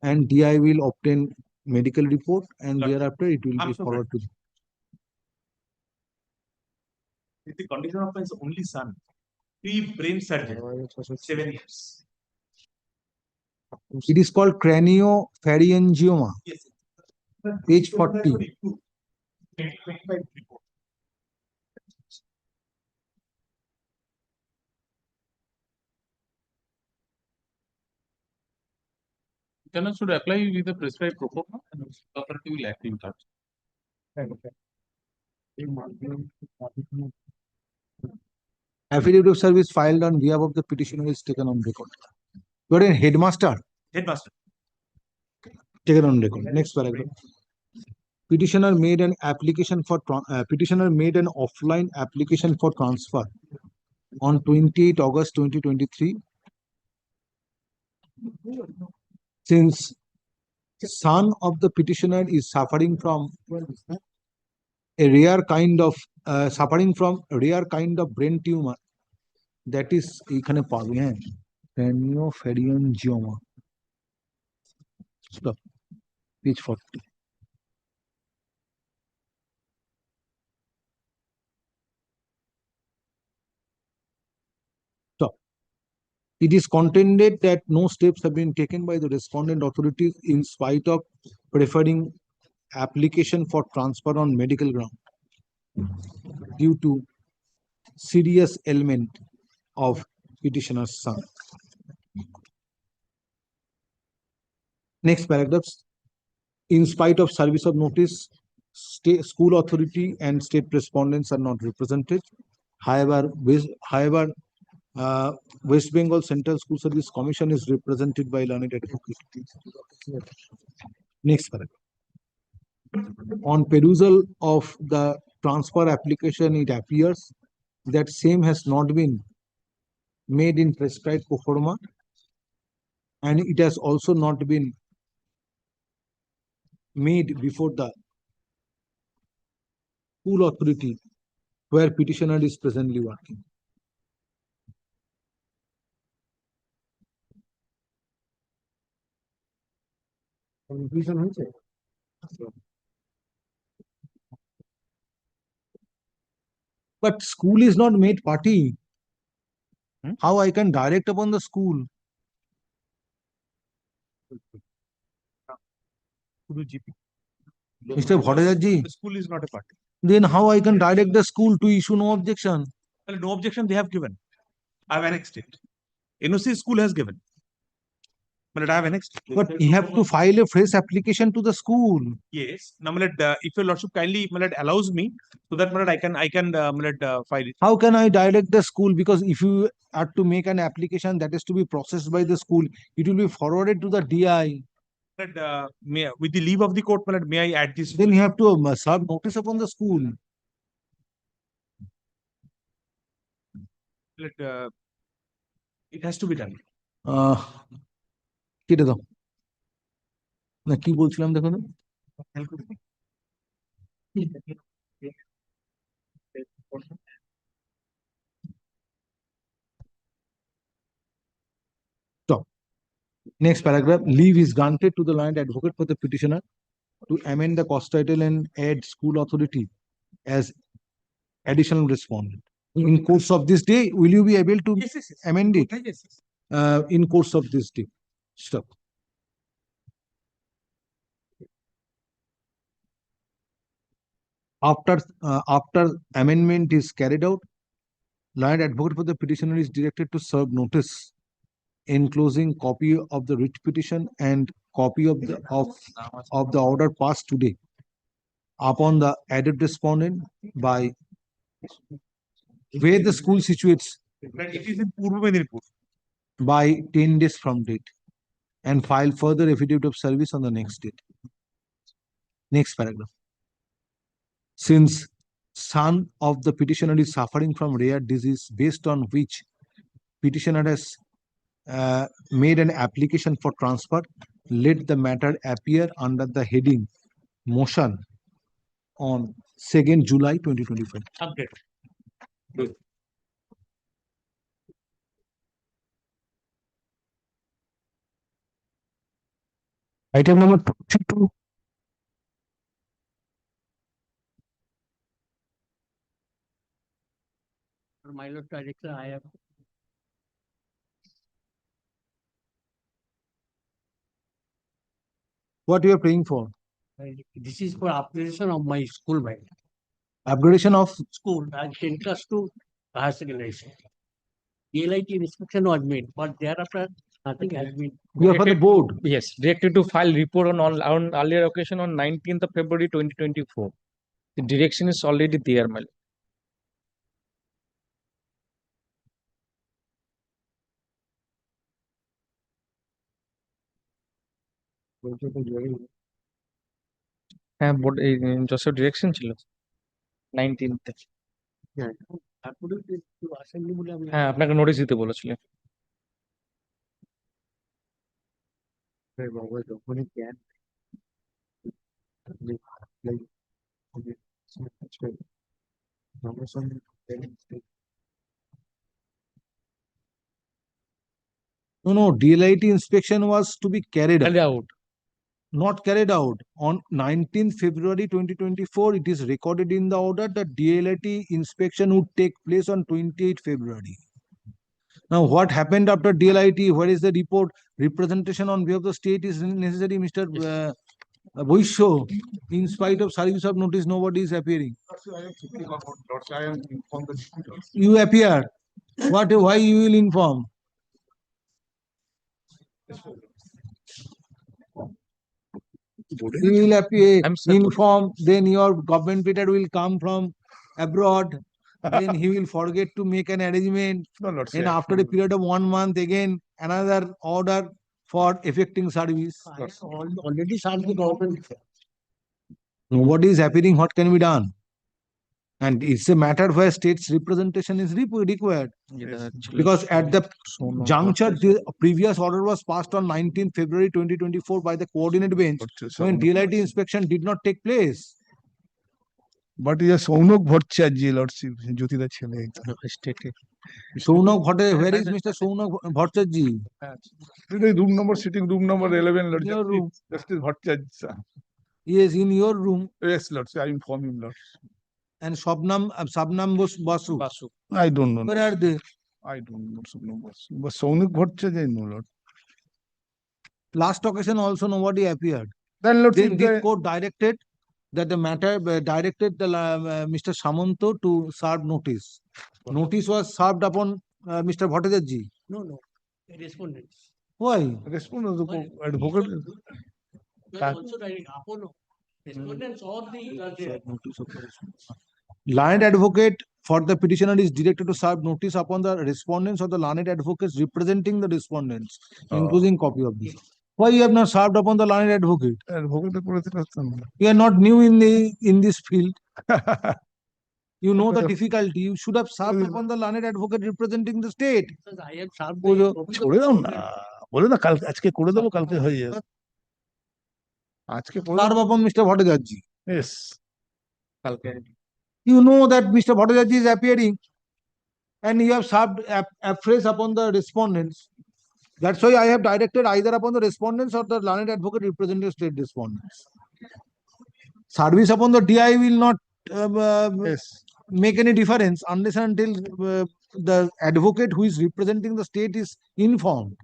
and DI will obtain medical report, and thereafter it will be forwarded to. The condition of my only son, 3 brain surgery, 7 years. It is called craniopharyngioma. Yes. Page 40. 25 report. Tenant should apply with the prescribed pro forma and the authority will act in touch. Affidavit of service filed on behalf of the petitioner is taken on record. You are a headmaster. Headmaster. Taken on record. Next paragraph. Petitioner made an application for petitioner made an offline application for transfer on 28 August 2023. Since son of the petitioner is suffering from a rare kind of brain tumor, that is ekhane pabe hain craniopharyngioma. Stop. Page 40. Stop. It is contended that no steps have been taken by the respondent authorities in spite of preferring application for transfer on medical ground due to serious ailment of petitioner's son. Next paragraphs. In spite of service of notice, state school authority and state respondents are not represented. However, West Bengal Central School Service Commission is represented by learned advocate. Next paragraph. On perusal of the transfer application, it appears that same has not been made in prescribed pro forma, and it has also not been made before the school authority where petitioner is presently working. But school is not made party. How I can direct upon the school? Mr. Bhattacharya, The school is not a party. then how I can direct the school to issue no objection? Well, no objection they have given. I have annexed it. NOC school has given. But I have annexed it. But you have to file a fresh application to the school. Yes. Now, if your lordship kindly allows me, so that I can file it. How can I direct the school? Because if you are to make an application that is to be processed by the school, it will be forwarded to the DI. With the leave of the court, may I add this? Then you have to serve notice upon the school. It has to be done. কেটে দাও না কি বলছিলাম দেখো তো Stop. Next paragraph. Leave is granted to the learned advocate for the petitioner to amend the cost title and add school authority as additional respondent. In course of this day, will you be able to amend it? Yes. In course of this day. Stop. After amendment is carried out, learned advocate for the petitioner is directed to serve notice enclosing copy of the writ petition and copy of the order passed today upon the added respondent by where the school situates It is in Purva Medinipur. by 10 days from date and file further affidavit of service on the next date. Next paragraph. Since son of the petitioner is suffering from rare disease based on which petitioner has made an application for transfer, let the matter appear under the heading motion on 2nd July 2025. Update. Item number 22. My Lord Director, I have What you are praying for? this is for upgradation of my school bag. Upgradation of School and sent us to higher secondary school. DLIT inspection was made, but thereafter nothing has been. you are for the board. Yes, directed to file report on earlier occasion on 19th of February 2024. The direction is already there, my lord. হ্যাঁ board এই Jessore direction ছিল 19th তারপরে একটু আসেননি বলে আমি হ্যাঁ আপনাকে নোটিশ দিতে বলেছিল বাবা যখনই can No, DLIT inspection was to be carried out. Not carried out. On 19th February 2024, it is recorded in the order that DLIT inspection would take place on 28th February. Now, what happened after DLIT? Where is the report? Representation on behalf of the state is necessary, Mr. Boisho. In spite of service of notice, nobody is appearing. You appear. Why you will inform? You will appear, inform, then your government leader will come from abroad, then he will forget to make an arrangement. And after a period of 1 month, again another order for effecting service. already served the government. Nobody is appearing. What can be done? And it's a matter where state's representation is required. Because at the juncture, the previous order was passed on 19th February 2024 by the coordinate bench when DLIT inspection did not take place. But yes, Sounok Bhattacharya, Lordship, Jyotida Chele. Sounok Bhattacharya, where is Mr. Sounok Bhattacharya? Room number, sitting room number 11, Lord. Your room. Justice Bhattacharya. Yes, in your room. Yes, Lord. I inform him, Lord. And Shabnam Basu. I don't know. Where are they? I don't know Shabnam Basu. But Sounok Bhattacharya, I know, Lord. Last occasion also nobody appeared. Then Lord, this court directed that the matter directed the Mr. Samanto to serve notice. Notice was served upon Mr. Bhattacharya. No, respondents. Why? Respondents, advocate. You are also writing Apollo. Respondents or the Learned advocate for the petitioner is directed to serve notice upon the respondents or the learned advocates representing the respondents, including copy of this. Why you have not served upon the learned advocate? You are not new in this field. You know the difficulty. You should have served upon the learned advocate representing the state. I have served छोड़े दाओ ना बोले ना कल आज के করে দেবো কালকে হয়ে যাবে আজকে Serve upon Mr. Bhattacharya. Yes. You know that Mr. Bhattacharya is appearing and you have served afresh upon the respondents. That's why I have directed either upon the respondents or the learned advocate representing state respondents. Service upon the DI will not make any difference unless and until the advocate who is representing the state is informed.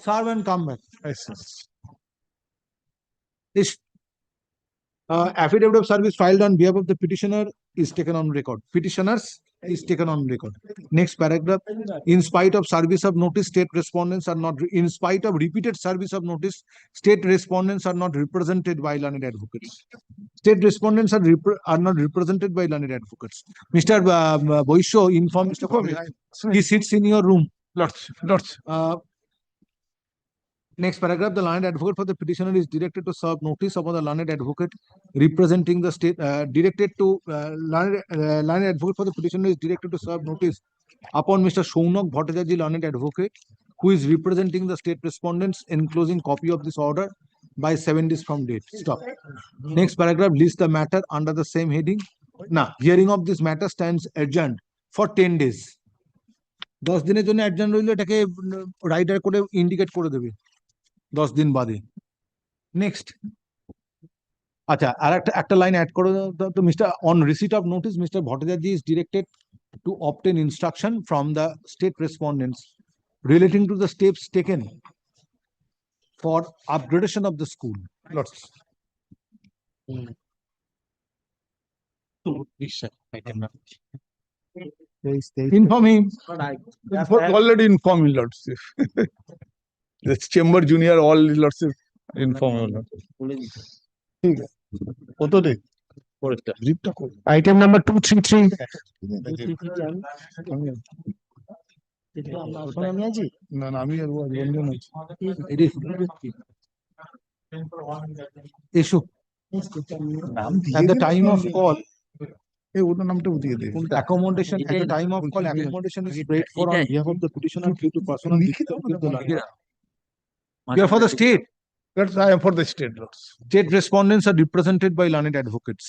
Serve and come back. Yes. This affidavit of service filed on behalf of the petitioner is taken on record. Petitioners is taken on record. Next paragraph. In spite of service of notice, state respondents are not, in spite of repeated service of notice, state respondents are not represented by learned advocates. State respondents are not represented by learned advocates. Mr. Boisho informed Mr. Kwame. He sits in your room. Lots. Next paragraph, the learned advocate for the petitioner is directed to serve notice upon the learned advocate representing the state, learned advocate for the petitioner is directed to serve notice upon Mr. Sounok Bhattacharya, learned advocate, who is representing the state respondents, enclosing copy of this order by 7 days from date. Stop. Next paragraph lists the matter under the same heading. Now, hearing of this matter stands adjourned for 10 days. 10 দিনের জন্য adjourn রইল, এটাকে writer করে indicate করে দেবে 10 দিন বাদে। Next, আচ্ছা আর একটা লাইন অ্যাড করে তো mister on receipt of notice mister Bhattacharya is directed to obtain instruction from the state respondents relating to the steps taken for upgradation of the school. Lots. Inform him. Already inform him, Lordship. The chamber junior, all Lordship inform him. ঠিক আছে কত রে পরেরটা ব্রিফটা কর item number 233 আমি আছি না আমি আর রঞ্জন আছি issue at the time of call ওটার নামটা দিয়ে দে accommodation at the time of call accommodation is paid for on behalf of the petitioner due to personal difficulty of the lawyer. You are for the state. That's I am for the state. State respondents are represented by learned advocates.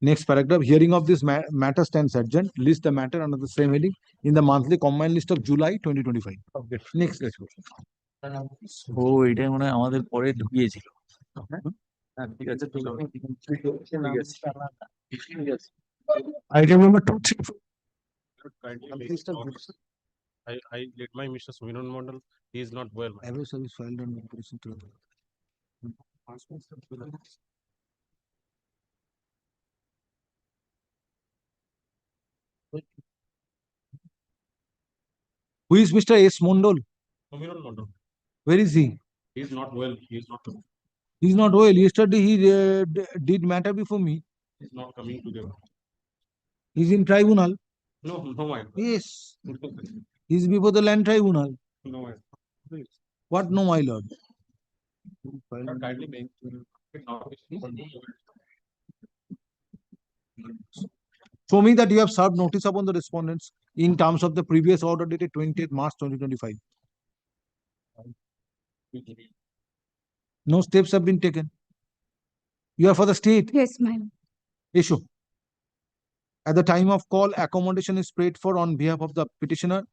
Next paragraph, hearing of this matter stands adjourned. List the matter under the same heading in the monthly combined list of July 2025. Okay. Next. ও এটা মনে হয় আমাদের পরে ঢুকিয়েছিল। ঠিক আছে item number 234 I let my Mr. Sumiran Mandal, he is not well. Every service filed on operation to Who is Mr. S. Mondol? Sumiran Mandal, Where is he? he is not well. He is not. He's not well. Yesterday he did matter before me. He's not coming together. He's in tribunal. No, my. Yes. He's before the land tribunal. No, my. What no, my lord? Kindly make Show me that you have served notice upon the respondents in terms of the previous order dated 20th March 2025. No steps have been taken. You are for the state. Yes, ma'am. Issue. At the time of call, accommodation is paid for on behalf of the petitioner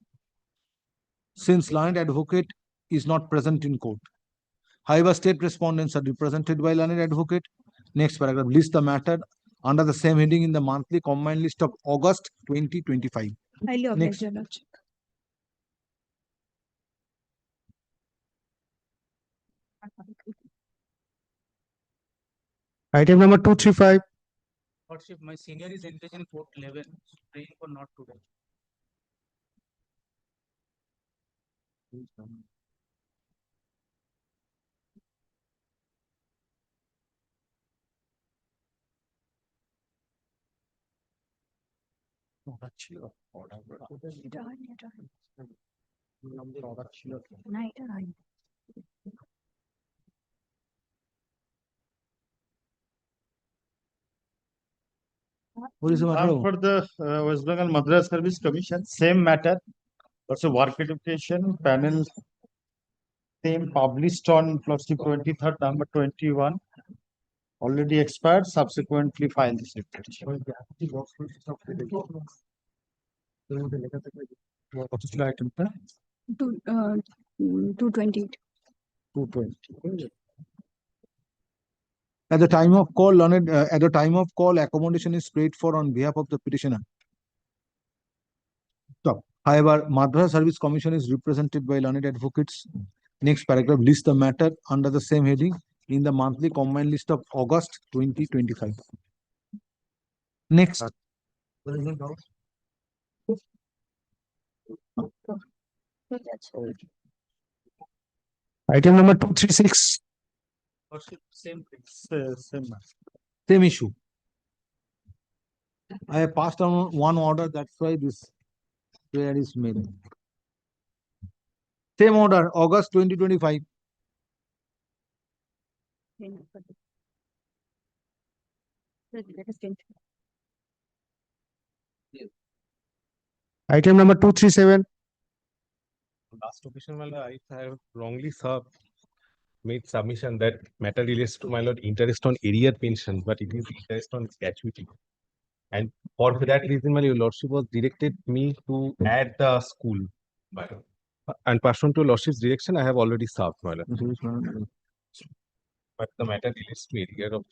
since learned advocate is not present in court. However, state respondents are represented by learned advocate. Next paragraph, list the matter under the same heading in the monthly combined list of August 2025. Highly Next. obliged, Your Lordship. Item number 235. Lordship, my senior is engaged in court 11, praying for not today. What is the matter? For the West Bengal Madras Service Commission, same matter. Also work education panel, same published on Lordship 23rd number 21. Already expired, subsequently filed this petition. What is the item? 228. 220. At the time of call, accommodation is paid for on behalf of the petitioner. Stop. However, Madras Service Commission is represented by learned advocates. Next paragraph, list the matter under the same heading in the monthly combined list of August 2025. Next. Item number 236. Lordship, same thing. Same issue. I have passed on one order, that's why this prayer is made. Same order, August 2025. Item number 237. Last occasion, my lord, I have wrongly made submission that matter relates to my lord interest on arrear pension, but it is interest on gratuity. And for that reason, my lordship was directed me to add the school. And pursuant to lordship's direction, I have already served, my lord. But the matter relates to arrear of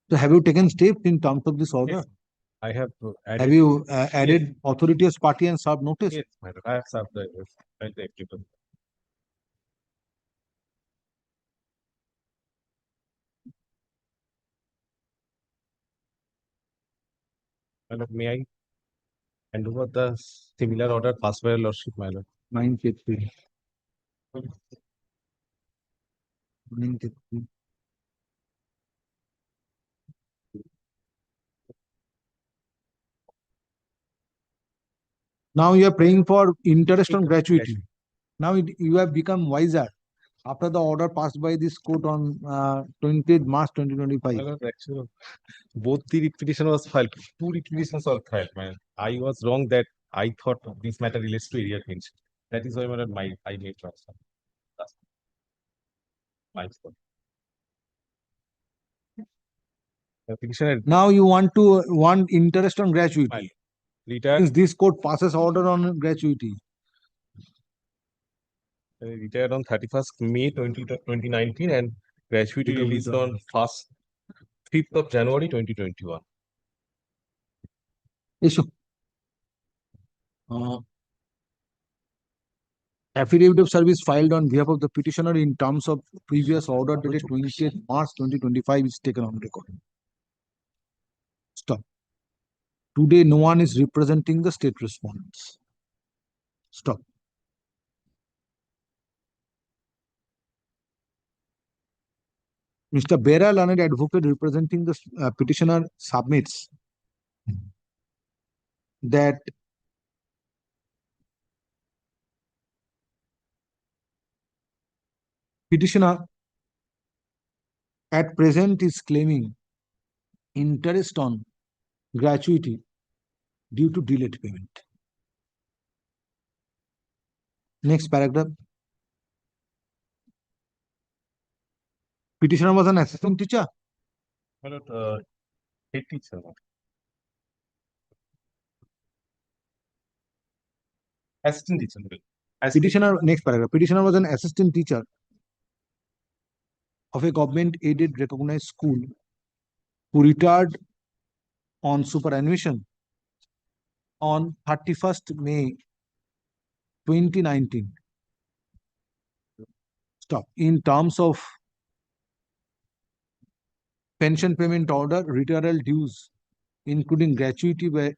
So have you taken steps in terms of this order? I have added. Have you added authority as party and served notice? Yes, my lord, I have served the applicable. My lord, may I hand over the similar order passed by your lordship, my lord? 953. 953. Now you are praying for interest on gratuity. Now you have become wiser after the order passed by this court on 20th March 2025. My lord, actually, both the petition was filed, two petitions were filed, man. I was wrong that I thought this matter relates to area pension. That is why, my lord, I made transfer. That's my fault. The petitioner Now you want interest on gratuity. retired. Since this court passes order on gratuity. Retired on 31st May 2019 and gratuity released on 5th of January 2021. Issue. Affidavit of service filed on behalf of the petitioner in terms of previous order dated 20th March 2025 is taken on record. Stop. Today, no one is representing the state respondents. Stop. Mr. Bera, learned advocate representing the petitioner, submits that petitioner at present is claiming interest on gratuity due to delayed payment. Next paragraph. Petitioner was an assistant teacher. Head teacher. Assistant teacher. Petitioner, next paragraph. Petitioner was an assistant teacher of a government-aided recognized school who retired on superannuation on 31st May 2019. Stop. In terms of pension payment order, retirement dues, including gratuity, were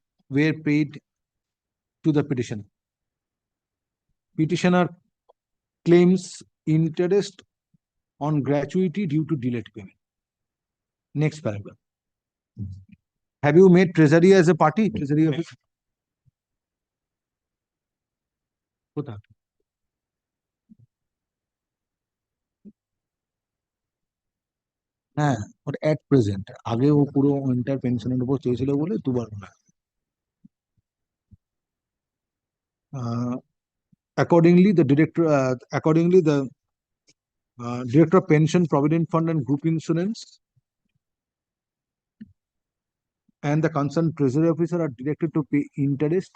paid to the petitioner. Petitioner claims interest on gratuity due to delayed payment. Next paragraph. Have you made treasury as a party? Treasury office? হ্যাঁ, ওটা at present, আগে ও পুরো inter পেনশনের উপর চেয়েছিল বলে দুবার না। Accordingly, the director of Pension, Provident Fund and Group Insurance and the concerned treasury officer are directed to pay interest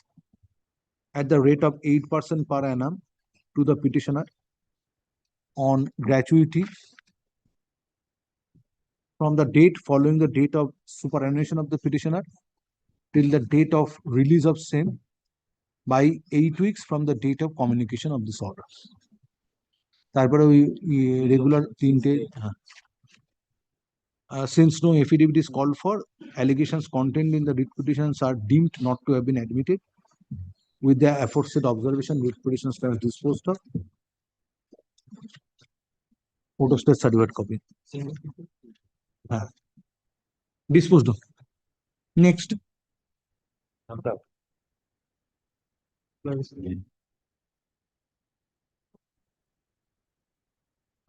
at the rate of 8% per annum to the petitioner on gratuity from the date following the date of superannuation of the petitioner till the date of release of same by 8 weeks from the date of communication of this order. তারপরে ওই regular তিনটে since no affidavit is called for, allegations contained in the writ petitions are deemed not to have been admitted. With the aforesaid observation, writ petitions are disposed of. Photostat certificate copy. Disposed of. Next.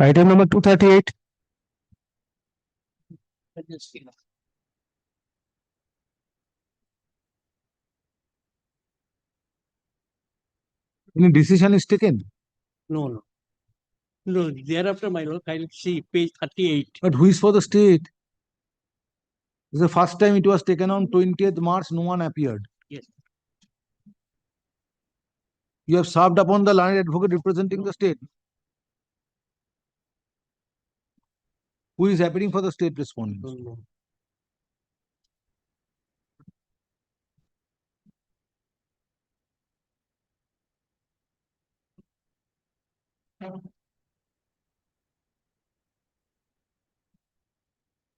Item number 238. Any decision is taken? No. No, thereafter, my lord, I'll see page 38. But who is for the state? This is the first time it was taken on 20th March, no one appeared. Yes. You have served upon the learned advocate representing the state. Who is appearing for the state respondents? No.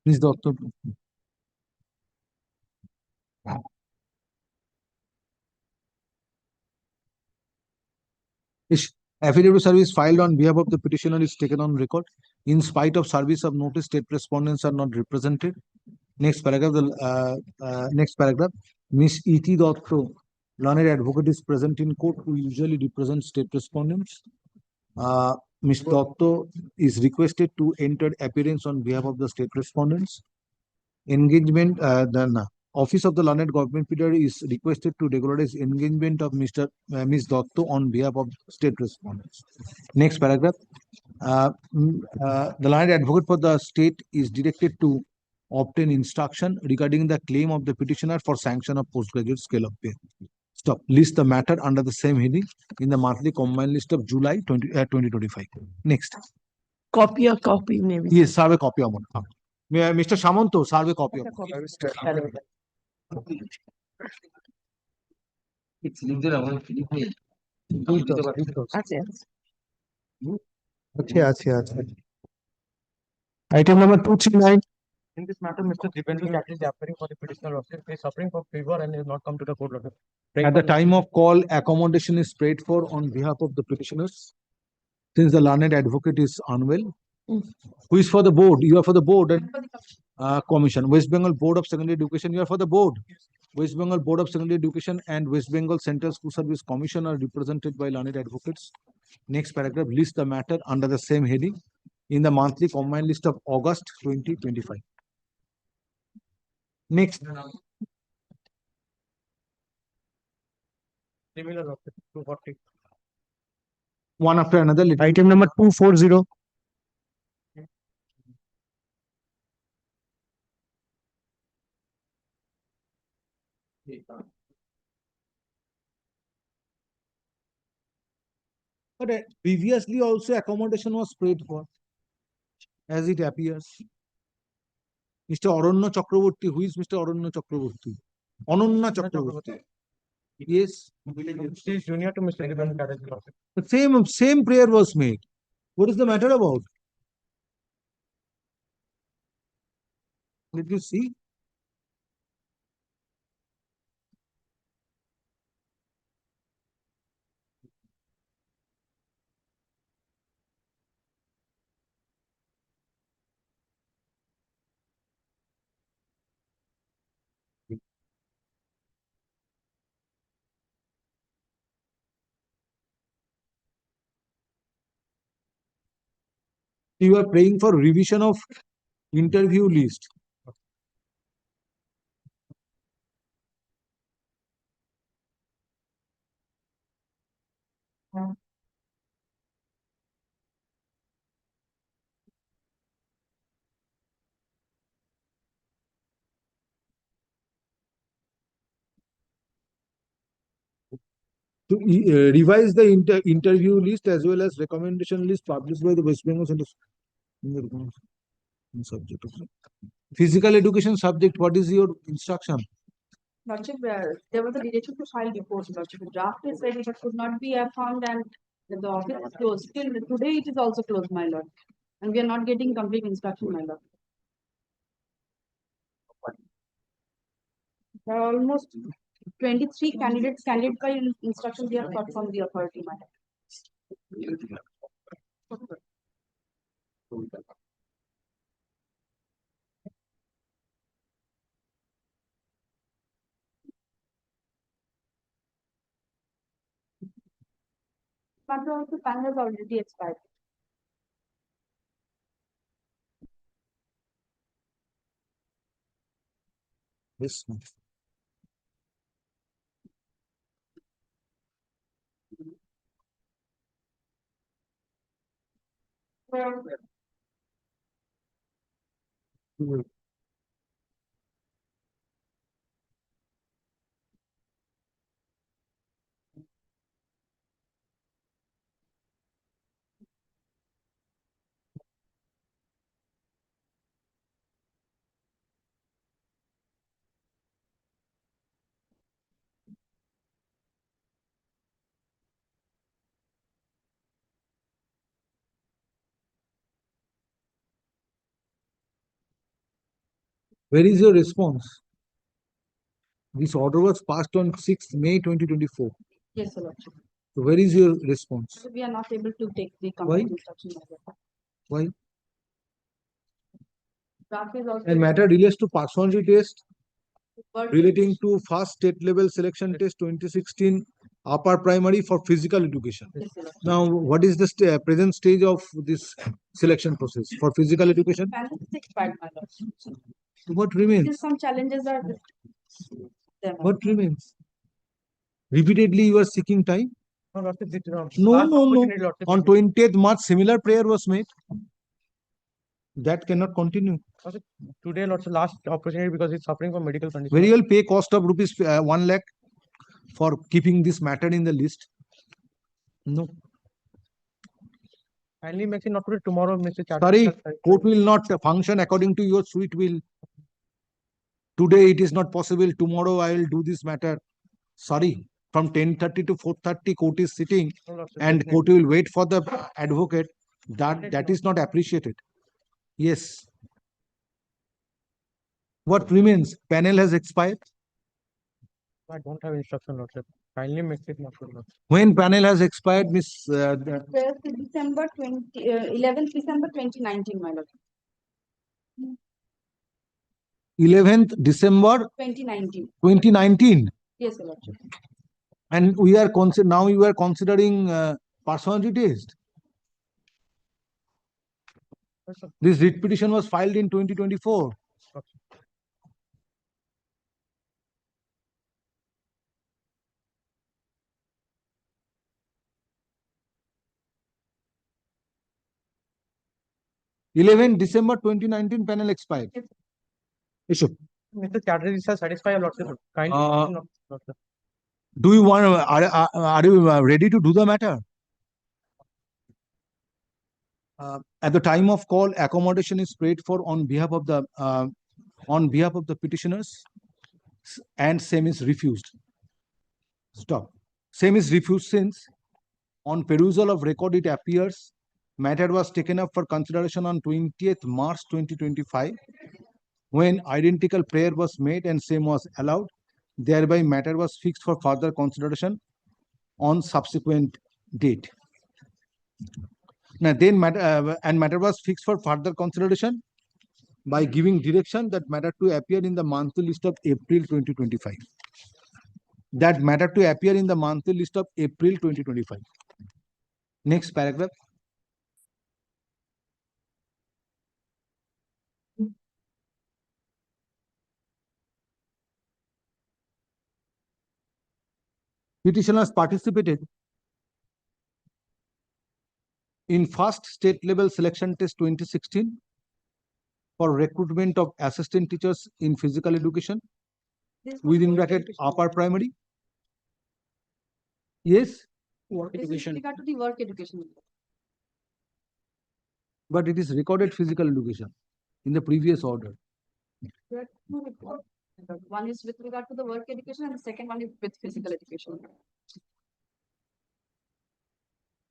Ms. Doctor. Affidavit of service filed on behalf of the petitioner is taken on record. In spite of service of notice, state respondents are not represented. Next paragraph. Next paragraph. Ms. E.T. Dotto, learned advocate, is present in court, who usually represents state respondents. Ms. Dotto is requested to enter appearance on behalf of the state respondents. Engagement, the Office of the Learned Government Petitioner is requested to regularize engagement of Ms. Dotto on behalf of state respondents. Next paragraph. The learned advocate for the state is directed to obtain instruction regarding the claim of the petitioner for sanction of postgraduate scale of pay. Stop. List the matter under the same heading in the monthly combined list of July 2025. Next. Copy or copy, maybe. Yes, serve a copy of one. Mr. Samanto, serve a copy of Item number 239. In this matter, Mr. Divendra Lat is appearing for the petitioner lordship. He is suffering for fever and has not come to the court lordship. At the time of call, accommodation is paid for on behalf of the petitioners. Since the learned advocate is unwell, who is for the board? You are for the board and commission. West Bengal Board of Secondary Education, you are for the board. West Bengal Board of Secondary Education and West Bengal Central School Service Commission are represented by learned advocates. Next paragraph, list the matter under the same heading in the monthly combined list of August 2025. Next. Similar lordship, 240. One after another. Item number 240. But previously also accommodation was paid for, as it appears. Mr. Aranya Chakraborty, who is Mr. Aranya Chakraborty? Ananya Chakraborty. Yes. She is junior to Mr. Divendra Lat lordship. The same prayer was made. What is the matter about? Did you see? You are praying for revision of interview list. To revise the interview list as well as recommendation list published by the West Bengal Center. Subject. Physical education subject, what is your instruction? Lordship, there was a direction to file reports, Lordship. The draft is ready, but could not be found, and the office is closed. Still, today it is also closed, my lord. And we are not getting complete instruction, my lord. There are almost 23 candidates by instruction they have got from the authority, my lord. But also time has already expired. This one. Where is your response? This order was passed on 6th May 2024. Yes, sir. So where is your response? We are not able to take the Why? complete instruction. Why? Draft is also. And matter relates to personality test But relating to first state level selection test 2016 upper primary for physical education. Yes, sir. Now, what is the present stage of this selection process for physical education? Panel is expired, my lord. What remains? Still some challenges are there. What remains? Repeatedly you are seeking time? No, lordship, this is No, last no, no. opportunity, lordship. On 20th March, similar prayer was made. That cannot continue. Lordship, today, lordship, last opportunity because he's suffering from medical condition. Very well, pay cost of rupees 1 lakh. for keeping this matter in the list? No. Kindly make it not today, tomorrow, Mr. Chartered. Sorry, court will not function according to your sweet will. Today it is not possible. Tomorrow I will do this matter. Sorry, from 10:30 to 4:30 court is sitting and court will wait for the advocate. That is not appreciated. Yes. What remains? Panel has expired. I don't have instruction, Lordship. Kindly make it not today. When panel has expired, Miss 12th December 11th December 2019, my lord. 11th December 2019. 2019. Yes, your lordship. And we are now you are considering personality test. This writ petition was filed in 2024. December 2019 panel expired. Issue. Mr. Chartered is satisfied, your Lordship. Kindly. Lordship. Do you want? Are you ready to do the matter? At the time of call, accommodation is paid for on behalf of the petitioners, and same is refused. Stop. Same is refused since on perusal of record it appears matter was taken up for consideration on 20th March 2025 when identical prayer was made and same was allowed. Thereby matter was fixed for further consideration on subsequent date. Now then matter was fixed for further consideration by giving direction that matter to appear in the monthly list of April 2025. That matter to appear in the monthly list of April 2025. Next paragraph. Petitioners participated in first state level selection test 2016 for recruitment of assistant teachers in physical education within bracket upper primary. Yes. Work education. With regard to the work education. But it is recorded physical education in the previous order. There are two reports. One is with regard to the work education and the second one is with physical education.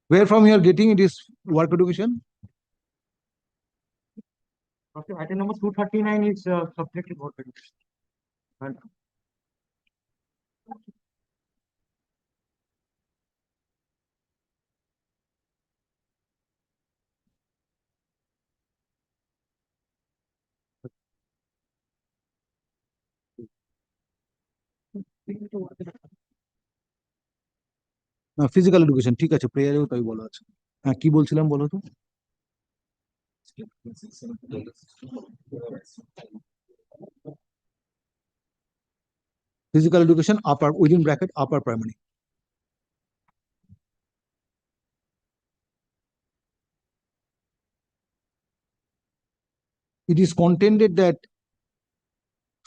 Where from you are getting it is work education? Okay, item number 239 is subject to work education. And physical education ঠিক আছে প্রেয়ারেও তাই বলা আছে হ্যাঁ কি বলছিলাম বলো তো physical education upper within bracket upper primary. It is contended that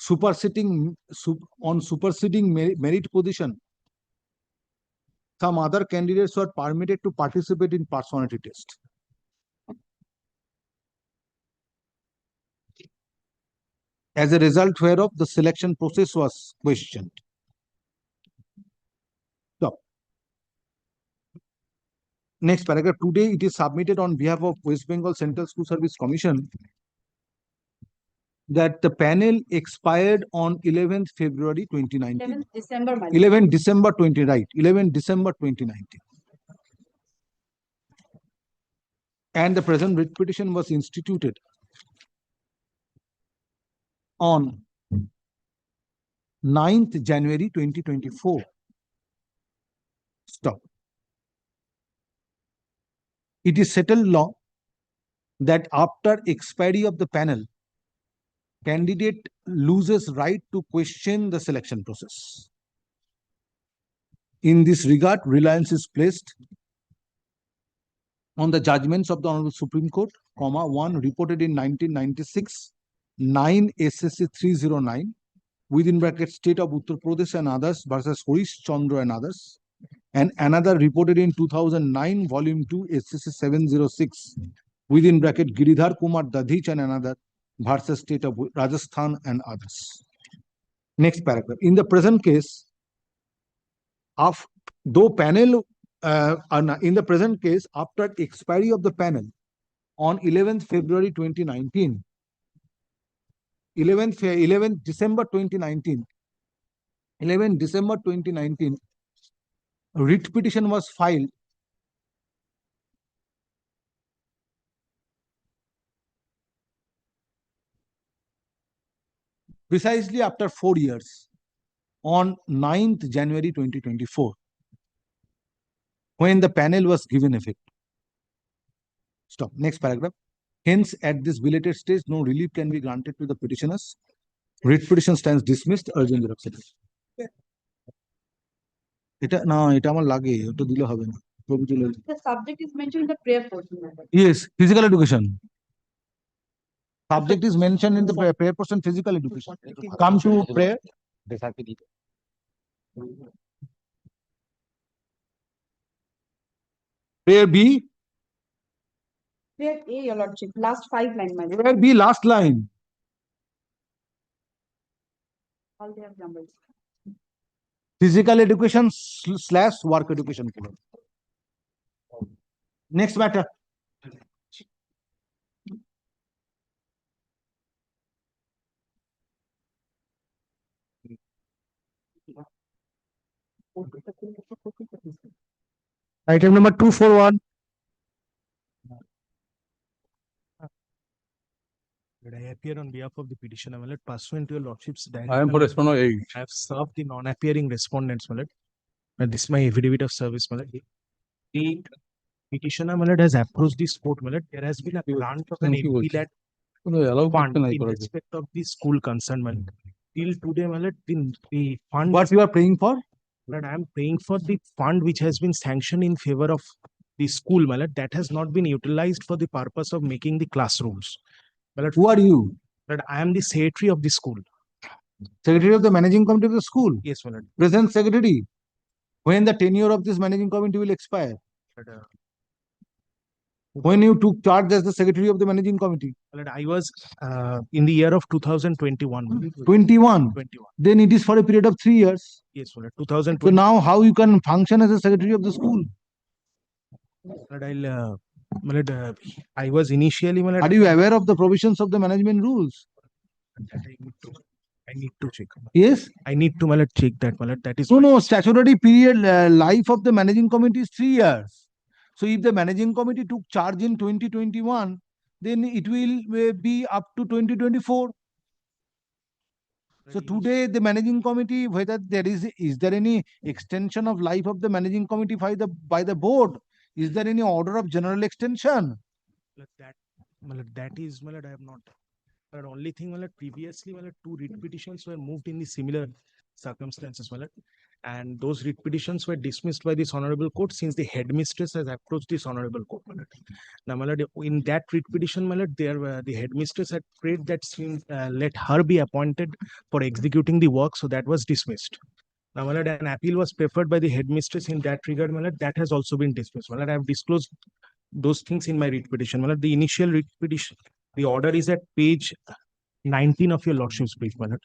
superseding merit position, some other candidates were permitted to participate in personality test. As a result whereof the selection process was questioned. So, next paragraph. Today it is submitted on behalf of West Bengal Central School Service Commission that the panel expired on 11th February 2019. 11th December. 11th December 20, right. 11th December 2019. And the present writ petition was instituted on 9th January 2024. Stop. It is settled law that after expiry of the panel, candidate loses right to question the selection process. In this regard, reliance is placed on the judgments of the Honorable Supreme Court, one reported in 1996, 9 SSC 309, within bracket state of Uttar Pradesh and others versus Harish Chandra and others, and another reported in 2009 volume 2 SCC 706 within bracket Giridhar Kumar Dadhich and another versus state of Rajasthan and others. Next paragraph. In the present case, though panel in the present case, after expiry of the panel on 11th February 2019, 11th December 2019, 11th December 2019, writ petition was filed precisely after 4 years on 9th January 2024, when the panel was given effect. Stop. Next paragraph. Hence, at this belated stage, no relief can be granted to the petitioners. Writ petition stands dismissed. Urgent xerox certificate. এটা না এটা আমার লাগে ওটা দিলে হবে না ছবি তুলে The subject is mentioned in the prayer portion. yes physical education subject is mentioned in the prayer portion physical education come to prayer prayer B Prayer A, your lordship, last 5 lines, my lord. prayer B last line All they have numbers. physical education / work education. Next matter. Item number 241. Did I appear on behalf of the petitioner, my lord, pursuant to your lordship's direction? I am for respondent 8. I have served the non-appearing respondents, my lord. And this is my affidavit of service, my lord. The petitioner, my lord, has approached this court, my lord. There has been a grant of an MP led fund in respect of the school concerned, my lord. Till today, my lord, the fund. What you are praying for? But I am praying for the fund which has been sanctioned in favor of the school, my lord, that has not been utilized for the purpose of making the classrooms. My lord, who are you? But I am the secretary of the school. Secretary of the managing committee of the school? Yes, my lord. Present secretary. When the tenure of this managing committee will expire? But, when you took charge as the secretary of the managing committee? Lord, I was in the year of 2021. 21. Then it is for a period of 3 years. Yes, my lord. 2020. So now how you can function as a secretary of the school? Lord, my lord, I was initially, my lord. Are you aware of the provisions of the management rules? I need to check. Yes? I need to, my lord, check that, my lord. That is no, statutory period life of the managing committee is 3 years. So if the managing committee took charge in 2021, then it will be up to 2024. So today the managing committee, whether there is there any extension of life of the managing committee by the board? Is there any order of general extension? That is, my lord, I have not. But only thing, my lord, previously, my lord, 2 writ petitions were moved in the similar circumstances, my lord. And those writ petitions were dismissed by this honorable court since the headmistress has approached this honorable court, my lord. Now, my lord, in that writ petition, my lord, the headmistress had prayed that let her be appointed for executing the work, so that was dismissed. Now, my lord, an appeal was preferred by the headmistress in that regard, my lord, that has also been dismissed. My lord, I have disclosed those things in my writ petition. My lord, the initial writ petition, the order is at page 19 of your lordship's brief, my lord.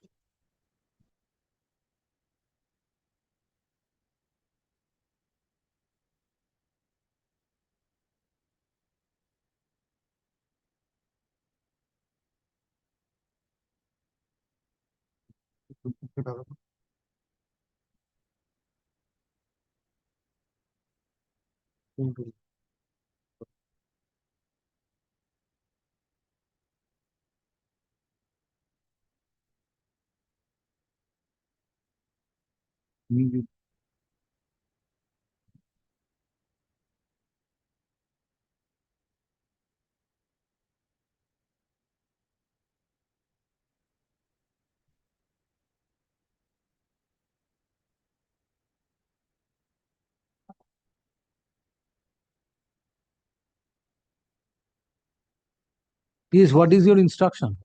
Yes, what is your instruction?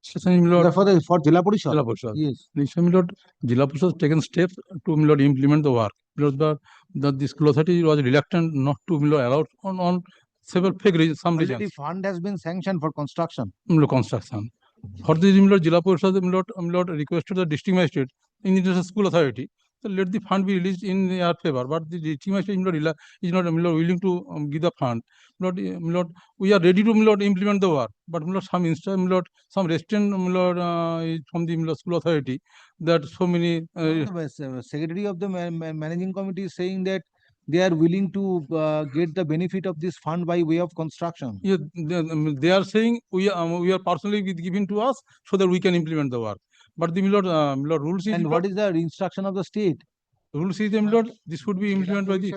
For Jilla Parishad. Jilla Parishad. Yes. My lord, Jilla Parishad has taken steps to my lord implement the work. My lord, the school authority was reluctant not to my lord allow on several fake reasons, some Already reasons. fund has been sanctioned for construction. My lord, construction. For this, my lord, Jilla Parishad, my lord requested the district magistrate in the school authority. So let the fund be released in our favor, but the district magistrate is not willing to give the fund. My lord, we are ready to my lord implement the work, but my lord, some restraint from the my lord, school authority that so many. The secretary of the managing committee is saying that they are willing to get the benefit of this fund by way of construction. Yeah, they are saying we are personally given to us so that we can implement the work. But the my lord, rules is. And what is the instruction of the state? Rules is my lord, this should be implemented by the.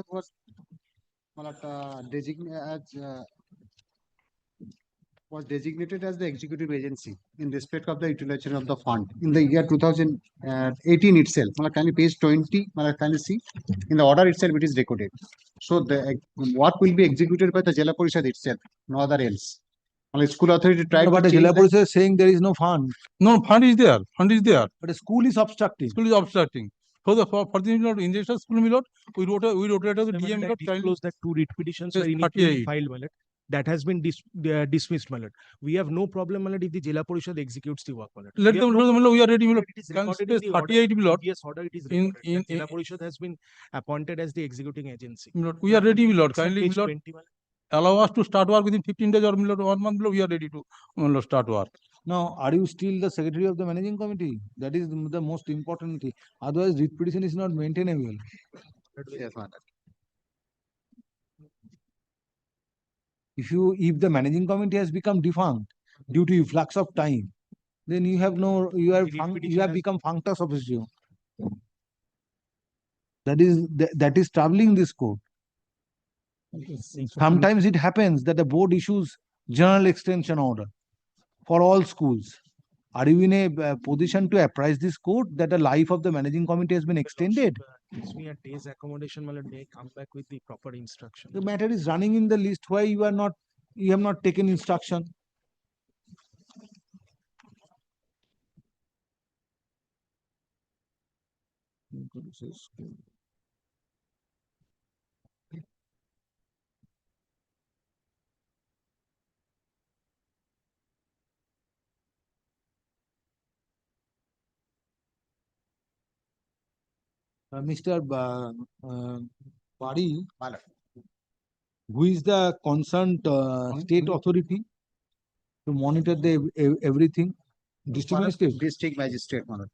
Was designated as the executive agency in respect of the utilization of the fund in the year 2018 itself. Can you page 20? Can you see in the order itself it is recorded. So the work will be executed by the Jilla Parishad itself, no other else. School authority tried But to the change Jilla Parishad is saying there is no fund. No, fund is there. Fund is there. But the school is obstructing. School is obstructing. So the for the injection school my lord, we wrote a letter to DM my lord. Disclose that 2 writ petitions were Yes, initially 38. filed, my lord. That has been dismissed, my lord. We have no problem, my lord, if the Jilla Parishad executes the work, my lord. Let them know, my lord, we are ready, my lord. It is Can recorded in space the order. 38, my lord. Yes, order it is In- recorded. in- that Jilla Parishad has been appointed as the executing agency. My lord, we are ready, my lord. It's on Kindly, my page lord, 20, my lord. allow us to start work within 15 days or my lord, 1 month, my lord, we are ready to my lord, start work. Now, are you still the secretary of the managing committee? That is the most important thing. Otherwise, writ petition is not maintainable. Yes, madam. If the managing committee has become defunct due to influx of time, then you have become functus officio. That is troubling this court. Sometimes it happens that the board issues general extension order for all schools. Are you in a position to apprise this court that the life of the managing committee has been extended? Gives me a day's accommodation, my lord. May I come back with the proper instruction? The matter is running in the list. Why you have not taken instruction? Mr. Bari, who is the concerned state authority to monitor everything? District magistrate. District magistrate, madam.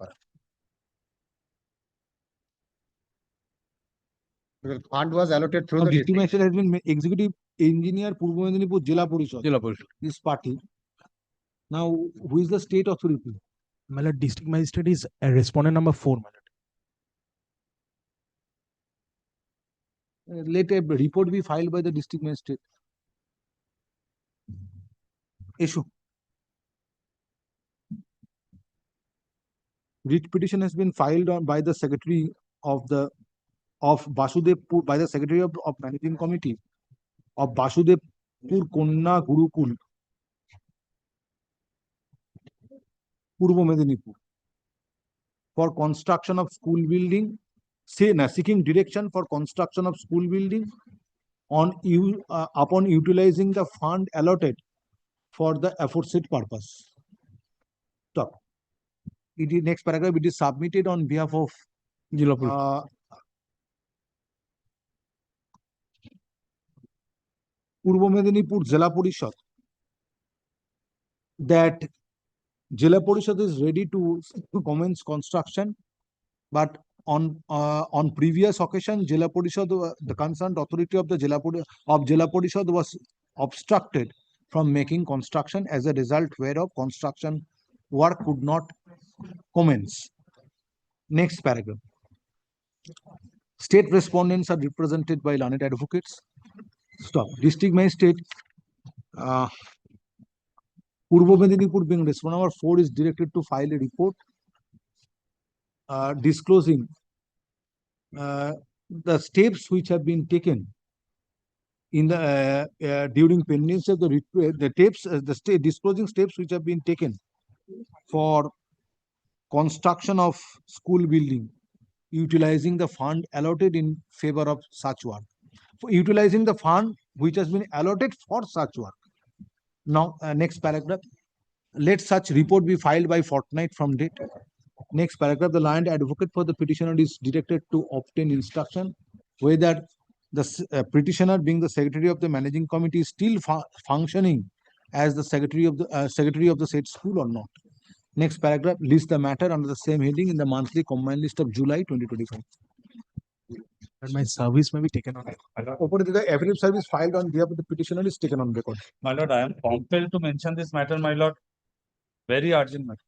The fund was allotted through Now, the district magistrate has been executive engineer Purbo Medinipur Jilla Parishad. Jilla Parishad. This party. Now, who is the state authority? My lord, district magistrate is respondent number 4, my lord. Let a report be filed by the district magistrate. Issue. Writ petition has been filed by the secretary of Basudevpur, by the secretary of managing committee of Basudevpur Konna Gurukul, Purbo Medinipur, for construction of school building, seeking direction for construction of school building upon utilizing the fund allotted for the aforesaid purpose. Stop. It is next paragraph. It is submitted on behalf of Jilla Parishad. Purbo Medinipur Jilla Parishad, that Jilla Parishad is ready to commence construction, but on previous occasion, Jilla Parishad, the concerned authority of the Jilla Parishad was obstructed from making construction, as a result whereof construction work could not commence. Next paragraph. State respondents are represented by learned advocates. Stop. District magistrate Purbo Medinipur, being respondent number 4, is directed to file a report disclosing the steps which have been taken in the during pendency of the tapes, disclosing steps which have been taken for construction of school building, utilizing the fund allotted in favor of such work. For utilizing the fund which has been allotted for such work. Now, next paragraph. Let such report be filed by fortnight from date. Next paragraph, the land advocate for the petitioner is directed to obtain instruction whether the petitioner, being the secretary of the managing committee, is still functioning as the secretary of the said school or not. Next paragraph, list the matter under the same heading in the monthly combined list of July 2025. And my service may be taken on. The affidavit service filed on behalf of the petitioner is taken on record. My lord, I am compelled to mention this matter, my lord. Very urgent matter.